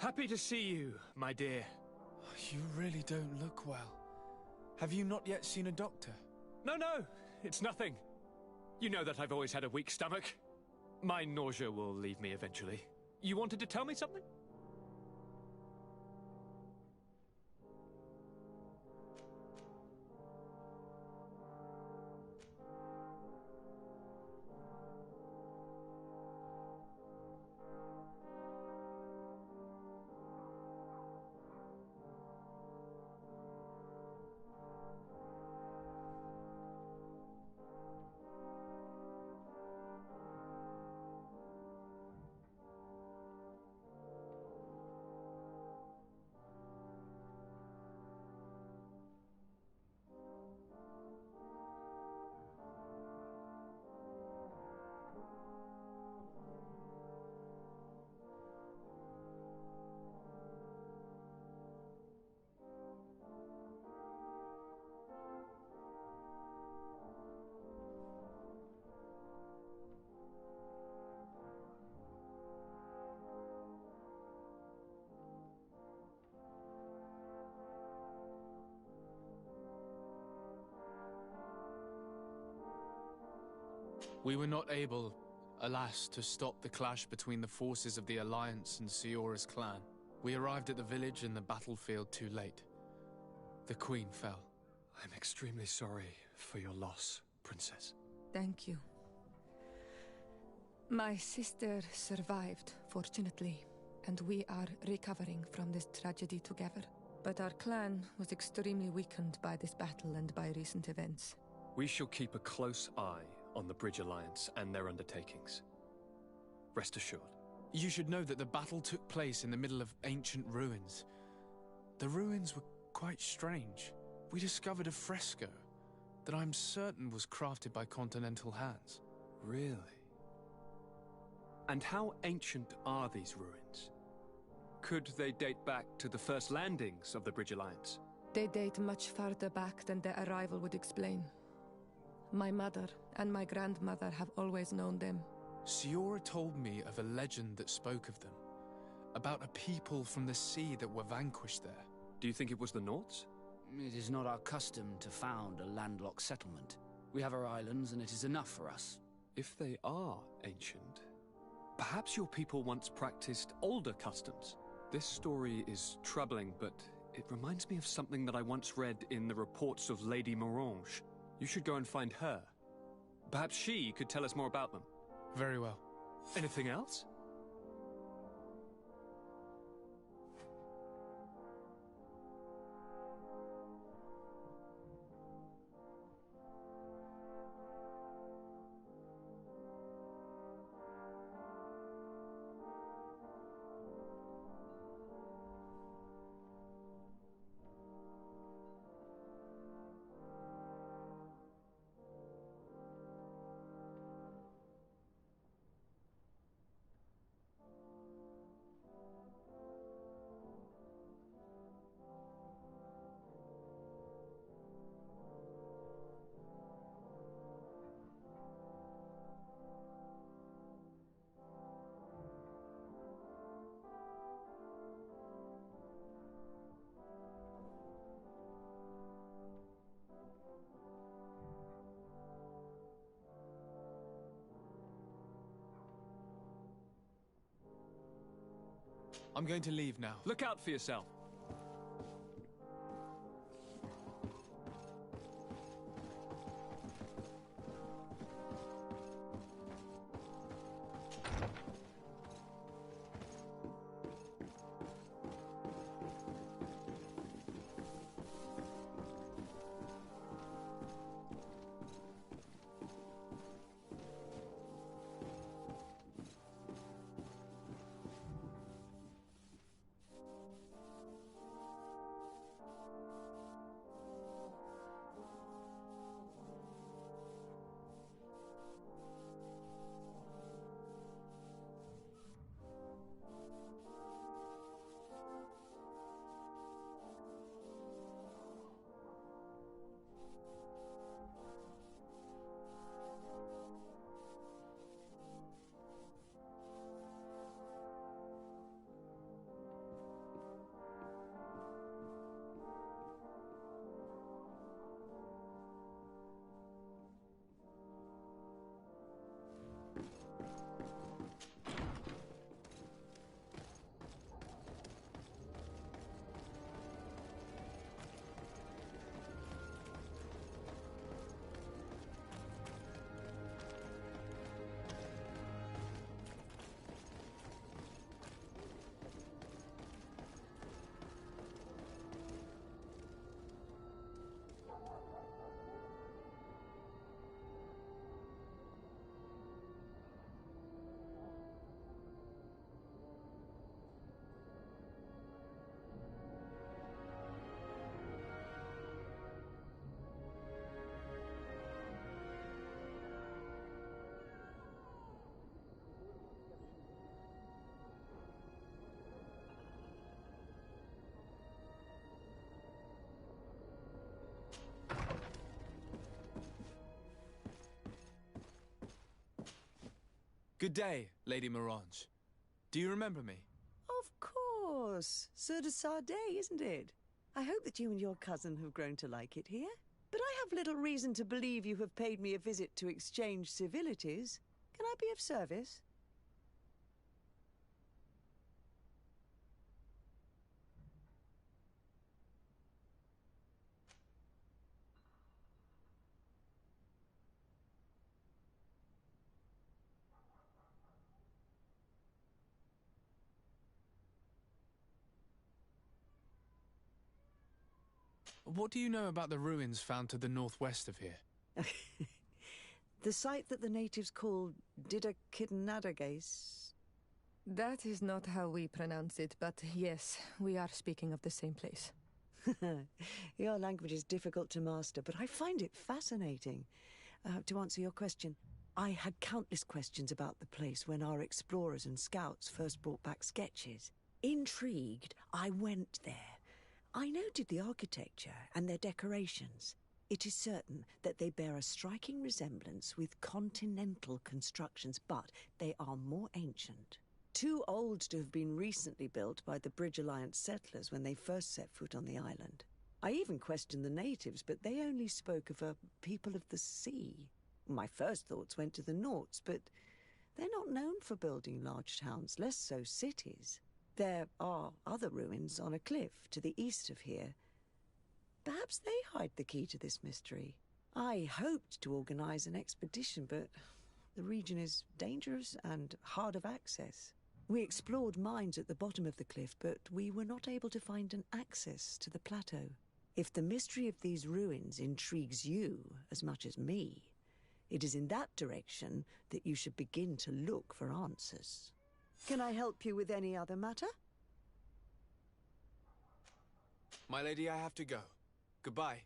Happy to see you, my dear. You really don't look well. Have you not yet seen a doctor? No, it's nothing. You know that I've always had a weak stomach. My nausea will leave me eventually. You wanted to tell me something? We were not able, alas, to stop the clash between the forces of the Alliance and Siora's clan. We arrived at the village and the battlefield too late. The Queen fell. I'm extremely sorry for your loss, Princess. Thank you. My sister survived, fortunately, and we are recovering from this tragedy together. But our clan was extremely weakened by this battle and by recent events. We shall keep a close eye on the Bridge Alliance and their undertakings. Rest assured. You should know that the battle took place in the middle of ancient ruins. The ruins were quite strange. We discovered a fresco that I'm certain was crafted by continental hands. Really? And how ancient are these ruins? Could they date back to the first landings of the Bridge Alliance? They date much farther back than their arrival would explain. My mother and my grandmother have always known them. Siora told me of a legend that spoke of them. About a people from the sea that were vanquished there. Do you think it was the Nords? It is not our custom to found a landlocked settlement. We have our islands and it is enough for us. If they are ancient, perhaps your people once practiced older customs. This story is troubling, but it reminds me of something that I once read in the reports of Lady Morange. You should go and find her. Perhaps she could tell us more about them. Very well. Anything else? I'm going to leave now. Look out for yourself. Good day, Lady Morange. Do you remember me? Of course. Sur de Sade, isn't it? I hope that you and your cousin have grown to like it here. But I have little reason to believe you have paid me a visit to exchange civilities. Can I be of service? What do you know about the ruins found to the northwest of here? The site that the natives call Didakidnadagais. That is not how we pronounce it, but yes, we are speaking of the same place. Your language is difficult to master, but I find it fascinating. To answer your question, I had countless questions about the place when our explorers and scouts first brought back sketches. Intrigued, I went there. I noted the architecture and their decorations. It is certain that they bear a striking resemblance with continental constructions, but they are more ancient. Too old to have been recently built by the Bridge Alliance settlers when they first set foot on the island. I even questioned the natives, but they only spoke of a people of the sea. My first thoughts went to the Nauts, but they're not known for building large towns, less so cities. There are other ruins on a cliff to the east of here. Perhaps they hide the key to this mystery. I hoped to organize an expedition, but the region is dangerous and hard of access. We explored mines at the bottom of the cliff, but we were not able to find an access to the plateau. If the mystery of these ruins intrigues you as much as me, it is in that direction that you should begin to look for answers. Can I help you with any other matter? My lady, I have to go. Goodbye.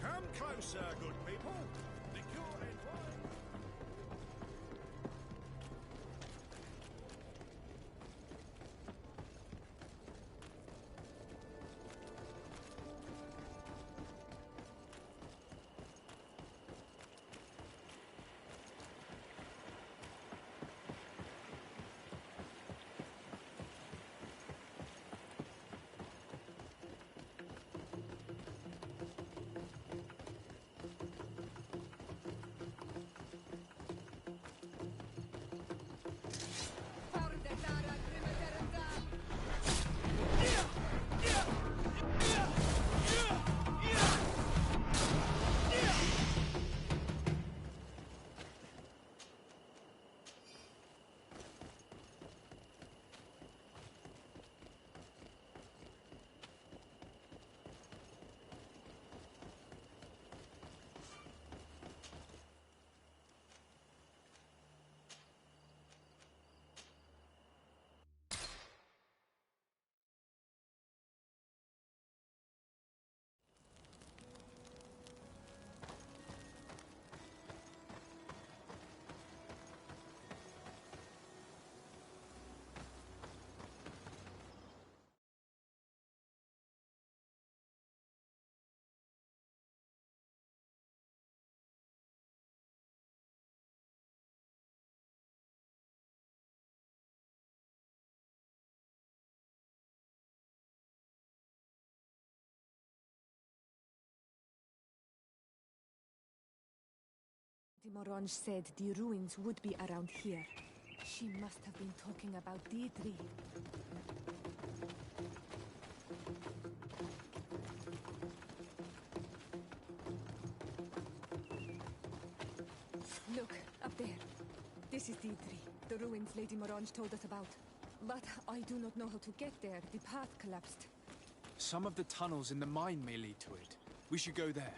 Come closer, good people. Liqueur and wine. Morange said the ruins would be around here. She must have been talking about Deirdre. Look, up there. This is Deirdre, the ruins Lady Morange told us about. But I do not know how to get there. The path collapsed. Some of the tunnels in the mine may lead to it. We should go there.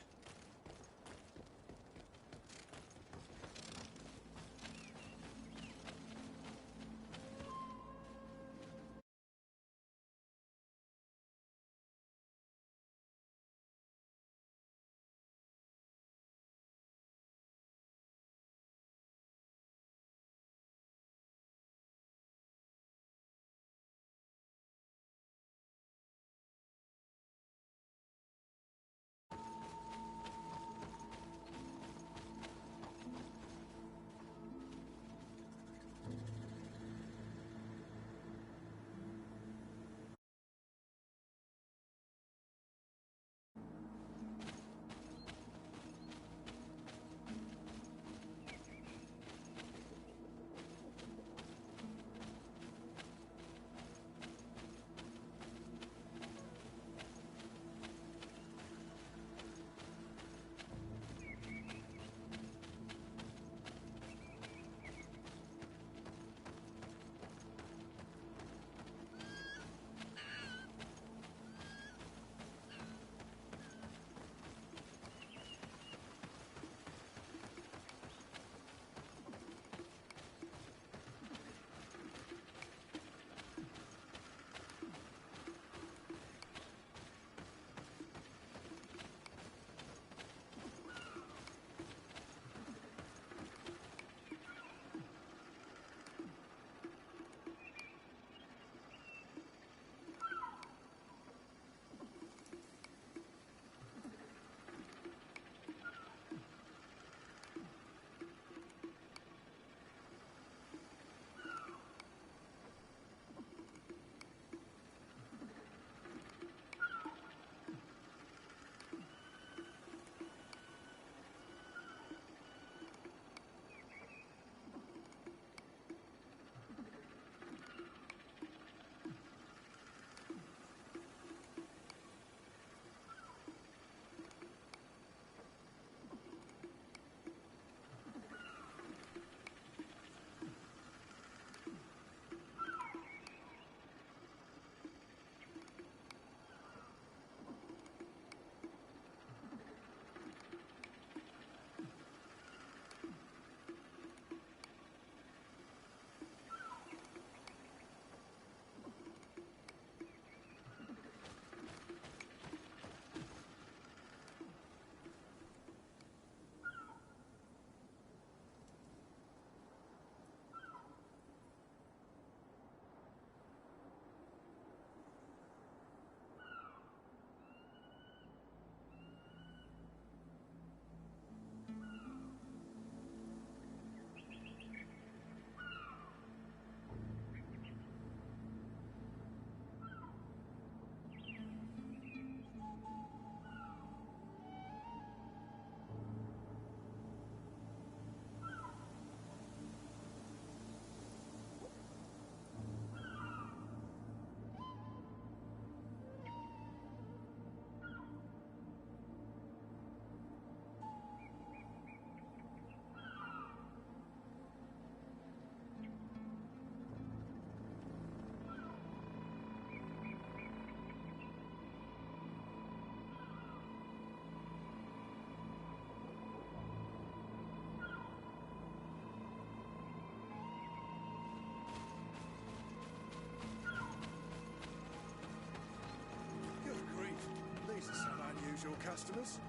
Usual customers?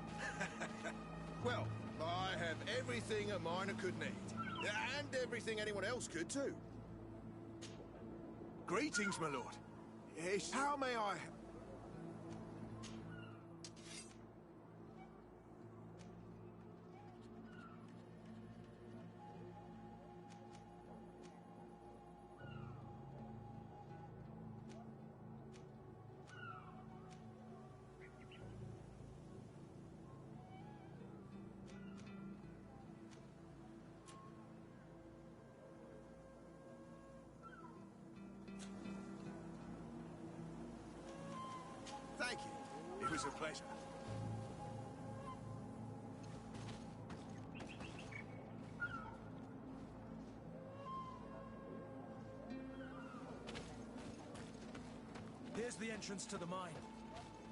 Well, I have everything a miner could need. And everything anyone else could, too. Greetings, my lord. Yes. How may I... Thank you. It was a pleasure. Here's the entrance to the mine.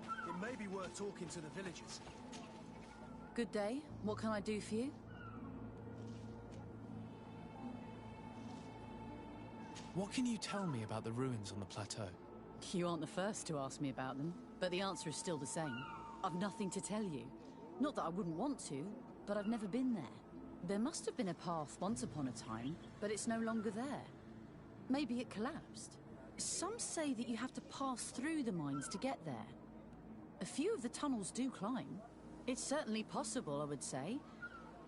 It may be worth talking to the villagers. Good day. What can I do for you? What can you tell me about the ruins on the plateau? You aren't the first to ask me about them, but the answer is still the same. I've nothing to tell you. Not that I wouldn't want to, but I've never been there. There must have been a path once upon a time, but it's no longer there. Maybe it collapsed. Some say that you have to pass through the mines to get there. A few of the tunnels do climb. It's certainly possible, I would say.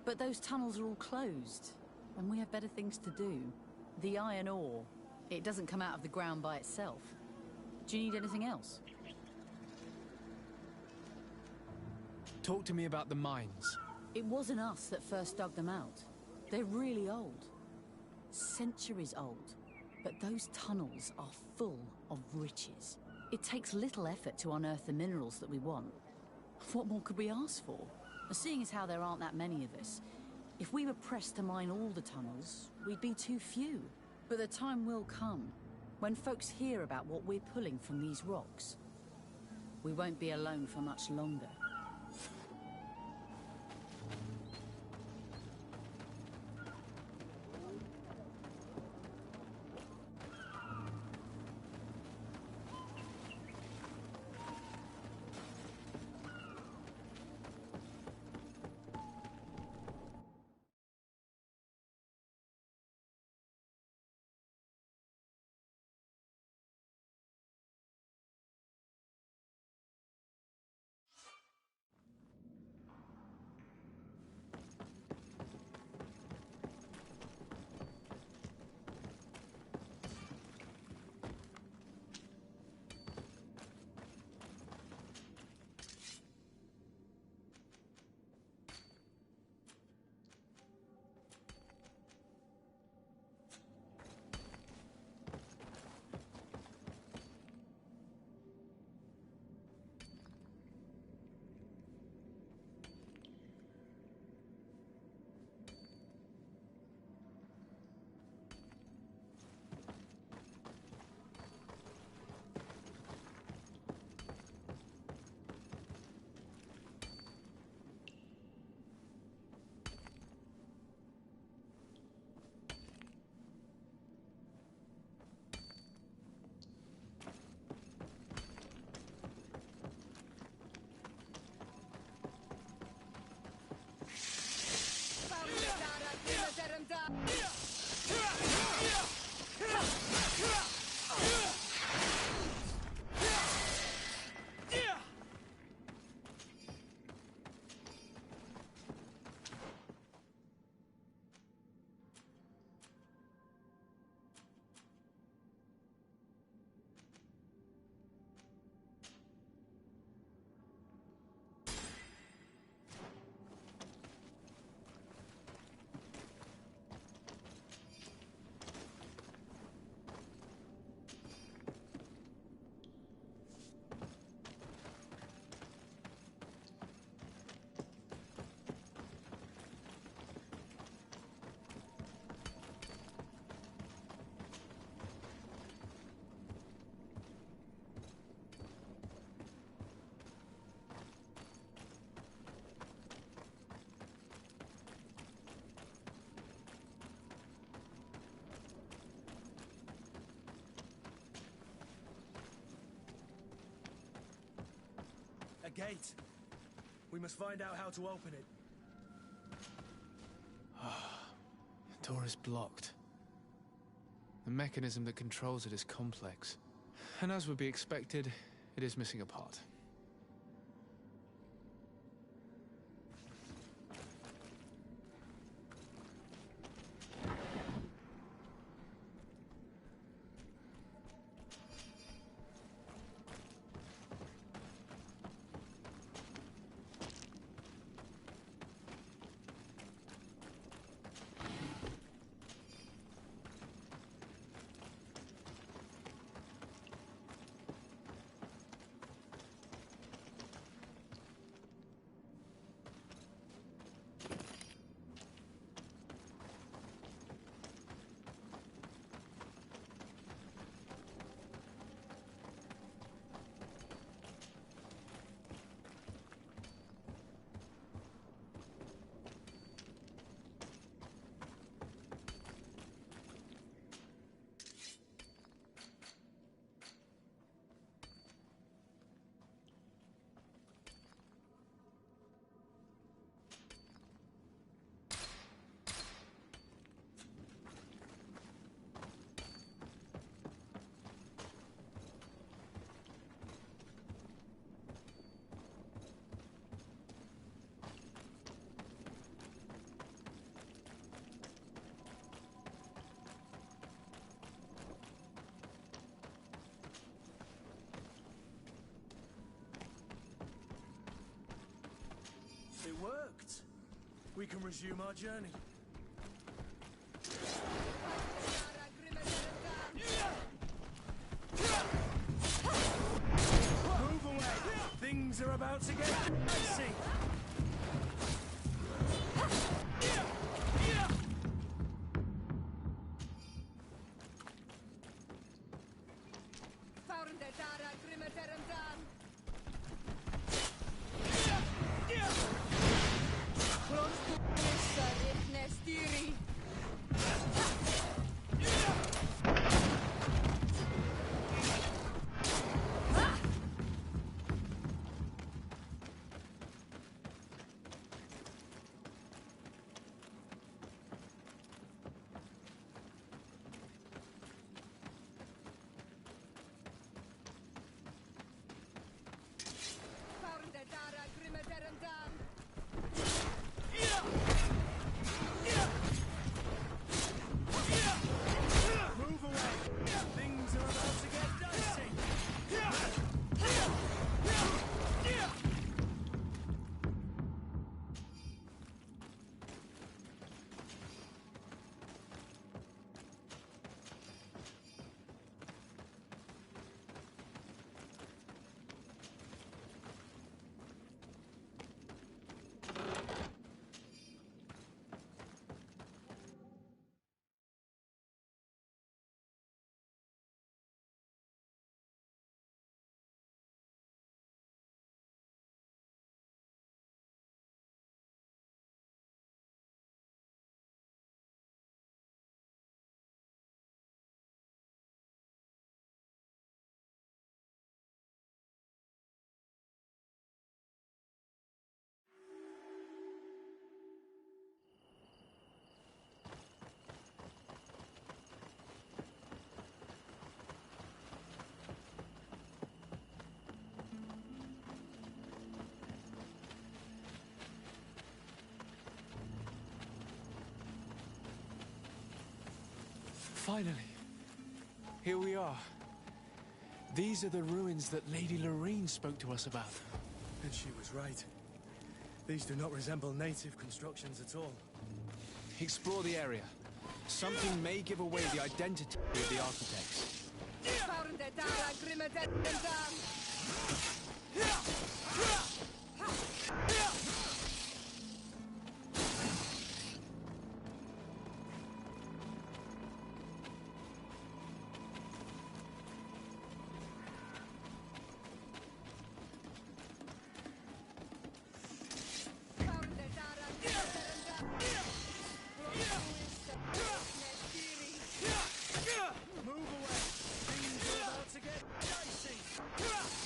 But those tunnels are all closed, and we have better things to do. The iron ore, it doesn't come out of the ground by itself. Do you need anything else? Talk to me about the mines. It wasn't us that first dug them out. They're really old. Centuries old. But those tunnels are full of riches. It takes little effort to unearth the minerals that we want. What more could we ask for? Seeing as how there aren't that many of us, if we were pressed to mine all the tunnels, we'd be too few. But the time will come, when folks hear about what we're pulling from these rocks. We won't be alone for much longer. A gate. We must find out how to open it. The door is blocked. The mechanism that controls it is complex. And as would be expected, it is missing a part. we can resume our journey. Move away! Things are about to get dicey! Finally. Here we are. These are the ruins that Lady Lorraine spoke to us about. And she was right. These do not resemble native constructions at all. Explore the area. Something may give away the identity of the architects. Move away! Things are about to get dicey!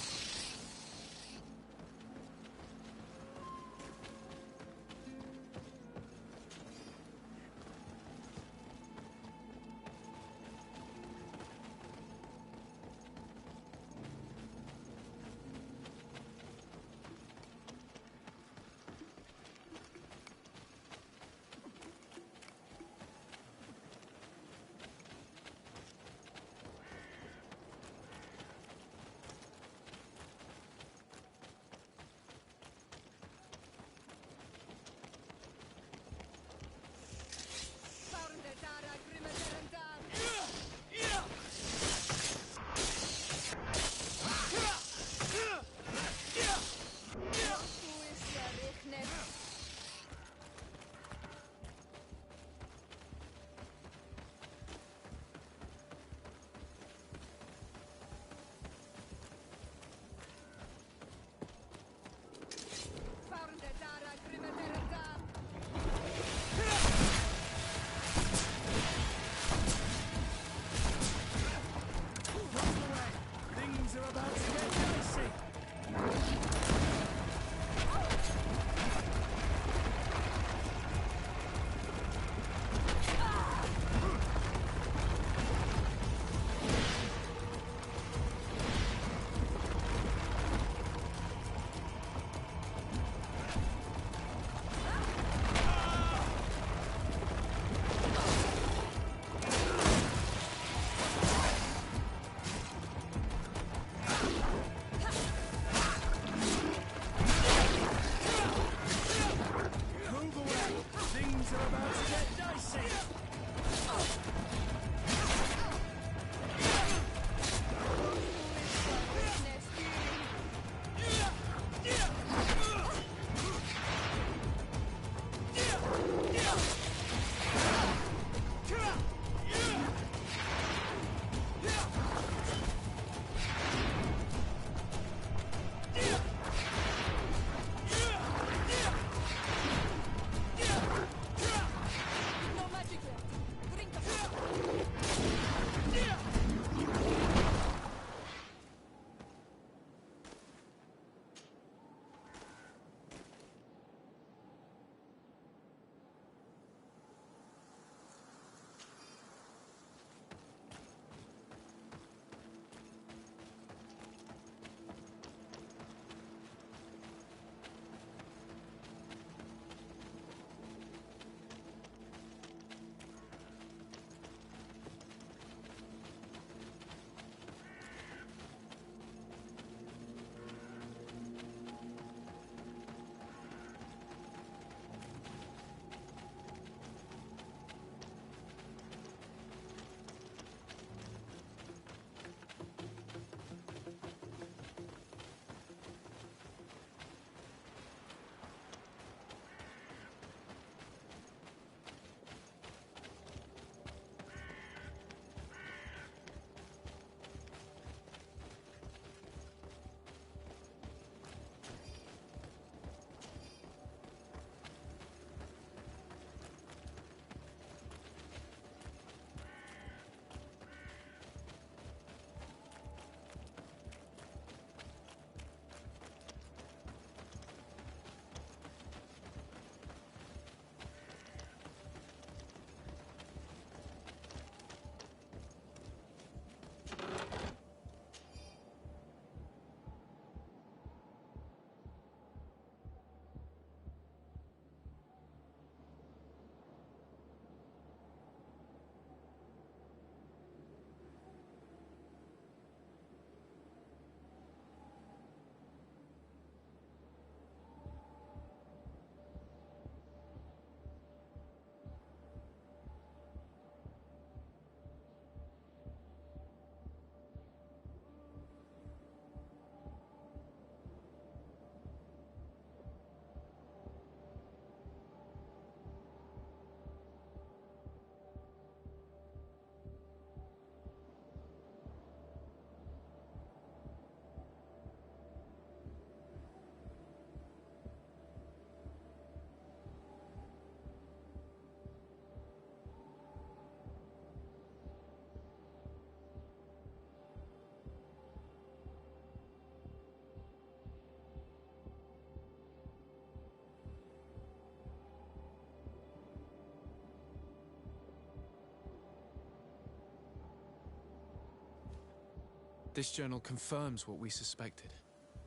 This journal confirms what we suspected.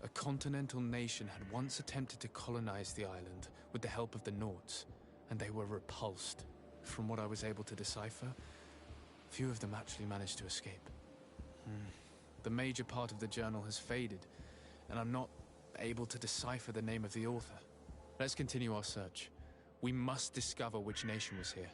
A continental nation had once attempted to colonize the island with the help of the Nords, and they were repulsed. From what I was able to decipher, few of them actually managed to escape. The major part of the journal has faded, and I'm not able to decipher the name of the author. Let's continue our search. We must discover which nation was here.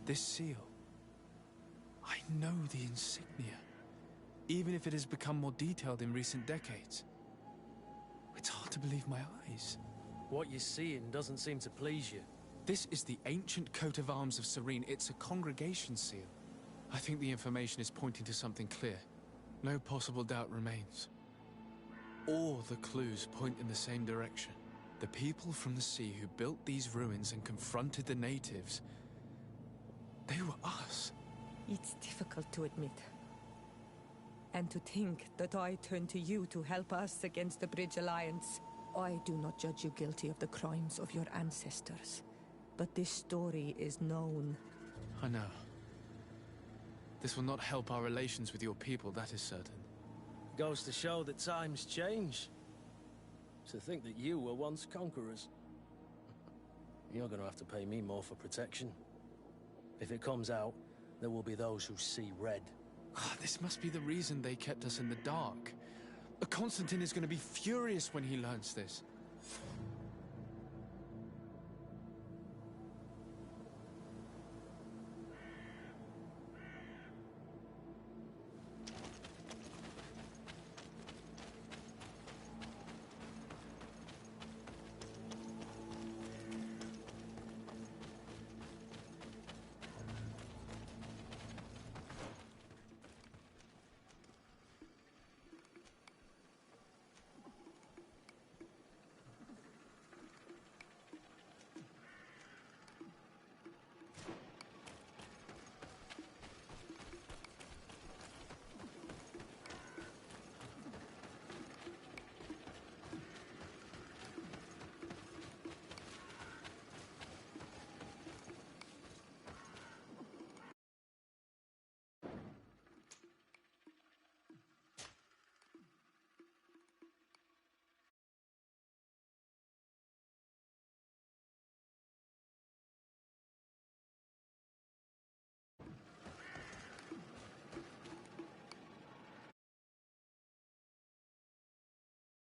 This seal. I know the insignia, even if it has become more detailed in recent decades. It's hard to believe my eyes. What you're seeing doesn't seem to please you. This is the ancient coat of arms of Serene. It's a congregation seal. I think the information is pointing to something clear. No possible doubt remains. All the clues point in the same direction. The people from the sea who built these ruins and confronted the natives, they were us. It's difficult to admit. And to think that I turn to you to help us against the Bridge Alliance. I do not judge you guilty of the crimes of your ancestors. But this story is known. I know. This will not help our relations with your people, that is certain. Goes to show that times change. To think that you were once conquerors. You're gonna have to pay me more for protection. If it comes out, there will be those who see red. This must be the reason they kept us in the dark. Constantine is going to be furious when he learns this.